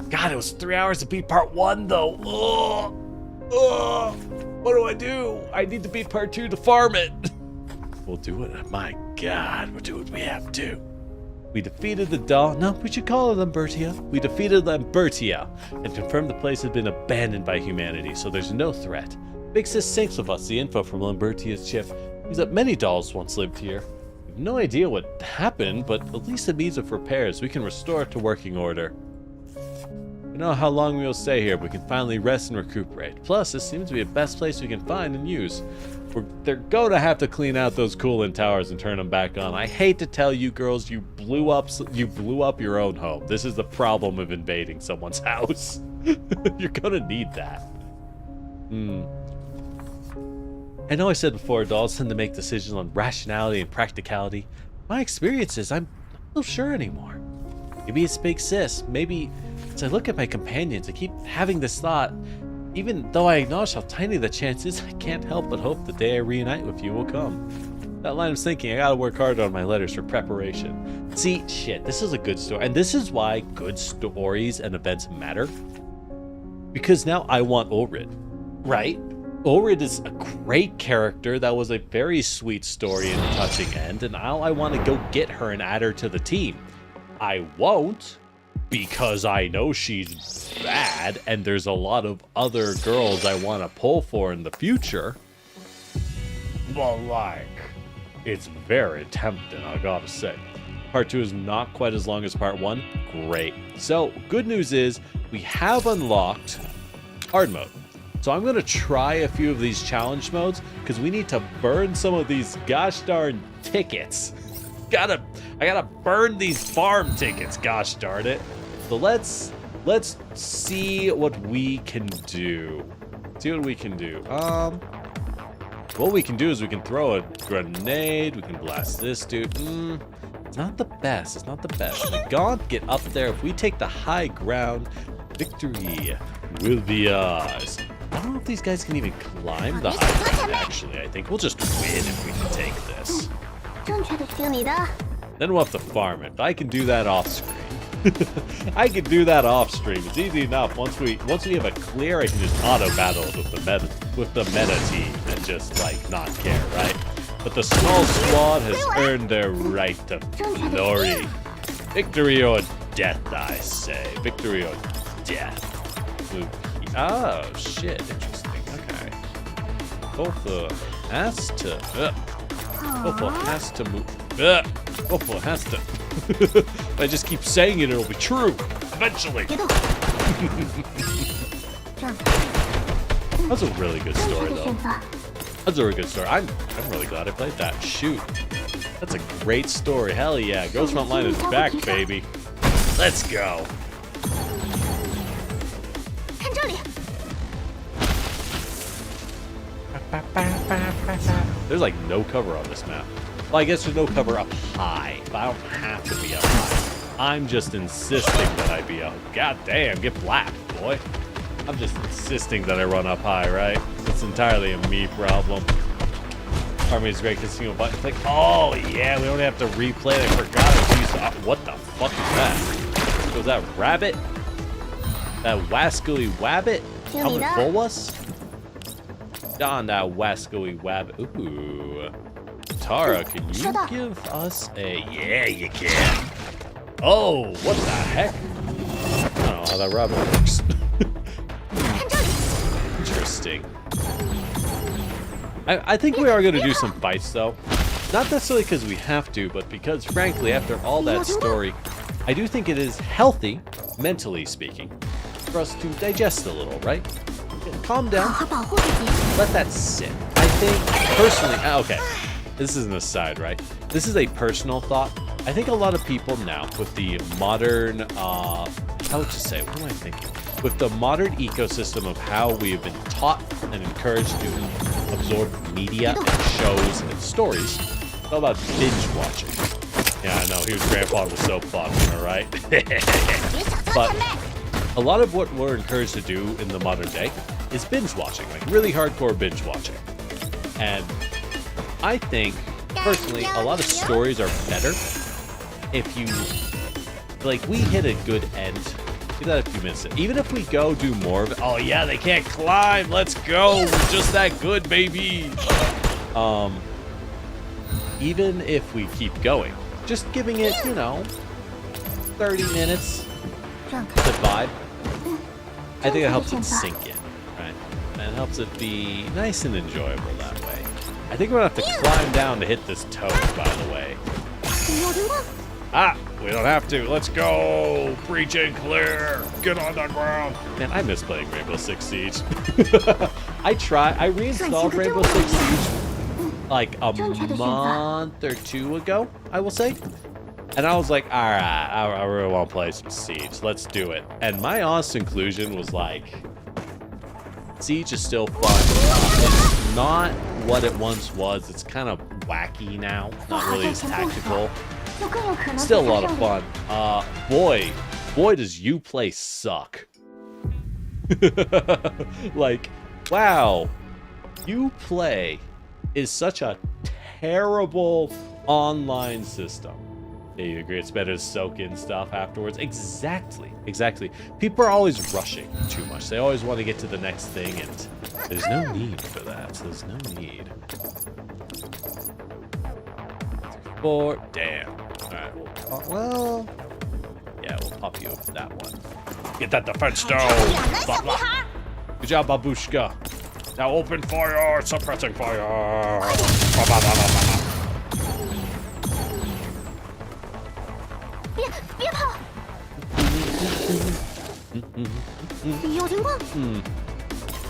Speaker 1: God, it was 3 hours to beat part 1, though. Ugh. Ugh. What do? I need to beat part 2 to farm it. We'll do it. My God, we'll do what we have to. We defeated the doll. No, we should call her Lambertia. We defeated Lambertia and confirmed the place had been abandoned by humanity, so there's no threat. Big Sis syncs with us the info from Lambertia's chip. Means that many dolls once lived here. We have no idea what happened, but at least it means of repairs. We can restore it to working order. We know how long we will stay here, but we can finally rest and recuperate. Plus, this seems to be the best place we can find and use. They're going to have to clean out those cooling towers and turn them back on. I hate to tell you girls, you blew up your own home. This is the problem of invading someone's house. You're gonna need that. I know I said before, dolls tend to make decisions on rationality and practicality. My experience is I'm not so sure anymore. Maybe it's Big Sis. Maybe as I look at my companions, I keep having this thought. Even though I acknowledge how tiny the chance is, I can't help but hope the day I reunite with you will come. That line of thinking, I gotta work harder on my letters for preparation. See, shit, this is a good story. And this is why good stories and events matter. Because now I want Ulrid, right? Ulrid is a great character. That was a very sweet story and a touching end. And now I want to go get her and add her to the team. I won't, because I know she's bad and there's a lot of other girls I want to pull for in the future. But like, it's very tempting, I gotta say. Part 2 is not quite as long as part 1. Great. So, good news is we have unlocked hard mode. So I'm gonna try a few of these challenge modes because we need to burn some of these gosh darn tickets. I gotta burn these farm tickets, gosh darn it. So let's see what we can do. See what we can do. What we can do is we can throw a grenade. We can blast this dude. It's not the best. It's not the best. We can't get up there. If we take the high ground, victory will be ours. I don't know if these guys can even climb the high ground, actually. I think we'll just win if we can take this.
Speaker 3: 正确的听你的。
Speaker 1: Then we'll have to farm it. But I can do that off screen. I can do that off stream. It's easy enough. Once we have a clear, I can just auto battle with the meta team and just like not care, right? But the small squad has earned their right to glory. Victory or death, I say. Victory or death. Oh shit! Interesting. Okay. Bofa has to. Bofa has to move. Bofa has to. If I just keep saying it, it'll be true eventually. That's a really good story, though. That's a really good story. I'm really glad I played that. Shoot, that's a great story. Hell yeah, Girls Frontline is back, baby. Let's go.
Speaker 3: 看这里，
Speaker 1: There's like no cover on this map. Well, I guess there's no cover up high, but I don't have to be up high. I'm just insisting that I be up. God damn, get black, boy. I'm just insisting that I run up high, right? It's entirely a me problem. Army is great because single button click. Oh yeah, we don't have to replay it. I forgot to use. What the fuck is that? Was that rabbit? That wascally wabbit coming for us? Don that wascally wabbit. Ooh. Tara, can you give us a... Yeah, you can. Oh, what the heck? I don't know how that rabbit works. Interesting. I think we are going to do some fights, though. Not necessarily because we have to, but because, frankly, after all that story, I do think it is healthy, mentally speaking, for us to digest a little, right? Calm down. Let that sit. I think, personally... Okay. This is an aside, right? This is a personal thought. I think a lot of people now, with the modern, how would you say, what am I thinking? With the modern ecosystem of how we have been taught and encouraged to absorb media and shows and stories, it's all about binge watching. Yeah, I know, here's Grandpa on the soapbox, all right? But a lot of what we're encouraged to do in the modern day is binge watching, like really hardcore binge watching. And I think, personally, a lot of stories are better if you, like, we hit a good end. Give that a few minutes. Even if we go do more of it. Oh, yeah, they can't climb. Let's go. We're just that good, baby. Even if we keep going, just giving it, 30 minutes to vibe, I think it helps it sink in, right? And it helps it be nice and enjoyable that way. I think we're gonna have to climb down to hit this toad, by the way. We don't have to. Let's go. Breach and clear. Get on the ground. Man, I miss playing Rainbow Six Siege. I reinstalled Rainbow Six Siege like a month or two ago, I will say. And I was like, all right, I really want to play some Siege. Let's do it. And my honest conclusion was like, Siege is still fun. It's not what it once was. It's kind of wacky now. Not really as tactical. Still a lot of fun. Boy, does Uplay suck. Like, wow. Uplay is such a terrible online system. Yeah, you agree it's better to soak in stuff afterwards? Exactly. People are always rushing too much. They always want to get to the next thing, and there's no need for that. There's no need. Damn. Alright, well, yeah, we'll pop you with that one. Get that defense down! Good job, babushka. Now open fire! Suppressing fire!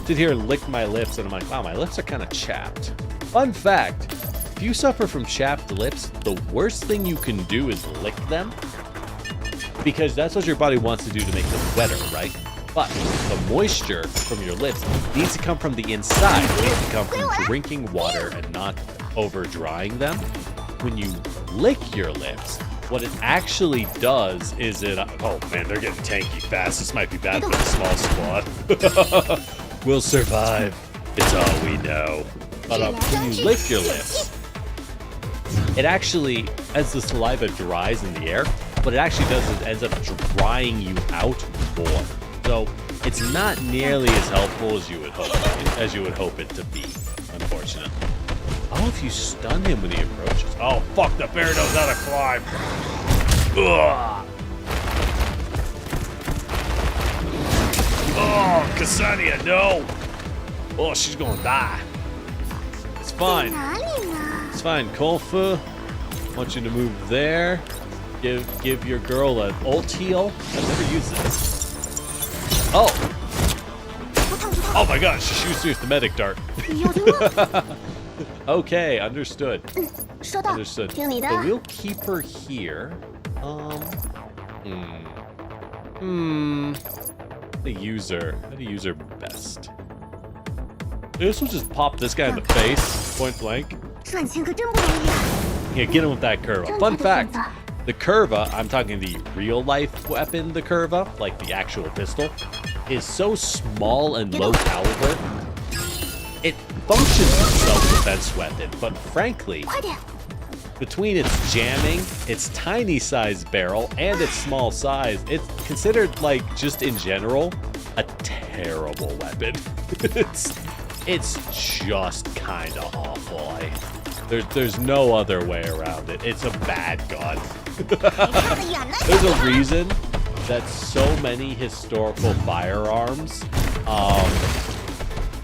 Speaker 1: Did hear lick my lips, and I'm like, wow, my lips are kind of chapped. Fun fact, if you suffer from chapped lips, the worst thing you can do is lick them, because that's what your body wants to do to make them wetter, right? But the moisture from your lips needs to come from the inside. It needs to come from drinking water and not over drying them. When you lick your lips, what it actually does is it... Oh man, they're getting tanky fast. This might be bad for the small squad. We'll survive. It's all we know. But when you lick your lips, it actually, as the saliva dries in the air, what it actually does is it ends up drying you out more. So it's not nearly as helpful as you would hope it to be, unfortunately. Oh, if you stun him when he approaches. Oh, fuck, the bear knows how to climb. Ugh. Oh, Ksenia, no. Oh, she's gonna die. It's fine. It's fine, Kolfu. I want you to move there. Give your girl an ult heal. I've never used this. Oh. Oh my gosh, she shoots with the medic dart. Okay, understood. Understood. So we'll keep her here. How to use her best. This will just pop this guy in the face, point blank. Yeah, get him with that curva. Fun fact, the curva, I'm talking the real life weapon, the curva, like the actual pistol, is so small and low caliber, it functions as a self-defense weapon, but frankly, between its jamming, its tiny size barrel, and its small size, it's considered, like, just in general, a terrible weapon. It's just kind of awful. There's no other way around it. It's a bad gun. There's a reason that so many historical firearms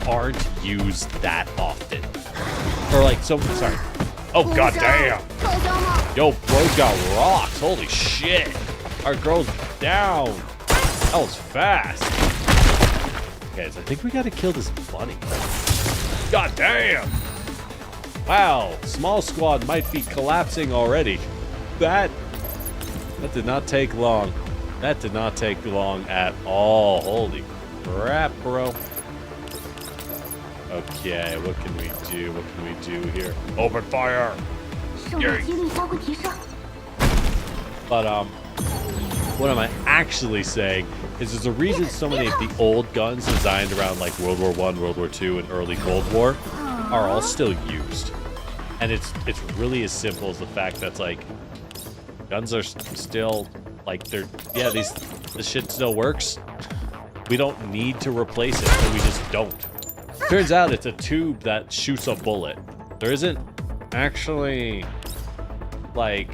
Speaker 1: aren't used that often. Or like, sorry. Oh, goddamn. Yo, bro's got rocks. Holy shit. Our girl's down. That was fast. Guys, I think we gotta kill this bunny. God damn! Wow, small squad might be collapsing already. That did not take long. That did not take long at all. Holy crap, bro. Okay, what can we do? What can we do here? Open fire! But what am I actually saying is there's a reason so many of the old guns designed around like World War I, World War II, and early Cold War are all still used. And it's really as simple as the fact that like guns are still like this shit still works. We don't need to replace it, but we just don't. Turns out it's a tube that shoots a bullet. There isn't actually like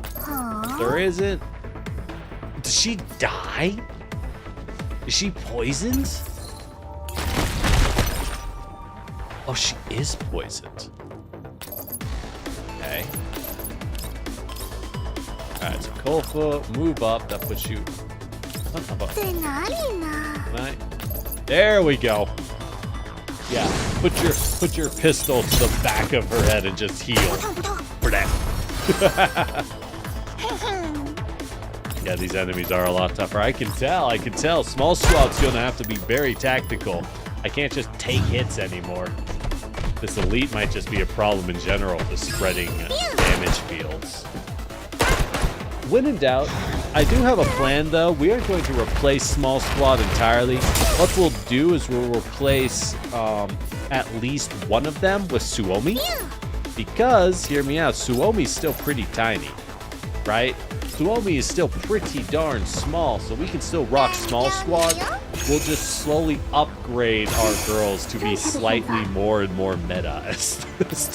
Speaker 1: Does she die? Is she poisoned? Oh, she is poisoned. Okay. Alright, so Kolfu, move up. That puts you... Right. There we go. Yeah, put your pistol to the back of her head and just heal. For that. Yeah, these enemies are a lot tougher. I can tell. Small squad's gonna have to be very tactical. I can't just take hits anymore. This elite might just be a problem in general, the spreading damage fields. When in doubt, I do have a plan though. We aren't going to replace small squad entirely. What we'll do is we'll replace at least one of them with Suomi. Because, hear me out, Suomi's still pretty tiny, right? Suomi is still pretty darn small, so we can still rock small squad. We'll just slowly upgrade our girls to be slightly more and more meta as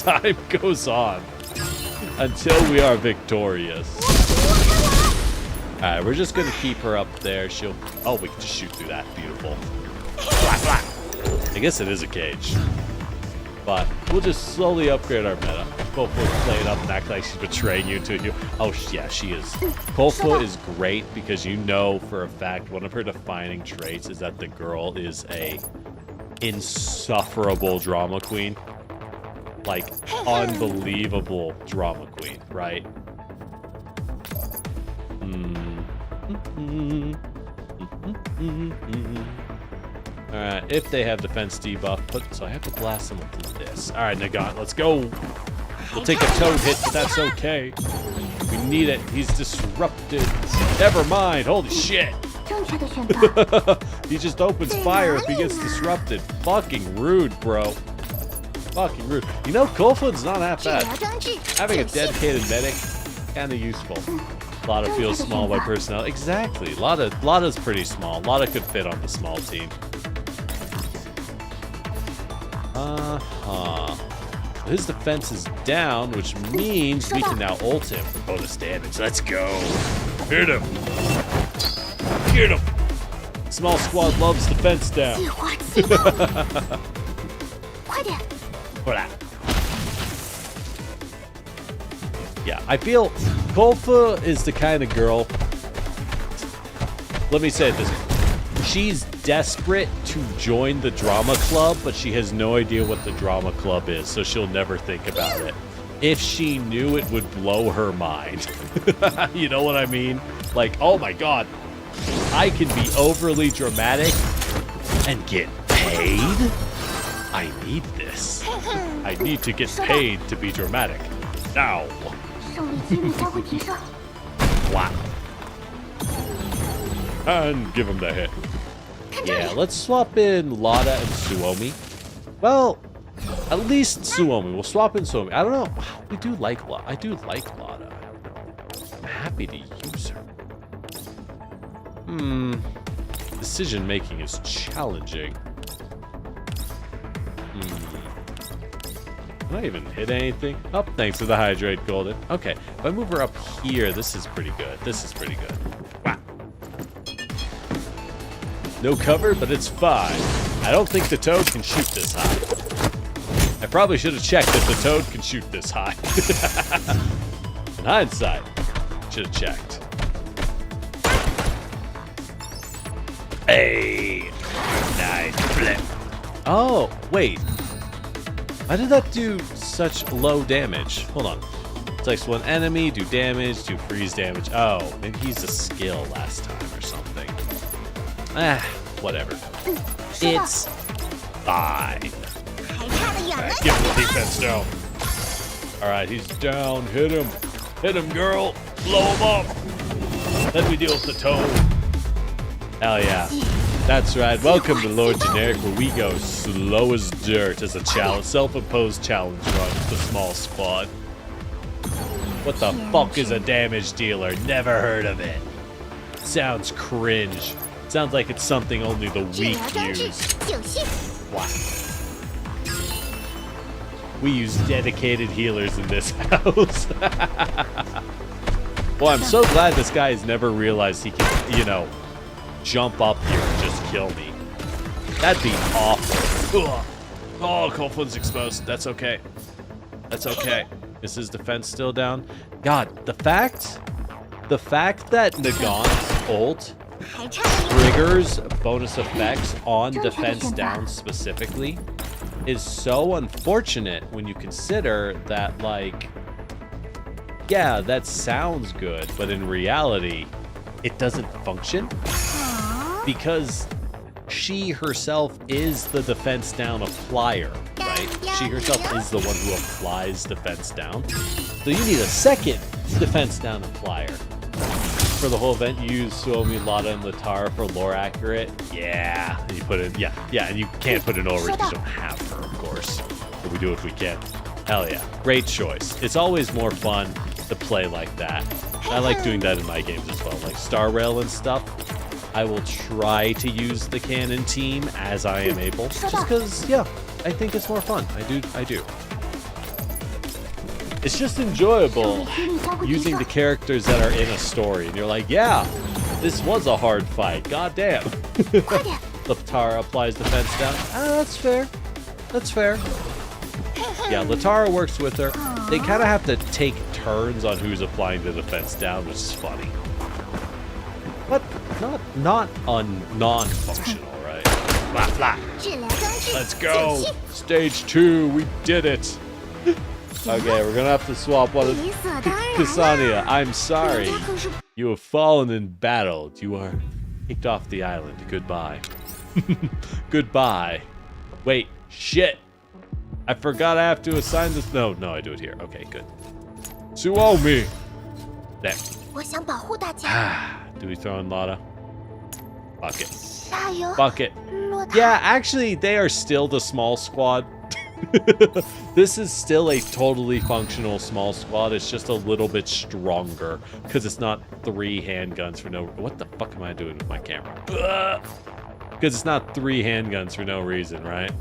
Speaker 1: time goes on. Until we are victorious. Alright, we're just gonna keep her up there. Oh, we can just shoot through that. Beautiful. Blah, blah. I guess it is a cage. But we'll just slowly upgrade our meta. Kolfu play it up and act like she's betraying you to you. Oh, yeah, she is. Kolfu is great because you know for a fact one of her defining traits is that the girl is a insufferable drama queen. Like, unbelievable drama queen, right? Alright, if they have defense debuff, so I have to blast them with this. Alright, Nagan, let's go. We'll take a toad hit, but that's okay. We need it. He's disrupted. Never mind. Holy shit.
Speaker 3: 正确的选择。
Speaker 1: He just opens fire if he gets disrupted. Fucking rude, bro. Fucking rude. You know, Coldfoot's not half
Speaker 3: 治疗
Speaker 1: bad.
Speaker 3: 装置
Speaker 1: Having a
Speaker 3: 就绪。
Speaker 1: dedicated medic, kind of useful. Lotta feels small by personnel. Exactly. Lotta's pretty small. Lotta could fit on the small team. His defense is down, which means we can now ult him for bonus damage. Let's go. Hit him. Get him. Small squad loves defense down.
Speaker 3: 计划启动。快点。
Speaker 1: Hola. Yeah, I feel Kolfa is the kind of girl. Let me say it this way. She's desperate to join the drama club, but she has no idea what the drama club is, so she'll never think about it. If she knew, it would blow her mind. You know what I mean? Like, oh my god, I can be overly dramatic and get paid? I need this. I need to get paid to be dramatic. Now.
Speaker 3: 胜利几率将会提升。
Speaker 1: Wow. And give him the hit. Yeah, let's swap in Lotta and Suomi. Well, at least Suomi. We'll swap in Suomi. I don't know. We do like Lotta. I do like Lotta. I'm happy to use her. Decision making is challenging. Can I even hit anything? Oh, thanks for the hydrate, Golden. Okay, if I move her up here, this is pretty good. This is pretty good. Wow. No cover, but it's fine. I don't think the toad can shoot this high. I probably should have checked if the toad can shoot this high. In hindsight, should have checked. Hey! Nice flip. Oh, wait. Why did that do such low damage? Hold on. Selects one enemy, do damage, do freeze damage. Oh, maybe he's a skill last time or something. Whatever. It's fine.
Speaker 3: 还差得远呢，
Speaker 1: Give him the defense now. Alright, he's down. Hit him. Hit him, girl. Blow him up. Then we deal with the toad. Hell yeah. That's right. Welcome to Lord Generic, where we go slow as dirt as a challenge, self-imposed challenge run with the small squad. What the fuck is a damage dealer? Never heard of it. Sounds cringe. Sounds like it's something only the
Speaker 3: 治
Speaker 1: weak
Speaker 3: 疗装置
Speaker 1: use.
Speaker 3: 就绪。
Speaker 1: Wow. We use dedicated healers in this house. Well, I'm so glad this guy has never realized he can, you know, jump up here and just kill me. That'd be awful. Ugh. Oh, Coldfoot's exposed. That's okay. That's okay. Is his defense still down? God, the fact that Nagan's ult
Speaker 3: 还差得远。
Speaker 1: triggers bonus effects on defense down specifically is so unfortunate when you consider that, like, yeah, that sounds good, but in reality, it doesn't function because she herself is the defense down applier, right? She herself is the one who applies defense down. So you need a second defense down applier. For the whole event, you use Suomi, Lotta, and Latara for lore accurate. Yeah, and you put in, yeah, and you can't put in over because you don't have her, of course. But we do what we can. Hell yeah, great choice. It's always more fun to play like that. I like doing that in my games as well, like Star Rail and stuff. I will try to use the cannon team as I am able, just because, yeah, I think it's more fun. I do. It's just enjoyable using the characters that are in a story, and you're like, yeah, this was a hard fight. God damn. Latara applies defense down. That's fair. That's fair. Yeah, Latara works with her. They kind of have to take turns on who's applying the defense down, which is funny. But not non-functional, right? Blah, blah.
Speaker 3: 治疗装置
Speaker 1: Let's
Speaker 3: 就
Speaker 1: go.
Speaker 3: 绪。
Speaker 1: Stage 2, we did it. Okay, we're gonna have to swap one of
Speaker 3: 理所当然
Speaker 1: Ksania,
Speaker 3: 啦。
Speaker 1: I'm sorry.
Speaker 3: 人家可是
Speaker 1: You have fallen in battle. You are kicked off the island. Goodbye. Goodbye. Wait, shit. I forgot I have to assign this. No, I do it here. Okay, good. Suomi. There.
Speaker 3: 我想保护大家。
Speaker 1: Do we throw in Lotta? Fuck it.
Speaker 3: 加油，
Speaker 1: Fuck it.
Speaker 3: 洛塔。
Speaker 1: Yeah, actually, they are still the small squad. This is still a totally functional small squad. It's just a little bit stronger because it's not 3 handguns for no. What the fuck am I doing with my camera? Because it's not 3 handguns for no reason, right?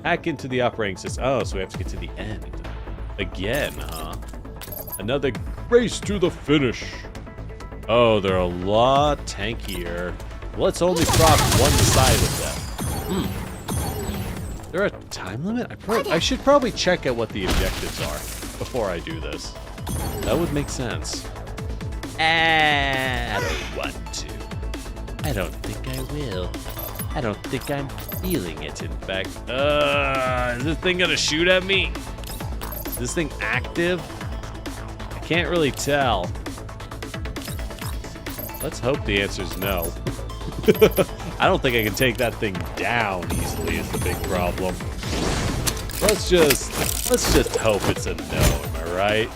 Speaker 1: Hack into the operating system. Oh, so we have to get to the end again, huh? Another race to the finish. Oh, they're a lot tankier. Let's only prop one side of them. Is there a time limit? I should probably check out what the objectives are before I do this. That would make sense. I don't want to. I don't think I will. I don't think I'm feeling it, in fact. Is this thing gonna shoot at me? Is this thing active? I can't really tell. Let's hope the answer is no. I don't think I can take that thing down easily is the big problem. Let's just hope it's a no, am I right?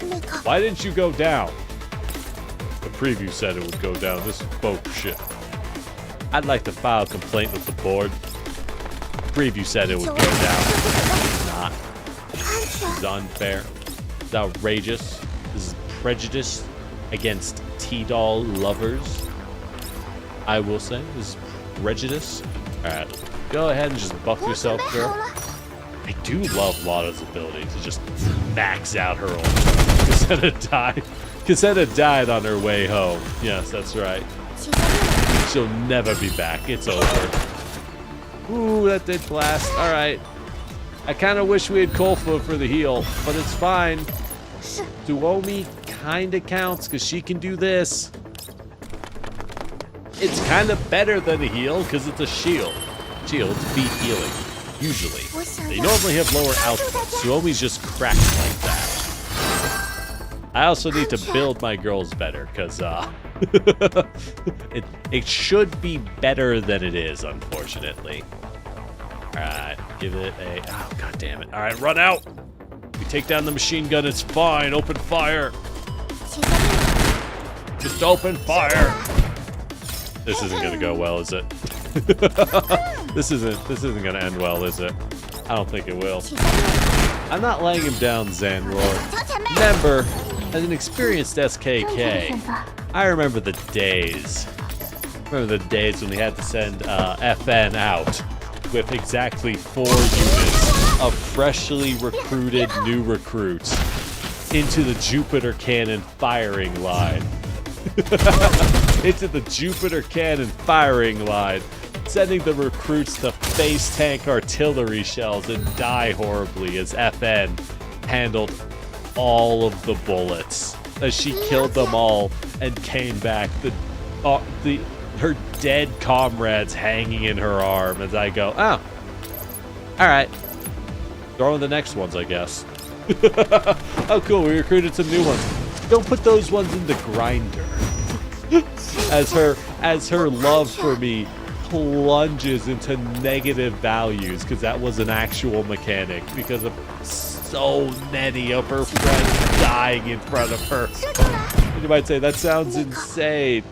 Speaker 3: 那个
Speaker 1: Why didn't you go down? The preview said it would go down. This is bullshit. I'd like to file a complaint with the board. Preview said it would go down. It's not.
Speaker 3: 安
Speaker 1: This
Speaker 3: 全
Speaker 1: is unfair. It's outrageous. This is prejudice against T-doll lovers. I will say this is prejudice. Alright, go ahead and just buff
Speaker 3: 我准
Speaker 1: yourself,
Speaker 3: 备好
Speaker 1: girl.
Speaker 3: 了。
Speaker 1: I do love Lotta's ability to just max out her ult. Cassetta died on her way home. Yes, that's right.
Speaker 3: 其他任
Speaker 1: She'll never be back. It's over. Ooh, that did blast. Alright. I kind of wish we had Kolfa for the heal, but it's fine.
Speaker 3: 务是
Speaker 1: Duomi kind of counts because she can do this. It's kind of better than a heal because it's a shield. Shields beat healing, usually.
Speaker 3: 我想
Speaker 1: They
Speaker 3: 要
Speaker 1: normally have lower output. Suomi's just cracked like that. I also need to build my girls better because it should be better than it is, unfortunately. Alright, give it a... Oh, god damn it. Alright, run out! We take down the machine gun, it's fine. Open fire!
Speaker 3: 其他任
Speaker 1: Just open fire! This isn't gonna go well, is it? This isn't gonna end well, is it? I don't think it will.
Speaker 3: 其他任
Speaker 1: I'm not laying him down, Zanroar.
Speaker 3: 朝前辈
Speaker 1: Remember, as an experienced
Speaker 4: 刚才的
Speaker 1: SKK,
Speaker 4: 选择
Speaker 1: I remember the days. Remember the days when we had to send FN out with exactly 4 units of freshly recruited new recruits into the Jupiter Cannon firing line. Into the Jupiter Cannon firing line, sending the recruits to face tank artillery shells and die horribly as FN handled all of the bullets as she killed them all and came back. Her dead comrades hanging in her arm as I go, oh, all right, throw in the next ones, I guess. Oh, cool, we recruited some new ones. Don't put those ones in the grinder. As her love for me plunges into negative values because that was an actual mechanic because of so many of her friends dying in front of her. You might say that sounds insane.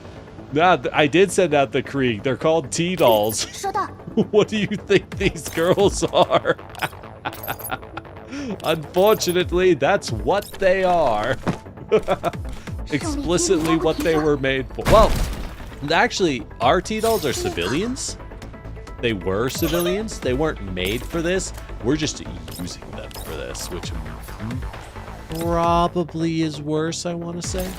Speaker 1: Nah, I did send out the Krieg. They're called T-dolls.
Speaker 3: 收到，
Speaker 1: What do you think these girls are? Unfortunately, that's what they are. Explicitly what they were made for. Well, actually, our T-dolls are civilians. They were civilians. They weren't made for this. We're just using them for this, which probably is worse, I want to say.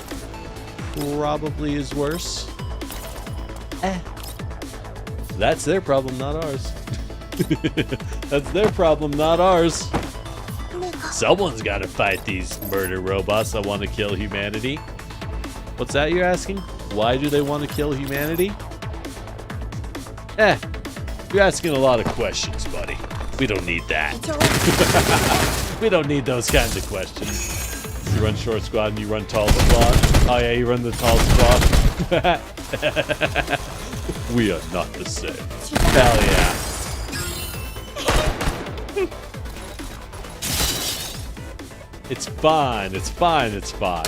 Speaker 1: Probably is worse. That's their problem, not ours. That's their problem, not ours.
Speaker 3: 那个
Speaker 1: Someone's got to fight these murder robots that want to kill humanity. What's that you're asking? Why do they want to kill humanity? You're asking a lot of questions, buddy. We don't need that.
Speaker 3: 就我
Speaker 1: We don't need those kinds of questions. You run short squad and you run tall squad. Oh yeah, you run the tall squad. We are not the same. Hell yeah. It's fine, it's fine, it's fine.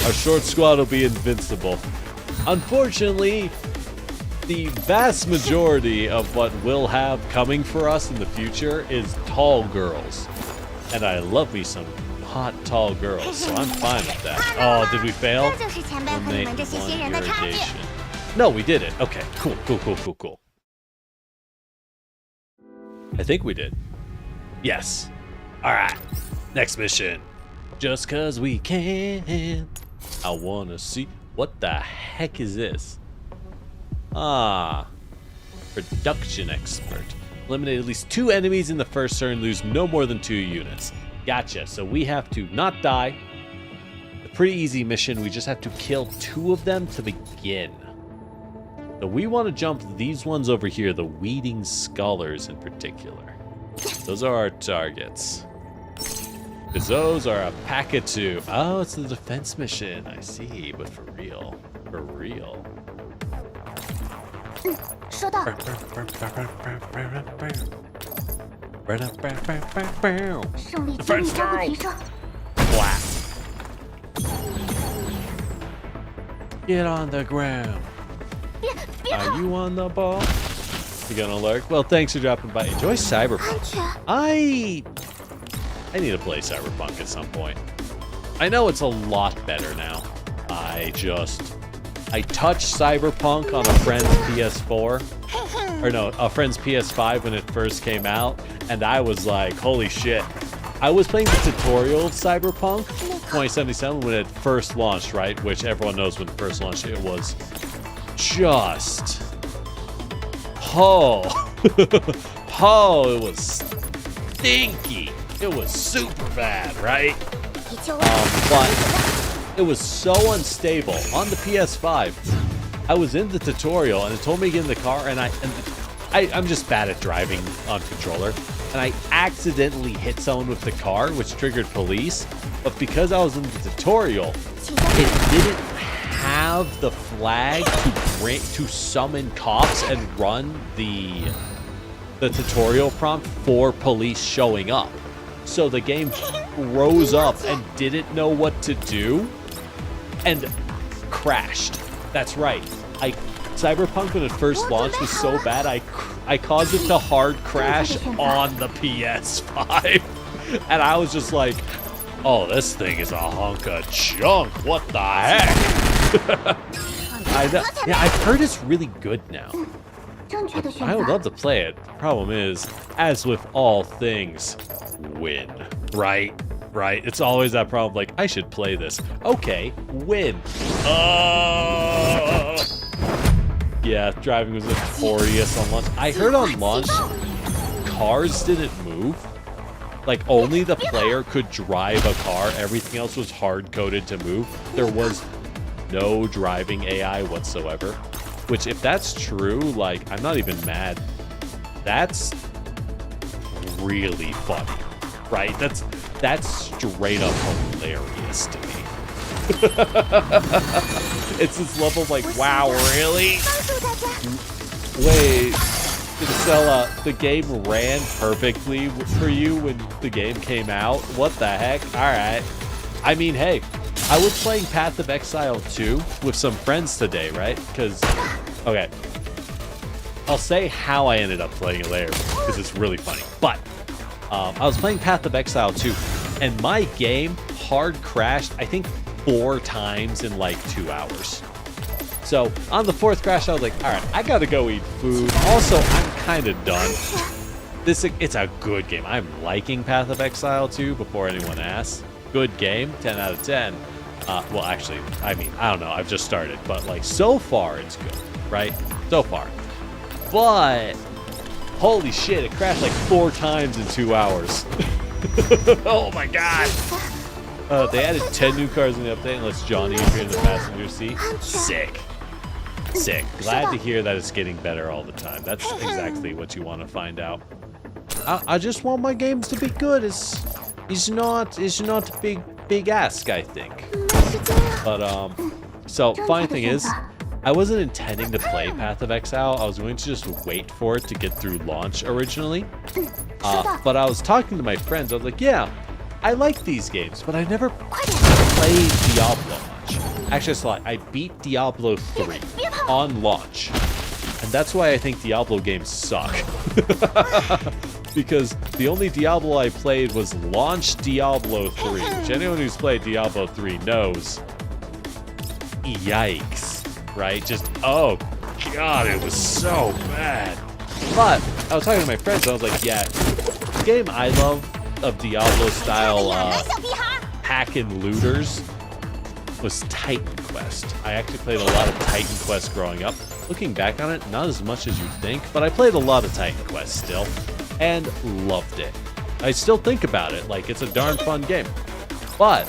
Speaker 1: Our short squad will be invincible. Unfortunately, the vast majority of what we'll have coming for us in the future is tall girls. And I love me some hot tall girls, so I'm fine with that. Oh, did we fail?
Speaker 3: 这就是前辈和你们这些新人的差别。
Speaker 1: No, we did it. Okay, cool, cool, cool, cool, cool. I think we did. Yes. All right. Next mission. Just cause we can. I wanna see. What the heck is this? Ah. Production expert. Eliminate at least 2 enemies in the first turn, lose no more than 2 units. Gotcha. So we have to not die. A pretty easy mission. We just have to kill 2 of them to begin. So we want to jump these ones over here, the Weeding Scholars in particular. Those are our targets. Because those are a pack of 2. Oh, it's the defense mission. I see, but for real. For real.
Speaker 3: 收到。胜利给你高个提升。
Speaker 1: Get on the ground.
Speaker 3: 别
Speaker 1: Are
Speaker 3: 跑！
Speaker 1: you on the ball? You gonna lurk? Well, thanks for dropping by. Enjoy Cyberpunk.
Speaker 3: 安全。
Speaker 1: I need to play Cyberpunk at some point. I know it's a lot better now. I touched Cyberpunk on a friend's PS4. Or no, a friend's PS5 when it first came out, and I was like, holy shit. I was playing the tutorial of Cyberpunk 2077 when it first launched, right? Which everyone knows when it first launched, it was just... Oh, oh, it was stinky. It was super bad, right? But it was so unstable on the PS5. I was in the tutorial and it told me to get in the car, and I'm just bad at driving on controller, and I accidentally hit someone with the car, which triggered police. But because I was in the tutorial, it didn't have the flag to summon cops and run the tutorial prompt for police showing up. So the game rose up and didn't know what to do and crashed. That's right. Cyberpunk when it first launched was so bad I caused it to hard crash on the PS5. And I was just like, oh, this thing is a hunk of junk. What the heck? Yeah, I've heard it's really good now.
Speaker 3: 正确的选
Speaker 1: I would
Speaker 3: 择。
Speaker 1: love to play it. The problem is, as with all things, win. Right? Right? It's always that problem, like, I should play this. Okay, win. Yeah, driving was notorious on launch. I heard on launch, cars didn't move. Like, only the player could drive a car. Everything else was hard-coded to move. There was no driving AI whatsoever. Which, if that's true, like, I'm not even mad. That's really funny, right? That's straight up hilarious to me. It's this level of like, wow, really?
Speaker 3: 帮助大家。
Speaker 1: Wait, Marcella, the game ran perfectly for you when the game came out? What the heck? Alright. I mean, hey, I was playing Path of Exile 2 with some friends today, right? Because, okay, I'll say how I ended up playing it later because it's really funny. But I was playing Path of Exile 2, and my game hard crashed, I think, 4 times in like 2 hours. So on the 4th crash, I was like, all right, I gotta go eat food. Also, I'm kind of done. It's a good game. I'm liking Path of Exile 2 before anyone asks. Good game, 10 out of 10. Well, actually, I mean, I don't know. I've just started, but like so far, it's good, right? So far. But holy shit, it crashed like 4 times in 2 hours. Oh my god. They added 10 new cars in the update and lets Johnny appear in the passenger seat. Sick. Sick. Glad to hear that it's getting better all the time. That's exactly what you want to find out. I just want my games to be good. It's not a big ask, I think. But so funny thing is, I wasn't intending to play Path of Exile. I was going to just wait for it to get through launch originally. But I was talking to my friends. I was like, yeah, I like these games, but I never played Diablo much. Actually, I beat Diablo 3 on launch. And that's why I think Diablo games suck. Because the only Diablo I played was launch Diablo 3, which anyone who's played Diablo 3 knows. Yikes, right? Just, oh god, it was so bad. But I was talking to my friends, and I was like, yeah, the game I love of Diablo style hack and looters was Titan Quest. I actually played a lot of Titan Quest growing up. Looking back on it, not as much as you'd think, but I played a lot of Titan Quest still, and loved it. I still think about it, like it's a darn fun game. But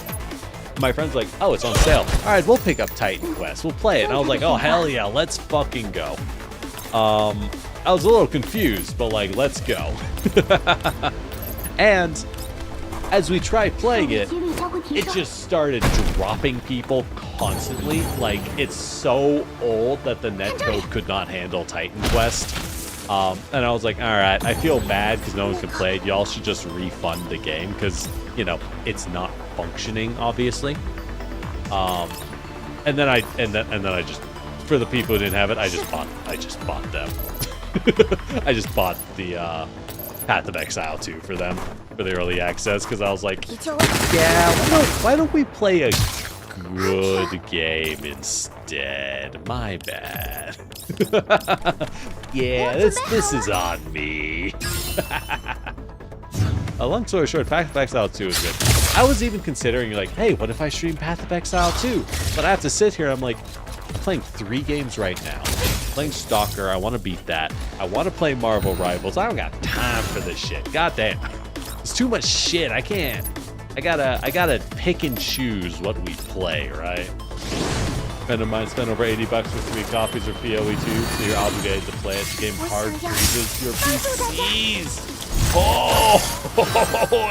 Speaker 1: my friend's like, oh, it's on sale. All right, we'll pick up Titan Quest. We'll play it. And I was like, oh, hell yeah, let's fucking go. I was a little confused, but like, let's go. And as we tried playing it, it just started dropping people constantly. Like, it's so old that the netcode could not handle Titan Quest. And I was like, all right, I feel bad because no one can play it. Y'all should just refund the game because, you know, it's not functioning, obviously. And then I just, for the people who didn't have it, I just bought them. I just bought the Path of Exile 2 for them for the early access because I was like, yeah, why don't we play a good game instead? My bad. Yeah, this is on me. A long story short, Path of Exile 2 is good. I was even considering, like, hey, what if I stream Path of Exile 2? But I have to sit here, I'm like, I'm playing 3 games right now. I'm playing Stalker, I want to beat that. I want to play Marvel Rivals. I don't got time for this shit. God damn. It's too much shit. I can't. I gotta pick and choose what we play, right? Friend of mine spent over $80 for 3 copies of PoE2, so you're obligated to play it. The game hard freezes your PCs. Oh,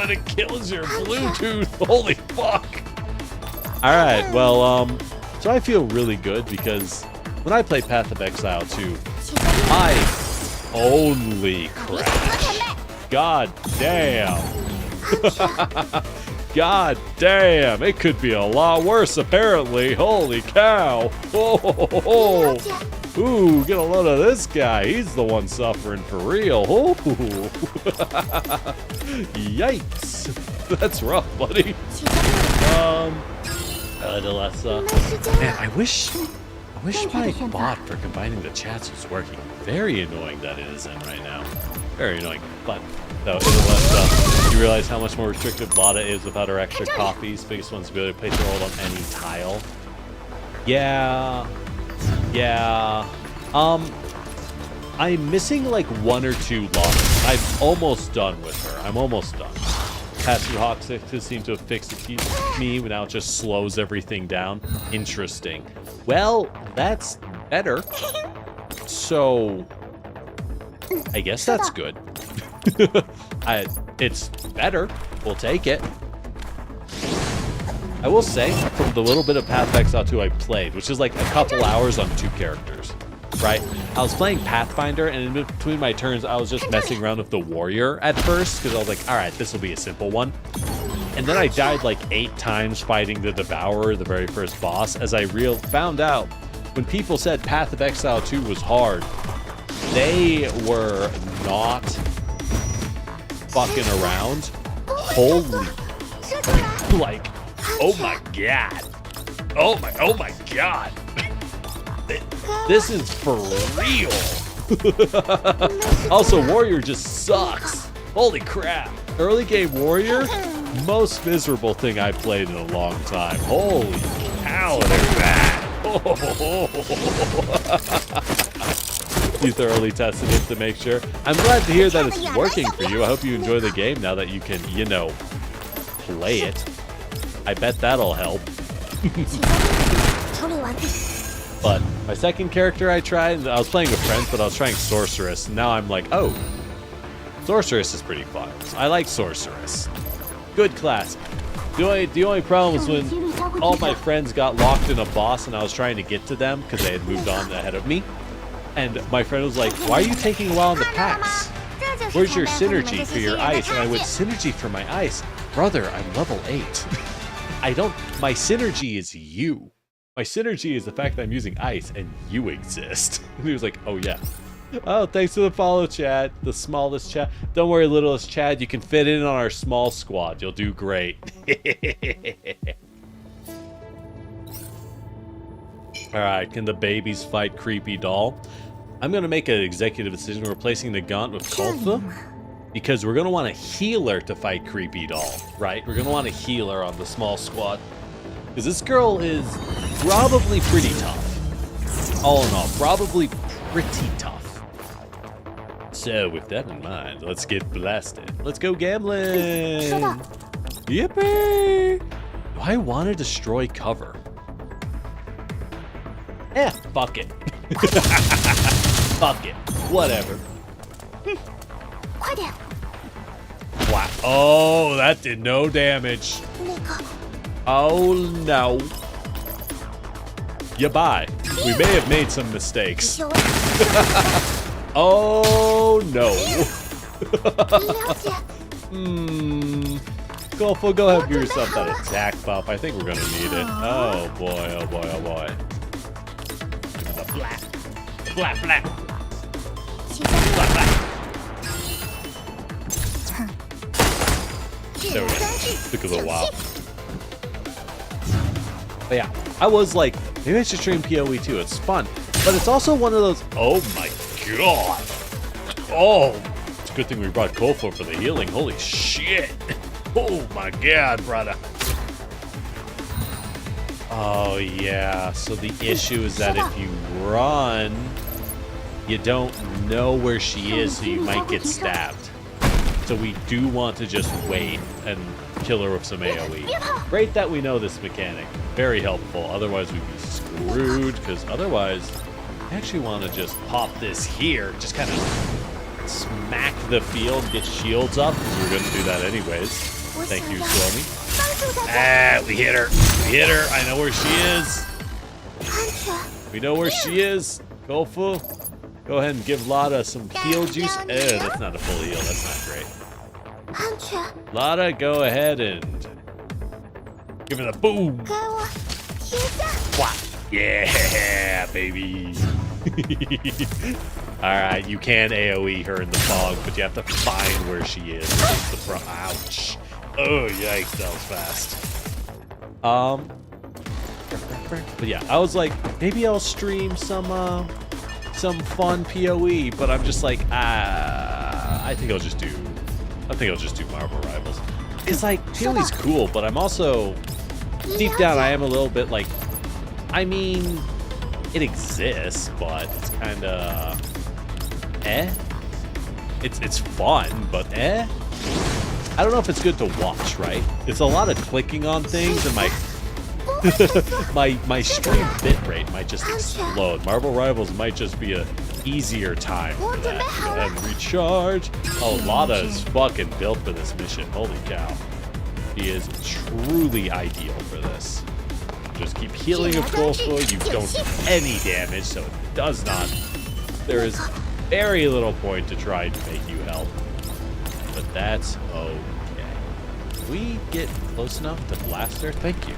Speaker 1: and it kills your Bluetooth. Holy fuck. All right, well, so I feel really good because when I play Path of Exile 2, I only crash. God damn. God damn, it could be a lot worse apparently. Holy cow. Oh, ooh, get a load of this guy. He's the one suffering for real. Oh. Yikes. That's rough, buddy. Man, I wish my bot for combining the chats was working. Very annoying that it isn't right now. Very annoying. But no, you realize how much more restrictive Lada is without her extra copies. Biggest one's ability to place her hold on any tile. Yeah. I'm missing like 1 or 2 Ladas. I'm almost done with her. I'm almost done. Passive Hawk 6 seems to have fixed me, but now it just slows everything down. Interesting. Well, that's better. So, I guess that's good. It's better. We'll take it. I will say, from the little bit of Path of Exile 2 I played, which is like a couple hours on 2 characters, right? I was playing Pathfinder, and in between my turns, I was just messing around with the warrior at first, because I was like, all right, this will be a simple one. And then I died like 8 times fighting the Devourer, the very first boss, as I found out when people said Path of Exile 2 was hard, they were not fucking around. Holy, like, oh my god. Oh my god. This is for real. Also, Warrior just sucks. Holy crap. Early game Warrior, most miserable thing I played in a long time. Holy cow, they're bad. You thoroughly tested it to make sure. I'm glad to hear that it's working for you. I hope you enjoy the game now that you can, you know, play it. I bet that'll help. But my second character I tried, I was playing with friends, but I was trying Sorceress. And now I'm like, oh, Sorceress is pretty fun. I like Sorceress. Good class. The only problem is when all my friends got locked in a boss and I was trying to get to them because they had moved on ahead of me. And my friend was like, why are you taking a while in the packs? Where's your synergy for your ice? And I went, synergy for my ice? Brother, I'm level 8. My synergy is you. My synergy is the fact that I'm using ice and you exist. And he was like, oh yeah. Oh, thanks for the follow, Chad. The smallest Chad. Don't worry, littlest Chad. You can fit in on our small squad. You'll do great. Alright, can the babies fight Creepy Doll? I'm going to make an executive decision replacing the Gaunt with Kolfa. Because we're going to want a healer to fight Creepy Doll, right? We're going to want a healer on the small squad. Because this girl is probably pretty tough. All in all, probably pretty tough. So, with that in mind, let's get blasted. Let's go gambling! Yippee! Do I want to destroy cover? Fuck it. Fuck it. Whatever. Wow. Oh, that did no damage. Oh, no. Goodbye. We may have made some mistakes. Oh, no. Go ahead and give yourself that attack buff. I think we're going to need it. Oh, boy. Oh, boy. Oh, boy. Flap. Flap, flap. Flap, flap. There we go. Took a little while. But yeah, I was like, maybe I should stream PoE too. It's fun. But it's also one of those, oh my god. Oh, it's a good thing we brought Kofo for the healing. Holy shit. Oh my god, brother. Oh yeah, so the issue is that if you run, you don't know where she is, so you might get stabbed. So we do want to just wait and kill her with some AoE. Great that we know this mechanic. Very helpful. Otherwise we'd be screwed, because otherwise I actually want to just pop this here. Just kind of smack the field, get shields up, because we were going to do that anyways. Thank you, Swami. Ah, we hit her. We hit her. I know where she is. We know where she is. Kofu, go ahead and give Lada some heal juice. That's not a full heal. That's not great. Lada, go ahead and give her the boom. Yeah, baby. Alright, you can AoE her in the fog, but you have to find where she is. Ouch. Oh, yikes, that was fast. But yeah, I was like, maybe I'll stream some fun PoE, but I'm just like, I think I'll just do Marvel Rivals. It's like, PoE's cool, but I'm also, deep down, I am a little bit like, I mean, it exists, but it's kind of, It's fun, but I don't know if it's good to watch, right? It's a lot of clicking on things, and my stream bitrate might just explode. Marvel Rivals might just be a easier time for that. Go ahead and recharge. Oh, Lada is fucking built for this mission. Holy cow. He is truly ideal for this. Just keep healing a Golfo. You don't do any damage, so it does not. There is very little point to try to make you help. But that's okay. Can we get close enough to blast her? Thank you.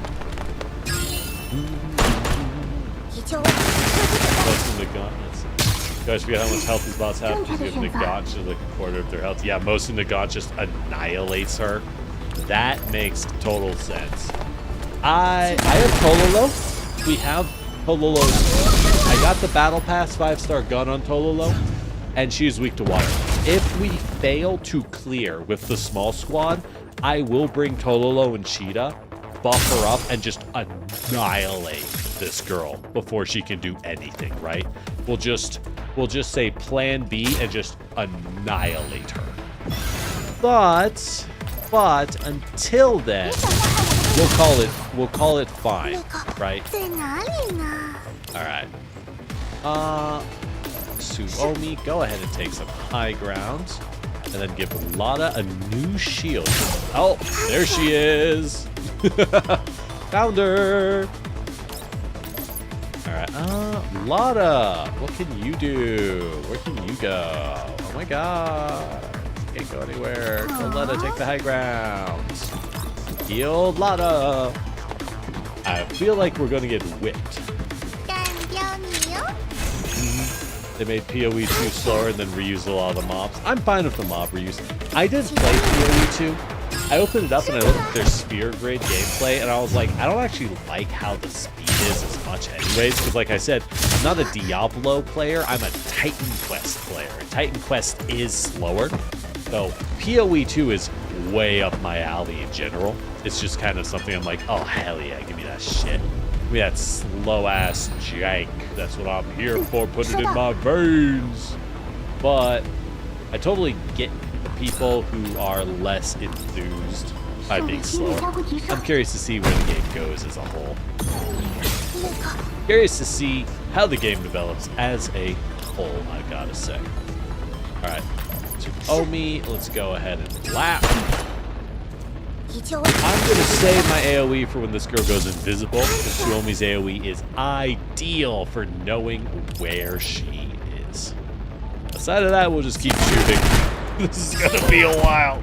Speaker 1: Close to the gauntlets. You guys forget how much health these bots have? Just give them the gaunt to like a quarter of their health. Yeah, most of the gaunt just annihilates her. That makes total sense. I have Tololo. We have Tololo. I got the Battle Pass 5-star gun on Tololo, and she's weak to water. If we fail to clear with the small squad, I will bring Tololo and Cheetah, buff her up, and just annihilate this girl before she can do anything, right? We'll just say plan B and just annihilate her. But until then, we'll call it fine, right? Alright. Suomi, go ahead and take some high ground. And then give Lada a new shield. Oh, there she is. Found her. All right. Lotta, what can you do? Where can you go? Oh my God. Can't go anywhere. Go Lotta, take the high ground. Healed Lotta. I feel like we're gonna get whipped.
Speaker 3: 干掉你哟！
Speaker 1: They made PoE 2 slower and then reused a lot of the mobs. I'm fine with the mob reuse. I did play PoE 2. I opened it up and I looked at their spear grade gameplay and I was like, I don't actually like how the speed is as much anyways, because like I said, I'm not a Diablo player, I'm a Titan Quest player. And Titan Quest is slower. So PoE 2 is way up my alley in general. It's just kind of something I'm like, oh hell yeah, give me that shit. Give me that slow ass jank. That's what I'm here for, put it in my veins. But I totally get the people who are less enthused by being slower. I'm curious to see where the game goes as a whole. Curious to see how the game develops as a whole, I gotta say. Alright, Omi, let's go ahead and lap. I'm gonna save my AoE for when this girl goes invisible, because Suomi's AoE is ideal for knowing where she is. Aside of that, we'll just keep shooting. This is gonna be a while.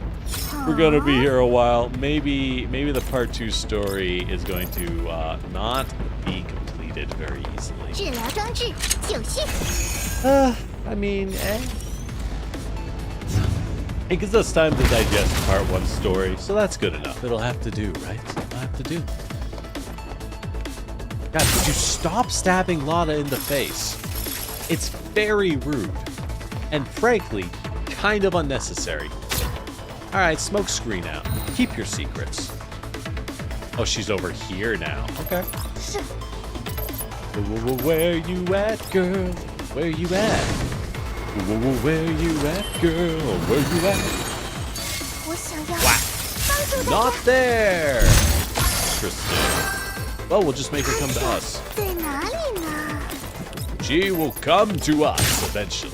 Speaker 1: We're gonna be here a while. Maybe the part 2 story is going to not be completed very easily.
Speaker 3: 治疗装置就绪。
Speaker 1: I mean, it gives us time to digest part 1 story, so that's good enough. It'll have to do, right? It'll have to do. God, could you stop stabbing Lotta in the face? It's very rude. And frankly, kind of unnecessary. Alright, smoke screen out. Keep your secrets. Oh, she's over here now. Okay. Where you at, girl? Where you at? Where you at, girl? Where you at?
Speaker 3: 我想要
Speaker 1: Wow.
Speaker 3: 帮助大
Speaker 1: Not
Speaker 3: 家。
Speaker 1: there! Interesting. Well, we'll just make her come to us.
Speaker 3: 在哪里呢？
Speaker 1: She will come to us eventually.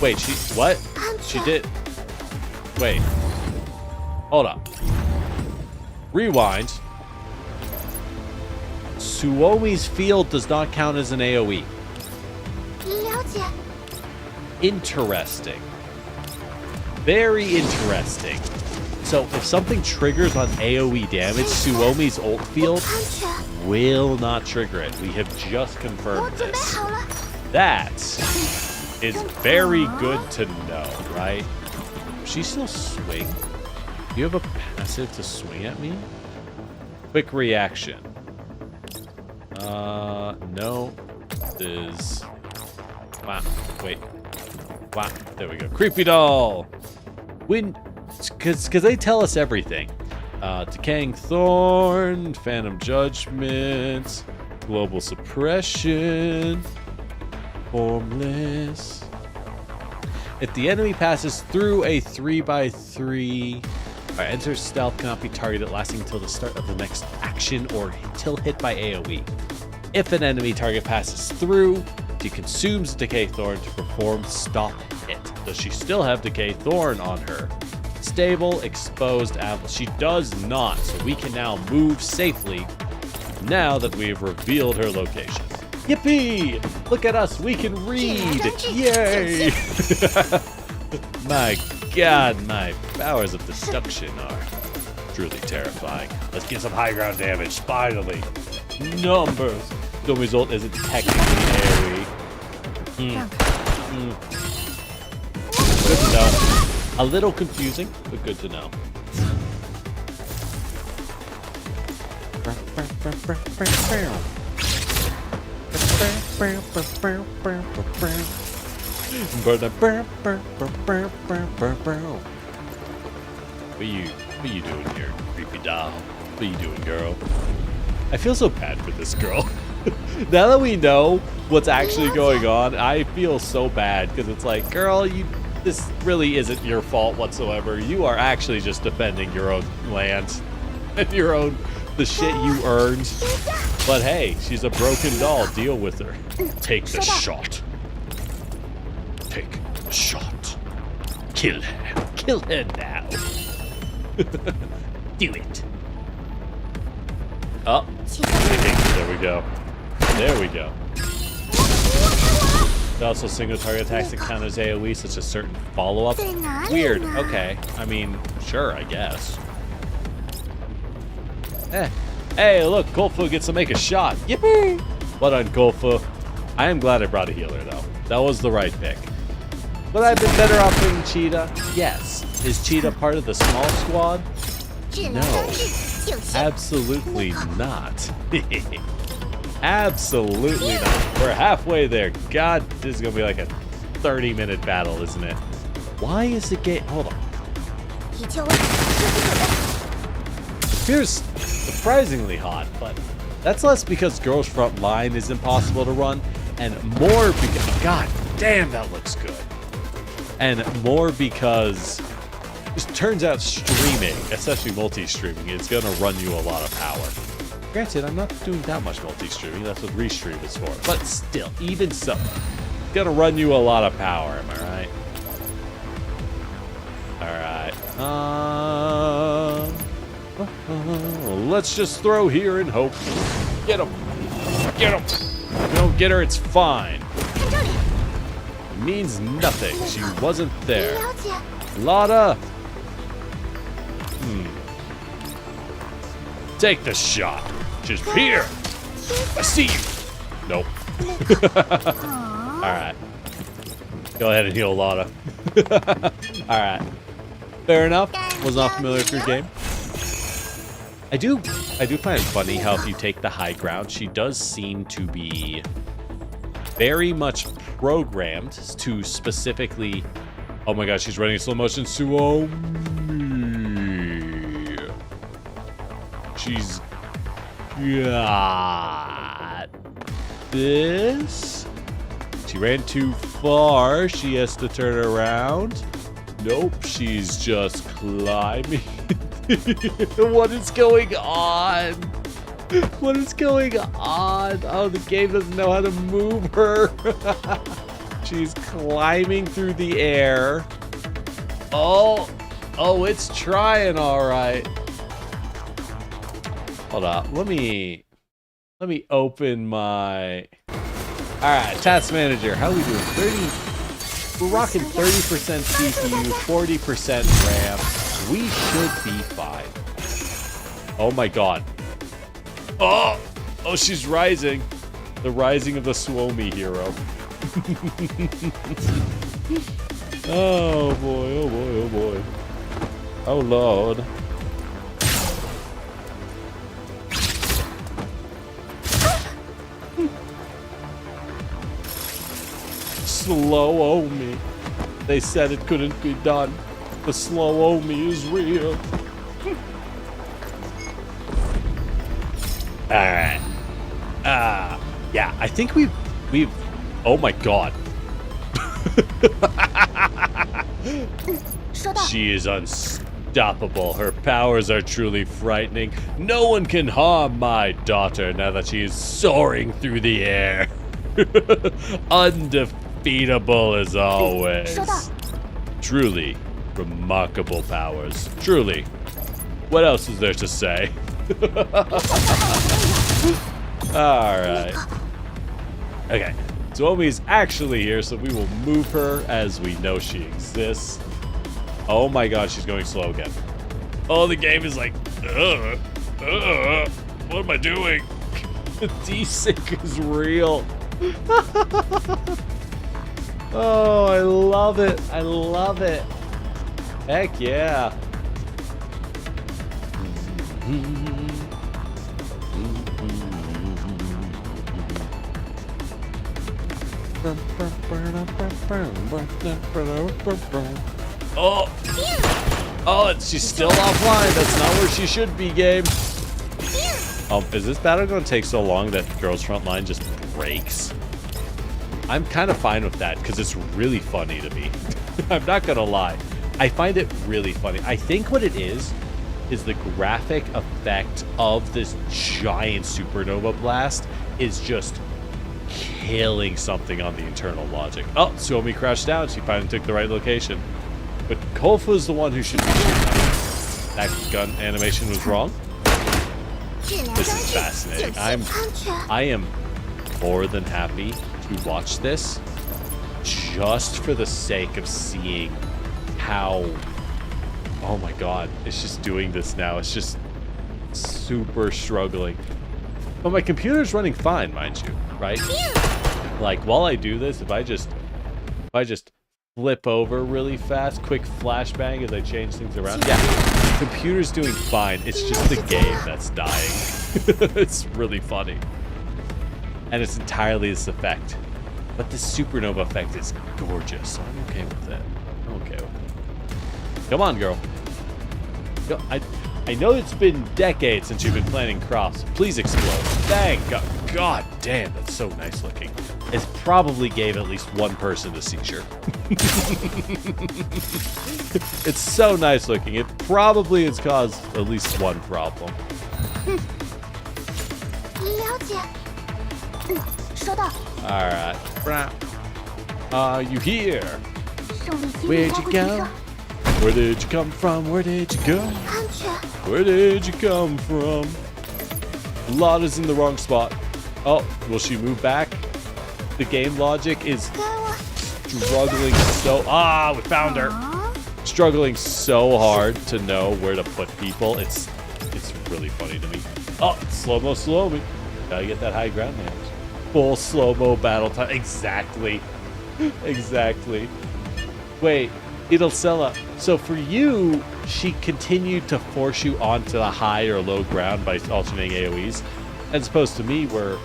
Speaker 1: Wait, what? She did. Wait. Hold up. Rewind. Suomi's field does not count as an AoE.
Speaker 3: 了解。
Speaker 1: Interesting. Very interesting. So if something triggers on AoE damage, Suomi's ult field
Speaker 3: 安全。
Speaker 1: will not trigger it. We have just
Speaker 3: 我
Speaker 1: confirmed
Speaker 3: 准备
Speaker 1: this.
Speaker 3: 好了。
Speaker 1: That is very good to know, right? Does she still swing? Do you have a passive to swing at me? Quick reaction. No. Is... Wow. Wait. Wow. There we go. Creepy doll! When... Because they tell us everything. Decaying Thorn, Phantom Judgment, Global Suppression, Formless. If the enemy passes through a 3x3, enter stealth cannot be targeted lasting until the start of the next action or until hit by AoE. If an enemy target passes through, she consumes Decay Thorn to perform stop hit. Does she still have Decay Thorn on her? Stable, exposed, she does not, so we can now move safely now that we have revealed her location. Yippee! Look at us, we can read! Yay! My God, my powers of deduction are truly terrifying. Let's get some high ground damage, finally! Numbers! The result isn't technically AoE. Good to know. A little confusing, but good to know. What you doing here, creepy doll? What you doing, girl? I feel so bad for this girl. Now that we know what's actually going on, I feel so bad because it's like, girl, this really isn't your fault whatsoever. You are actually just defending your own land and the shit you earned. But hey, she's a broken doll. Deal with her. Take the shot. Take the shot. Kill her. Kill her now. Do it. Oh, there we go. There we go. Also, single target attacks that counters AoE, such as certain follow-up. Weird. Okay. I mean, sure, I guess. Hey, look, Golfu gets to make a shot. Yippee! Well done, Golfu. I am glad I brought a healer, though. That was the right pick. Would I have been better off being Cheetah? Yes. Is Cheetah part of the small squad? No. Absolutely not. Absolutely not. We're halfway there. God, this is going to be like a 30-minute battle, isn't it? Why is the game... Hold on. Here's surprisingly hot, but that's less because Girls Frontline is impossible to run, and more because... God damn, that looks good. And more because... It turns out streaming, especially multi-streaming, is going to run you a lot of power. Granted, I'm not doing that much multi-streaming. That's what Restream is for. But still, even so, it's gonna run you a lot of power. Am I right? Alright. Let's just throw here and hope. Get him. Get him. If you don't get her, it's fine. It means nothing. She wasn't there. Lotta. Take the shot. She's here. I see you. Nope. Alright. Go ahead and heal Lotta. Alright. Fair enough. Was not familiar with your game. I do find it funny how if you take the high ground, she does seem to be very much programmed to specifically... Oh my god, she's running in slow motion. Suomi. She's got this. She ran too far. She has to turn around. Nope, she's just climbing. What is going on? What is going on? Oh, the game doesn't know how to move her. She's climbing through the air. Oh, it's trying all right. Hold on, let me open my... Alright, task manager, how are we doing? 30, we're rocking 30% CPU, 40% RAM. We should be fine. Oh my god. Oh, she's rising. The rising of the Suomi hero. Oh boy, oh boy, oh boy. Oh lord. Slow Omi. They said it couldn't be done. The slow Omi is real. Alright. Yeah, I think we've oh my god. She is unstoppable. Her powers are truly frightening. No one can harm my daughter now that she is soaring through the air. Undefeatable as always. Truly remarkable powers. Truly. What else is there to say? Alright. Okay. Suomi's actually here, so we will move her as we know she exists. Oh my god, she's going slow again. Oh, the game is like, what am I doing? The desync is real. Oh, I love it. I love it. Heck yeah. Oh, she's still offline. That's not where she should be, game. Is this battle going to take so long that Girls Frontline just breaks? I'm kind of fine with that because it's really funny to me. I'm not going to lie. I find it really funny. I think what it is the graphic effect of this giant supernova blast is just killing something on the internal logic. Oh, Suomi crashed down. She finally took the right location. But Kolfa is the one who should be shooting. That gun animation was wrong. This is fascinating. I am more than happy to watch this just for the sake of seeing how, oh my god, it's just doing this now. It's just super struggling. But my computer's running fine, mind you, right? Like, while I do this, if I just flip over really fast, quick flashbang as I change things around, yeah, computer's doing fine. It's just the game that's dying. It's really funny. And it's entirely this effect. But this supernova effect is gorgeous, so I'm okay with it. I'm okay with it. Come on, girl. Go, I know it's been decades since you've been planning crops. Please explode. Thank God. God damn, that's so nice looking. It probably gave at least one person a seizure. It's so nice looking. It probably has caused at least one problem.
Speaker 3: 了解。收到。
Speaker 1: Alright. Are you here?
Speaker 3: 胜利心
Speaker 1: Where'd
Speaker 3: 包
Speaker 1: you
Speaker 3: 括提
Speaker 1: go?
Speaker 3: 升。
Speaker 1: Where did you come from? Where did you go?
Speaker 3: 安全。
Speaker 1: Where did you come from? Lada's in the wrong spot. Oh, will she move back? The game logic is
Speaker 3: 给我。
Speaker 1: struggling so... Ah, we found her. Struggling so hard to know where to put people. It's really funny to me. Oh, slow-mo, slow-mo. Gotta get that high ground man. Full slow-mo battle time. Exactly. Exactly. Wait, Idolcella. So for you, she continued to force you onto the high or low ground by alternating AoEs, as opposed to me, where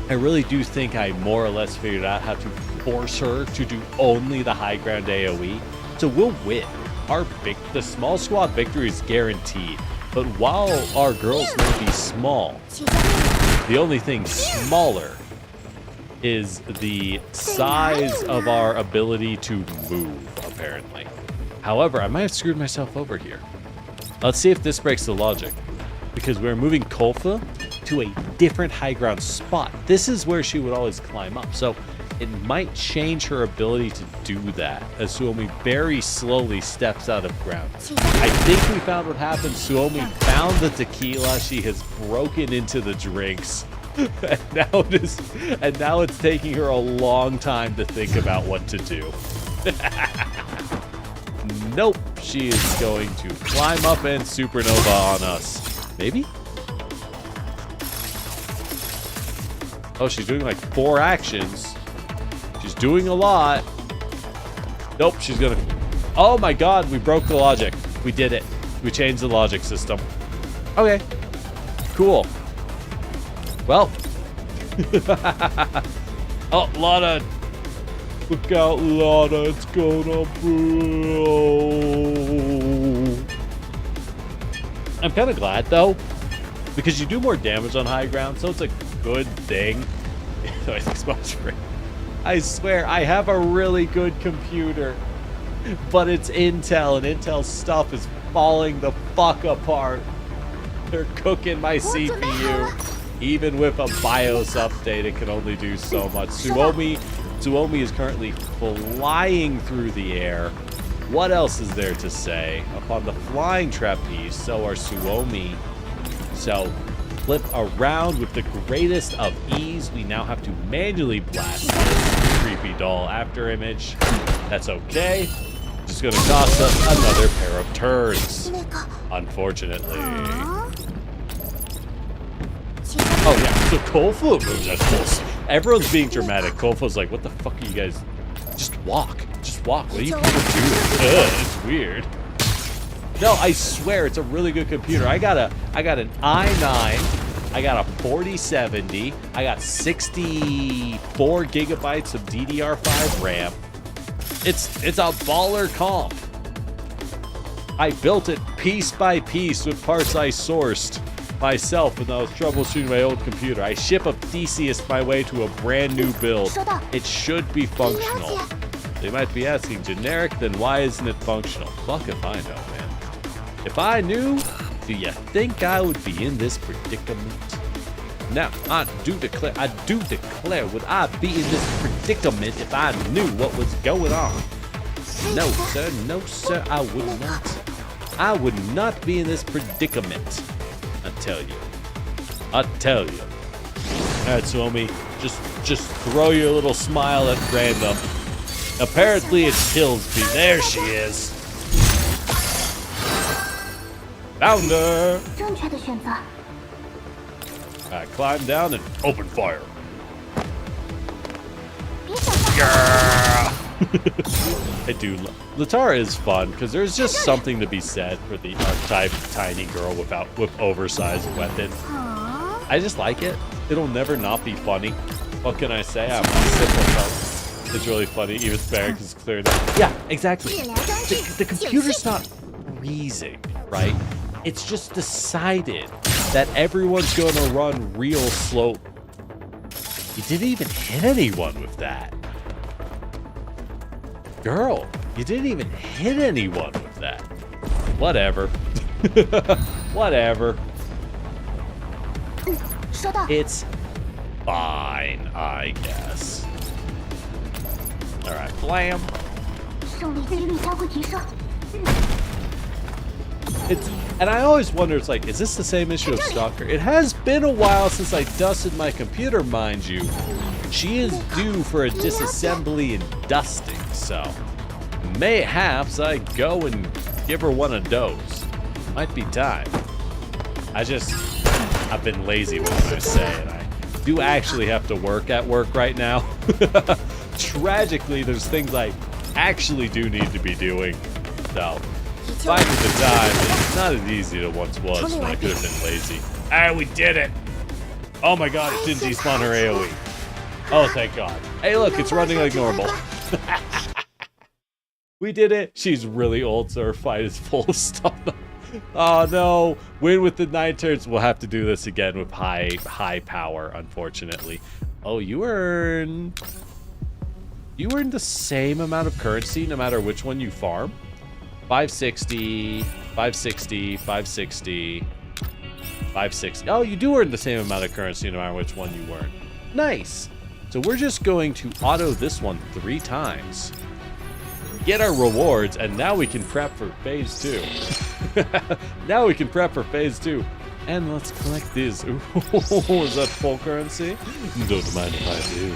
Speaker 1: I really do think I more or less figured out how to force her to do only the high ground AoE. So we'll win. The small squad victory is guaranteed. But while our girls may be small,
Speaker 3: 起家命
Speaker 1: the only thing smaller is the size of our ability to move, apparently. However, I might have screwed myself over here. Let's see if this breaks the logic. Because we're moving Kolfa to a different high ground spot. This is where she would always climb up. So it might change her ability to do that as Suomi very slowly steps out of ground.
Speaker 3: 起家
Speaker 1: I think we found what happened. Suomi found the tequila. She has broken into the drinks. And now it's taking her a long time to think about what to do. Nope. She is going to climb up and supernova on us. Maybe? Oh, she's doing like 4 actions. She's doing a lot. Nope, she's gonna... Oh my god, we broke the logic. We did it. We changed the logic system. Okay. Cool. Well. Oh, Lada. Look out, Lada. It's gonna blow. I'm kind of glad, though, because you do more damage on high ground, so it's a good thing. I think it's great. I swear, I have a really good computer, but it's Intel, and Intel stuff is falling the fuck apart. They're cooking my CPU. Even with a BIOS update, it can only do so much. Suomi is currently flying through the air. What else is there to say? Upon the flying trapeze, so are Suomi. So, flip around with the greatest of ease. We now have to manually blast this creepy doll after image. That's okay. Just gonna cost us another pair of turns.
Speaker 3: 那个
Speaker 1: Unfortunately.
Speaker 3: 起家
Speaker 1: Oh yeah, so Kolfa moves as full. Everyone's being dramatic. Kolfa's like, what the fuck are you guys? Just walk. Just walk. What are you people doing? It's weird. No, I swear it's a really good computer. I got an i9. I got a 4070. I got 64 gigabytes of DDR5 RAM. It's a baller comp. I built it piece by piece with parts I sourced myself when I was troubleshooting my old computer. I ship a Theseus my way to a brand new build. It should be functional. They might be asking, generic, then why isn't it functional? Fuck if I know, man. If I knew, do you think I would be in this predicament? Now, I do declare, would I be in this predicament if I knew what was going on? No, sir, I would not. I would not be in this predicament tell you. I tell you. Alright, Suomi, just throw your little smile at random. Apparently it kills me. There she is. Found her.
Speaker 3: 正确的选择。
Speaker 1: Alright, climb down and open fire.
Speaker 3: 别想放
Speaker 1: I do. Latara is fun because there's just something to be said for the archetype tiny girl with oversized weapon. I just like it. It'll never not be funny. What can I say? I'm simple. It's really funny. Even better because it's clear that. Yeah, exactly. The computer's not freezing, right? It's just decided that everyone's going to run real slow. You didn't even hit anyone with that. Girl, you didn't even hit anyone with that. Whatever. Whatever.
Speaker 3: 收到。
Speaker 1: It's fine, I guess. Alright, blam.
Speaker 3: 胜利几率将会提升。
Speaker 1: And I always wonder, it's like, is this the same issue of Stalker? It has been a while since I dusted my computer, mind you. She is due for a disassembly and dusting, so mayhaps I go and give her one of those. Might be time. I've been lazy, what can I say? And I do actually have to work at work right now. Tragically, there's things I actually do need to be doing, so finding the time is not as easy as it once was when I could have been lazy. Ah, we did it! Oh my god, it didn't despawn her AoE. Oh, thank god. Hey, look, it's running like normal. We did it. She's really old, so her fight is full of stuff. Oh no, win with the 9 turns. We'll have to do this again with high power, unfortunately. Oh, you earn the same amount of currency no matter which one you farm. 560, 560, 560, 560. Oh, you do earn the same amount of currency no matter which one you earn. Nice. So we're just going to auto this one 3 times. Get our rewards, and now we can prep for phase 2. Now we can prep for phase 2. And let's collect these. Ooh, is that full currency? Don't mind if I do.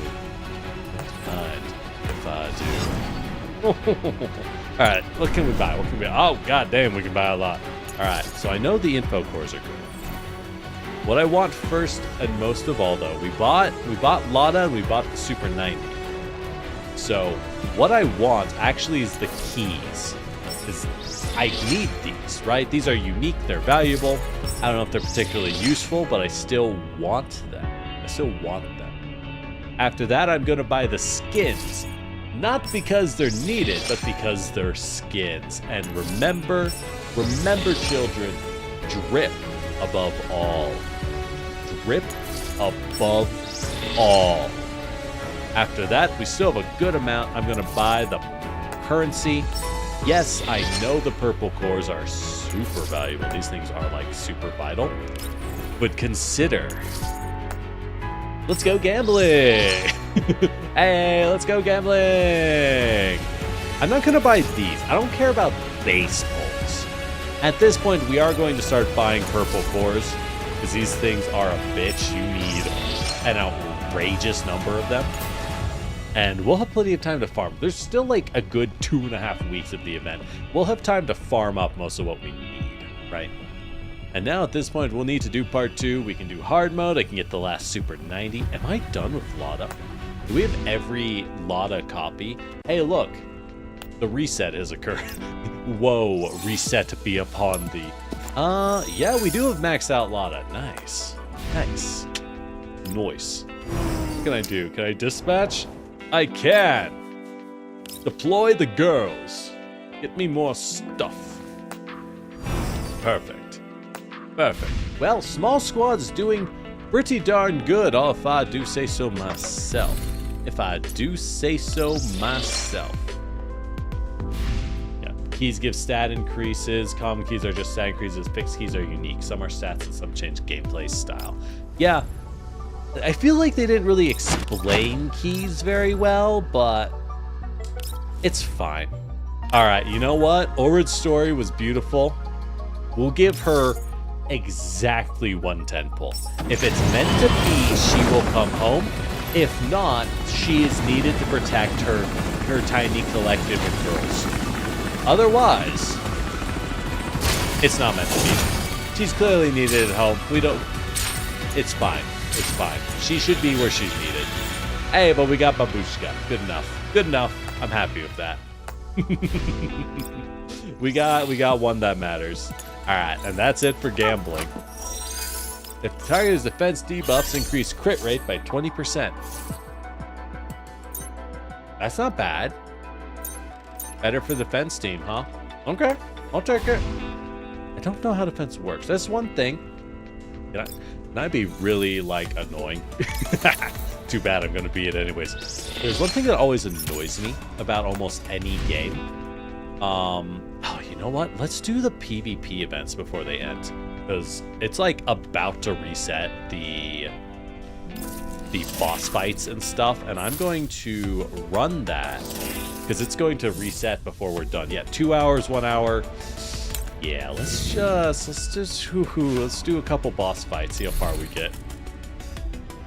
Speaker 1: Don't mind if I do. Alright, what can we buy? What can we buy? Oh, god damn, we can buy a lot. Alright, so I know the info cores are good. What I want first and most of all, though, we bought Lada and we bought the Super 90. So what I want actually is the keys. I need these, right? These are unique, they're valuable. I don't know if they're particularly useful, but I still want them. After that, I'm gonna buy the skins. Not because they're needed, but because they're skins. And remember children, drip above all. Drip above all. After that, we still have a good amount. I'm gonna buy the currency. Yes, I know the purple cores are super valuable. These things are like super vital. But consider, let's go gambling. Hey, let's go gambling. I'm not gonna buy these. I don't care about base pulls. At this point, we are going to start buying purple cores because these things are a bitch. You need an outrageous number of them. And we'll have plenty of time to farm. There's still like a good 2.5 weeks of the event. We'll have time to farm up most of what we need, right? And now at this point, we'll need to do part 2. We can do hard mode. I can get the last Super 90. Am I done with Lada? Do we have every Lada copy? Hey, look. The reset has occurred. Whoa, reset to be upon thee. Yeah, we do have maxed out Lada. Nice. Nice. Nice. What can I do? Can I dispatch? I can. Deploy the girls. Get me more stuff. Perfect. Perfect. Well, small squad's doing pretty darn good, if I do say so myself. If I do say so myself. Yeah, keys give stat increases. Common keys are just stat increases. Fixed keys are unique. Some are stats and some change gameplay style. Yeah. I feel like they didn't really explain keys very well, but it's fine. All right, you know what? Orid's story was beautiful. We'll give her exactly 110 pull. If it's meant to be, she will come home. If not, she is needed to protect her tiny collective of girls. Otherwise, it's not meant to be. She's clearly needed at home. We don't... It's fine. It's fine. She should be where she's needed. Hey, but we got Babushka. Good enough. Good enough. I'm happy with that. we got one that matters. Alright, and that's it for gambling. If the target's defense debuffs increase crit rate by 20%. That's not bad. Better for the defense team, huh? Okay, I'll take it. I don't know how defense works. That's one thing. Can I be really, like, annoying? Too bad, I'm gonna be it anyways. There's one thing that always annoys me about almost any game. Oh, you know what? Let's do the PvP events before they end. Because it's, like, about to reset the boss fights and stuff. And I'm going to run that. Because it's going to reset before we're done. Yeah, 2 hours, 1 hour. Yeah, let's do a couple boss fights, see how far we get.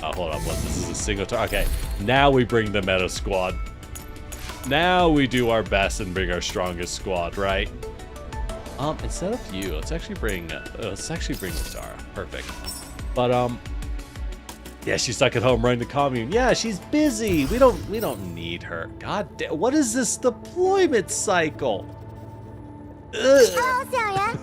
Speaker 1: Oh, hold on, this is a single okay, now we bring the meta squad. Now we do our best and bring our strongest squad, right? Instead of you, let's actually bring Zara. Perfect. But yeah, she's stuck at home running the commune. Yeah, she's busy. We don't need her. God damn, what is this deployment cycle?
Speaker 3: Oh, 小圆，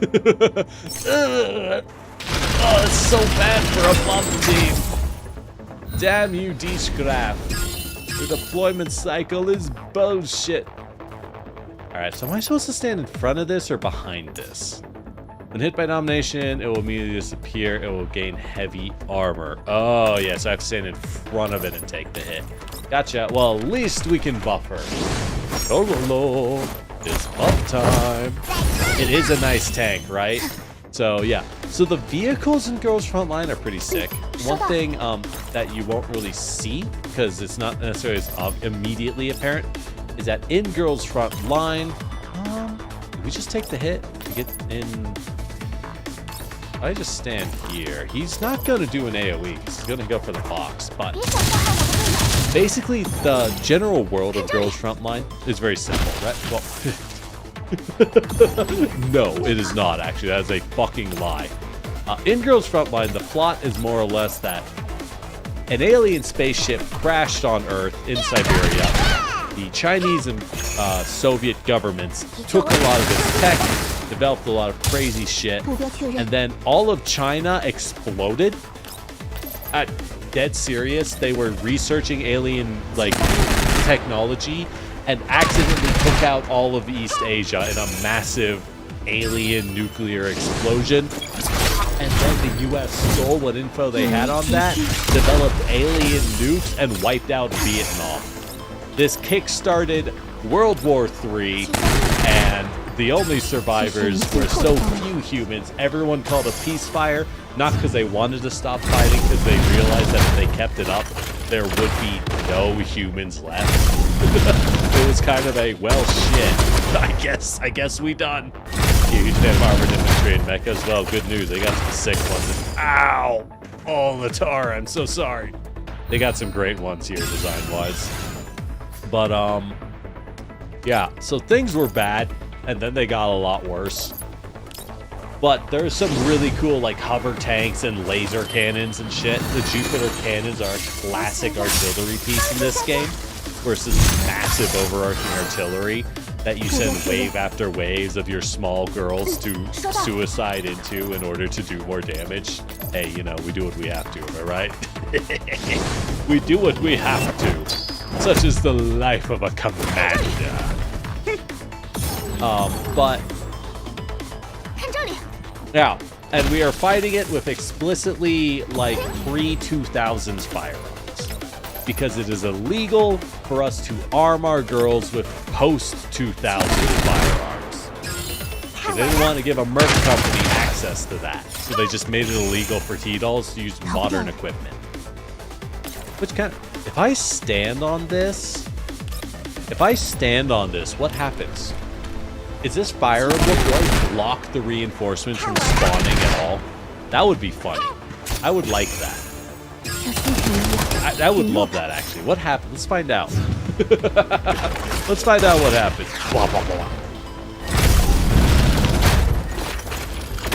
Speaker 1: Oh, it's so bad for a bump team. Damn you, D-Scrap. The deployment cycle is bullshit. Alright, so am I supposed to stand in front of this or behind this? When hit by domination, it will immediately disappear. It will gain heavy armor. Oh, yeah, so I have to stand in front of it and take the hit. Gotcha. Well, at least we can buff her. Oh, it's buff time. It is a nice tank, right? So, yeah. So the vehicles in Girls Frontline are pretty sick. One thing that you won't really see, because it's not necessarily as immediately apparent, is that in Girls Frontline, we just take the hit. We get in... I just stand here. He's not going to do an AoE. He's going to go for the box, but... Basically, the general world of Girls Frontline is very simple, right? Well... No, it is not, actually. That is a fucking lie. In Girls Frontline, the plot is more or less that an alien spaceship crashed on Earth in Siberia. The Chinese and Soviet governments took a lot of its tech, developed a lot of crazy shit, and then all of China exploded. Dead serious, they were researching alien, like, technology and accidentally took out all of East Asia in a massive alien nuclear explosion. And then the US stole what info they had on that, developed alien nukes, and wiped out Vietnam. This kick-started World War III, and the only survivors were so few humans. Everyone called a ceasefire, not because they wanted to stop fighting, because they realized that if they kept it up, there would be no humans left. It was kind of a, well, shit. I guess we done. Huge fan of armored infantry and mecha as well. Good news, they got some sick ones. Ow! Oh, Latara, I'm so sorry. They got some great ones here, design-wise. But, yeah, so things were bad, and then they got a lot worse. But there's some really cool, like, hover tanks and laser cannons and shit. The Jupiter cannons are a classic artillery piece in this game, versus massive overarching artillery that you send wave after waves of your small girls to suicide into in order to do more damage. Hey, you know, we do what we have to, am I right? We do what we have to. Such is the life of a commander. But... yeah, and we are fighting it with explicitly, like, pre-2000s firearms. Because it is illegal for us to arm our girls with post-2000 firearms. They didn't want to give a merc company access to that, so they just made it illegal for T-dolls to use modern equipment. Which kind of... If I stand on this, what happens? Is this fireable? Do I block the reinforcements from spawning at all? That would be funny. I would like that.
Speaker 3: 像星辰一样。
Speaker 1: I would love that, actually. What happened? Let's find out. Let's find out what happened. Blah, blah, blah.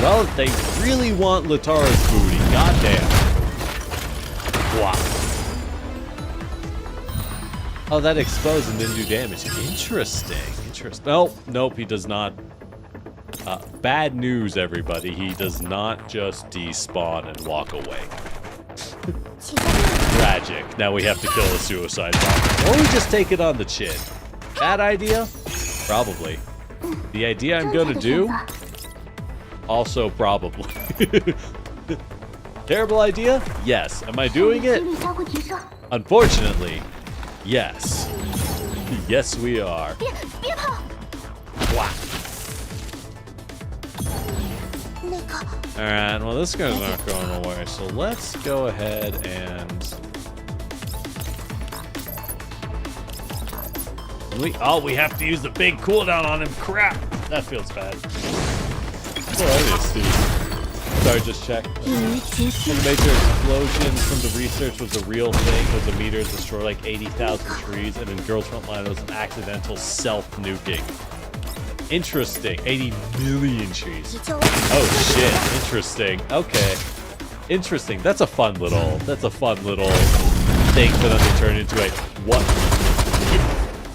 Speaker 1: Well, they really want Latara's booty. Goddamn. Wow. Oh, that exposed and didn't do damage. Interesting. Interesting. Nope. Nope, he does not. Bad news, everybody. He does not just despawn and walk away.
Speaker 3: 请下命令。
Speaker 1: Tragic. Now we have to kill a suicide bomber. Or we just take it on the chin. Bad idea? Probably. The idea I'm
Speaker 3: 正确
Speaker 1: gonna
Speaker 3: 的选
Speaker 1: do?
Speaker 3: 择
Speaker 1: Also probably. Terrible idea? Yes. Am I doing
Speaker 3: 体
Speaker 1: it?
Speaker 3: 力相互提升。
Speaker 1: Unfortunately, yes. Yes, we are.
Speaker 3: 别跑！
Speaker 1: Wow.
Speaker 3: 那个
Speaker 1: Alright, well this guy's not going away, so let's go ahead and... we have to use the big cooldown on him. Crap! That feels bad. Oh, that is Steve. Sorry, just check.
Speaker 3: 一于结束
Speaker 1: The major explosion from the research was a real thing. It was a meteor to destroy like 80,000 trees, and in Girls Frontline it was an accidental self-nuking. Interesting. 80 million trees.
Speaker 3: 救我！
Speaker 1: Oh shit. Interesting. Okay. Interesting. That's a fun little thing for them to turn into a what?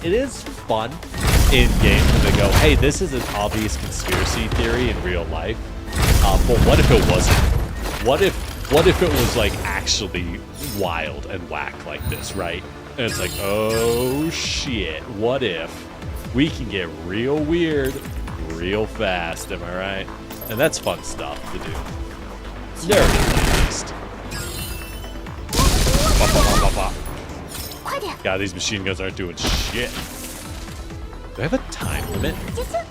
Speaker 1: It is fun in games when they go, hey, this is an obvious conspiracy theory in real life. But what if it wasn't? What if it was like actually wild and whack like this, right? And it's like, oh shit, what if we can get real weird real fast, am I right? And that's fun stuff to do. Narratively, at least. Ba, ba, ba, ba, ba.
Speaker 3: 快点！
Speaker 1: God, these machine guns aren't doing shit. Do I have a time limit?
Speaker 3: 结束！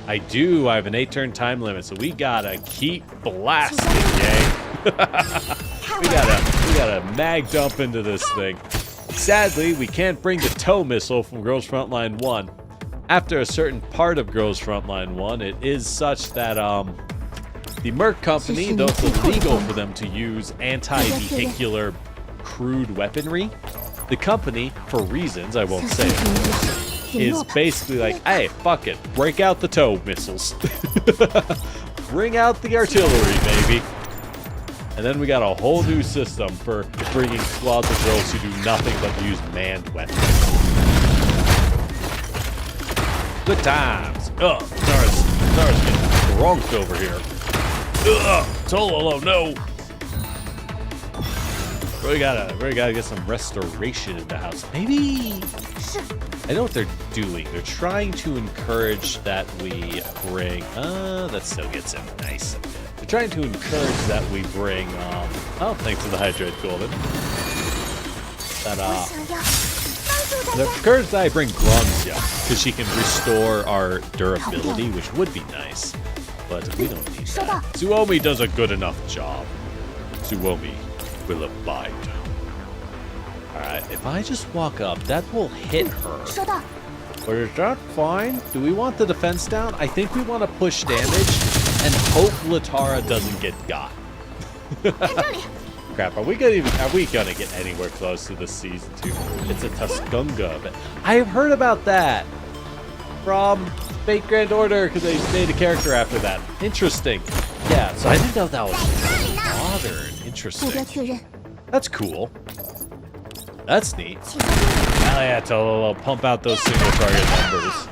Speaker 1: I do. I have an 8-turn time limit, so we gotta keep blasting, gang. we gotta mag dump into this thing. Sadly, we can't bring the tow missile from Girls Frontline 1. After a certain part of Girls Frontline 1, it is such that the Merc Company, though it's illegal for them to use anti-vehicular crude weaponry, the company, for reasons I won't
Speaker 3: 像
Speaker 1: say,
Speaker 3: 星辰一样陨
Speaker 1: is
Speaker 3: 落吧！
Speaker 1: basically like, hey, fuck it, break out the tow missiles. Bring out the artillery, baby. And then we got a whole new system for bringing squads of girls who do nothing but use manned weapons. Good times. Ugh, Zara's getting drunk over here. Ugh, Tololo, no. We gotta get some restoration in the house. Maybe.
Speaker 3: 是
Speaker 1: I know what they're doing. They're trying to encourage that we bring. That still gets him. Nice. They're trying to encourage that we bring. Oh, thanks to the hydrate golden. That
Speaker 3: 我想要帮助大
Speaker 1: they're
Speaker 3: 家。
Speaker 1: encouraged that I bring Grunzia because she can restore our durability, which would be nice. But we don't need that. Suomi does a good enough job. Suomi will abide. Alright, if I just walk up, that will hit her.
Speaker 3: 收到，
Speaker 1: But is that fine? Do we want the defense down? I think we want to push damage and hope Latara doesn't get got.
Speaker 3: 看这里，
Speaker 1: Crap, are we gonna get anywhere close to this season 2? It's a Tuskunga. But I've heard about that from Fate Grand Order because they made a character after that. Interesting. Yeah, so I didn't know that was modern.
Speaker 3: 目
Speaker 1: Interesting.
Speaker 3: 标确认，
Speaker 1: That's cool. That's neat.
Speaker 3: 请下命令。
Speaker 1: Hell yeah, Tololo, pump out those single target numbers.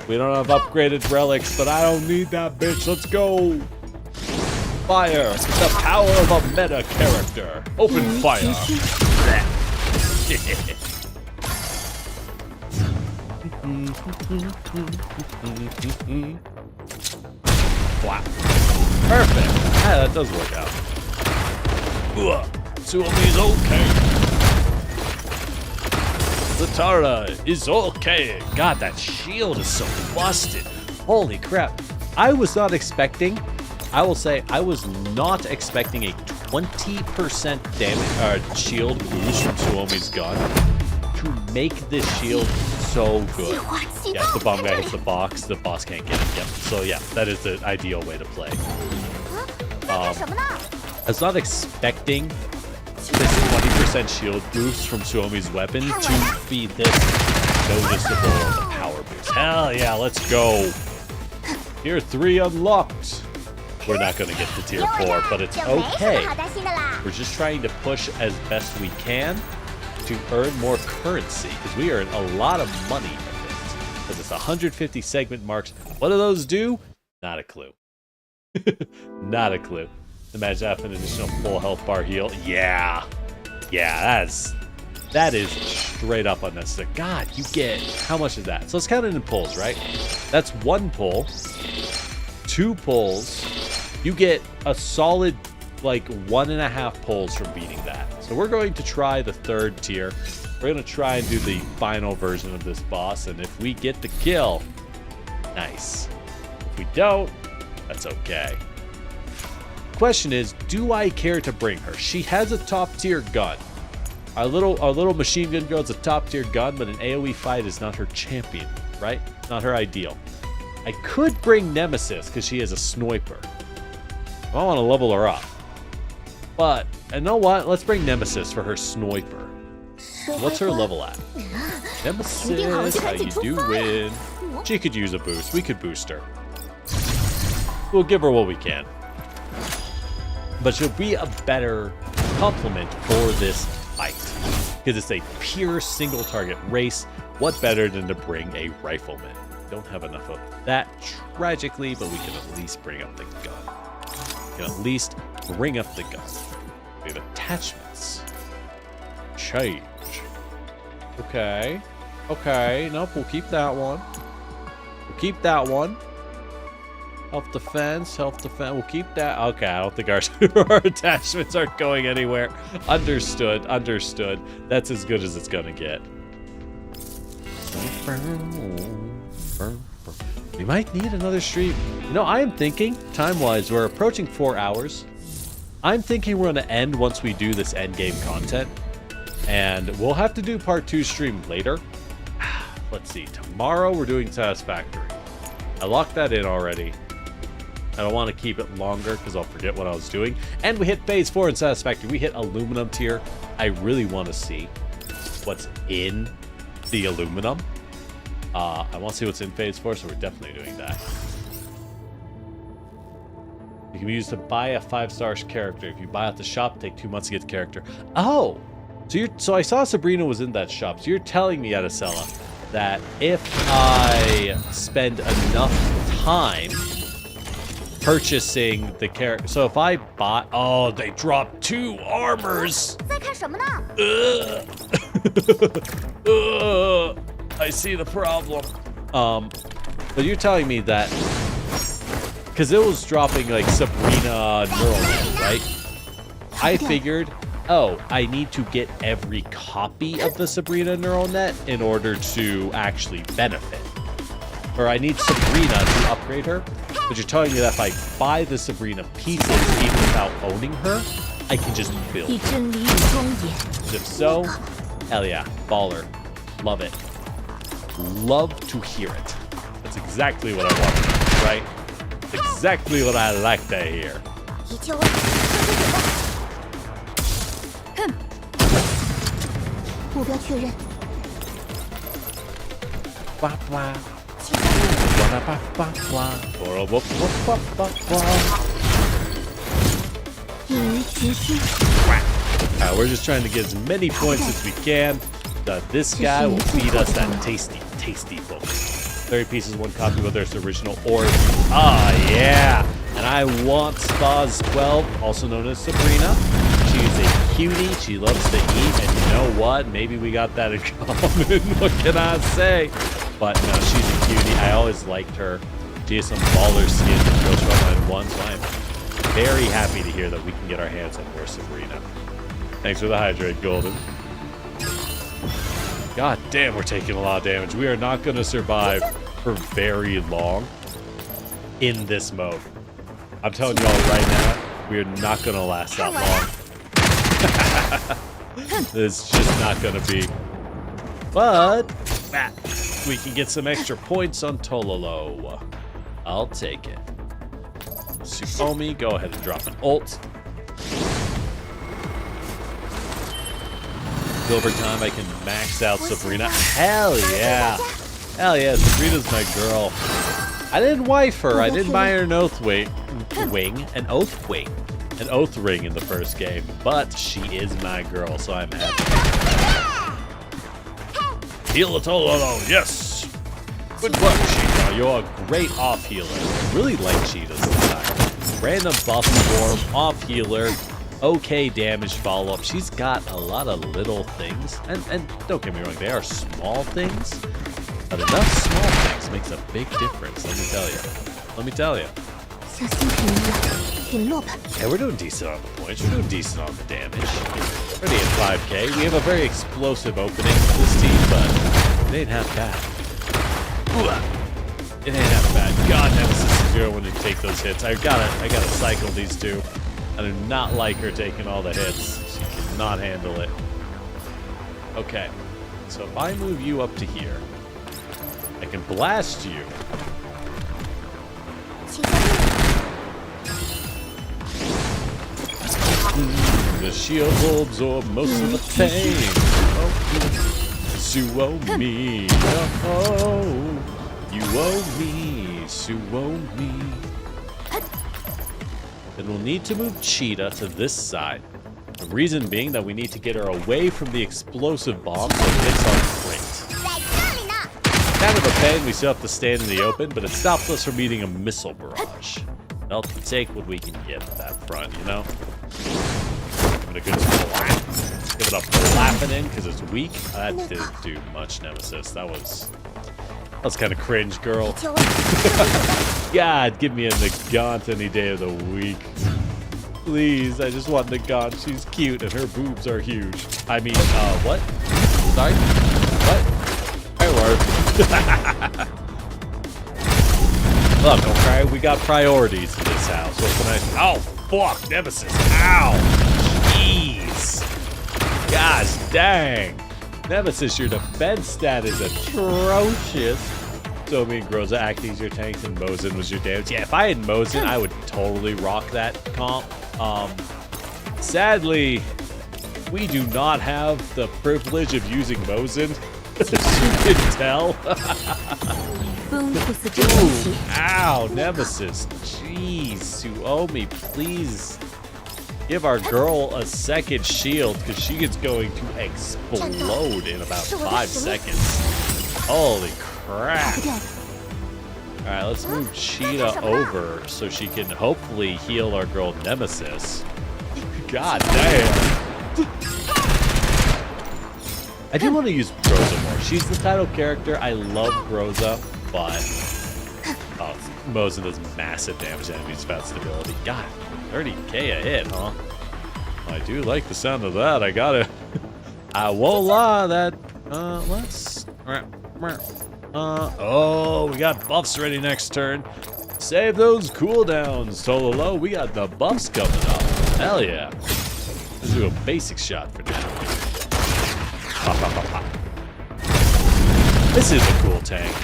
Speaker 1: We don't have upgraded relics, but I don't need that bitch. Let's go. Fire. The power of a meta character. Open
Speaker 3: 一于
Speaker 1: fire.
Speaker 3: 结束。
Speaker 1: Wow. Perfect. Yeah, that does work out. Suomi's okay. Latara is okay. God, that shield is so busted. Holy crap. I was not expecting, I will say, I was not expecting a 20% damage shield boost from Suomi's gun to make this shield so
Speaker 3: 计
Speaker 1: good.
Speaker 3: 划启
Speaker 1: Yeah,
Speaker 3: 动。
Speaker 1: the bomb
Speaker 3: 看
Speaker 1: guy
Speaker 3: 这
Speaker 1: hits
Speaker 3: 里
Speaker 1: the box, the boss can't get it. Yep. So yeah, that is the ideal way to play.
Speaker 3: 在干什么呢？
Speaker 1: I was not expecting this 20% shield boost from Suomi's weapon to be this noticeable of a power boost. Hell yeah, let's go. Tier 3 unlocked. We're not going to get to tier 4, but it's okay. We're just trying to push as best we can to earn more currency, because we earn a lot of money from this. Because it's 150 segment marks. What do those do? Not a clue. Not a clue. Imagine having an additional full health bar heal. Yeah. Yeah, that is straight up unnecessary. God, you get, how much is that? So let's count it in pulls, right? That's 1 pull, 2 pulls. You get a solid, like, 1.5 pulls from beating that. So we're going to try the 3rd tier. We're going to try and do the final version of this boss, and if we get the kill, nice. If we don't, that's okay. Question is, do I care to bring her? She has a top tier gun. Our little machine gun girl is a top tier gun, but an AoE fight is not her champion, right? Not her ideal. I could bring Nemesis because she is a sniper. I want to level her up. But, you know what? Let's bring Nemesis for her sniper. What's her level at? Nemesis, how you doing? She could use a boost. We could boost her. We'll give her what we can. But she'll be a better complement for this fight. Because it's a pure single target race. What better than to bring a rifleman? Don't have enough of that, tragically, but we can at least bring up the gun. We can at least bring up the gun. We have attachments. Change. Okay. Okay. Nope, we'll keep that one. We'll keep that one. Health defense, we'll keep that. Okay, I don't think our attachments aren't going anywhere. Understood, understood. That's as good as it's gonna get. We might need another stream. You know, I am thinking, time-wise, we're approaching 4 hours. I'm thinking we're gonna end once we do this endgame content. And we'll have to do part 2 stream later. Let's see, tomorrow we're doing Satisfactory. I locked that in already. I don't want to keep it longer because I'll forget what I was doing. And we hit phase 4 in Satisfactory. We hit aluminum tier. I really want to see what's in the aluminum. I want to see what's in phase 4, so we're definitely doing that. You can be used to buy a 5-star character. If you buy at the shop, take 2 months to get the character. Oh! So I saw Sabrina was in that shop. So you're telling me, Adesella, that if I spend enough time purchasing the character, so if I bought, oh, they dropped 2 armors. I see the problem. But you're telling me that because it was dropping like Sabrina neural net, right? I figured, oh, I need to get every copy of the Sabrina neural net in order to actually benefit. Or I need Sabrina to upgrade her. But you're telling me that if I buy the Sabrina pieces even without owning her, I can just build. If so, hell yeah, baller. Love it. Love to hear it. That's exactly what I wanted, right? Exactly what I like to hear. Blah, blah. Alright, we're just trying to get as many points as we can. This guy will feed us that tasty, tasty book. 30 pieces, 1 copy, whether it's the original or... Ah, yeah! And I want Spaz 12, also known as Sabrina. She's a cutie. She loves to eat. And you know what? Maybe we got that in common. What can I say? But no, she's a cutie. I always liked her. She has some baller skin in Girls Frontline 1, so I'm very happy to hear that we can get our hands on more Sabrina. Thanks for the hydrate, Golden. God damn, we're taking a lot of damage. We are not going to survive for very long in this mode. I'm telling y'all right now, we are not going to last that long. It's just not going to be. But we can get some extra points on Tololo. I'll take it. Sukomi, go ahead and drop an ult. over time, I can max out Sabrina. Hell yeah. Hell yeah, Sabrina's my girl. I didn't wife her. I didn't buy her an oath ring in the first game, but she is my girl, so I'm happy. Heal it all alone, yes. Good work, Cheetah. You're a great off healer. I really like Cheetah's design. Random buff form, off healer, okay damage follow up. She's got a lot of little things, and don't get me wrong, they are small things. But enough small things makes a big difference, let me tell you. Let me tell you. Yeah, we're doing decent on the points. We're doing decent on the damage. Already at 5k. We have a very explosive opening for this team, but it ain't half bad. It ain't half bad. God, Nemesis is zero when you take those hits. I gotta cycle these two. I do not like her taking all the hits. She cannot handle it. Okay, so if I move you up to here, I can blast you. The shield will absorb most of the pain. Oh, you owe me. Oh, you owe me. You owe me. Then we'll need to move Cheetah to this side. The reason being that we need to get her away from the explosive bombs that hits our crate. Kind of a pain, we still have to stand in the open, but it stops us from meeting a missile barrage. I'll take what we can get at that front, you know? Give it a good flap. Give it a flapping in because it's weak. That didn't do much, Nemesis. That was kind of cringe, girl. God, give me a Nagant any day of the week. Please, I just want Nagant. She's cute and her boobs are huge. I mean, what? Sorry? What? Look, okay, we got priorities in this house. What can I do? Oh, fuck, Nemesis. Ow. Jeez. Gosh dang. Nemesis, your defense stat is atrocious. So me and Groza act as your tanks and Mosin was your damage. Yeah, if I had Mosin, I would totally rock that comp. Sadly, we do not have the privilege of using Mosin. As you can tell. Ooh, ow, Nemesis. Jeez, Suomi, please give our girl a second shield because she is going to explode in about 5 seconds. Holy crap. Alright, let's move Cheetah over so she can hopefully heal our girl Nemesis. God damn. I do want to use Groza more. She's the title character. I love Groza, but Mosin does massive damage to enemies without stability. God, 30k a hit, huh? I do like the sound of that. I gotta. I won't lie. That. Let's. Oh, we got buffs ready next turn. Save those cooldowns, Tololo. We got the buffs coming up. Hell yeah. Let's do a basic shot for now. Pop, pop, pop, pop. This is a cool tank.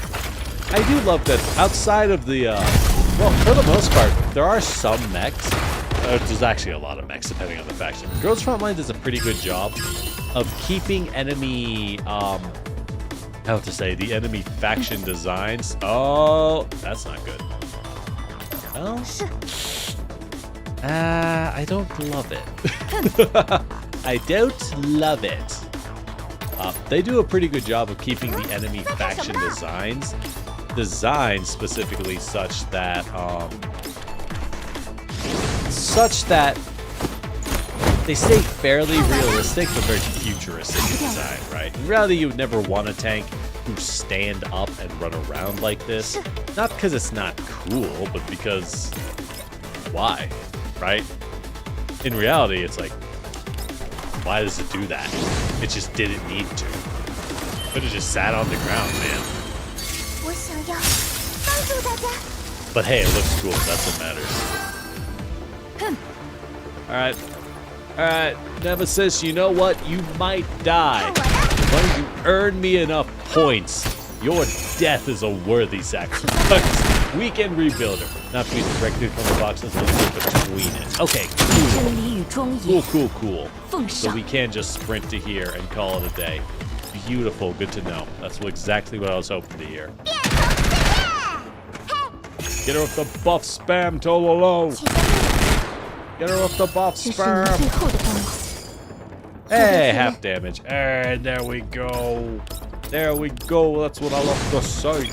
Speaker 1: I do love that outside of the, well, for the most part, there are some mechs. There's actually a lot of mechs depending on the faction. Girls Frontline does a pretty good job of keeping enemy, how to say, the enemy faction designs. Oh, that's not good. Well, I don't love it. I don't love it. They do a pretty good job of keeping the enemy faction designs designed specifically such that they stay fairly realistic but very futuristic in design, right? In reality, you would never want a tank who stand up and run around like this. Not because it's not cool, but because why, right? In reality, it's like, why does it do that? It just didn't need to. Could have just sat on the ground, man. But hey, it looks cool. That's what matters. Alright. Alright, Nemesis, you know what? You might die. But you earn me enough points. Your death is a worthy sacrifice. Weekend Rebuilder. Not feed directly from the box, let's look between it. Okay,
Speaker 2: 真理与庄严
Speaker 1: cool.
Speaker 2: 奉
Speaker 1: So
Speaker 2: 上
Speaker 1: we can just sprint to here and call it a day. Beautiful, good to know. That's exactly what I was hoping to hear. Get her with the buff spam, Tololo! Get her with the buff
Speaker 2: 这是你
Speaker 1: spam!
Speaker 2: 最后的帮忙。
Speaker 1: Hey, half damage. And there we go. There we go. That's what I love to say.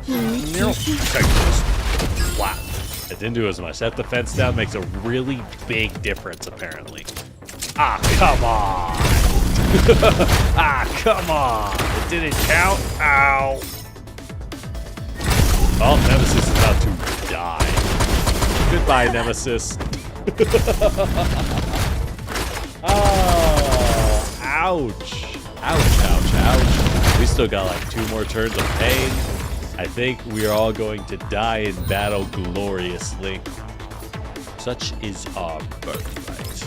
Speaker 2: 一于
Speaker 1: Take
Speaker 2: 决心，
Speaker 1: this. Wow. It didn't do as much. That defense down makes a really big difference, apparently. Ah, come on. Ah, come on. It didn't count. Ow. Oh, Nemesis is about to die. Goodbye, Nemesis. Oh, ouch. Ouch. We still got like 2 more turns of pain. I think we are all going to die in battle gloriously. Such is our birthright.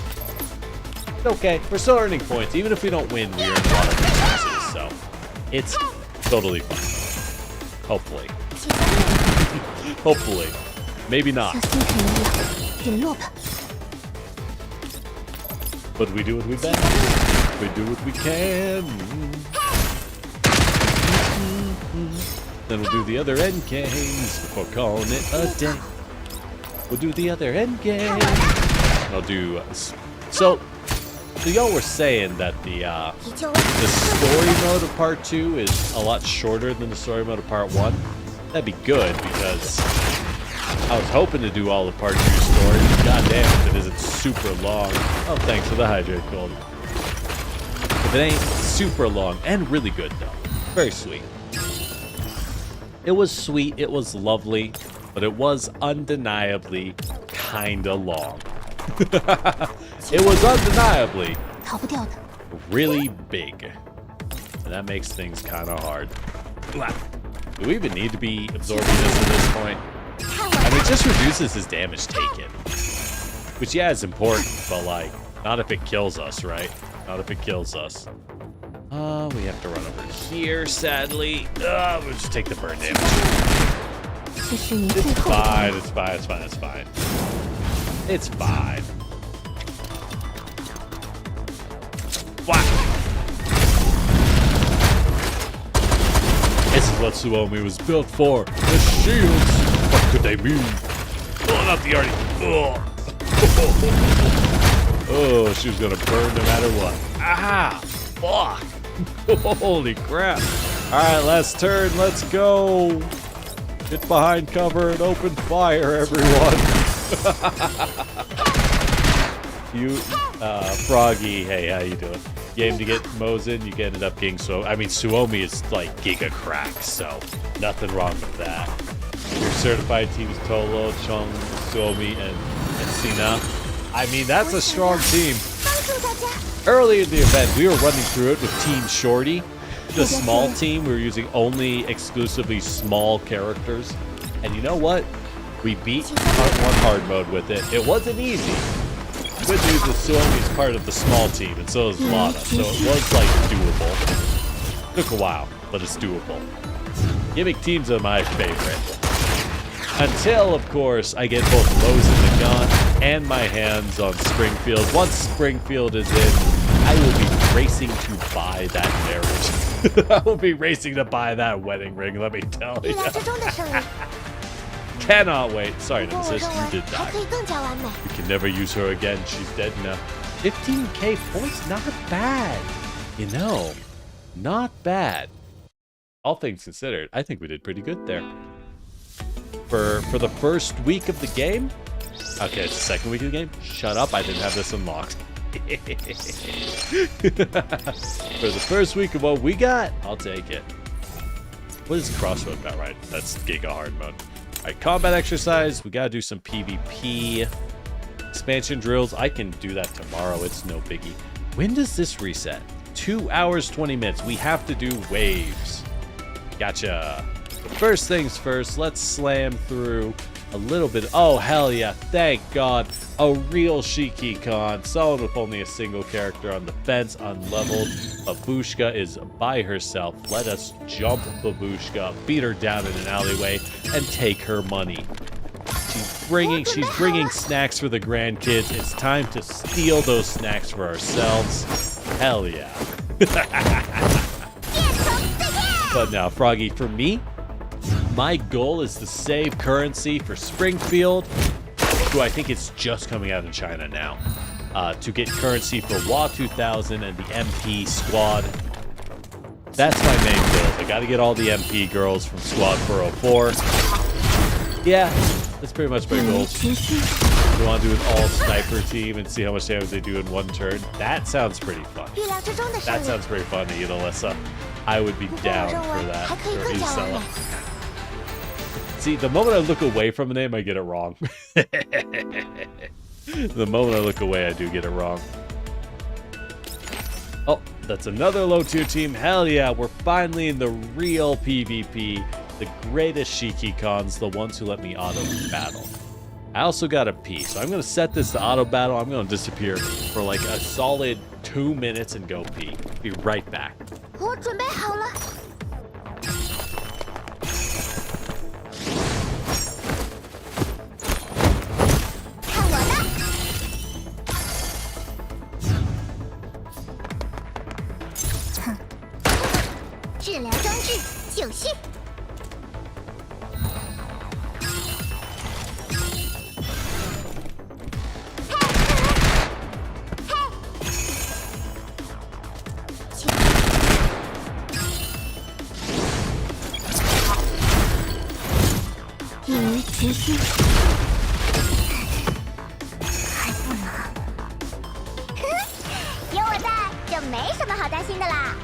Speaker 1: It's okay. We're still earning points. Even if we don't win, we earn a lot of resources, so it's totally fine. Hopefully. Hopefully. Maybe not.
Speaker 2: 像星辰一样陨落吧。
Speaker 1: But we do what we best. We do what we can. Then we'll do the other end games before calling it a day. We'll do the other end game. I'll do. So y'all were saying that the story mode of part 2 is a lot shorter than the story mode of part 1. That'd be good because I was hoping to do all the part 2 story. God damn if it isn't super long. Oh, thanks for the hydrate gold. If it ain't super long and really good though. Very sweet. It was sweet, it was lovely, but it was undeniably kinda long. It was undeniably
Speaker 2: 逃不掉的。
Speaker 1: really big. And that makes things kinda hard. Do we even need to be absorbing this at this point? I mean, it just reduces his damage taken. Which, yeah, is important, but, like, not if it kills us, right? Not if it kills us. We have to run over here, sadly. We'll just take the burn damage.
Speaker 2: 这是你最后的帮
Speaker 1: Fine,
Speaker 2: 忙。
Speaker 1: it's fine, it's fine, it's fine. It's fine. Wow. This is what Suomi was built for. The shields. What could they mean? Oh, not the arty. Oh. Oh, she was gonna burn no matter what. Ah, fuck. Holy crap. Alright, last turn, let's go. Get behind cover and open fire, everyone. You, Froggy, hey, how you doing? You aim to get Mosin, you ended up getting Suomi is like Giga Crack, so nothing wrong with that. Your certified teams Tolo, Chung, Suomi, and Sina. I mean, that's a strong team.
Speaker 3: 帮助大家。
Speaker 1: Early in the event, we were running through it with Team Shorty, the small team. We were using only exclusively small characters. And you know what? We beat part 1 hard mode with it. It wasn't easy. Good news is Suomi's part of the small team, and so is Lana. So it was, like, doable. Took a while, but it's doable. Gimmick teams are my favorite. Until, of course, I get both Mosin the Gun and my hands on Springfield. Once Springfield is in, I will be racing to buy that marriage. I will be racing to buy that wedding ring, let me tell
Speaker 3: 意
Speaker 1: you.
Speaker 3: 料之中的胜利。
Speaker 1: Cannot wait. Sorry,
Speaker 3: 不过我
Speaker 1: Nemesis,
Speaker 3: 认
Speaker 1: you
Speaker 3: 为
Speaker 1: did
Speaker 3: 还
Speaker 1: die.
Speaker 3: 可以更加完美。
Speaker 1: We can never use her again. She's dead now. 15k points? Not bad. You know, not bad. All things considered, I think we did pretty good there. For the first week of the game? Okay, it's the second week of the game? Shut up, I didn't have this unlocked. For the first week of what we got, I'll take it. What is Crossroad about, right? That's Giga Hard mode. Alright, combat exercise. We gotta do some PvP. Expansion drills. I can do that tomorrow. It's no biggie. When does this reset? 2 hours, 20 minutes. We have to do waves. Gotcha. But first things first, let's slam through a little bit. Oh, hell yeah. Thank God. A real Shiki-Con. Someone with only a single character on the fence, unleveled. Babushka is by herself. Let us jump Babushka, beat her down in an alleyway, and take her money. She's bringing snacks for the grandkids. It's time to steal those snacks for ourselves. Hell yeah. But now, Froggy, for me, my goal is to save currency for Springfield, who I think it's just coming out in China now, to get currency for WA 2000 and the MP squad. That's my main goal. I gotta get all the MP girls from Squad 404. Yeah, that's pretty much my goals. We want to do an all-sniper team and see how much damage they do in one turn. That sounds pretty fun. That sounds pretty fun to eat, Alyssa. I would be down for that, for Isella. See, the moment I look away from a name, I get it wrong. The moment I look away, I do get it wrong. Oh, that's another low-tier team. Hell yeah, we're finally in the real PvP. The greatest Shiki-Cons, the ones who let me auto-battle. I also got a P, so I'm going to set this to auto-battle. I'm going to disappear for like a solid 2 minutes and go P. Be right back.
Speaker 3: 我准备好了。看我的！哼，治疗装置就绪。结束，还不能。有我在，就没什么好担心的啦。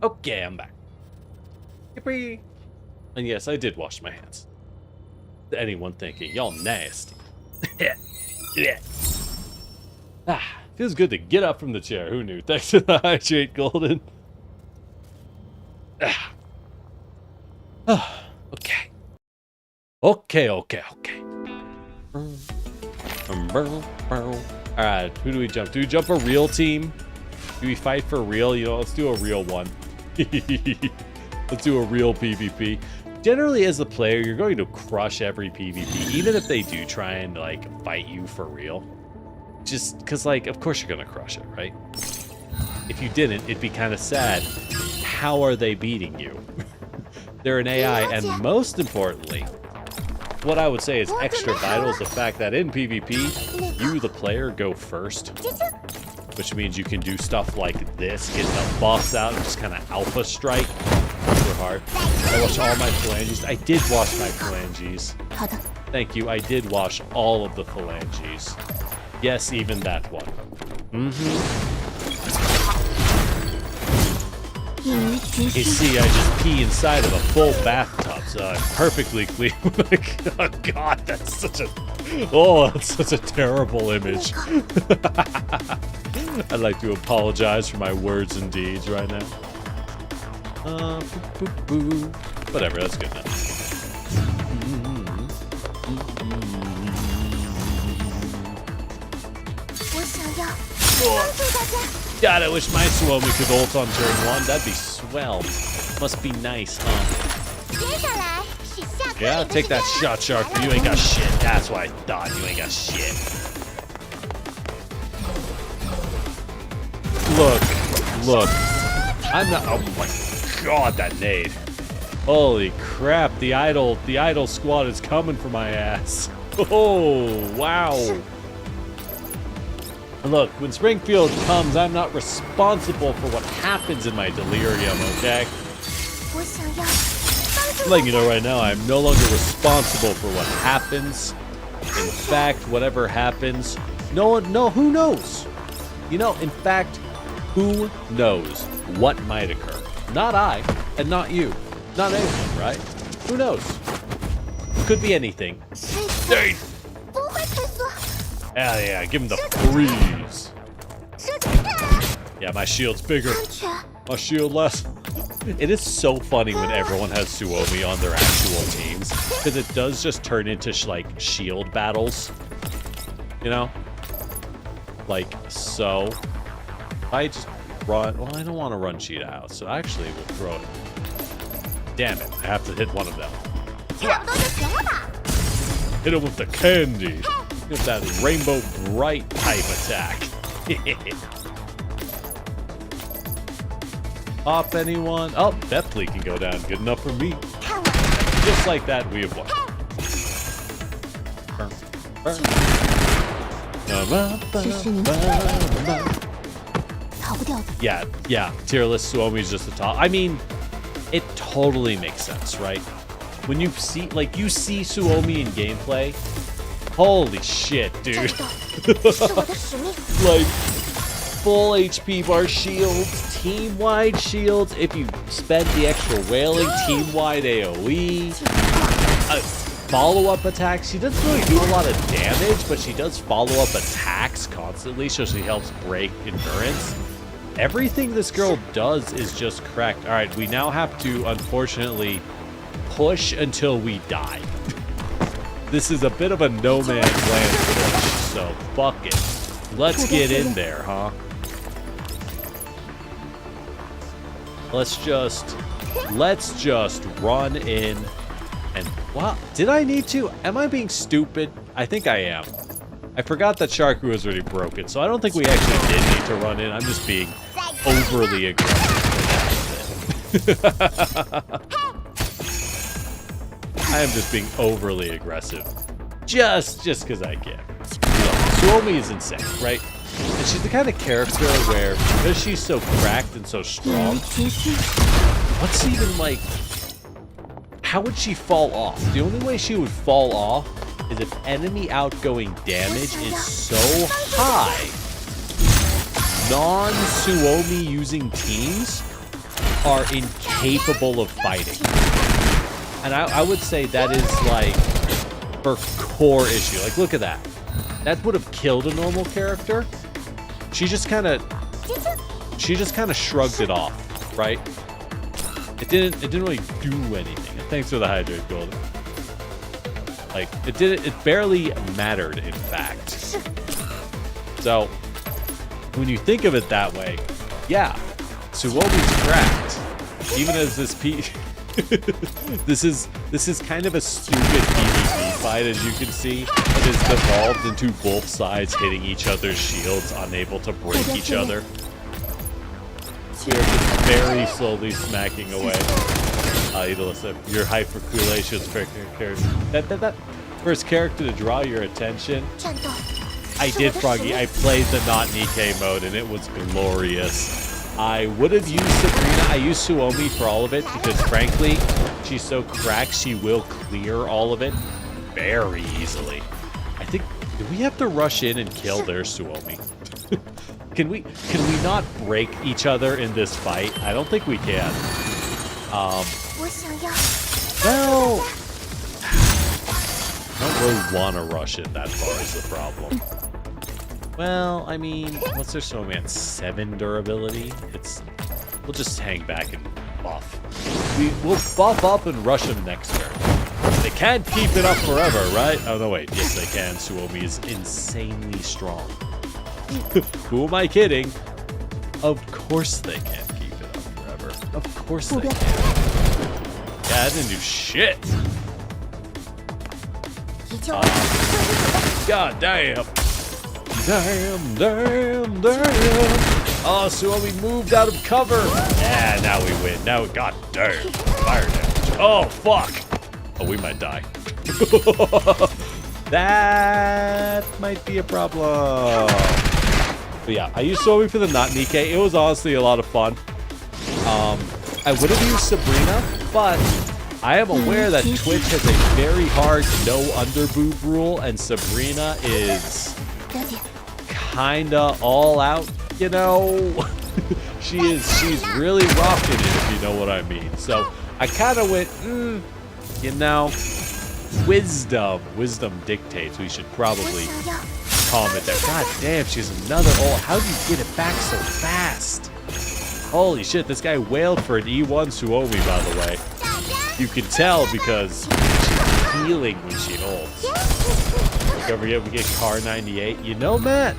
Speaker 1: Okay, I'm back. Yippee! And yes, I did wash my hands. To anyone thinking, y'all nasty. Yeah. Ah, feels good to get up from the chair. Who knew? Thanks to the hydrate, Golden. Ah. Okay. Okay. Alright, who do we jump? Do we jump a real team? Do we fight for real? You know, let's do a real one. Let's do a real PvP. Generally, as a player, you're going to crush every PvP, even if they do try and, like, fight you for real. Just because, like, of course you're going to crush it, right? If you didn't, it'd be kind of sad. How are they beating you? They're an AI, and most importantly, what I would say is extra vital is the fact that in PvP, you, the player, go first. Which means you can do stuff like this, get the buffs out, and just kind of alpha strike super hard. I washed all my phalanges. I did wash my phalanges. Thank you, I did wash all of the phalanges. Yes, even that one. You see, I just pee inside of a full bathtub, so I'm perfectly clean. Oh god, that's such a terrible image. I'd like to apologize for my words and deeds right now. Whatever, that's good enough. God, I wish my Suomi could ult on turn 1. That'd be swell. Must be nice, huh? Yeah, take that shot, Shark. You ain't got shit. That's what I thought. You ain't got shit. Look. I'm not. Oh my god, that nade. Holy crap! The idol squad is coming for my ass. Oh wow. And look, when Springfield comes, I'm not responsible for what happens in my delirium, okay?
Speaker 3: 我想要帮助
Speaker 1: Letting you know right now, I'm no longer responsible for what happens. In fact, whatever happens, who knows? You know, in fact, who knows what might occur? Not I, and not you. Not anyone, right? Who knows? Could be anything. Hey.
Speaker 3: 不会退缩。
Speaker 1: Yeah, give him the freeze.
Speaker 3: 射击，
Speaker 1: Yeah, my shield's bigger.
Speaker 3: 安全。
Speaker 1: My shield less. It is so funny when everyone has Suomi on their actual teams, because it does just turn into like shield battles. You know? Like so. If I just run, well, I don't want to run Cheetah out, so actually we'll throw it. Damn it, I have to hit one of them.
Speaker 3: 差不多就行了吧？
Speaker 1: Hit him with the candy. With that rainbow bright type attack. Pop anyone? Oh, Bethlehem can go down. Good enough for me.
Speaker 3: 看我，
Speaker 1: Just like that, we have won. Burn.
Speaker 3: 只是你逃不掉的。
Speaker 1: Yeah. Tierless Suomi's just the top. I mean, it totally makes sense, right? When you see Suomi in gameplay, holy shit,
Speaker 3: 战
Speaker 1: dude.
Speaker 3: 斗是我的使命。
Speaker 1: Like, full HP bar shields, team-wide shields, if you spend the extra wailing, team-wide AoE, follow-up attacks. She doesn't really do a lot of damage, but she does follow-up attacks constantly, so she helps break endurance. Everything this girl does is just correct. All right, we now have to, unfortunately, push until we die. This is a bit of a no man's land push, so fuck it. Let's get in there, huh? Let's just run in and wow, did I need to? Am I being stupid? I think I am. I forgot that Sharku was already broken, so I don't think we actually did need to run in. I'm just being overly aggressive. I am just being overly aggressive. Just because I can. Suomi is insane, right? And she's the kind of character where, because she's so cracked and so strong, what's even like, how would she fall off? The only way she would fall off is if enemy outgoing damage is so high. Non-Suomi using teams are incapable of fighting. And I would say that is like her core issue. Like, look at that. That would have killed a normal character. She just kind of shrugged it off, right? It didn't really do anything. And thanks for the hydrate, Golden. Like, it barely mattered, in fact. So, when you think of it that way, yeah, Suomi's cracked. Even as this this is kind of a stupid PvP fight, as you can see. It has devolved into both sides hitting each other's shields, unable to break each other. We are just very slowly smacking away. Idolissa, your hyperculation character. That first character to draw your attention.
Speaker 3: 战斗
Speaker 1: I did, Froggy. I played the not Nikkei mode, and it was glorious. I would have used Sabrina. I used Suomi for all of it because, frankly, she's so cracked, she will clear all of it very easily. I think, do we have to rush in and kill their Suomi? Can we not break each other in this fight? I don't think we can.
Speaker 3: 我想要
Speaker 1: Well, I don't really want to rush it that far is the problem. Well, I mean, what's their Suomi at? 7 durability? We'll just hang back and buff. We'll buff up and rush them next turn. They can't keep it up forever, right? Oh, no, wait. Yes, they can. Suomi is insanely strong. Who am I kidding? Of course they can't keep it up forever. Of course they can. Yeah, I didn't do shit.
Speaker 3: 依旧
Speaker 1: God damn. Damn. Oh, Suomi moved out of cover. Yeah, now we win. Now, god damn. Fire damage. Oh, fuck. Oh, we might die. That might be a problem. But yeah, I used Suomi for the not Nikkei. It was honestly a lot of fun. I would have used Sabrina, but I am aware that Twitch has a very hard no underboob rule, and Sabrina is kinda all out, you know? she's really rocking it, if you know what I mean. So I kinda went, you know, wisdom dictates. We should probably calm it down. God damn, she's another how do you get it back so fast? Holy shit, this guy wailed for an E1 Suomi, by the way. You can tell because she's healing when she holds. Don't forget we get Car 98. You know, Matt?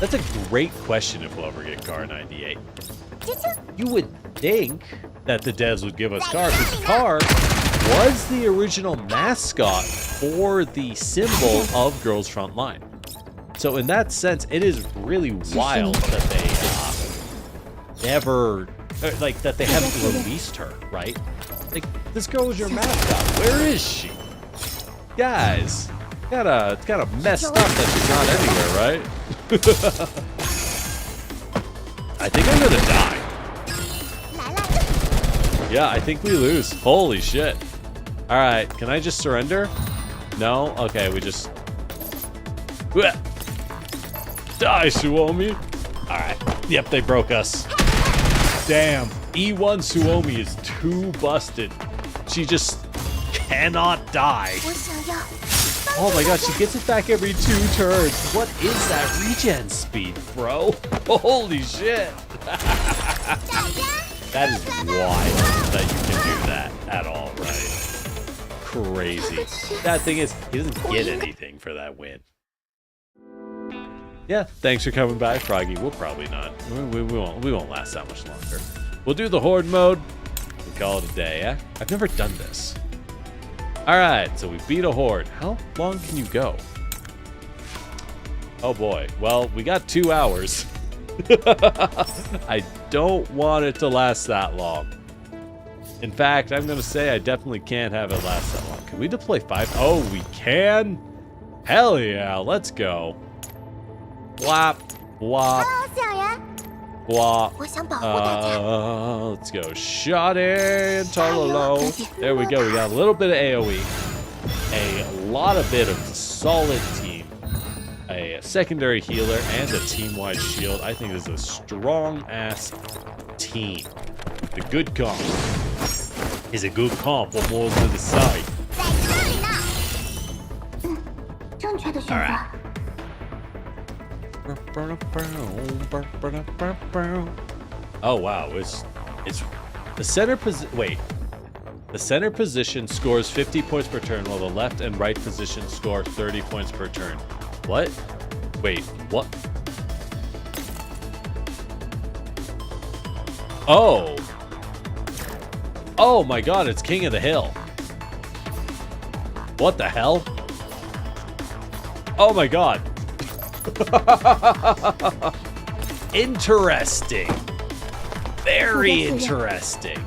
Speaker 1: That's a great question if we'll ever get Car 98. You would think that the devs would give us Car, because Car was the original mascot for the symbol of Girls Frontline. So in that sense, it is really wild that they never, like, that they haven't released her, right? Like, this girl was your mascot. Where is she? Guys, it's kinda messed up that she's not anywhere, right? I think I'm gonna die. Yeah, I think we lose. Holy shit. Alright, can I just surrender? No? Okay, we just... Die, Suomi! Alright. Yep, they broke us. Damn. E1 Suomi is too busted. She just cannot die. Oh my god, she gets it back every 2 turns. What is that regen speed, bro? Holy shit. That is wild that you can do that at all, right? Crazy. That thing is, he doesn't get anything for that win. Yeah, thanks for coming by, Froggy. We'll probably not. We won't last that much longer. We'll do the horde mode. We call it a day, yeah? I've never done this. Alright, so we beat a horde. How long can you go? Oh boy. Well, we got 2 hours. I don't want it to last that long. In fact, I'm going to say I definitely can't have it last that long. Can we deploy 5? Oh, we can? Hell yeah, let's go. Blop, blop, blop. Let's go. Shot and Tololo. There we go. We got a little bit of AoE. A lot of bit of solid team. A secondary healer and a team-wide shield. I think this is a strong-ass team. The good comp is a good comp. What more to the side? Alright. Oh wow, it's the center position. Wait, the center position scores 50 points per turn, while the left and right position score 30 points per turn. What? Wait, what? Oh. Oh my god, it's King of the Hill. What the hell? Oh my god. Interesting. Very interesting.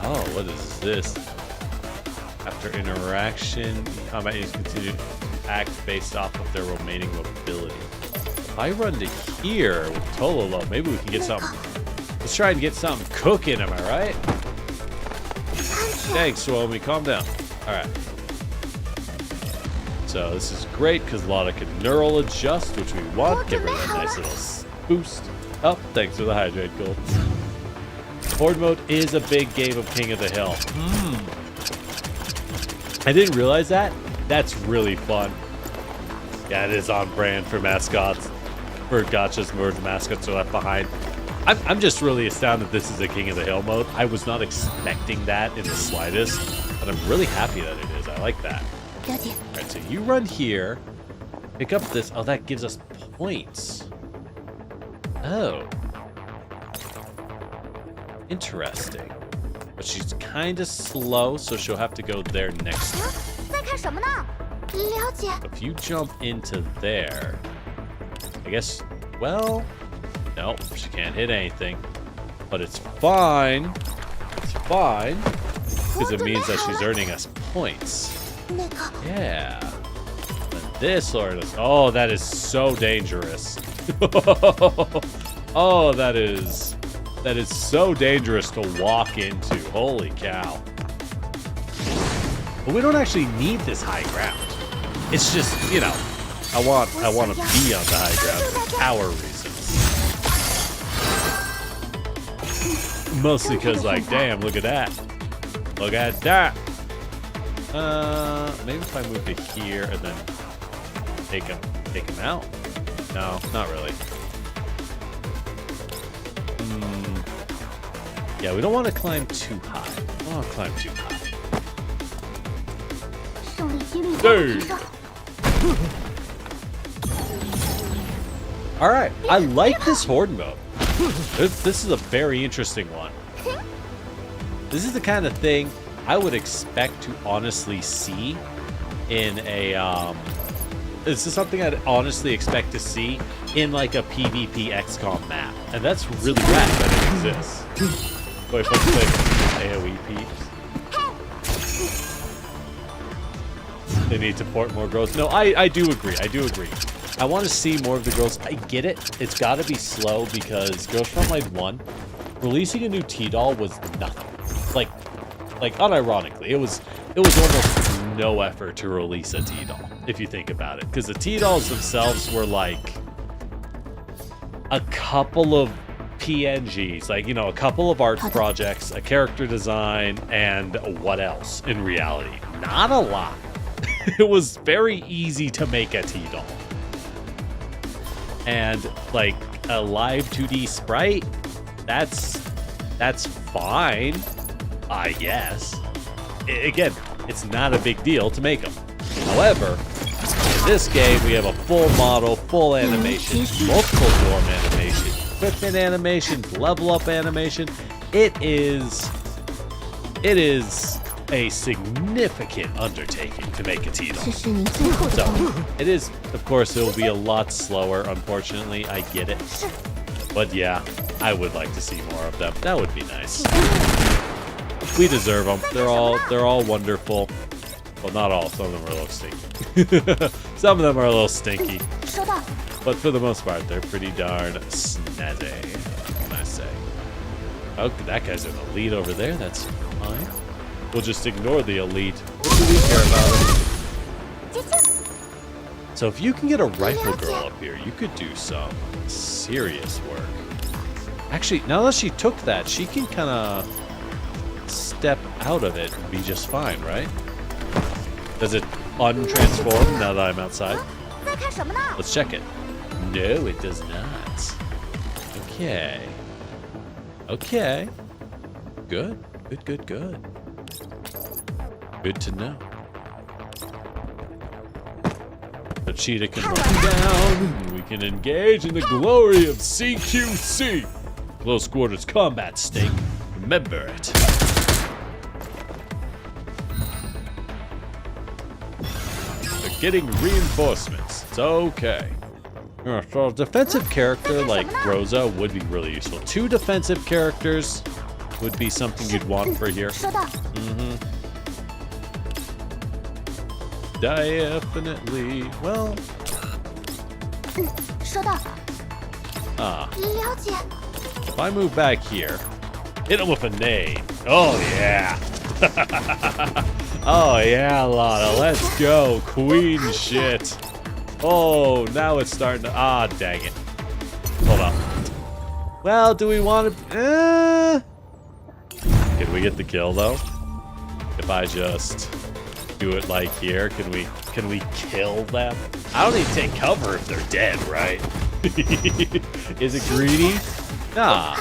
Speaker 1: Oh, what is this? After interaction, combat units continue to act based off of their remaining mobility. If I run to here with Tololo, maybe we can get something. Let's try and get something cooking, am I right? Thanks, Suomi. Calm down. Alright. So this is great because Lotta can neural adjust, which we want. Give her that nice little boost. Oh, thanks for the hydrate gold. Horde mode is a big game of King of the Hill. I didn't realize that. That's really fun. Yeah, it is on brand for mascots. For gachas where the mascots are left behind. I'm just really astounded this is a King of the Hill mode. I was not expecting that in the slightest, but I'm really happy that it is. I like that. Alright, so you run here, pick up this. Oh, that gives us points. Oh. Interesting. But she's kind of slow, so she'll have to go there next turn. If you jump into there, I guess, well, nope, she can't hit anything. But it's fine. It's fine. Because it means that she's earning us points. Yeah. And This sword is... Oh, that is so dangerous. Oh, that is so dangerous to walk into. Holy cow. But we don't actually need this high ground. It's just, you know, I want to be on the high ground for power reasons. Mostly because, like, damn, look at that. Look at that. Maybe if I move to here and then take him out. No, not really. Yeah, we don't want to climb too high. We don't want to climb too high.
Speaker 3: 胜利几率高度提升。
Speaker 1: All right, I like this horde mode. This is a very interesting one. This is the kind of thing I would expect to honestly see in a this is something I'd honestly expect to see in like a PvP XCOM map, and that's really rad that it exists. Wait, folks, like AoE peeps. They need to port more girls. No, I do agree. I do agree. I want to see more of the girls. I get it. It's got to be slow because Girls Frontline 1, releasing a new T-Doll was nothing. Like unironically, it was almost no effort to release a T-Doll, if you think about it. Because the T-Dolls themselves were like a couple of PNGs, like, you know, a couple of art projects, a character design, and what else in reality? Not a lot. It was very easy to make a T-Doll. And like a live 2D sprite, that's fine, I guess. Again, it's not a big deal to make them. However, in this game, we have a full model, full animation, multiple form animation, equipment animation, level up animation. It is a significant undertaking to make a T-Doll. So, it is, of course, it will be a lot slower, unfortunately, I get it. But yeah, I would like to see more of them. That would be nice. We deserve them. They're all wonderful. Well, not all. Some of them are a little stinky. Some of them are a little stinky. But for the most part, they're pretty darn snazzy, what can I say? Oh, that guy's in the lead over there. That's fine. We'll just ignore the elite. What do we care about it? So if you can get a rifle girl up here, you could do some serious work. Actually, now that she took that, she can kind of step out of it and be just fine, right? Does it untransform now that I'm outside? Let's check it. No, it does not. Okay. Okay. Good. Good. Good to know. The cheetah can run down, and we can engage in the glory of CQC. Close quarters combat stink. Remember it. They're getting reinforcements. It's okay. So a defensive character like Rosa would be really useful. 2 defensive characters would be something you'd want for here. Definitely. Well. If I move back here, hit him with a nade. Oh yeah. Oh yeah, Lana. Let's go. Queen shit. Oh, now it's starting to. Ah, dang it. Hold up. Well, do we want to? Can we get the kill though? If I just do it like here, can we kill them? I don't need to take cover if they're dead, right? Is it greedy? Nah.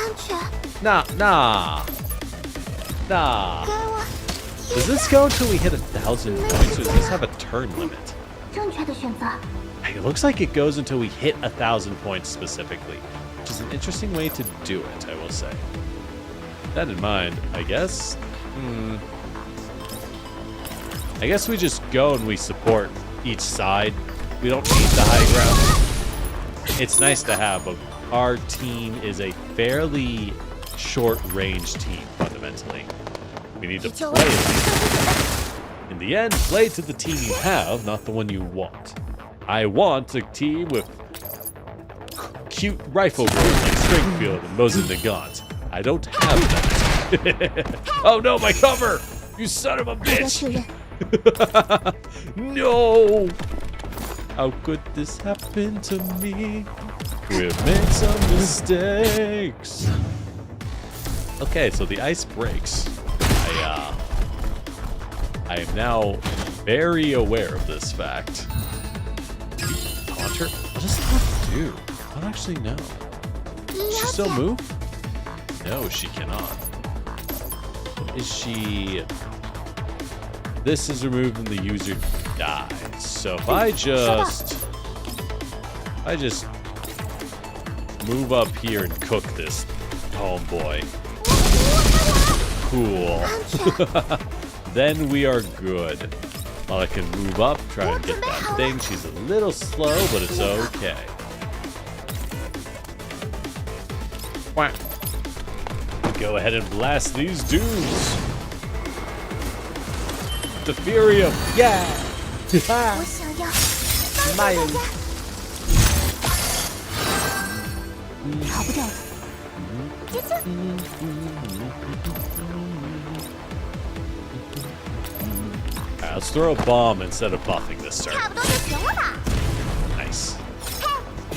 Speaker 1: Does this go until we hit 1,000 points, or does this have a turn limit? It looks like it goes until we hit 1,000 points specifically, which is an interesting way to do it, I will say. With that in mind, I guess. I guess we just go and we support each side. We don't need the high ground. It's nice to have, but our team is a fairly short-range team, fundamentally. We need to play it. In the end, play to the team you have, not the one you want. I want a team with cute rifle girls like Springfield and Mosin Nagant. I don't have that. Oh no, my cover! You son of a
Speaker 3: 目标
Speaker 1: bitch!
Speaker 3: 确认，
Speaker 1: No! How could this happen to me? We've made some mistakes. Okay, so the ice breaks. I am now very aware of this fact. Taunt her? What does that do? I don't actually know. Does she still move? No, she cannot. Is she... This is removed when the user dies. So if I just move up here and cook this homeboy. Cool. Then we are good. Well, I can move up, try and get that thing. She's a little slow, but it's okay. Quack. Go ahead and blast these dudes. Deferium, yeah!
Speaker 3: 我想要帮助大家，逃不掉的。啾啾，
Speaker 1: Alright, let's throw a bomb instead of buffing this turn.
Speaker 3: 差不多就行了吧？
Speaker 1: Nice.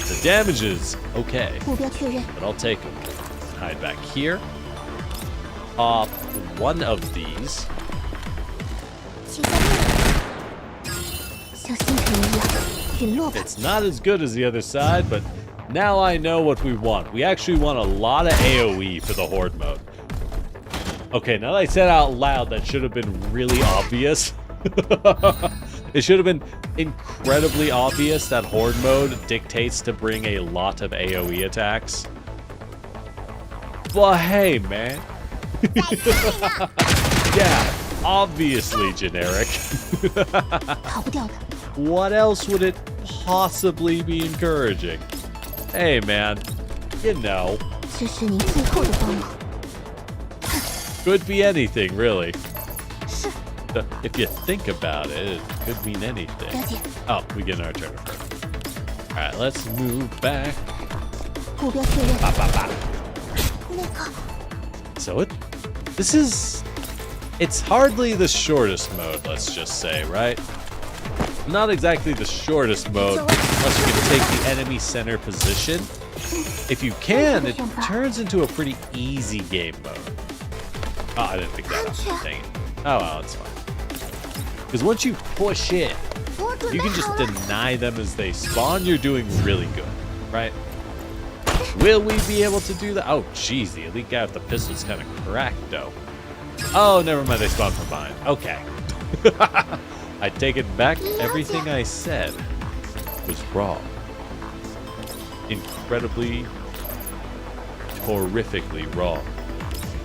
Speaker 1: The damage is okay,
Speaker 3: 目标确认，
Speaker 1: but I'll take them. Hide back here. Pop one of these.
Speaker 3: 请在这里，像星辰一样陨落吧。
Speaker 1: It's not as good as the other side, but now I know what we want. We actually want a lot of AoE for the Horde mode. Okay, now that I said out loud, that should have been really obvious. It should have been incredibly obvious that Horde mode dictates to bring a lot of AoE attacks. But hey, man. Yeah, obviously generic.
Speaker 3: 逃不掉的。
Speaker 1: What else would it possibly be encouraging? Hey, man. You know.
Speaker 3: 这是您最后的帮忙。
Speaker 1: Could be anything, really.
Speaker 3: 是，
Speaker 1: If you think about it, it could mean anything.
Speaker 3: 了解。
Speaker 1: Oh, we get our turn first. Alright, let's move back.
Speaker 3: 目标确认。
Speaker 1: Bop, bop, bop.
Speaker 3: 那个，
Speaker 1: So it's hardly the shortest mode, let's just say, right? Not exactly the shortest mode, unless you can take the enemy center position. If you can, it turns into a pretty easy game mode. Oh, I didn't pick that up. Dang it. Oh, well, it's fine. Because once you push in,
Speaker 3: 我准
Speaker 1: you
Speaker 3: 备
Speaker 1: can just
Speaker 3: 好了。
Speaker 1: deny them as they spawn. You're doing really good, right? Will we be able to do that? Oh, geez, the elite guy with the pistol's kind of cracked, though. Oh, never mind. They spawned from behind. Okay. I take it back. Everything I said was wrong. Incredibly, horrifically wrong.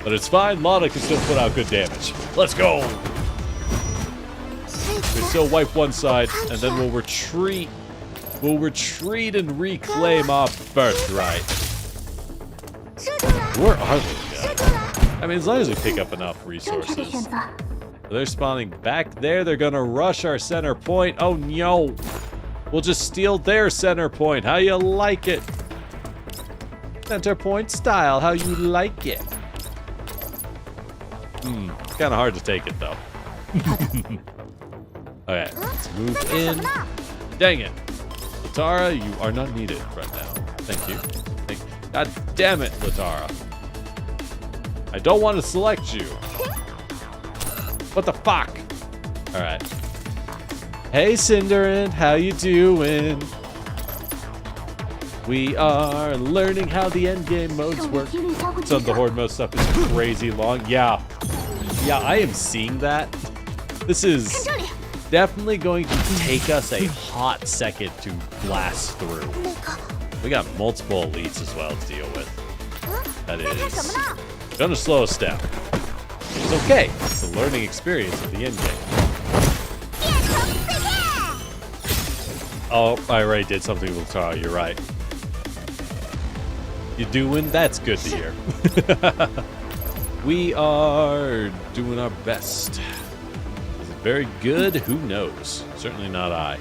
Speaker 1: But it's fine. Lana can still put out good damage. Let's go.
Speaker 3: 这
Speaker 1: We
Speaker 3: 次
Speaker 1: still wipe one side, and then we'll retreat. We'll retreat and reclaim our birthright.
Speaker 3: 射出来，
Speaker 1: Where are they?
Speaker 3: 射出来，
Speaker 1: I mean, as long as we pick up enough
Speaker 3: 正确的
Speaker 1: resources.
Speaker 3: 选择。
Speaker 1: They're spawning back there. They're gonna rush our center point. Oh no! We'll just steal their center point. How you like it? Center point style. How you like it? It's kind of hard to take it though. Okay, let's move
Speaker 3: 在干什
Speaker 1: in.
Speaker 3: 么呢？
Speaker 1: Dang it, Latara, you are not needed right now. Thank you. God damn it, Latara. I don't want to select you. What the fuck? All right. Hey, Cinderin, how you doing? We are learning how the endgame modes
Speaker 3: 胜利
Speaker 1: work.
Speaker 3: 几率相互
Speaker 1: Some
Speaker 3: 抵
Speaker 1: of the
Speaker 3: 消。
Speaker 1: horde mode stuff is crazy long. Yeah, I am seeing that. This
Speaker 3: 看
Speaker 1: is
Speaker 3: 这里，
Speaker 1: definitely going to take us a hot second to blast through.
Speaker 3: 那个，
Speaker 1: We got multiple elites as well to deal with.
Speaker 3: 嗯，
Speaker 1: That
Speaker 3: 在看什么
Speaker 1: is
Speaker 3: 呢？
Speaker 1: gonna slow us down. It's okay. It's the learning experience of the endgame.
Speaker 3: 变成碎片。
Speaker 1: Oh, I already did something with Tara. You're right. You doing? That's good to hear. We are doing our best. Is it very good? Who knows? Certainly not I.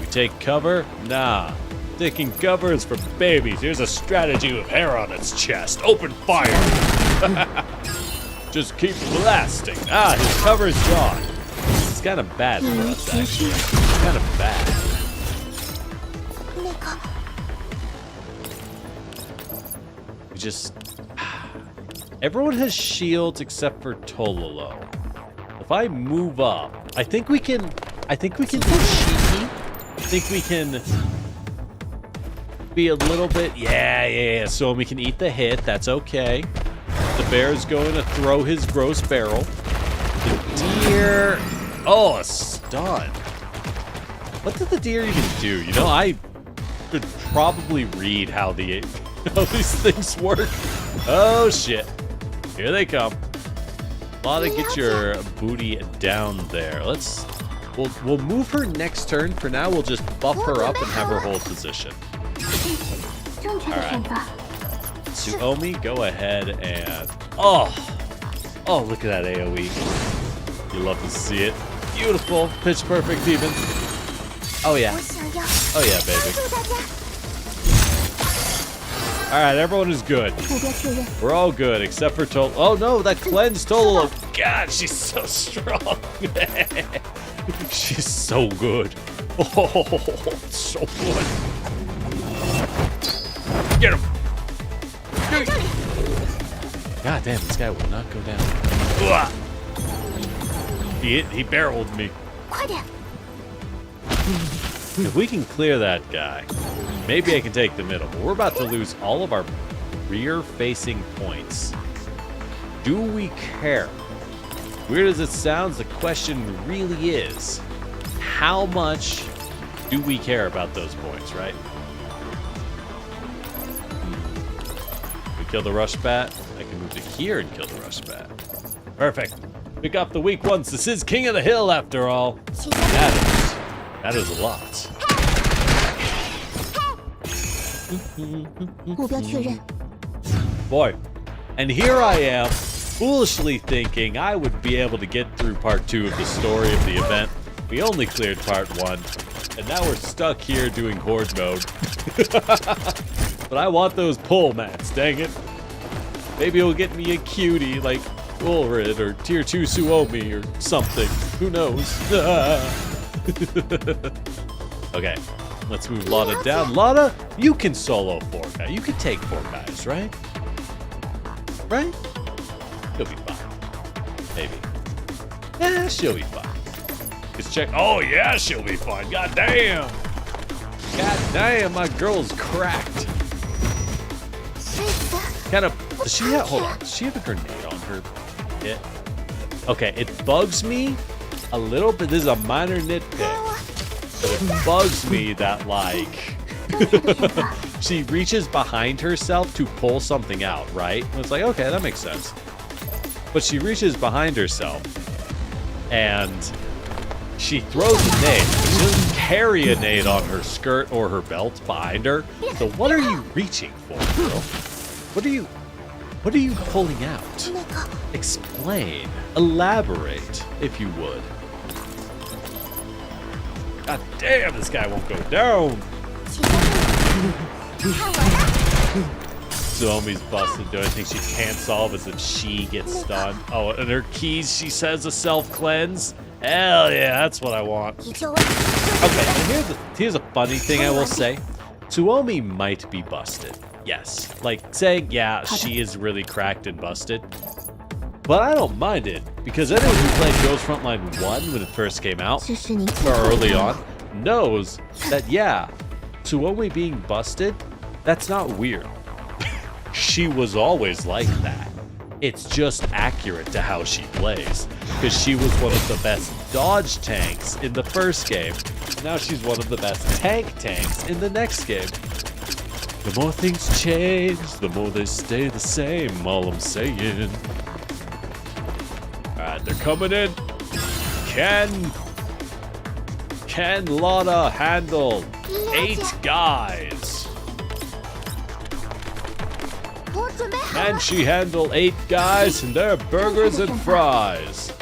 Speaker 1: We take cover? Nah. Taking cover is for babies. Here's a strategy with hair on its chest. Open fire. Just keep blasting. Ah, his cover's gone. It's kind of bad for us, actually. It's kind of bad.
Speaker 3: 那个
Speaker 1: We just... Everyone has shields except for Tololo. If I move up, I think we can be cheeky. I think we can be a little bit... Yeah. So we can eat the hit. That's okay. The bear's going to throw his gross barrel. The deer... Oh, a stun. What did the deer even do? You know, I could probably read how these things work. Oh, shit. Here they come. Lotta, get your booty down there. We'll move her next turn. For now, we'll just buff her up and have her hold position.
Speaker 3: 正确的选择。
Speaker 1: Suomi, go ahead and... Oh, look at that AoE. You love to see it. Beautiful. Pitch perfect even. Oh, yeah.
Speaker 3: 我想要
Speaker 1: Oh, yeah, baby.
Speaker 3: 帮助大家。
Speaker 1: All right, everyone is good.
Speaker 3: 目标确认。
Speaker 1: We're all good, except for Tol... Oh, no, that cleansed Tololo. God, she's so strong. She's so good. Oh, so good. Get him. God damn, this guy will not go down. Uah. He barreled me.
Speaker 3: 快点！
Speaker 1: If we can clear that guy, maybe I can take the middle. But we're about to lose all of our rear-facing points. Do we care? Weird as it sounds, the question really is, how much do we care about those points, right? We kill the rush bat. I can move to here and kill the rush bat. Perfect. Pick up the weak ones. This is King of the Hill, after all.
Speaker 3: 请下
Speaker 1: That is a lot.
Speaker 3: 目标确认。
Speaker 1: Boy. And here I am, foolishly thinking I would be able to get through part 2 of the story of the event. We only cleared part 1, and now we're stuck here doing horde mode. But I want those pull mats, dang it. Maybe it'll get me a cutie like Ulrid or Tier 2 Suomi or something. Who knows? Okay, let's move Lotta down. Lotta, you can solo 4 guys. You can take 4 guys, right? Right? She'll be fine. Maybe. Yeah, she'll be fine. Let's check. Oh, yeah, she'll be fine. God damn. God damn, my girl's cracked.
Speaker 3: 这次
Speaker 1: Kind of. Does she have. Hold on. Does she have a grenade on her hit? Okay, it bugs me a little bit. This is a minor nitpick. But it bugs me that, like.
Speaker 3: 正确的选择。
Speaker 1: She reaches behind herself to pull something out, right? And it's like, okay, that makes sense. But she reaches behind herself and she throws a nade. She doesn't carry a nade on her skirt or her belt behind her. So what are you reaching for, girl? What are you pulling out?
Speaker 3: 那个
Speaker 1: Explain. Elaborate, if you would. God damn, this guy won't go down.
Speaker 3: 请下看我的。
Speaker 1: Suomi's busted. The only thing she can't solve is if she gets stunned. Oh, and her keys, she says, a self-cleanse. Hell yeah, that's what I want.
Speaker 3: 急救位。
Speaker 1: Okay, and here's a funny thing I will say. Suomi might be busted. Yes. Like, saying, yeah, she is really cracked and busted. But I don't mind it, because anyone who played Girls Frontline 1 when it first came out,
Speaker 3: 这是您最
Speaker 1: or
Speaker 3: 后的
Speaker 1: early
Speaker 3: 任务
Speaker 1: on, knows that, yeah, Suomi being busted, that's not weird. She was always like that. It's just accurate to how she plays, because she was one of the best dodge tanks in the first game. Now she's one of the best tanks in the next game. The more things change, the more they stay the same, all I'm saying. Alright, they're coming in. Can Lotta handle 8 guys?
Speaker 3: 我准备好
Speaker 1: Can
Speaker 3: 了。
Speaker 1: she handle 8 guys and their burgers and fries?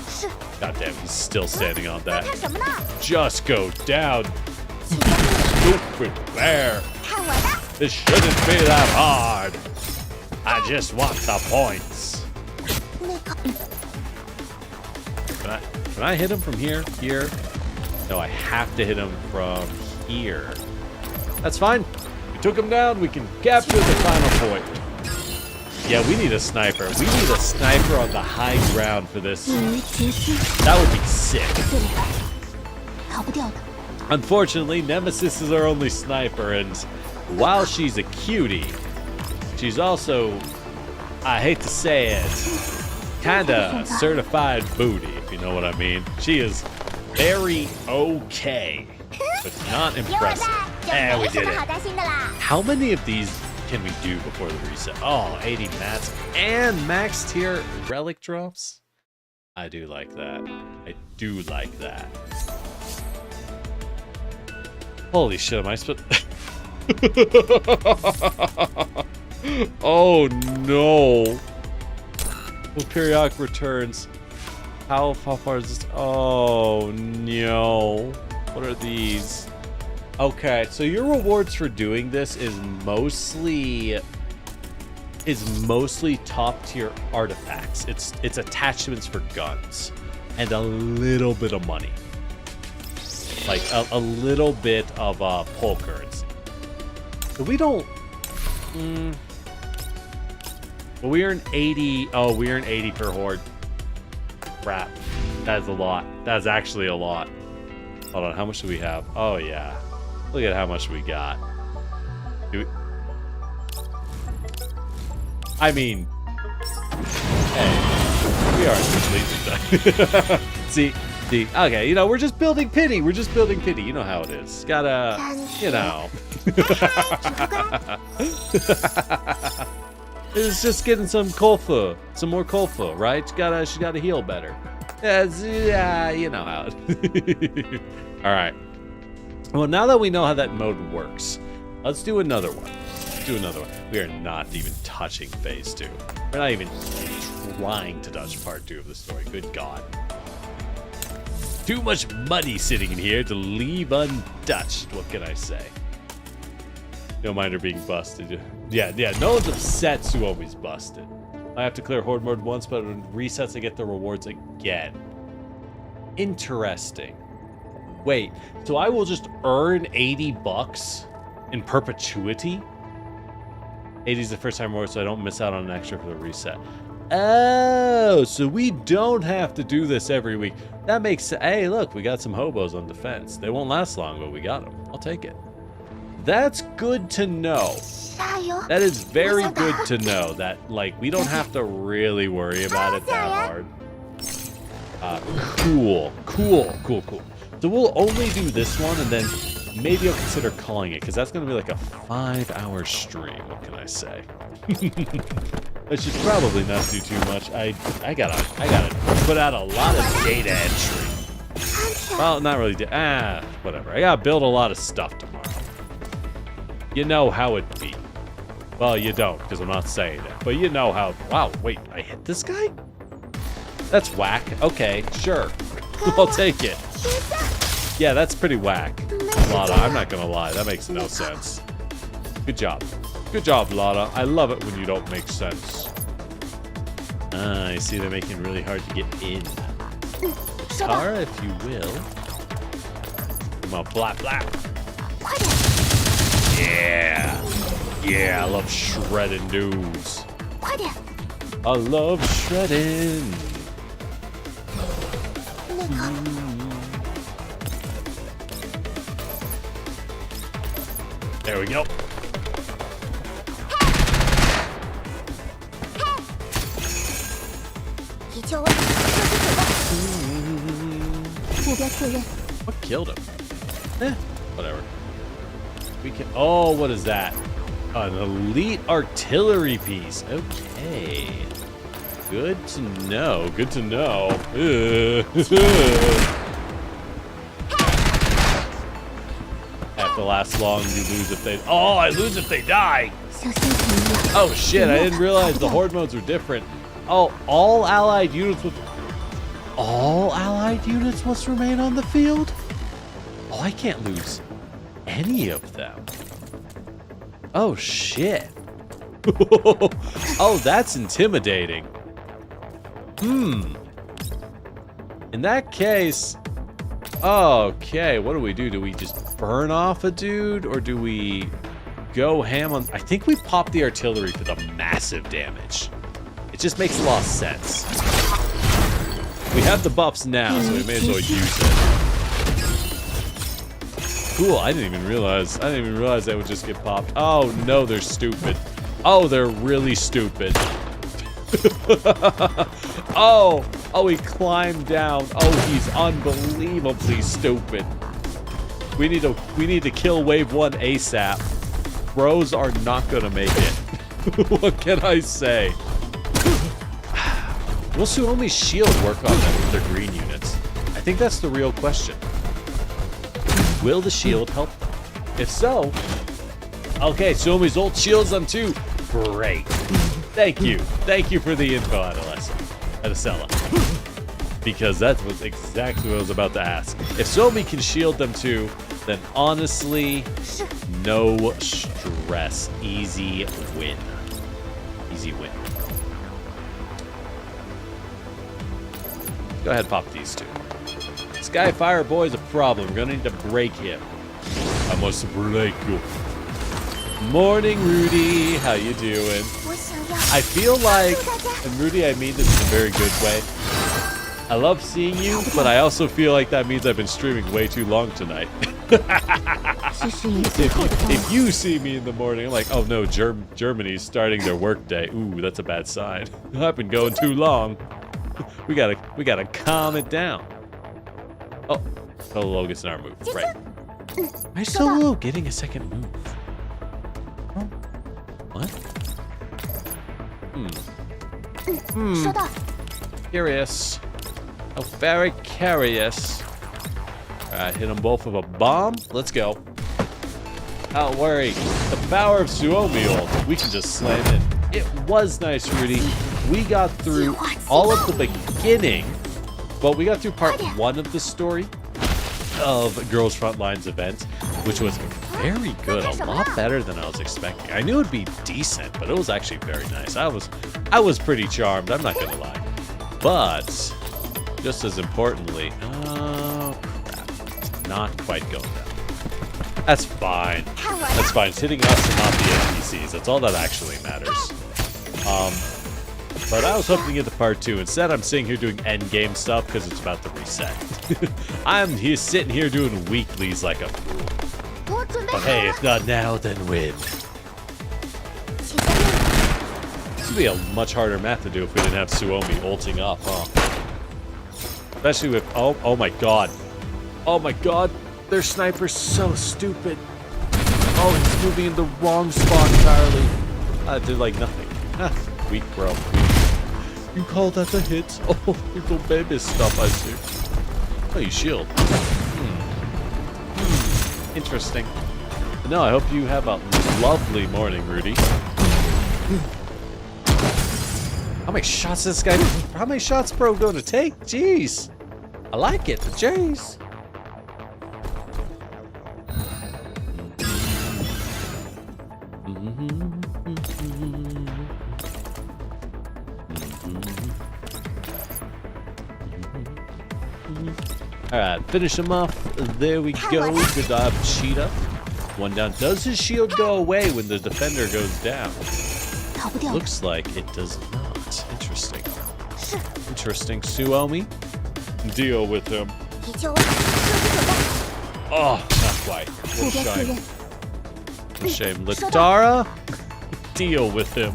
Speaker 3: 是
Speaker 1: God Damn, he's still standing on
Speaker 3: 在
Speaker 1: that.
Speaker 3: 看什么呢？
Speaker 1: Just go down,
Speaker 3: 请加入
Speaker 1: stupid bear.
Speaker 3: 看我的！
Speaker 1: This shouldn't be that hard. I just want the points.
Speaker 3: 那个，
Speaker 1: Can I hit him from here? Here? No, I have to hit him from here. That's fine. We took him down. We can capture the final point. Yeah, we need a sniper. We need a sniper on the high ground for this.
Speaker 3: 至于杰斯，
Speaker 1: That would be sick.
Speaker 3: 最厉害，逃不掉的。
Speaker 1: Unfortunately, Nemesis is our only sniper, and while she's a cutie, she's also, I hate to say it, kinda certified booty, if you know what I mean. She is very okay, but not
Speaker 3: 有我
Speaker 1: impressive.
Speaker 3: 在，
Speaker 1: Eh,
Speaker 3: 就
Speaker 1: we
Speaker 3: 没什
Speaker 1: did
Speaker 3: 么
Speaker 1: it.
Speaker 3: 好担心的啦。
Speaker 1: How many of these can we do before the reset? Oh, 80 mats and max tier relic drops? I do like that. I do like that. Holy shit, am I supposed... Oh no. Well, periodic returns. How far is this? Oh no. What are these? Okay, so your rewards for doing this is mostly top tier artifacts. It's attachments for guns and a little bit of money. Like a little bit of pull currency. So we don't well, we earn 80. Oh, we earn 80 per horde. Crap. That is a lot. That is actually a lot. Hold on, how much do we have? Oh yeah. Look at how much we got. I mean, hey, we are completely done. See, okay, you know, we're just building pity. We're just building pity. You know how it is. Gotta, you know. It's just getting some Kolfa, some more Kolfa, right? She gotta heal better. Yeah, you know how it. All right. Well, now that we know how that mode works, let's do another one. Let's do another one. We are not even touching phase 2. We're not even trying to touch part 2 of the story. Good God. Too much money sitting in here to leave untouched. What can I say? No mind her being busted. Yeah, no one's upset Suomi's busted. I have to clear horde mode once, but when it resets, I get the rewards again. Interesting. Wait, so I will just earn 80 bucks in perpetuity? 80 is the first time reward, so I don't miss out on an extra for the reset. Oh, so we don't have to do this every week. That makes sense. Hey, look, we got some hobos on defense. They won't last long, but we got them. I'll take it. That's good to know.
Speaker 3: 加油！
Speaker 1: That is very good to know that, like, we don't have to really worry about it that hard. Cool. So we'll only do this one, and then maybe I'll consider calling it, because that's going to be like a 5-hour stream. What can I say? I should probably not do too much. I gotta put out a lot of data entry. Well, not really. Whatever. I gotta build a lot of stuff tomorrow. You know how it be. Well, you don't, because I'm not saying it. But you know how. Wow, wait, I hit this guy? That's whack. Okay, sure. I'll take it. Yeah, that's pretty whack. Lada, I'm not gonna lie. That makes no sense. Good job. Good job, Lada. I love it when you don't make sense. I see they're making it really hard to get in. Tara, if you will. Come on, blah, blah. Yeah. Yeah, I love shredding dudes.
Speaker 3: 快点！
Speaker 1: I love shredding.
Speaker 3: 那个，
Speaker 1: There we go.
Speaker 3: 已经完成，射击准备。目标确认。
Speaker 1: What killed him? Whatever. We can. Oh, what is that? An elite artillery piece. Okay. Good to know. Good to know. Have to last long. You lose if they. Oh, I lose if they die.
Speaker 3: 像星辰一样。
Speaker 1: Oh shit! I didn't realize the horde modes were different. Oh, all allied units with. All allied units must remain on the field? Oh, I can't lose any of them. Oh, shit. Oh, that's intimidating. In that case... Okay, what do? Do we just burn off a dude? Or do we go ham on... I think we pop the artillery for the massive damage. It just makes a lot of sense. We have the buffs now, so we may as well use it. Cool, I didn't even realize that would just get popped. Oh no, they're stupid. Oh, they're really stupid. Oh, he climbed down. Oh, he's unbelievably stupid. We need to kill wave 1 ASAP. Bros are not gonna make it. What can I say? Will Suomi's shield work on them with their green units? I think that's the real question. Will the shield help them? If so, okay, Suomi's ult shields them too. Great. Thank you for the info, Adesella. Because that was exactly what I was about to ask. If Suomi can shield them too, then honestly, no stress. Easy win. Easy win. Go ahead, pop these two. Skyfire Boy's a problem. We're gonna need to break him. I must break you. Morning, Rudy. How you doing? I feel like, and Rudy, I mean this in a very good way. I love seeing you, but I also feel like that means I've been streaming way too long tonight. If you see me in the morning, I'm like, oh no, Germany's starting their work day. Ooh, that's a bad sign. I've been going too long. We gotta calm it down. Oh, Solo gets an arm move. Right. Why is Solo getting a second move? Huh? What? Curious. Oh, very curious. Alright, hit them both with a bomb. Let's go. Don't worry. The power of Suomi ult. We can just slam it. It was nice, Rudy. We got through all of the beginning, but we got through part 1 of the story of Girls Frontline's event, which was very good, a lot better than I was expecting. I knew it'd be decent, but it was actually very nice. I was pretty charmed, I'm not gonna lie. But just as importantly, oh crap, it's not quite going down. That's fine. That's fine. It's hitting us and not the NPCs. That's all that actually matters. But I was hoping to get to part 2. Instead, I'm sitting here doing endgame stuff because it's about to reset. I'm here sitting here doing weeklies like a fool. But hey, if not now, then when? This would be a much harder map to do if we didn't have Suomi ulting up, huh? Especially with... Oh my god. Oh my god. Their sniper's so stupid. Oh, he's moving in the wrong spot entirely. I did like nothing. Weak, bro. You call that a hit? Oh, little baby stuff, I see. Oh, you shield. Interesting. No, I hope you have a lovely morning, Rudy. How many shots is this guy? How many shots, bro, going to take? Jeez. I like it, but jeez. Alright, finish him off. There we go. Good job, Cheetah. One down. Does his shield go away when the defender goes down? Looks like it does not. Interesting. Interesting. Suomi, deal with him. Oh, not quite. What a shame. What a shame. Latara, deal with him.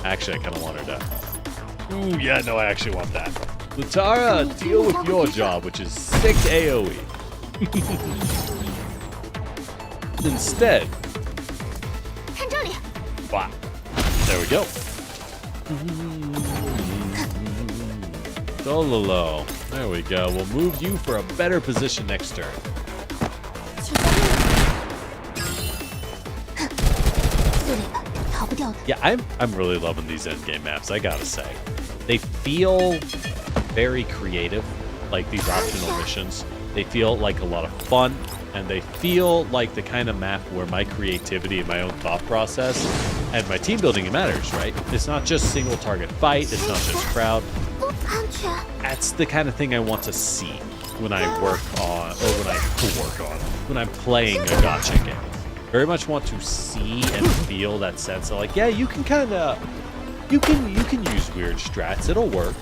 Speaker 1: Actually, I kind of want her to. Ooh, yeah, no, I actually want that. Latara, deal with your job, which is 6 AoE. Instead. Wow. There we go. Sololo. There we go. We'll move you for a better position next turn. Yeah, I'm really loving these endgame maps, I gotta say. They feel very creative, like these optional missions. They feel like a lot of fun, and they feel like the kind of map where my creativity and my own thought process and my team building matters, right? It's not just single target fight, it's not just crowd. That's the kind of thing I want to see when I work on, when I'm playing a gacha game. Very much want to see and feel that sense of like, yeah, you can kind of, you can use weird strats, it'll work.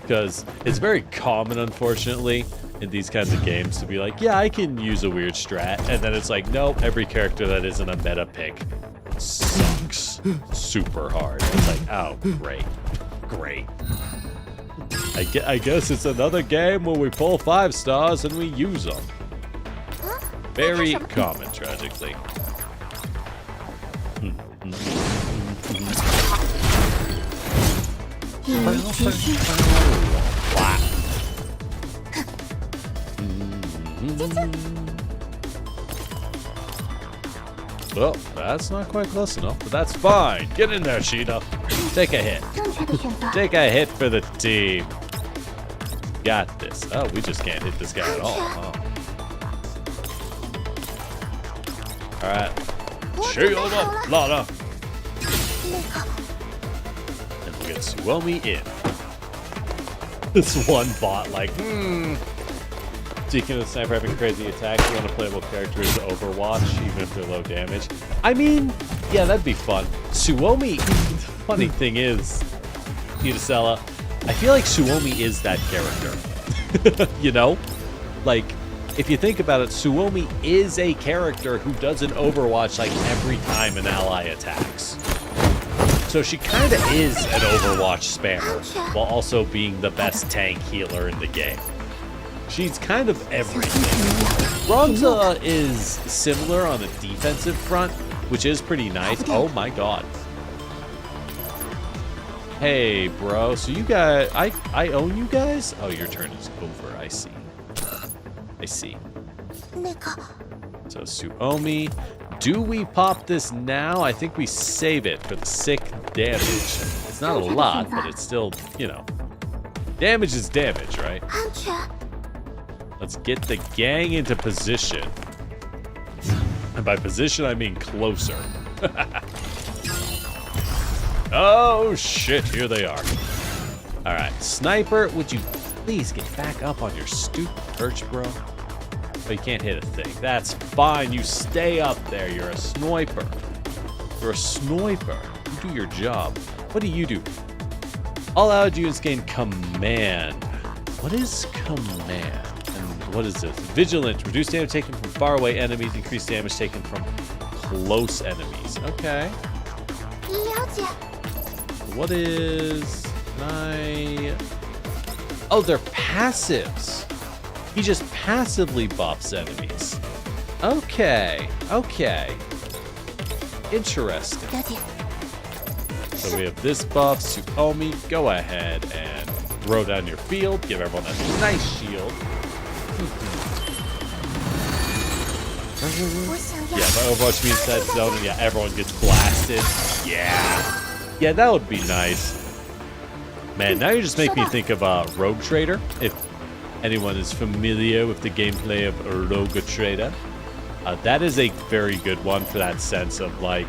Speaker 1: Because it's very common, unfortunately, in these kinds of games to be like, yeah, I can use a weird strat, and then it's like, nope, every character that isn't a meta pick sucks super hard. It's like, oh, great. I guess it's another game where we pull 5 stars and we use them. Very common, tragically. Wow. Well, that's not quite close enough, but that's fine. Get in there, Sheeta. Take a hit. Take a hit for the team. Got this. Oh, we just can't hit this guy at all, huh? Alright. Shield up, Lana. And we get Suomi in. This one bot, like, Speaking of the sniper having crazy attacks, you want to playable characters Overwatch, even if they're low damage. I mean, yeah, that'd be fun. Suomi, the funny thing is, Unicella, I feel like Suomi is that character. You know? Like, if you think about it, Suomi is a character who does an Overwatch like every time an ally attacks. So she kind of is an Overwatch spammer, while also being the best tank healer in the game. She's kind of everything. Bronza is similar on the defensive front, which is pretty nice. Oh my god. Hey, bro. So you guys, I own you guys? Oh, your turn is over. I see. So Suomi, do we pop this now? I think we save it for the sick damage. It's not a lot, but it's still, you know, damage is damage, right? Let's get the gang into position. And by position, I mean closer. Oh, shit. Here they are. All right. Sniper, would you please get back up on your stupid perch, bro? Oh, you can't hit a thing. That's fine. You stay up there. You're a sniper. You're a sniper. You do your job. What do? All out units gain command. What is command? What is this? Vigilant. Reduce damage taken from far away enemies. Increase damage taken from close enemies. Okay. What is... Oh, they're passives. He just passively buffs enemies. Okay. Interesting. So we have this buff. Suomi, go ahead and throw down your field. Give everyone a nice shield. Yeah, by Overwatch means that zone, and yeah, everyone gets blasted. Yeah, that would be nice. Man, now you just make me think of Rogue Trader. If anyone is familiar with the gameplay of Rogue Trader, that is a very good one for that sense of like,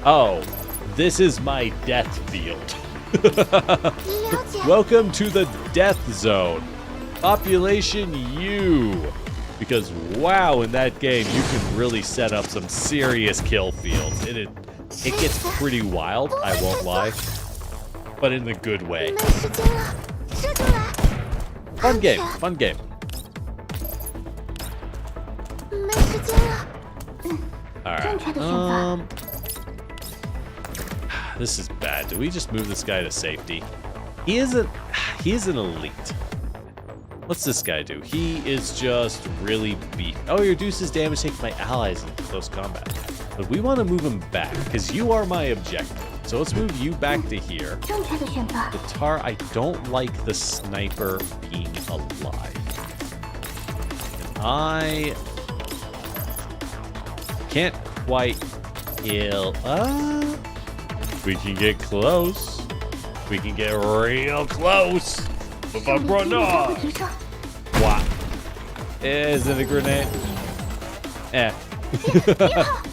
Speaker 1: oh, this is my death field. Welcome to the death zone. Population U. Because, wow, in that game, you can really set up some serious kill fields. It gets pretty wild, I won't lie. But in a good way. Fun game. Alright. This is bad. Do we just move this guy to safety? He is an elite. What's this guy do? He is just really beefy. Oh, he reduces damage taken by allies in close combat. But we want to move him back, because you are my objective. So let's move you back to here. The Tar, I don't like the sniper being alive. And I can't quite kill. We can get close. We can get real close with a
Speaker 3: 手里飞了三个
Speaker 1: grenade.
Speaker 3: 直升，
Speaker 1: Wow. Is it a grenade? Eh.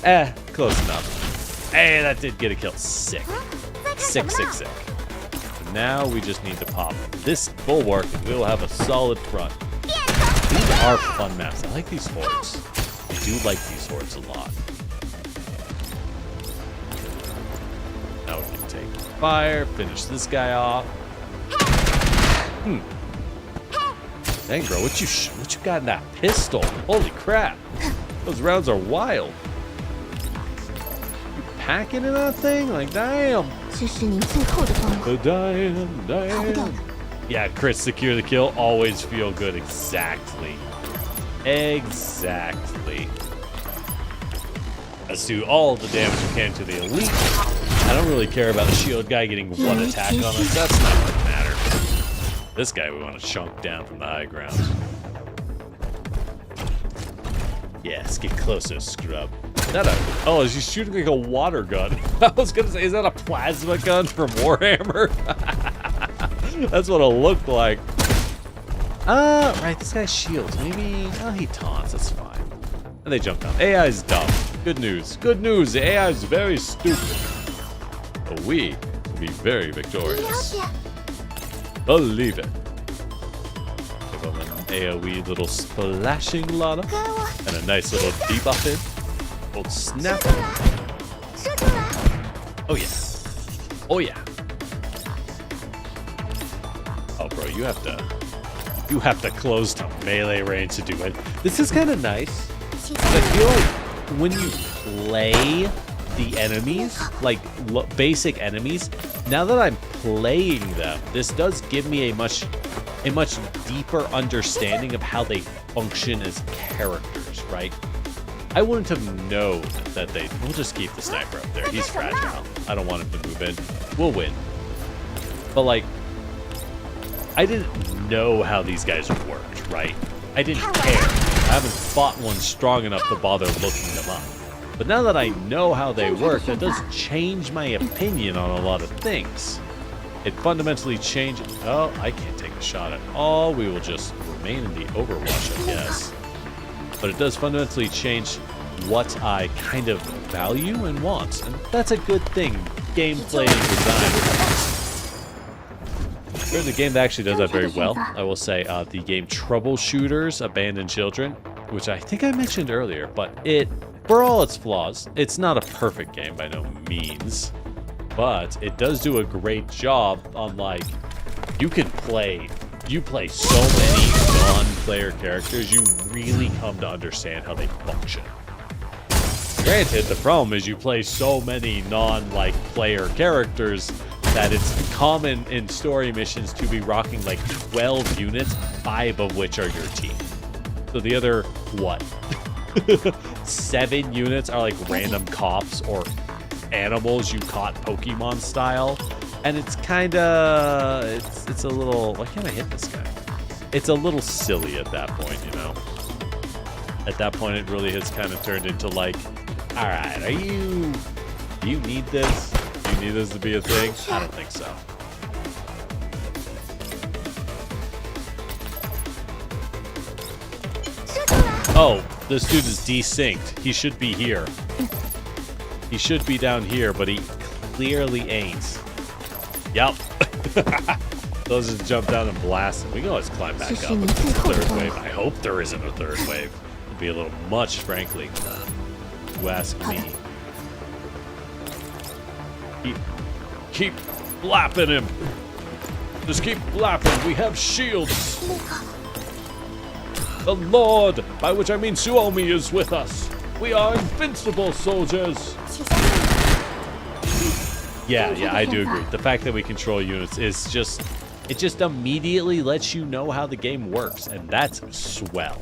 Speaker 1: Eh, close enough. Hey, that did get a kill. Sick.
Speaker 3: 在看什
Speaker 1: Sick,
Speaker 3: 么
Speaker 1: sick,
Speaker 3: 呢？
Speaker 1: sick. Now we just need to pop this bulwark and we'll have a solid front. These are fun maps. I like these hordes. I do like these hordes a lot. Now we can take fire, finish this guy off. Dang, bro, what you got in that pistol? Holy crap. Those rounds are wild. You packing in that thing? Like, damn.
Speaker 3: 这是您最后的帮忙，
Speaker 1: Damn,
Speaker 3: 逃不掉
Speaker 1: damn.
Speaker 3: 的。
Speaker 1: Yeah, crit secure the kill. Always feel good. Exactly. Exactly. Let's do all the damage we can to the elite. I don't really care about the shield guy getting one attack on us. That's not what matters. This guy we want to chunk down from the high ground. Yes, get closer, scrub. Is that a... Oh, is he shooting like a water gun? I was gonna say, is that a plasma gun from Warhammer? That's what it looked like. Right, this guy's shields. Maybe... Oh, he taunts. That's fine. And they jump down. AI's dumb. Good news. Good news. The AI is very stupid. But we will be very
Speaker 3: 了
Speaker 1: victorious.
Speaker 3: 解，
Speaker 1: Believe it. Give him an AoE little splashing llama
Speaker 3: 给我
Speaker 1: and a nice little debuff in. Old
Speaker 3: 射
Speaker 1: snap.
Speaker 3: 出来，射出来，
Speaker 1: Oh yeah. Oh yeah. Oh bro, you have to close to melee range to do it. This is kind of nice.
Speaker 3: 请
Speaker 1: I
Speaker 3: 下
Speaker 1: feel like when you play the enemies, like basic enemies, now that I'm playing them, this does give me a much deeper understanding of how they function as characters, right? I wouldn't have known that they... We'll just keep the sniper up there. He's fragile. I don't want him to move in. We'll win. But like, I didn't know how these guys worked, right? I didn't care. I haven't fought one strong enough to bother looking them up. But now that I know how they work, that does change my opinion on a lot of things. It fundamentally changes... Oh, I can't take a shot at all. We will just remain in the Overwatch, I guess. But it does fundamentally change what I kind of value and want. And that's a good thing. Gameplay and design. There's a game that actually does that very well, I will say. The game Troubleshooters, Abandoned Children, which I think I mentioned earlier, but it, for all its flaws, it's not a perfect game by no means. But it does do a great job on, like, you play so many non-player characters, you really come to understand how they function. Granted, the problem is you play so many player characters that it's common in story missions to be rocking like 12 units, 5 of which are your team. So the other, what? 7 units are like random cops or animals you caught Pokemon style. And it's kinda, it's a little, why can't I hit this guy? It's a little silly at that point, you know? At that point, it really has kind of turned into like, all right, do you need this? Do you need this to be a thing? I don't think so. Oh, this dude is desynced. He should be here. He should be down here, but he clearly ain't. Yup. Those just jump down and blast him. We can always climb back up. If it's a third wave. I hope there isn't a third wave. It'd be a little much, frankly. You ask me. Keep lapping him. Just keep lapping. We have shields. The Lord, by which I mean Suomi, is with us. We are invincible, soldiers. Yeah, I do agree. The fact that we control units is just... It just immediately lets you know how the game works, and that's swell.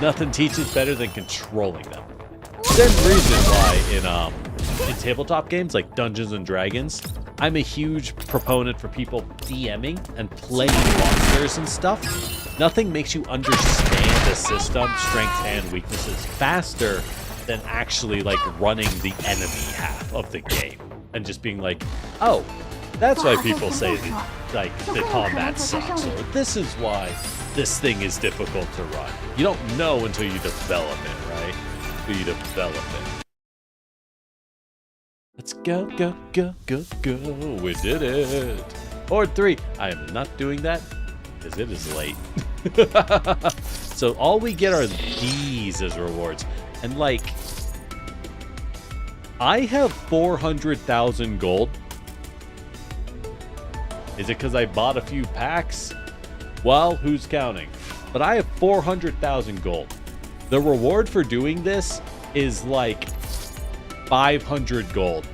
Speaker 1: Nothing teaches better than controlling them. There's a reason why in tabletop games like Dungeons and Dragons, I'm a huge proponent for people DMing and playing monsters and stuff. Nothing makes you understand the system, strengths, and weaknesses faster than actually like running the enemy half of the game. and just being like, oh, that's why people say that, like, the combat sucks. Or this is why this thing is difficult to run. You don't know until you develop it, right? Until you develop it. Let's go, go, go, go, go. We did it. Horde 3. I am not doing that because it is late. So all we get are these as rewards. And like, I have 400,000 gold. Is it because I bought a few packs? Well, who's counting? But I have 400,000 gold. The reward for doing this is like 500 gold.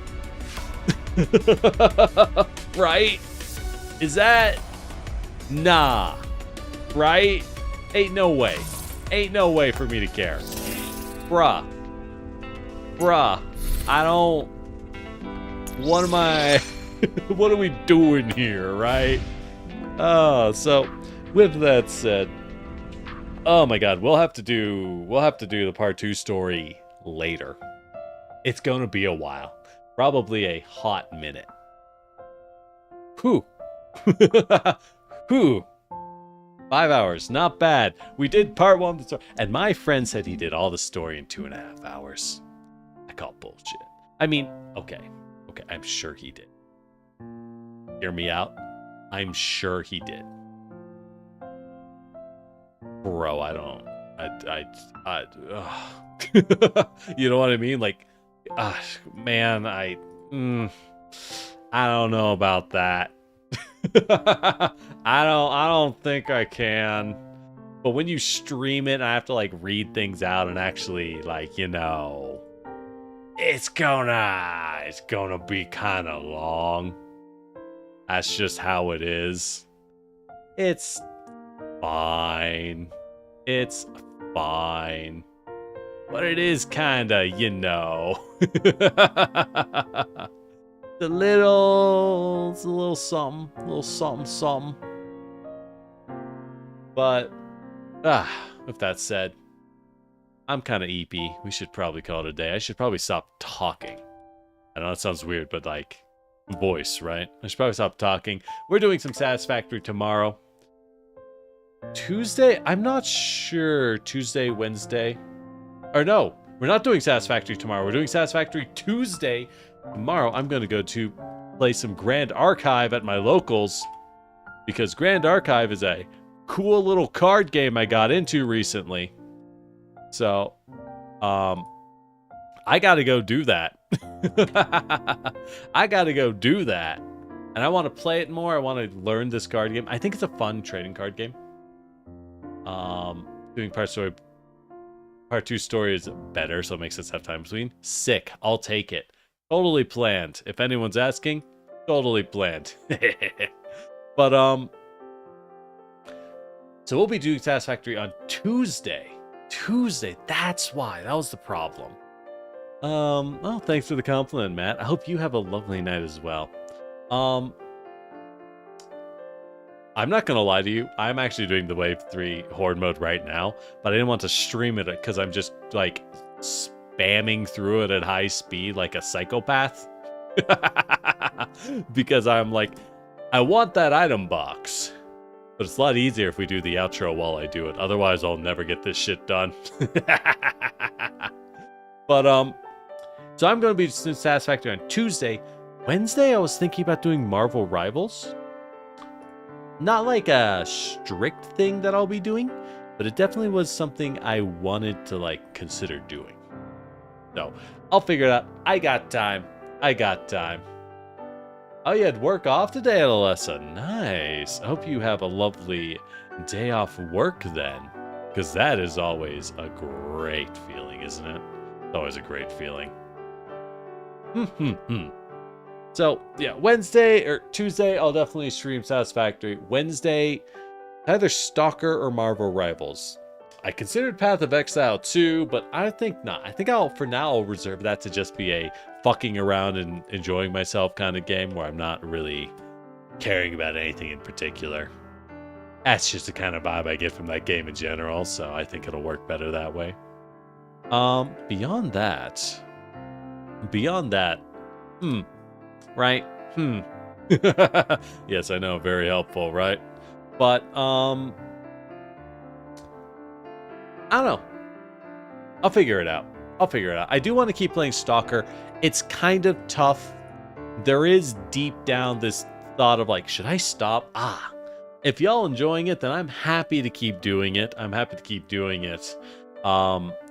Speaker 1: Right? Is that? Nah. Right? Ain't no way. Ain't no way for me to care. Bruh. I don't... What am I... What are we doing here, right? So with that said, oh my god, we'll have to do the part 2 story later. It's going to be a while. Probably a hot minute. Whew. Whew. 5 hours, not bad. We did part 1 of the story, and my friend said he did all the story in 2.5 hours. I call bullshit. I mean, okay, I'm sure he did. Hear me out? I'm sure he did. Bro, I don't... You know what I mean? Like, man, I don't know about that. I don't think I can. But when you stream it, I have to like read things out and actually like, you know, it's gonna be kind of long. That's just how it is. It's fine. It's fine. But it is kinda, you know. It's a little something. But, with that said, I'm kind of EP. We should probably call it a day. I should probably stop talking. I know that sounds weird, but like, voice, right? I should probably stop talking. We're doing some Satisfactory tomorrow. Tuesday? I'm not sure. Tuesday, Wednesday. Or no, we're not doing Satisfactory tomorrow. We're doing Satisfactory Tuesday. Tomorrow, I'm going to go to play some Grand Archive at my locals. Because Grand Archive is a cool little card game I got into recently. So, I gotta go do that. I gotta go do that. And I want to play it more. I want to learn this card game. I think it's a fun trading card game. Doing part 2 story is better, so it makes us have time between. Sick. I'll take it. Totally planned. If anyone's asking, totally planned. But, so we'll be doing Satisfactory on Tuesday. That's why. That was the problem. Well, thanks for the compliment, Matt. I hope you have a lovely night as well. I'm not gonna lie to you. I'm actually doing the Wave 3 Horde mode right now, but I didn't want to stream it because I'm just, like, spamming through it at high speed like a psychopath. Because I'm like, I want that item box. But it's a lot easier if we do the outro while I do it. Otherwise, I'll never get this shit done. But, so I'm going to be doing Satisfactory on Tuesday. Wednesday, I was thinking about doing Marvel Rivals. Not like a strict thing that I'll be doing, but it definitely was something I wanted to, like, consider doing. So, I'll figure it out. I got time. Oh, you had work off today, Alyssa. Nice. I hope you have a lovely day off work then. Because that is always a great feeling, isn't it? It's always a great feeling. So, yeah, Wednesday or Tuesday, I'll definitely stream Satisfactory. Wednesday, either Stalker or Marvel Rivals. I considered Path of Exile too, but I think not. I think for now, I'll reserve that to just be a fucking around and enjoying myself kind of game where I'm not really caring about anything in particular. That's just the kind of vibe I get from that game in general, so I think it'll work better that way. Beyond that, right? Yes, I know, very helpful, right? But I don't know. I'll figure it out. I do want to keep playing Stalker. It's kind of tough. There is deep down this thought of like, should I stop? If y'all enjoying it, then I'm happy to keep doing it.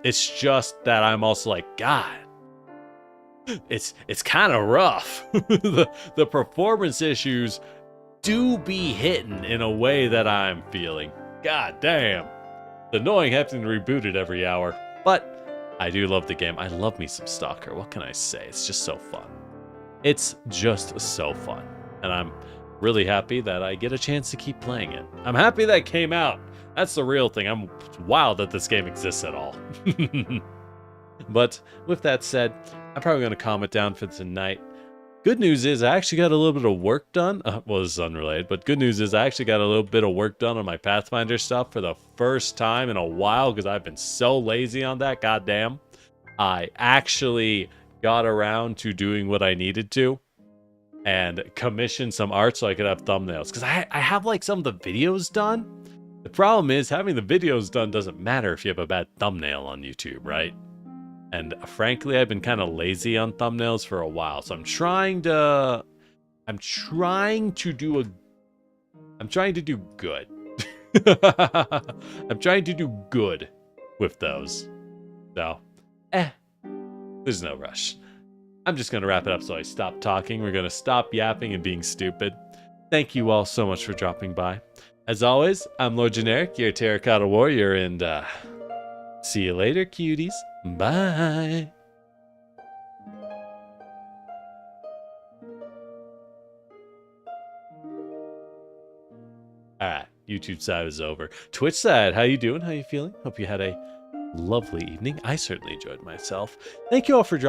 Speaker 1: It's just that I'm also like, God, it's kind of rough. The performance issues do be hitting in a way that I'm feeling. God damn. It's annoying having to reboot it every hour. But I do love the game. I love me some Stalker. What can I say? It's just so fun. It's just so fun. And I'm really happy that I get a chance to keep playing it. I'm happy that it came out. That's the real thing. I'm wild that this game exists at all. But with that said, I'm probably going to calm it down for tonight. Good news is I actually got a little bit of work done. Well, this is unrelated, but good news is I actually got a little bit of work done on my Pathfinder stuff for the first time in a while because I've been so lazy on that. Goddamn. I actually got around to doing what I needed to and commissioned some art so I could have thumbnails because I have like some of the videos done. The problem is having the videos done doesn't matter if you have a bad thumbnail on YouTube, right? And frankly, I've been kind of lazy on thumbnails for a while, so I'm trying to do good. I'm trying to do good with those. So, there's no rush. I'm just going to wrap it up so I stop talking. We're going to stop yapping and being stupid. Thank you all so much for dropping by. As always, I'm Lord Generic, your Terracotta Warrior, and see you later, cuties. Bye. Alright, YouTube side is over. Twitch side, how you doing? How you feeling? Hope you had a lovely evening. I certainly enjoyed myself. Thank you all for dropping